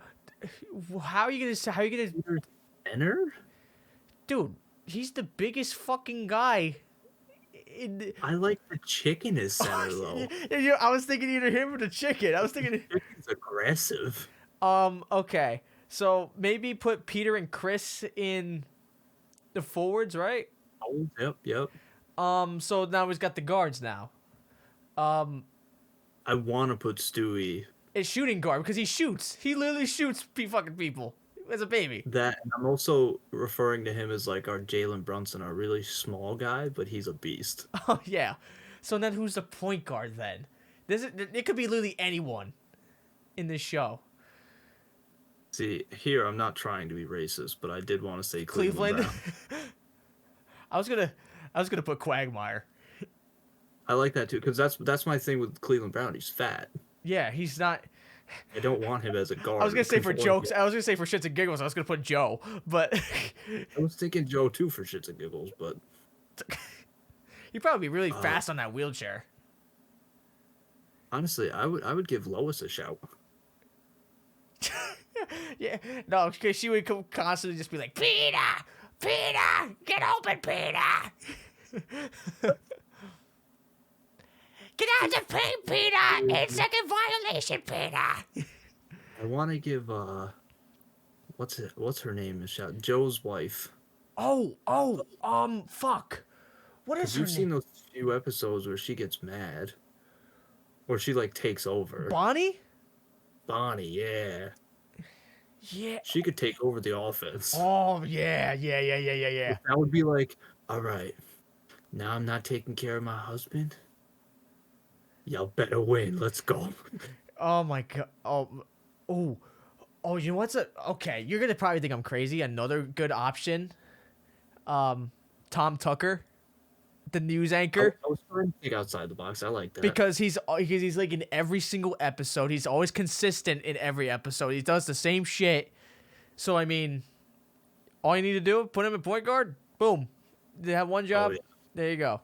are you gonna? Center? Dude, he's the biggest fucking guy. I like the chicken as center though. I was thinking either him or the chicken. I was thinking. Chicken's aggressive. Okay. So maybe put Peter and Chris in the forwards, right? Oh, yep. So now he's got the guards now. I want to put Stewie. It's shooting guard because he shoots. He literally shoots fucking people as a baby. That, and I'm also referring to him as like our Jalen Brunson, our really small guy, but he's a beast. Oh yeah. So then who's the point guard then? It could be literally anyone in this show. See, here I'm not trying to be racist, but I did want to say Cleveland. Cleveland. Brown. I was gonna put Quagmire. I like that too, because that's my thing with Cleveland Brown. He's fat. Yeah, he's not. I don't want him as a guard. I was gonna say for Conform- jokes. I was gonna say for shits and giggles. I was gonna put Joe, but I was thinking Joe too for shits and giggles, but he'd probably be really fast on that wheelchair. Honestly, I would give Lois a shout. Yeah, no, because she would constantly just be like, Peter, Peter, get open, Peter. Get out the paint, Peter. It's second violation, Peter. I want to give what's her name a shout? Joe's wife. Fuck. What is Because her you've seen name? those few episodes where she gets mad, or she like takes over. Bonnie? Bonnie, yeah, Yeah. she could take over the offense. Oh, yeah. That would be like, all right, now I'm not taking care of my husband. Y'all better win. Let's go. Oh my god. Oh, you know what's a okay? You're gonna probably think I'm crazy. Another good option. Tom Tucker, the news anchor, I was trying to think outside the box. I like that. because he's like in every single episode. He's always consistent in every episode. He does the same shit. So I mean, all you need to do, put him in point guard. Boom. They have one job. yeah. There you go.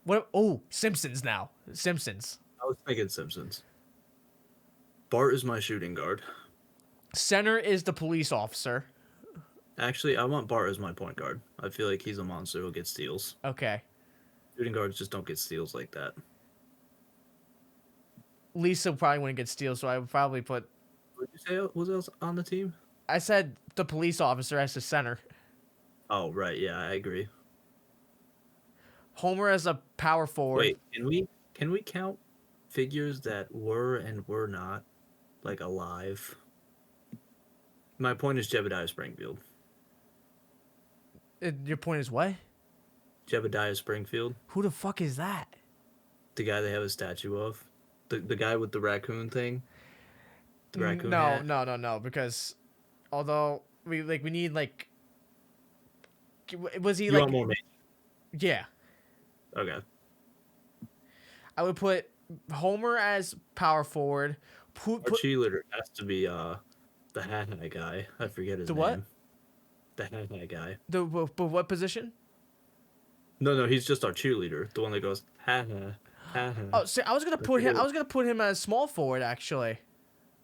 What? Oh, Simpsons now. Simpsons. I was thinking Simpsons. Bart is my shooting guard. Center is the police officer. Actually, I want Bart as my point guard. I feel like he's a monster who'll get steals. Okay. Shooting guards just don't get steals like that. Lisa probably wouldn't get steals, so I would probably put. What did you say was else on the team? I said the police officer as the center. Oh, right. Yeah, I agree. Homer as a power forward. Wait, can we count figures that were and were not like alive? My point is Jebediah Springfield. Your point is what? Jebediah Springfield, Who the fuck is that? the guy they have a statue of, the guy with the raccoon thing. The raccoon No, hat. no. Because although we need like, was he You like? want more names? Yeah, Okay. I would put Homer as power forward. Our cheerleader has to be the hat guy. I forget his The name. what? The hat guy. But what position? No, he's just our cheerleader. The one that goes ha ha ha ha. Oh, see, I was gonna put him. I was gonna put him as small forward actually.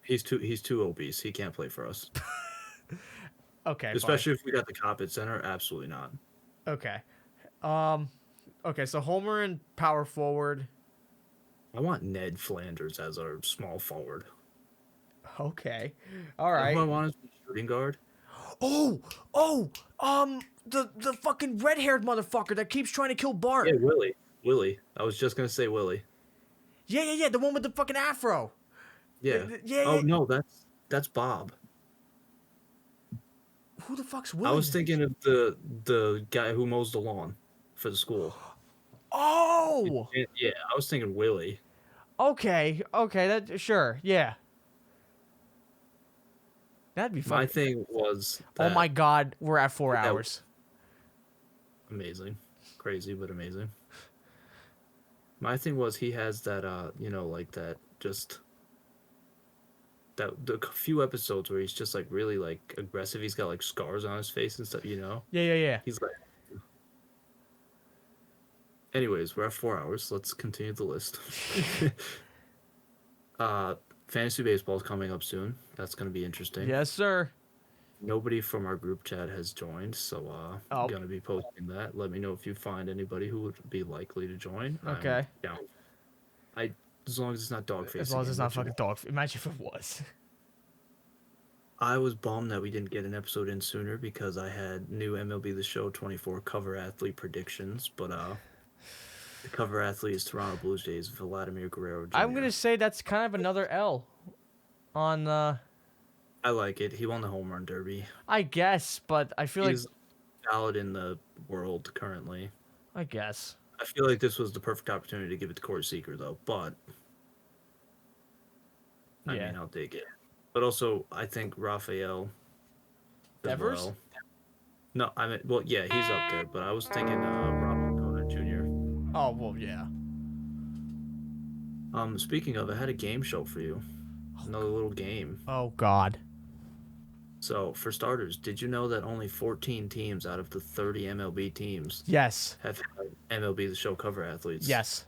He's too obese. He can't play for us. Okay. Especially if we got the cop at center. Absolutely not. Fine. Okay. Okay. So Homer and power forward. I want Ned Flanders as our small forward. Okay. All You know right. who I want as a shooting guard? The fucking red-haired motherfucker that keeps trying to kill Bart. Yeah, Willie. Willie. I was just gonna say Willie. Yeah, the one with the fucking afro. Yeah. Yeah. Oh no, that's Bob. Who the fuck's Willie? I was thinking of the guy who mows the lawn for the school. Oh. Yeah, I was thinking Willie. Okay. That sure. Yeah. That'd be fun. My thing was Oh that my god, we're at 4 that- hours. amazing, crazy but amazing. My thing was he has that like that just that the few episodes where he's just like really like aggressive. He's got like scars on his face and stuff. Yeah. He's like. Anyways, we're at 4 hours. Let's continue the list. Fantasy baseball is coming up soon. That's gonna be interesting. Yes, sir. Nobody from our group chat has joined, so I'm gonna be posting that. Let me know if you find anybody who would be likely to join. Okay. I'm down. As long as it's not dog face. As long as it's not fucking dog. Imagine if it was. I was bummed that we didn't get an episode in sooner because I had new MLB The Show 24 cover athlete predictions, but the cover athlete is Toronto Blue Jays Vladimir Guerrero Jr. I'm gonna say that's kind of another L. On I like it. He won the home run derby. I guess, but I feel He's valid in the world currently. I guess. I feel like this was the perfect opportunity to give it to Corey Seager, though. But I Yeah. mean, I'll take it. But also, I think Rafael as Devers? well. No, I mean, well, yeah, he's up there. But I was thinking Robert Cona Jr. Oh well, yeah. Speaking of, I had a game show for you. Another little game. Oh God. So, for starters, did you know that only 14 teams out of the 30 MLB teams Yes. have had MLB The Show cover athletes? Yes.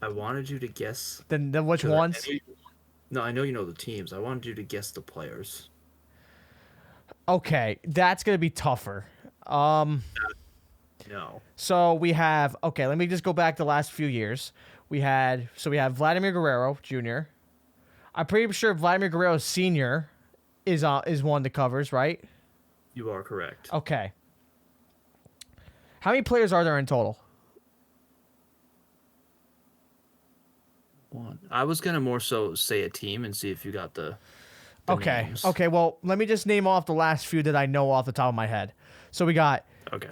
I wanted you to guess. Then which 'cause ones? No, I know you know the teams. I wanted you to guess the players. Okay, that's gonna be tougher. Um, No. so we have okay. Let me just go back the last few years. We have Vladimir Guerrero Jr. I'm pretty sure Vladimir Guerrero Sr. is one that covers, right? You are correct. Okay. How many players are there in total? One. I was gonna more so say a team and see if you got the Okay. names. Okay. Well, let me just name off the last few that I know off the top of my head. So we got Okay.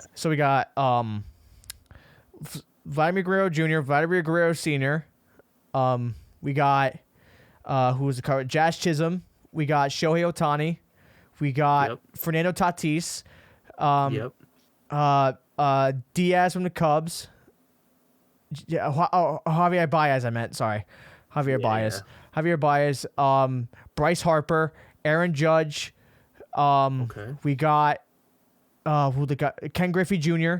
Vladimir Guerrero Jr., Vladimir Guerrero Sr. We got who was the cover? Jazz Chisholm. We got Shohei Ohtani. We got Yep. Fernando Tatis. Yep. Diaz from the Cubs. Yeah, Javier Baez. I meant sorry, Javier Baez. Yeah. Javier Baez. Bryce Harper. Aaron Judge. Okay. We got Ken Griffey Jr.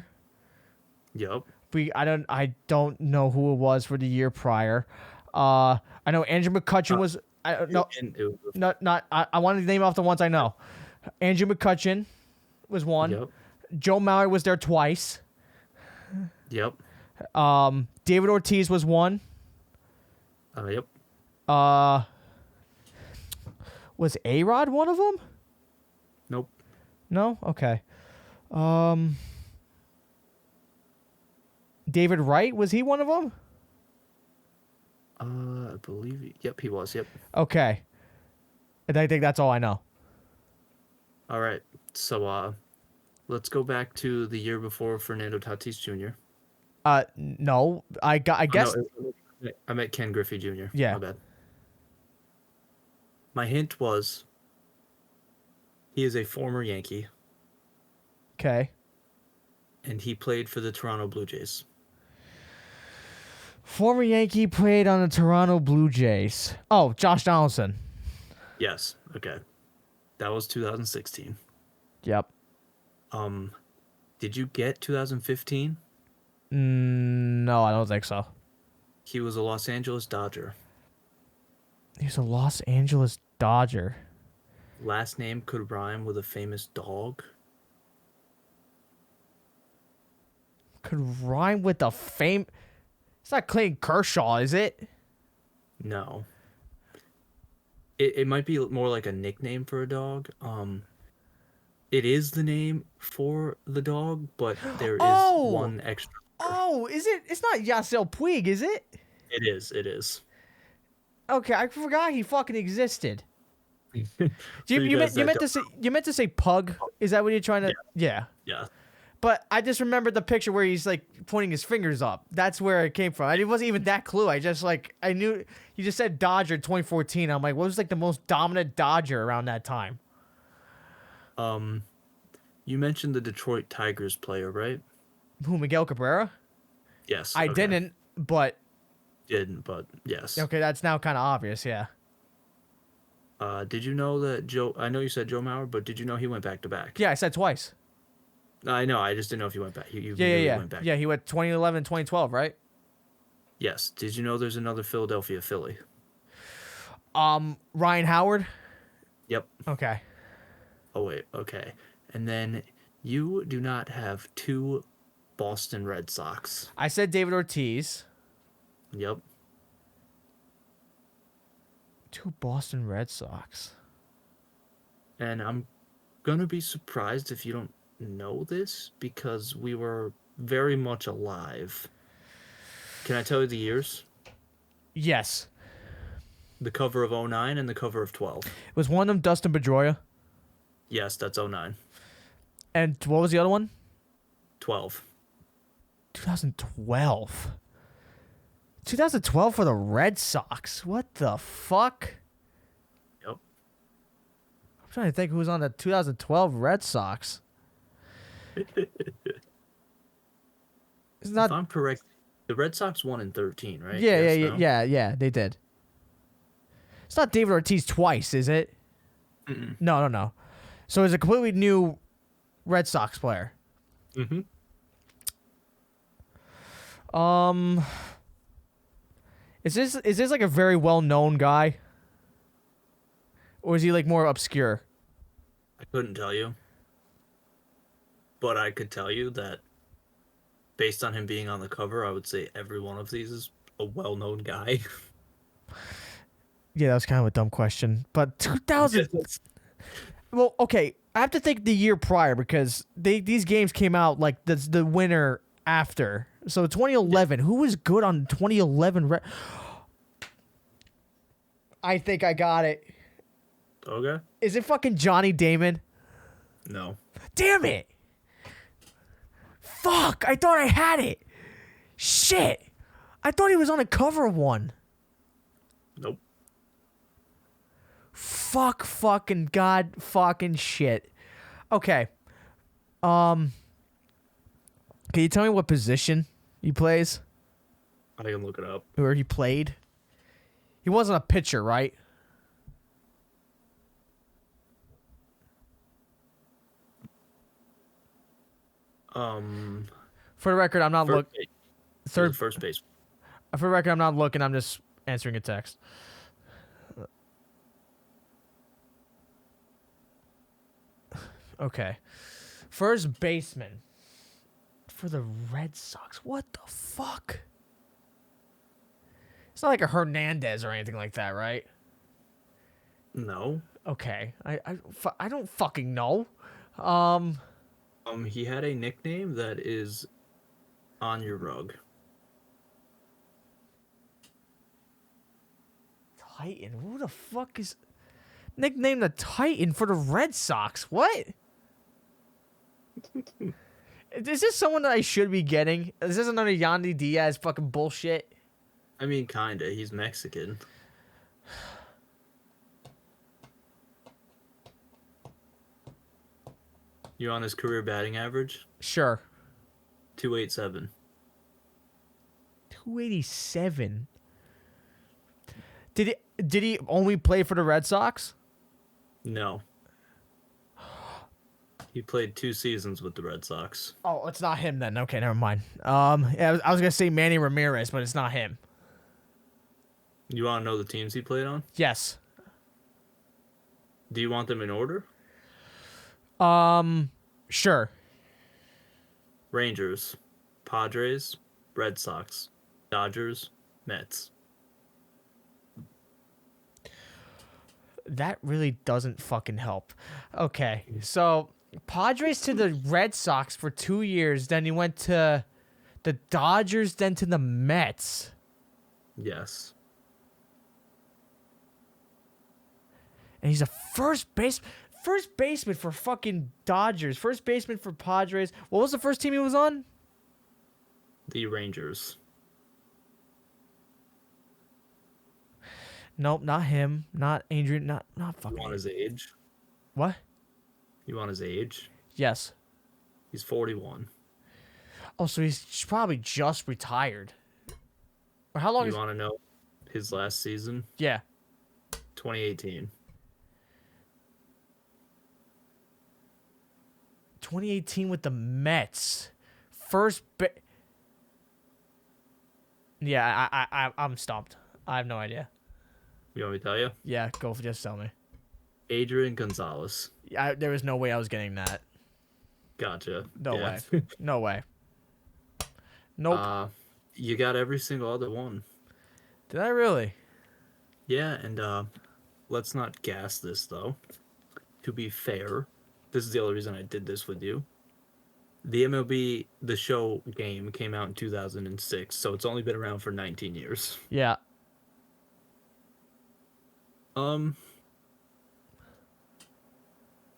Yep. I don't know who it was for the year prior. I know Andrew McCutchen was. I wanted to name off the ones I know. Andrew McCutchen was one. Yep. Joe Mauer was there twice. Yep. David Ortiz was one. Yep. Was A-Rod one of them? Nope. No? Okay. David Wright, was he one of them? I believe. Yep, he was. Yep. Okay. And I think that's all I know. All right. So, let's go back to the year before Fernando Tatis Jr. No. I guess. No, I meant Ken Griffey Jr. Yeah. My bad. My hint was he is a former Yankee, Okay. and he played for the Toronto Blue Jays. Former Yankee played on the Toronto Blue Jays. Oh, Josh Donaldson. Yes. Okay. That was 2016. Yep. Did you get 2015? No, I don't think so. He was a Los Angeles Dodger. He's a Los Angeles Dodger. Last name could rhyme with a famous dog. Could rhyme with the fame. It's not Clayton Kershaw, is it? No. It might be more like a nickname for a dog. It is the name for the dog, but there is one extra. Oh, is it? It's not Yasiel Puig, is it? It is. It is. Okay, I forgot he fucking existed. So You meant guys to say pug? Is that what you're trying to? Yeah. Yeah. But I just remembered the picture where he's like pointing his fingers up. That's where it came from. It wasn't even that clue. I knew he just said Dodger 2014. I'm like, what was like the most dominant Dodger around that time? You mentioned the Detroit Tigers player, right? Who, Miguel Cabrera? Yes. I okay. didn't, but But yes. okay, that's now kind of obvious. Yeah. Did you know that Joe? I know you said Joe Mauer, but did you know he went back to back? Yeah, I said twice. I know. I just didn't know if you went back. You Yeah. really went back. Yeah, he went 2011, 2012, right? Yes. Did you know there's another Philadelphia Philly? Ryan Howard. Yep. Okay. Oh wait. Okay. And then you do not have two Boston Red Sox. I said David Ortiz. Yep. Two Boston Red Sox. And I'm gonna be surprised if you don't know this because we were very much alive. Can I tell you the years? Yes. The cover of 09 and the cover of 12. Was one of them Dustin Pedroia? Yes, that's 09. And what was the other one? 12. 2012. 2012 for the Red Sox. What the fuck? Yep. I'm trying to think who was on the 2012 Red Sox. It's not. If I'm correct, the Red Sox won in 13, right? Yeah, Yes, no? yeah. They did. It's not David Ortiz twice, is it? Mm-mm. No. So it's a completely new Red Sox player. Mm-hmm. Is this like a very well known guy, or is he like more obscure? I couldn't tell you, but I could tell you that based on him being on the cover, I would say every one of these is a well-known guy. Yeah, that was kind of a dumb question, but 2000. Well, okay, I have to think the year prior because these games came out like the winter after. So 2011, who was good on 2011? I think I got it. Okay. Is it fucking Johnny Damon? No. Damn it! Fuck! I thought I had it. Shit! I thought he was on a cover of one. Nope. Fuck! Fucking god! Fucking shit. Okay. Can you tell me what position he plays? I can look it up. Where he played? He wasn't a pitcher, right? For the record, I'm not looking. First base. For the record, I'm not looking. I'm just answering a text. Okay. First baseman for the Red Sox. What the fuck? It's not like a Hernandez or anything like that, right? No. Okay. I don't fucking know. He had a nickname that is on your rug. Titan. Who the fuck is nicknamed the Titan for the Red Sox? What? Is this someone that I should be getting? Is this another Yandy Diaz fucking bullshit? I mean, kinda. He's Mexican. You on his career batting average? Sure. 287. 287. Did he only play for the Red Sox? No. He played 2 seasons with the Red Sox. Oh, it's not him then. Okay, never mind. Yeah, I was gonna say Manny Ramirez, but it's not him. You want to know the teams he played on? Yes. Do you want them in order? Sure. Rangers, Padres, Red Sox, Dodgers, Mets. That really doesn't fucking help. Okay, so Padres to the Red Sox for 2 years, then he went to the Dodgers, then to the Mets. Yes. And he's a first baseman for fucking Dodgers, first baseman for Padres. What was the first team he was on? The Rangers. Nope, not him. Not Adrian. Not fucking. You want his age? What? You want his age? Yes. He's 41. Oh, so he's probably just retired. Or how long You is? want to know his last season? Yeah. 2018. 2018 with the Mets. Yeah, I'm stumped. I have no idea. You want me to tell you? Yeah, just tell me. Adrian Gonzalez. There was no way I was getting that. Gotcha. No Yeah. way. No way. Nope. You got every single other one. Did I really? Yeah, and let's not gas this though. To be fair, this is the only reason I did this with you. The MLB The Show game came out in 2006, so it's only been around for 19 years. Yeah.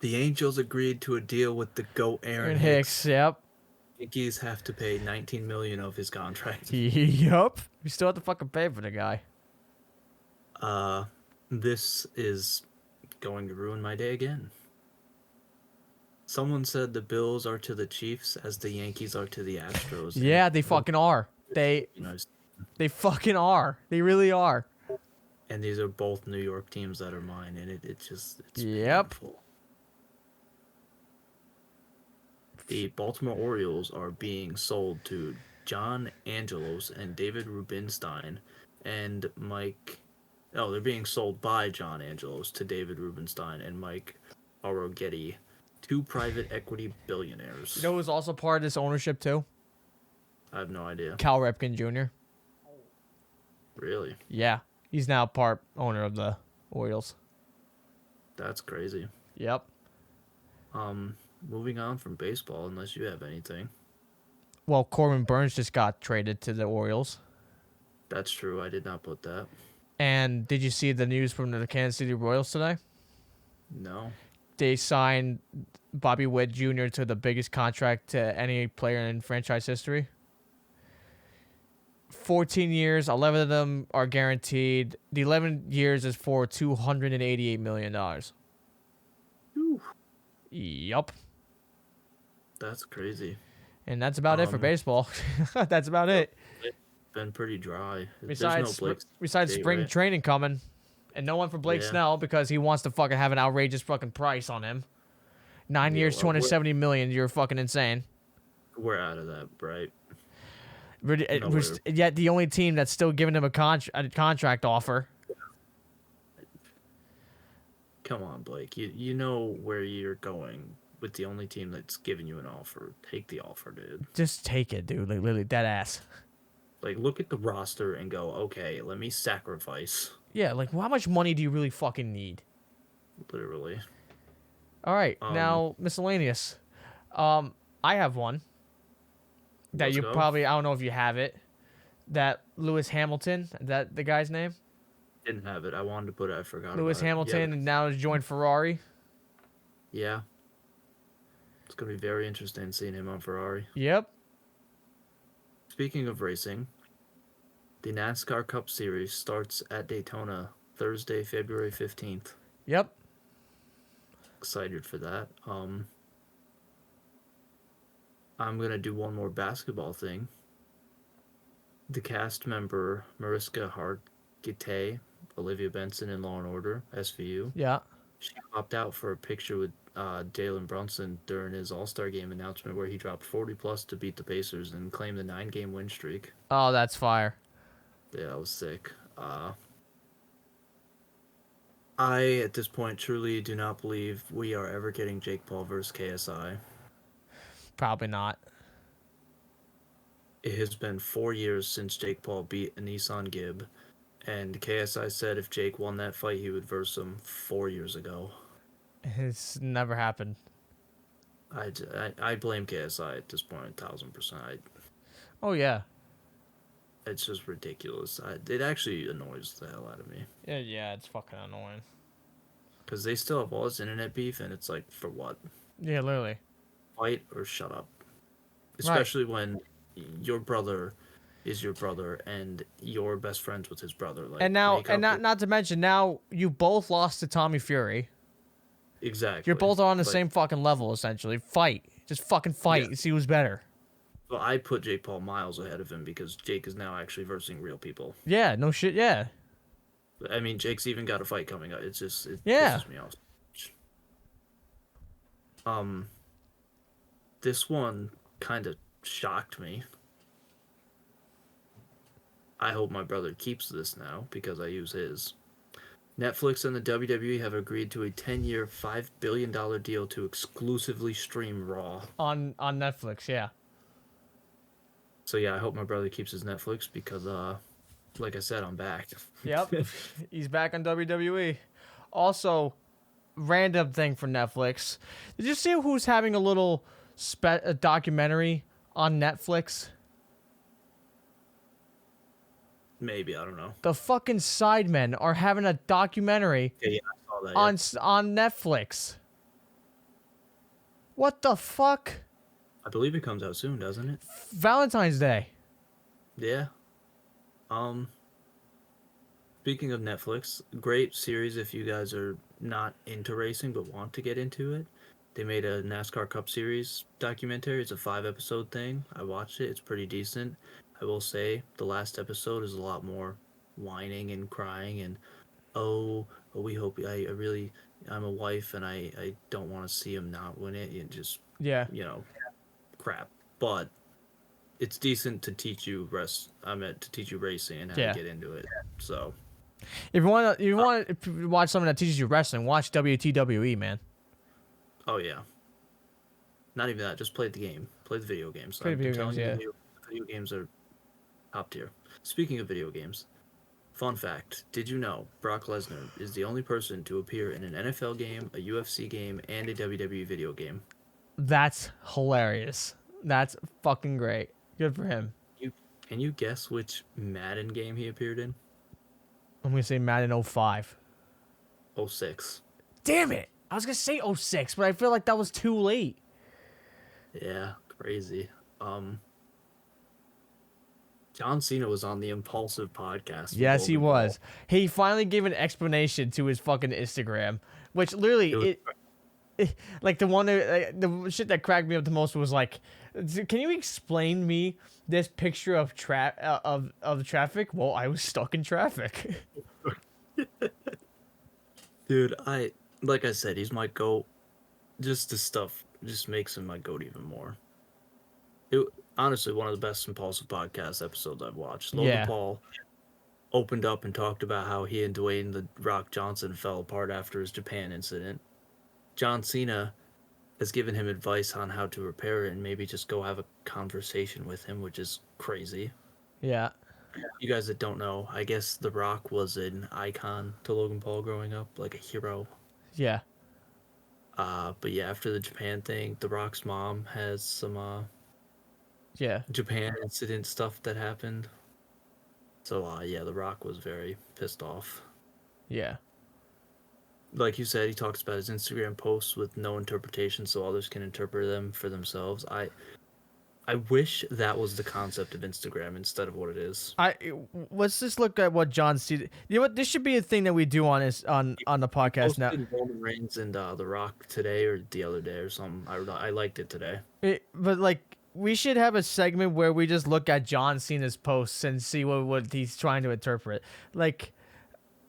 The Angels agreed to a deal with the GOAT Aaron Hicks. Hicks. Yep. Yankees have to pay $19 million of his contract. Yup. We still have to fucking pay for the guy. This is going to ruin my day again. Someone said the Bills are to the Chiefs as the Yankees are to the Astros. Yeah, they fucking are. They fucking are. They really are. And these are both New York teams that are mine, and it's Yep. painful. The Baltimore Orioles are being sold to John Angelos and David Rubinstein and Mike. Oh, they're being sold by John Angelos to David Rubenstein and Mike Arrighetti, two private equity billionaires. You know who's also part of this ownership too? I have no idea. Cal Ripken Jr. Really? Yeah, he's now part owner of the Orioles. That's crazy. Yep. Moving on from baseball, unless you have anything. Well, Corbin Burns just got traded to the Orioles. That's true. I did not put that. And did you see the news from the Kansas City Royals today? No. They signed Bobby Witt Jr. to the biggest contract to any player in franchise history. 14 years, 11 of them are guaranteed. The 11 years is for $288 million. Whew. Yup. That's crazy. And that's about it for baseball. That's about it. It's been pretty dry. Besides, There's no Blake besides State, spring right? training coming. And no one for Blake Yeah. Snell because he wants to fucking have an outrageous fucking price on him. 9 Yeah, years, well, $270 million. You're fucking insane. We're out of that, right? Yet the only team that's still giving him a contract offer. Come on, Blake. You know where you're going with the only team that's giving you an offer. Take the offer, dude. Just take it, dude. Like, literally, dead ass. Like, look at the roster and go, okay, let me sacrifice. Yeah, like, how much money do you really fucking need? Literally. All right, now miscellaneous. I have one that Let's you go. probably, I don't know if you have it. That Lewis Hamilton, is that the guy's name? Didn't have it. I wanted to put it. I forgot. Lewis about Hamilton, It. and now has joined Ferrari. Yeah. It's gonna be very interesting seeing him on Ferrari. Yep. Speaking of racing, the NASCAR Cup Series starts at Daytona Thursday, February 15th. Yep. Excited for that. I'm gonna do one more basketball thing. The cast member Mariska Hargitay, Olivia Benson in Law and Order, SVU, Yeah. she popped out for a picture with JALEN BRUNSON during his All-Star Game announcement where he dropped 40 plus to beat the Pacers and claimed the 9-game win streak. Oh, that's fire. Yeah, that was sick. I, at this point, truly do not believe we are ever getting Jake Paul versus KSI. Probably not. It has been 4 years since Jake Paul beat a Nissan Gib, and KSI said if Jake won that fight, he would verse him 4 years ago. It's never happened. I blame KSI at this point 1,000%. Oh, yeah. It's just ridiculous. It actually annoys the hell out of me. Yeah, it's fucking annoying. Because they still have all this internet beef, and it's like, for what? Yeah, literally. Fight or shut up. Especially when your brother is your brother, and you're best friends with his brother. Like, And now, make and up not to mention, now you both lost to Tommy Fury. exactly. You're both on the Like, same fucking level, essentially. Fight. Just fucking fight Yeah. and see who's better. Well, I put Jake Paul miles ahead of him because Jake is now actually versing real people. Yeah, no shit, yeah. I mean, Jake's even got a fight coming up. It's just, it Yeah. pisses me off. This one kind of shocked me. I hope my brother keeps this now because I use his. Netflix and the WWE have agreed to a 10-year, $5 billion deal to exclusively stream Raw. On Netflix, yeah. So yeah, I hope my brother keeps his Netflix because, like I said, I'm back. Yep. He's back on WWE. Also, random thing for Netflix. Did you see who's having a little a documentary on Netflix? Maybe, I don't know. The fucking Sidemen are having a documentary Yeah, I saw that. on Netflix. What the fuck? I believe it comes out soon, doesn't it? Valentine's Day. Yeah. Speaking of Netflix, great series if you guys are not into racing but want to get into it. They made a NASCAR Cup Series documentary. It's a 5-episode thing. I watched it. It's pretty decent. I will say the last episode is a lot more whining and crying and we hope I'm a wife and I don't want to see him not win it and just Yeah. crap. But it's decent to teach you to teach you racing and how to Yeah. get into it. So, If you watch something that teaches you wrestling, watch WTWE, man. oh yeah, not even that. Just play the game. Play the video games. Play I'm video telling games, you, video games are top tier. Speaking of video games, fun fact: did you know Brock Lesnar is the only person to appear in an NFL game, a UFC game, and a WWE video game? That's hilarious. That's fucking great. Good for him. Can you guess which Madden game he appeared in? I'm gonna say Madden 05. 06. Damn it! I was gonna say 06, but I feel like that was too late. Yeah, crazy. John Cena was on the Impulsive podcast. with Yes, he Logan Paul. was. He finally gave an explanation to his fucking Instagram, which literally like the one that the shit that cracked me up the most was like, can you explain me this picture of of traffic? Well, I was stuck in traffic. Dude, like I said, he's my goat. Just the stuff just makes him my goat even more. It honestly one of the best Impulsive podcast episodes I've watched. Logan Yeah. Paul opened up and talked about how he and Dwayne the Rock Johnson fell apart after his Japan incident. John Cena has given him advice on how to repair it and maybe just go have a conversation with him, which is crazy. Yeah. You guys that don't know, I guess The Rock was an icon to Logan Paul growing up, like a hero. Yeah. But yeah, after the Japan thing, The Rock's mom has some Yeah. Japan incident stuff that happened. So yeah, The Rock was very pissed off. Yeah. Like you said, he talks about his Instagram posts with no interpretation, so others can interpret them for themselves. I wish that was the concept of Instagram instead of what it is. Let's just look at what John Cena. You know what? This should be a thing that we do on the podcast now. Posted Roman Reigns and The Rock today or the other day or something. I don't know. I liked it today. But like, we should have a segment where we just look at John Cena's posts and see what he's trying to interpret. Like,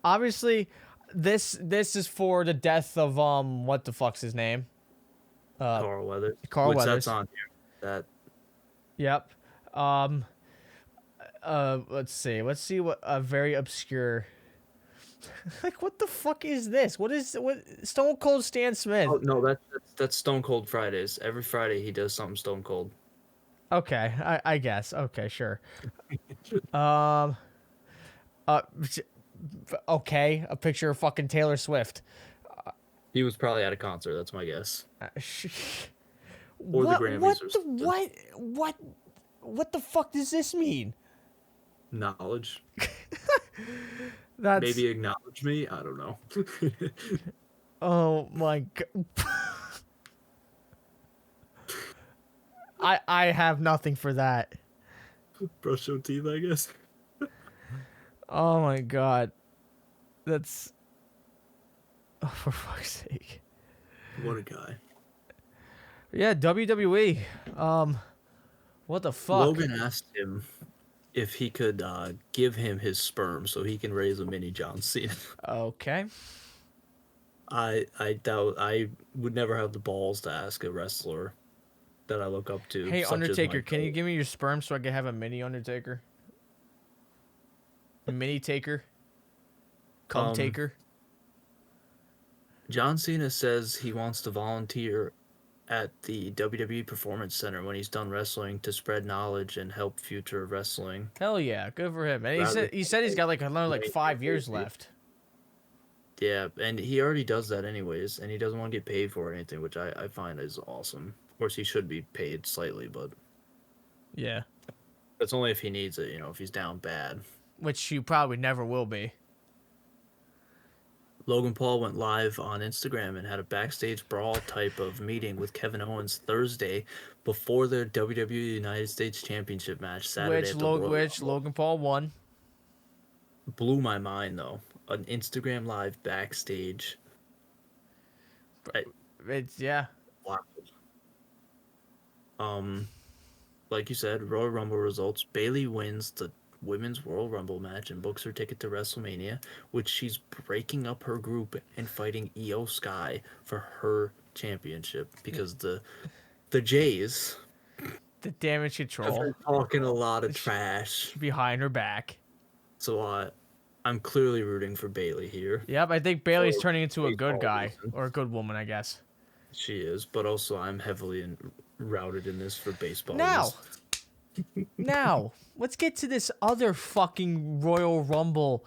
obviously, this is for the death of what the fuck's his name? Carl Weathers. Carl Which Weathers. That's on here. That. Yep. Let's see what a very obscure. Like, what the fuck is this? What Stone Cold Stan Smith? Oh no, that's Stone Cold Fridays. Every Friday he does something Stone Cold. Okay, I guess. Okay, sure. Uh, okay, a picture of fucking Taylor Swift. He was probably at a concert. That's my guess. Or What? the Grammys What? or The, something. what? What the fuck does this mean? Knowledge. That's Maybe acknowledge me. I don't know. Oh my god. I have nothing for that. Brush your teeth, I guess. Oh my god. That's oh, for fuck's sake. What a guy. Yeah, WWE. What the fuck? Logan asked him if he could give him his sperm so he can raise a mini John Cena. Okay. I doubt I would never have the balls to ask a wrestler that I look up to. Hey such as Undertaker, Mike can you Cole. give me your sperm so I can have a mini Undertaker? A mini taker? Cum taker? John Cena says he wants to volunteer at the WWE Performance Center when he's done wrestling to spread knowledge and help future wrestling. Hell yeah, good for him. And Rather- he said he's got like another 5 years left. Yeah, and he already does that anyways, and he doesn't want to get paid for anything, which I find is awesome. Of course, he should be paid slightly, but Yeah. that's only if he needs it, if he's down bad. Which you probably never will be. Logan Paul went live on Instagram and had a backstage brawl type of meeting with Kevin Owens Thursday before their WWE United States Championship match Saturday. Which at the Royal Rumble. Logan Paul won. Blew my mind though. An Instagram live backstage. It's yeah. Wow. Like you said, Royal Rumble results. Bayley wins the Women's Royal Rumble match and books her ticket to WrestleMania, which she's breaking up her group and fighting Io Sky for her championship because the Jays the damage I've control been talking a lot of trash. behind her back. So I'm clearly rooting for Bailey here. Yep, I think Bailey's For turning into a good baseball guy reason. or a good woman, I guess. She is, but also I'm heavily routed in this for baseball. Now, let's get to this other fucking Royal Rumble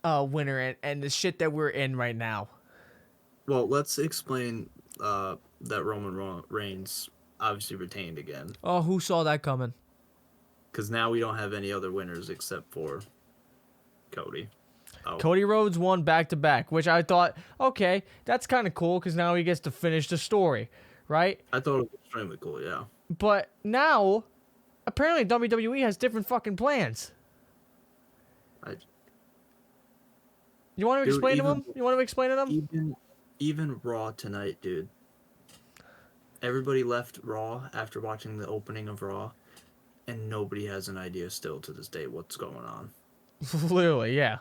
winner and the shit that we're in right now. Well, let's explain that Roman Reigns obviously retained again. Oh, who saw that coming? Because now we don't have any other winners except for Cody. Oh. Cody Rhodes won back-to-back, which I thought, okay, that's kind of cool because now he gets to finish the story, right? I thought it was extremely cool, yeah. But now, apparently WWE has different fucking plans. You want to explain to them? You want to explain to them? Even Raw tonight, dude. Everybody left Raw after watching the opening of Raw, and nobody has an idea still to this day what's going on. Literally, yeah.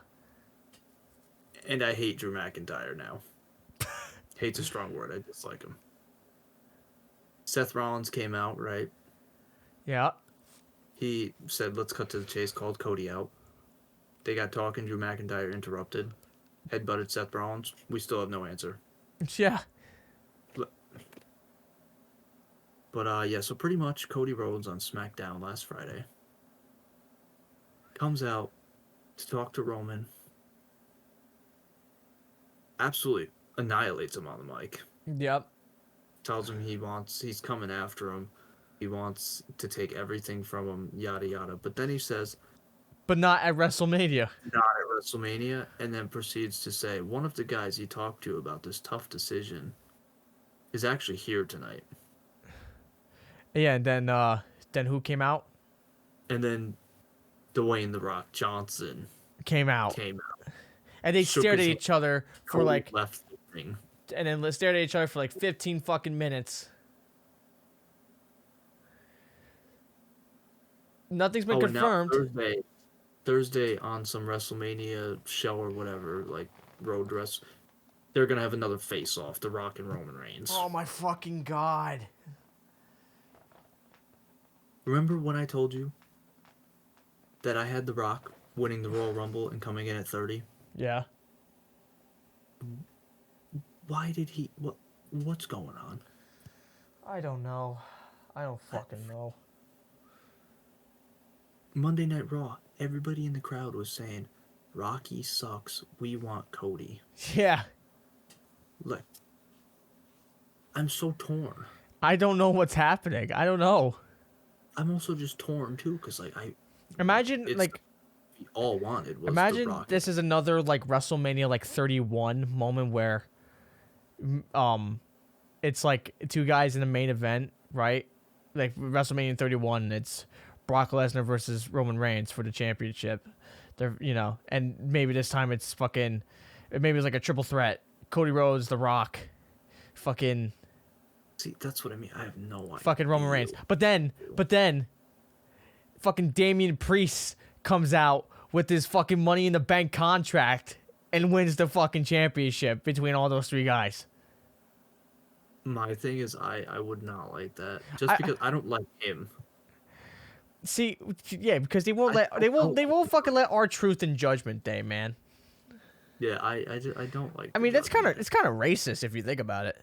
And I hate Drew McIntyre now. Hate's a strong word. I dislike him. Seth Rollins came out, right? Yeah. He said, let's cut to the chase, called Cody out. They got talking. Drew McIntyre interrupted. Headbutted Seth Rollins. We still have no answer. Yeah. But yeah, so pretty much Cody Rhodes on SmackDown last Friday comes out to talk to Roman. Absolutely annihilates him on the mic. Yep. Tells him he's coming after him. He wants to take everything from him, yada yada. But then he says, but not at WrestleMania. not at WrestleMania, and then proceeds to say, one of the guys he talked to about this tough decision is actually here tonight. Yeah, and then who came out? And then Dwayne "The Rock" Johnson Came out. And they Shook stared at his each other for Cody like, left the ring. and then stared at each other for like 15 fucking minutes. Nothing's been and now confirmed. Thursday on some WrestleMania show or whatever, like Road Dress, they're gonna have another face-off, The Rock and Roman Reigns. Oh my fucking god. Remember when I told you that I had The Rock winning the Royal Rumble and coming in at 30? Yeah. Why did he... What's going on? I don't know. I don't fucking know. Monday Night Raw, everybody in the crowd was saying, Rocky sucks, we want Cody. Yeah. Like, I'm so torn. I don't know what's happening. I don't know. I'm also just torn, too, because, like, Imagine, like... we all wanted was Imagine The Rock. this is another, like, WrestleMania, like, 31 moment where... it's like two guys in the main event, right? Like WrestleMania 31, it's Brock Lesnar versus Roman Reigns for the championship. They're, and maybe this time it's maybe it's like a triple threat. Cody Rhodes, The Rock, fucking. See, that's what I mean. I have no idea. Fucking Roman Reigns. But then, fucking Damian Priest comes out with his fucking Money in the Bank contract and wins the fucking championship between all those three guys. My thing is, I would not like that, just because I don't like him. See, yeah, because they won't fucking let R-Truth in Judgment Day, man. Yeah, I don't like. I mean, it's kind of racist if you think about it.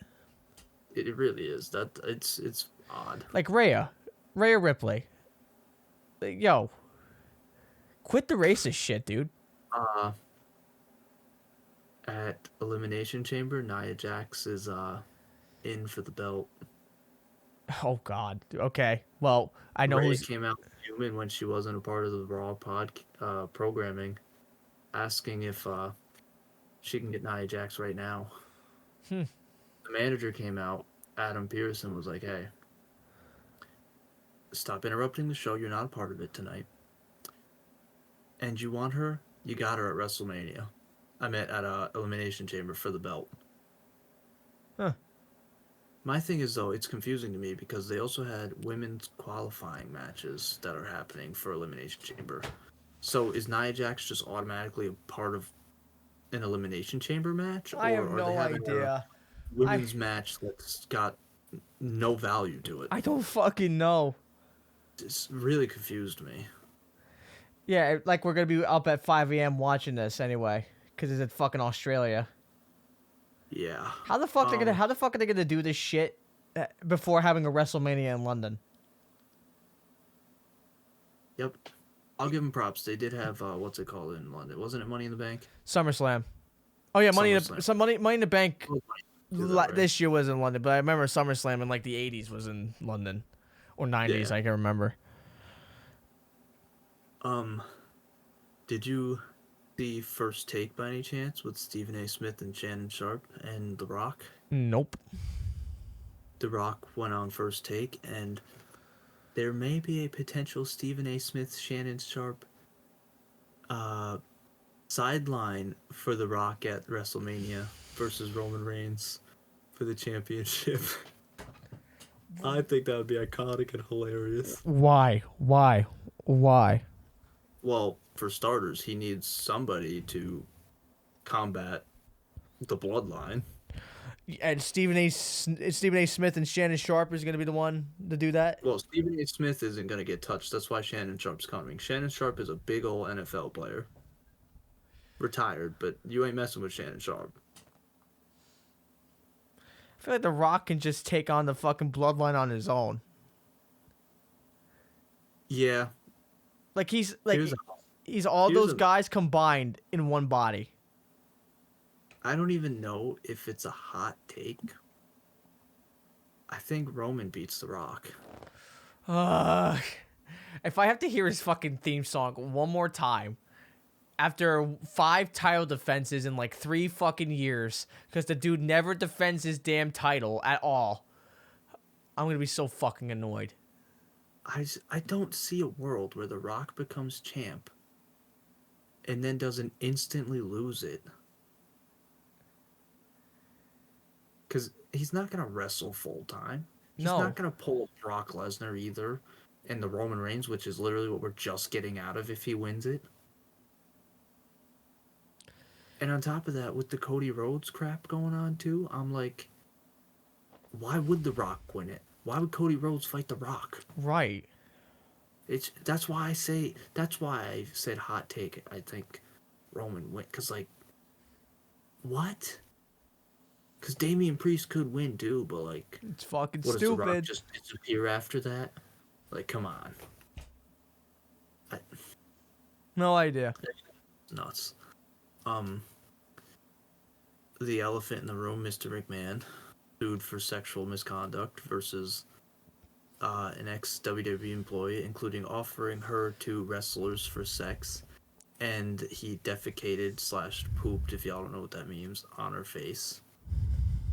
It really is. It's odd. Like Rhea Ripley. Yo, quit the racist shit, dude. At Elimination Chamber, Nia Jax is in for the belt. Oh God. Okay. Well, I know Rhea who's came out human when she wasn't a part of the Raw programming, asking if she can get Nia Jax right now. The manager came out. Adam Pearson was like, "Hey, stop interrupting the show. You're not a part of it tonight. And you want her? You got her at WrestleMania. I meant at Elimination Chamber for the belt." Huh. My thing is, though, it's confusing to me because they also had women's qualifying matches that are happening for Elimination Chamber. So is Nia Jax just automatically a part of an Elimination Chamber match? I have or are no they having idea. a women's match that's got no value to it. I don't fucking know. It's really confused me. Yeah, like we're gonna be up at 5 a.m. watching this anyway, because it's in fucking Australia. Yeah. How the fuck are they gonna do this shit before having a WrestleMania in London? Yep. I'll give them props. They did have what's it called in London? Wasn't it Money in the Bank? SummerSlam. Oh yeah, Money in the Bank Oh, right. this year was in London, but I remember SummerSlam in like the 80s was in London or 90s. Yeah. I can remember. Did you see First Take by any chance with Stephen A. Smith and Shannon Sharp and The Rock? Nope. The Rock went on First Take, and there may be a potential Stephen A. Smith, Shannon Sharp sideline for The Rock at WrestleMania versus Roman Reigns for the championship. I think that would be iconic and hilarious. Why? Well, for starters, he needs somebody to combat the bloodline. And Stephen A. Smith and Shannon Sharp is gonna be the one to do that. Well, Stephen A. Smith isn't going to get touched. That's why Shannon Sharp's coming. Shannon Sharp is a big old NFL player. Retired, but you ain't messing with Shannon Sharp. I feel like The Rock can just take on the fucking bloodline on his own. Yeah. Like he's all those guys combined in one body. I don't even know if it's a hot take. I think Roman beats The Rock. If I have to hear his fucking theme song one more time, after 5 title defenses in like 3 fucking years, because the dude never defends his damn title at all, I'm gonna be so fucking annoyed. I don't see a world where The Rock becomes champ and then doesn't instantly lose it. Because he's not going to wrestle full time. He's not going to pull a Brock Lesnar either. And the Roman Reigns, which is literally what we're just getting out of if he wins it. And on top of that, with the Cody Rhodes crap going on too, I'm like, why would The Rock win it? Why would Cody Rhodes fight The Rock? Right. That's why I said hot take. I think Roman win, because like, what? Because Damian Priest could win too, but like, it's fucking what, stupid. Does The Rock just disappear after that? Like, come on. No idea. Nuts. The elephant in the room, Mr. McMahon, sued for sexual misconduct versus an ex-WWE employee, including offering her to wrestlers for sex, and he defecated/pooped, if y'all don't know what that means, on her face.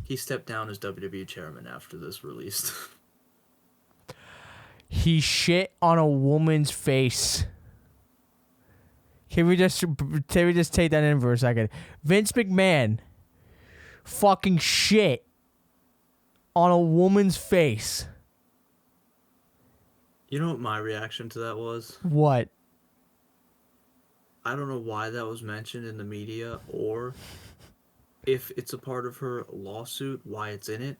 He stepped down as WWE chairman after this released. He shit on a woman's face. Can we just take that in for a second? Vince McMahon fucking shit on a woman's face. You know what my reaction to that was? What? I don't know why that was mentioned in the media, or if it's a part of her lawsuit, why it's in it.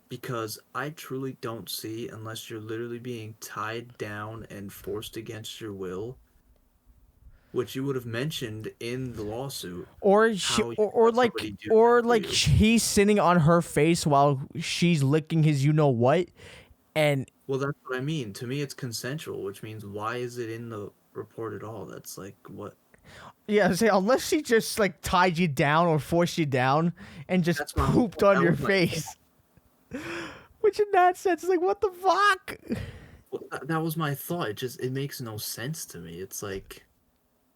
Because I truly don't see, unless you're literally being tied down and forced against your will, which you would have mentioned in the lawsuit, or he's sitting on her face while she's licking his you know what, and well, that's what I mean. To me, it's consensual, which means why is it in the report at all? That's like what. Yeah, say unless she just like tied you down or forced you down and just pooped on your face. Which in that sense is like, what the fuck? Well, that was my thought. It makes no sense to me. It's like,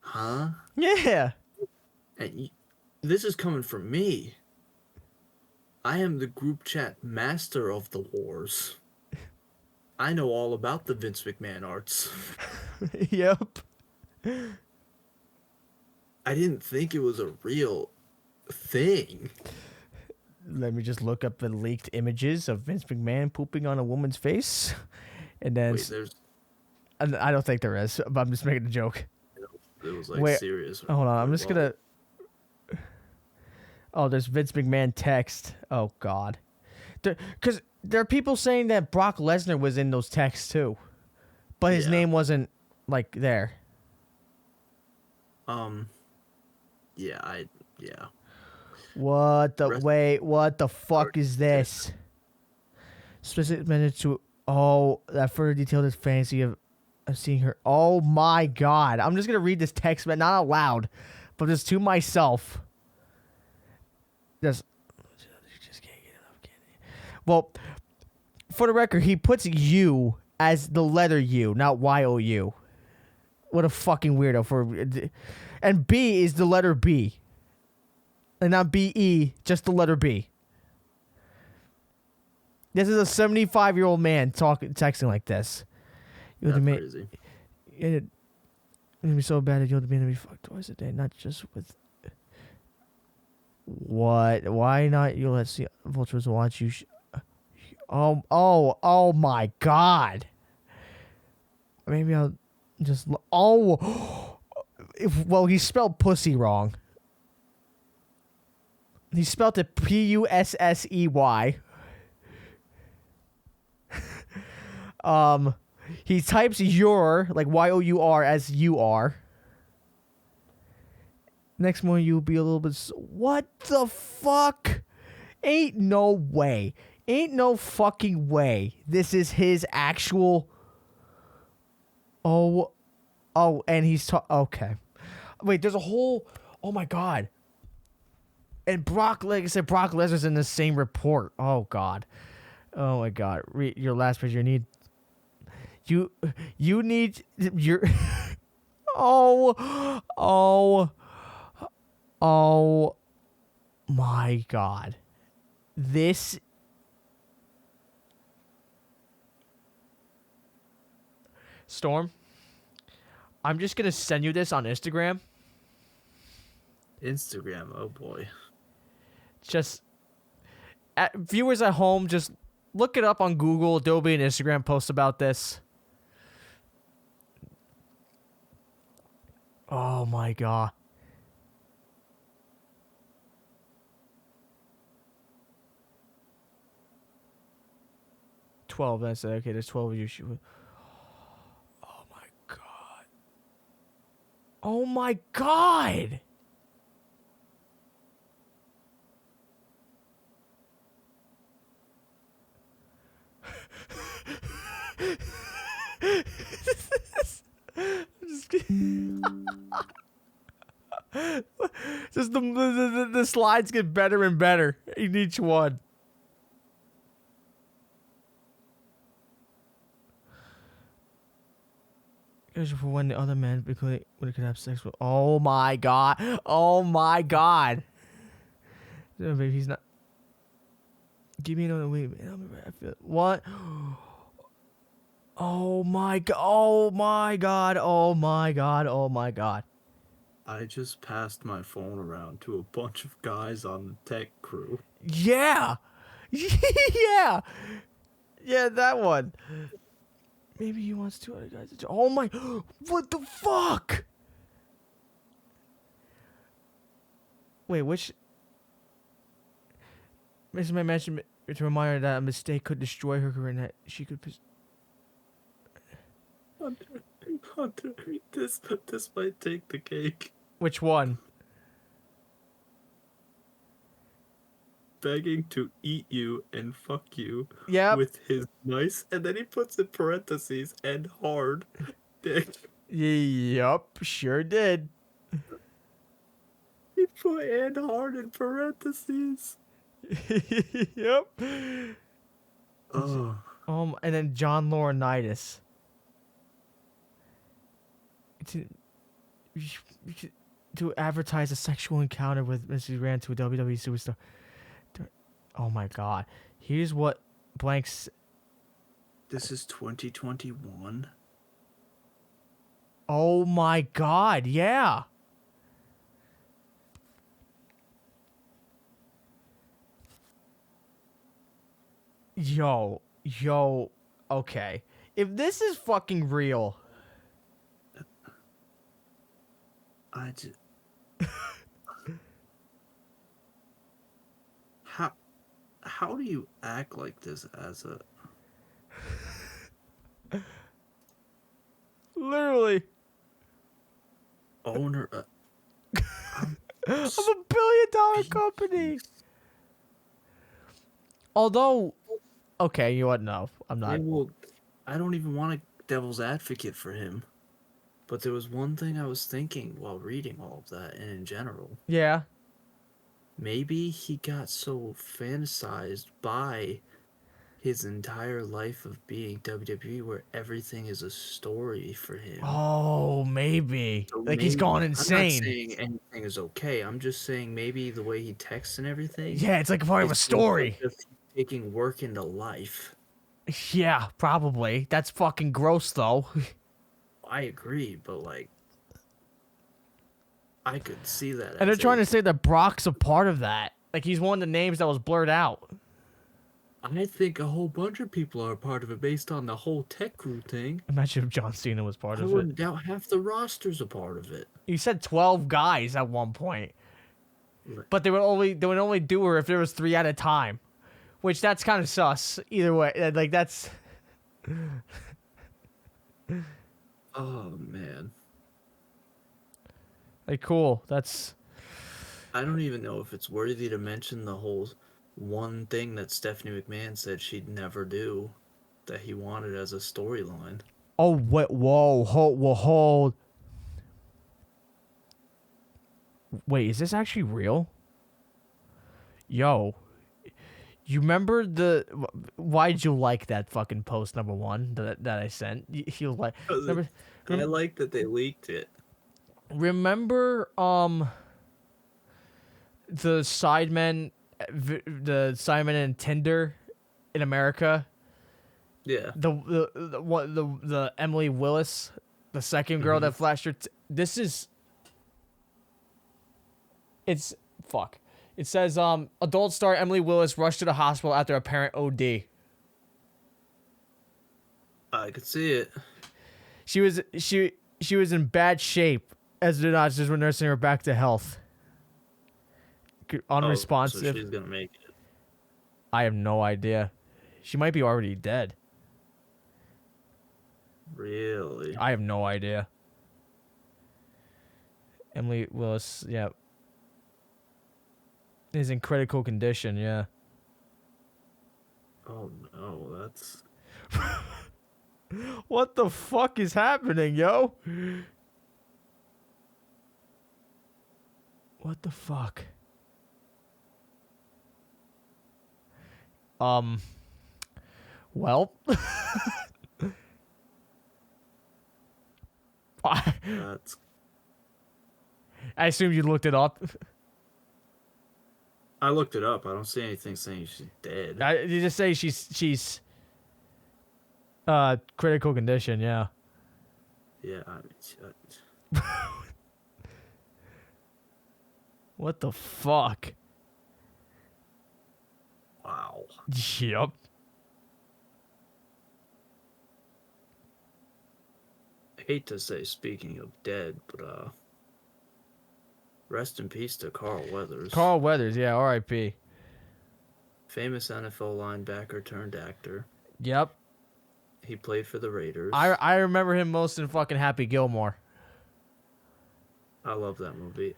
huh? Yeah. And this is coming from me. I am the group chat master of the wars. I know all about the Vince McMahon arts. Yep. I didn't think it was a real thing. Let me just look up the leaked images of Vince McMahon pooping on a woman's face. And then... Wait, there's... I don't think there is, but I'm just making a joke. It was like serious. Hold on, I'm just gonna... Oh, there's Vince McMahon text. Oh, God. Because there are people saying that Brock Lesnar was in those texts too, but his name wasn't like there. Yeah. What the wait? What the fuck is this? Specific minutes to that further detailed his fantasy of seeing her. Oh my god! I'm just gonna read this text, but not out loud, but just to myself. Just can't get enough, can he? Well, for the record, he puts U as the letter U, not YOU. What a fucking weirdo and B is the letter B. And not BE, just the letter B. This is a 75-year-old man texting like this. That's crazy. It'd be so bad that you'll be fucked twice a day, not just with. What? Why not? You let see vultures watch you. Oh my god. Maybe I'll just. Well, he spelled pussy wrong. He spelled it Pussey. He types your, like YOUR, as you are. Next morning you'll be a little bit. What the fuck? Ain't no way. Ain't no fucking way. This is his actual. Oh, and he's okay. Wait, there's a whole. Oh my god. And like I said, Brock Lesnar's in the same report. Oh god. Oh my god. Read your last page. You need your. Oh my god. This. Storm, I'm just gonna send you this on Instagram. Instagram, oh boy. Just viewers at home, just look it up on Google. There'll be an Instagram post about this. Oh my god. $12. I said, okay, there's 12 of you. Oh my god. Oh my god. Just kidding. Just the slides get better and better in each one. For when the other man because when he could have sex with. Oh my god. Oh my god. No, baby, he's not. Give me another week. I feel what? Oh my god. Oh my god. Oh my god. Oh my god. I just passed my phone around to a bunch of guys on the tech crew. Yeah. Yeah. Yeah, that one. Maybe he wants two other guys. Oh my. What the fuck? Wait, which. Mrs. May mentioned to remind her that a mistake could destroy her career and that she could. Hunter, this might take the cake. Which one? Begging to eat you and fuck you. Yep. With his nice, and then he puts in parentheses and hard dick. Yup, sure did. He put and hard in parentheses. Yep. Oh. And then John Laurinaitis. To advertise a sexual encounter with Mrs. Rand to a WWE superstar. Oh my god. Here's what blanks. This is 2021. Oh my god, yeah. Yo, okay. If this is fucking real. I just... how do you act like this as a Literally. owner? I'm I'm $1 billion company. Although, okay, you know what? No, I'm not. Well, I don't even want a devil's advocate for him. But there was one thing I was thinking while reading all of that, and in general. Yeah. Maybe he got so fantasized by his entire life of being WWE where everything is a story for him. Oh, maybe. So Like he's maybe, gone I'm not insane. saying anything is okay. I'm just saying maybe the way he texts and everything. Yeah, it's like a part of a story. Just taking work into life. Yeah, probably. That's fucking gross, though. I agree, but like, I could see that. And they're trying to say that Brock's a part of that. Like he's one of the names that was blurred out. I think a whole bunch of people are a part of it based on the whole tech crew thing. Imagine if John Cena was part I of it. wouldn't doubt half the roster's a part of it. You said 12 guys at one point. Right. But they would only do her if there was 3 at a time. Which that's kind of sus. Either way, like that's Oh man, like cool. That's I don't even know if it's worthy to mention the whole one thing that Stephanie McMahon said she'd never do, that he wanted as a storyline. oh wait, hold. Wait, is this actually real? Yo, you remember why'd you like that fucking post number 1 that I sent? You like remember, I like that they leaked it. remember the Sidemen and Tinder in America? Yeah. The Emily Willis, the second girl that flashed her. It's fuck. It says adult star Emily Willis rushed to the hospital after apparent OD. I could see it. She was in bad shape as the doctors were nursing her back to health. Unresponsive. So she's gonna make it. I have no idea. She might be already dead. Really? I have no idea. Emily Willis, yeah. Is in critical condition, yeah. Oh no, that's What the fuck is happening, yo? What the fuck? Well. that's. I assume you looked it up. I looked it up. I don't see anything saying she's dead. You just say she's critical condition, yeah. Yeah, I mean, What the fuck? wow. Yep. I hate to say, speaking of dead, but rest in peace to Carl Weathers. Carl Weathers, yeah, R.I.P. Famous NFL linebacker turned actor. Yep. He played for the Raiders. I remember him most in fucking Happy Gilmore. I love that movie.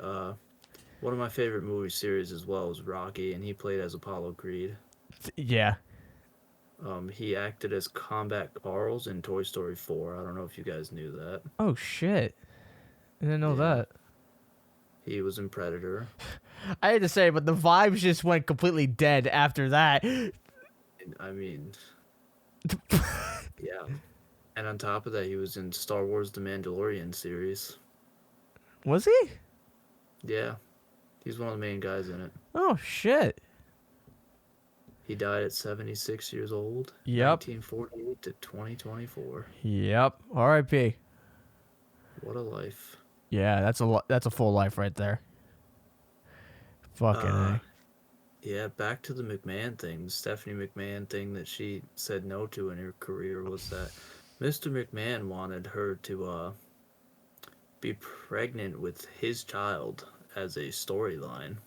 One of my favorite movie series as well is Rocky, and he played as Apollo Creed. Yeah. He acted as Combat Carls in Toy Story 4. I don't know if you guys knew that. Oh shit. I didn't know that. He was in Predator. I had to say, but the vibes just went completely dead after that. I mean, yeah. And on top of that, he was in Star Wars The Mandalorian series. Was he? Yeah. He's one of the main guys in it. Oh shit. He died at 76 years old. Yep. 1948 to 2024. Yep. R.I.P. What a life. Yeah, that's a full life right there. Fucking A. Yeah, back to the McMahon thing. The Stephanie McMahon thing that she said no to in her career was that Mr. McMahon wanted her to be pregnant with his child as a storyline.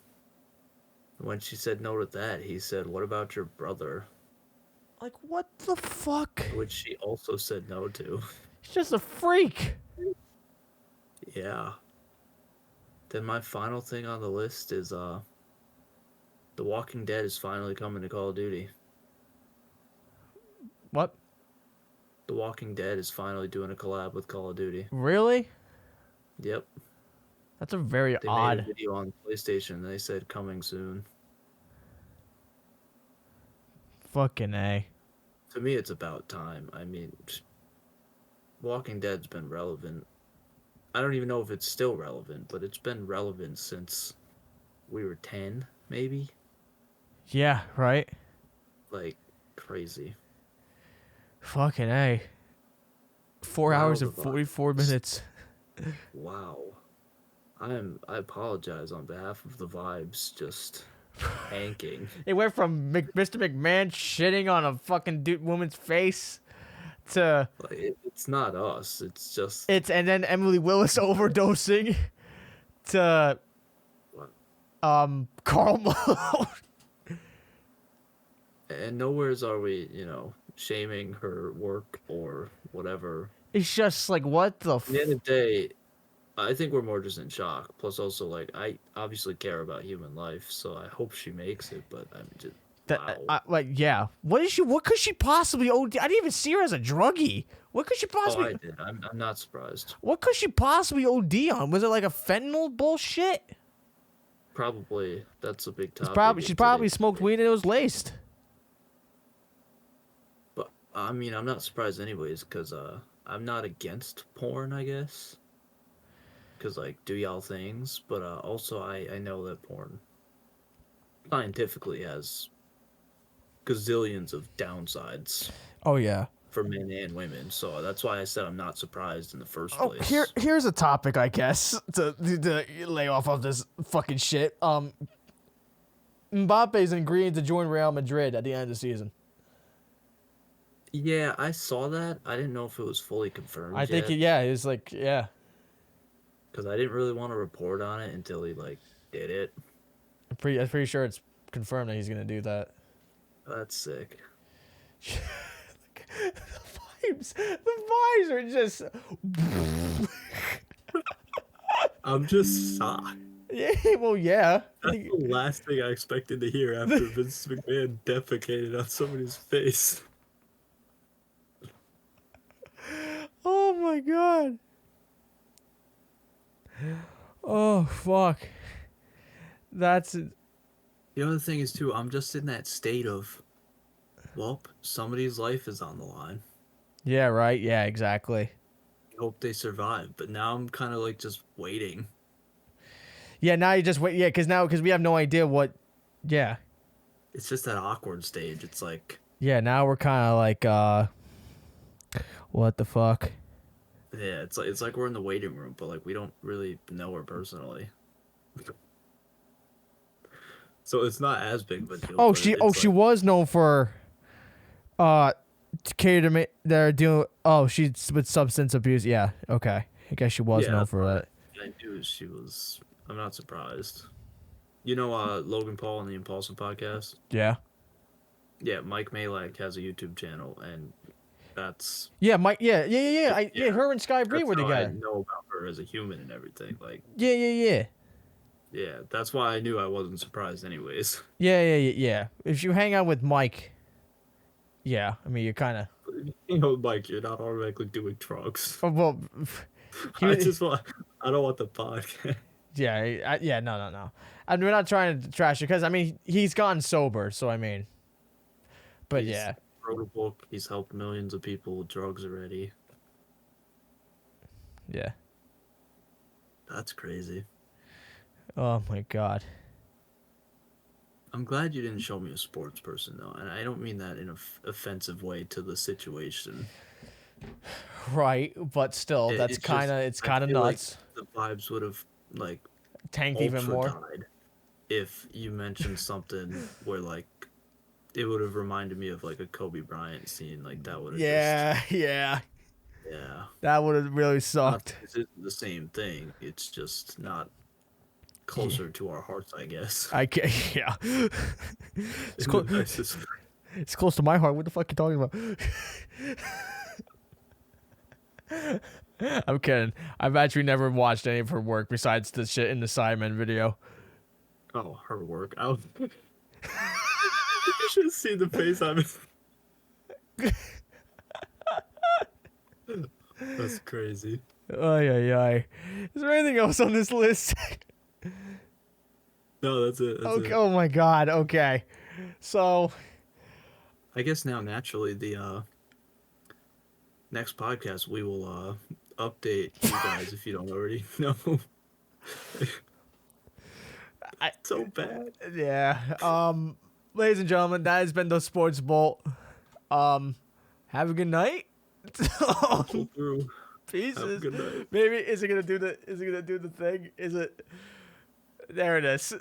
When she said no to that, he said, "What about your brother?" Like, what the fuck? Which she also said no to. He's just a freak. Yeah. Then my final thing on the list is The Walking Dead is finally coming to Call of Duty. What? The Walking Dead is finally doing a collab with Call of Duty. Really? Yep. That's a very They odd. made a video on PlayStation. They said coming soon. Fucking A. To me, it's about time. I mean, Walking Dead's been relevant. I don't even know if it's still relevant, but it's been relevant since we were 10, maybe? Yeah, right? Like, crazy. Fucking A. 4 Wow, hours the and 44 minutes. Wow. I apologize on behalf of the vibes just hanking. It went from Mr. McMahon shitting on a fucking woman's face to Like, it's not us. It's just and then Emily Willis overdosing to Karl Malone. and nowheres are we, shaming her work or whatever. It's just like, what the At the end of the day, I think we're more just in shock. Plus, also, like, I obviously care about human life, so I hope she makes it. But I'm just wow. yeah. What could she possibly OD? I didn't even see her as a druggie. What could she Oh, possibly? I did. I'm not surprised. What could she possibly OD on? Was it like a fentanyl bullshit? Probably that's a big topic. She probably smoked weed and it was laced. But I mean, I'm not surprised anyways, because I'm not against porn, I guess. Because like, do y'all things, but also I know that porn scientifically has gazillions of downsides Oh yeah. for men and women, so that's why I said I'm not surprised in the first Oh, place. here's a topic, I guess, to lay off of this fucking shit. Mbappe's agreeing to join Real Madrid at the end of the season. Yeah, I saw that. I didn't know if it was fully confirmed. I think it was like, yeah. Because I didn't really want to report on it until he like did it. I'm pretty sure it's confirmed that he's gonna do that. That's sick. The vibes are just. I'm just shocked. Yeah, well, yeah. That's the last thing I expected to hear after Vince McMahon defecated on somebody's face. Oh my god. Oh fuck. That's it. The other thing is too, I'm just in that state of, well, somebody's life is on the line. Yeah, right. Yeah, exactly. I hope they survive, but now I'm kind of like just waiting. Yeah, now you just wait. Yeah, because we have no idea what. Yeah. It's just that awkward stage. It's like, Yeah, now we're kind of like, what the fuck? yeah, it's like we're in the waiting room, but like we don't really know her personally. So it's not as big of a deal. Oh, but she it's she like, was known for, cater to they're doing. Oh, she's with substance abuse. Yeah. Okay. I guess she was Yeah, known for that. I knew she was. I'm not surprised. You know, Logan Paul and the Impulsive podcast. Yeah. Yeah, Mike Malak has a YouTube channel, and that's Yeah, Mike. Yeah. Yeah. Yeah, Her and Sky Bree that's were how I together. know about her as a human and everything. Like, Yeah. yeah, that's why I knew I wasn't surprised, anyways. Yeah. If you hang out with Mike, yeah, I mean, you're kind of. You know, Mike, you're not automatically doing drugs. Oh, well, I don't want the podcast. yeah, no. I mean, we're not trying to trash it because I mean he's gotten sober, so I mean, but He's yeah, wrote a book. He's helped millions of people with drugs already. yeah. That's crazy. Oh my god. I'm glad you didn't show me a sports person though, and I don't mean that in an offensive way to the situation. Right, but still, that's kind of I kind of feel nuts. Like the vibes would have like Tanked even more. died if you mentioned something where like it would have reminded me of like a Kobe Bryant scene. Like that would have Yeah. yeah. That would have really sucked. This isn't the same thing. It's just not closer to our hearts, I guess. I can't. Yeah. It's close. Nicest- It's close to my heart. What the fuck are you talking about? I'm kidding. I've actually never watched any of her work besides the shit in the Simon video. Oh, her work. You should have seen the face I'm. That's crazy. Ay, ay, ay. Is there anything else on this list? No, that's it. That's Okay. it. Oh my god. Okay. So, I guess now naturally the next podcast we will update you guys if you don't already know. So bad. yeah. Ladies and gentlemen, that has been the Sports Bolt. Have a good night. Pull through. Pieces. Have a good night. Maybe is it gonna do the thing? Is it? There it is.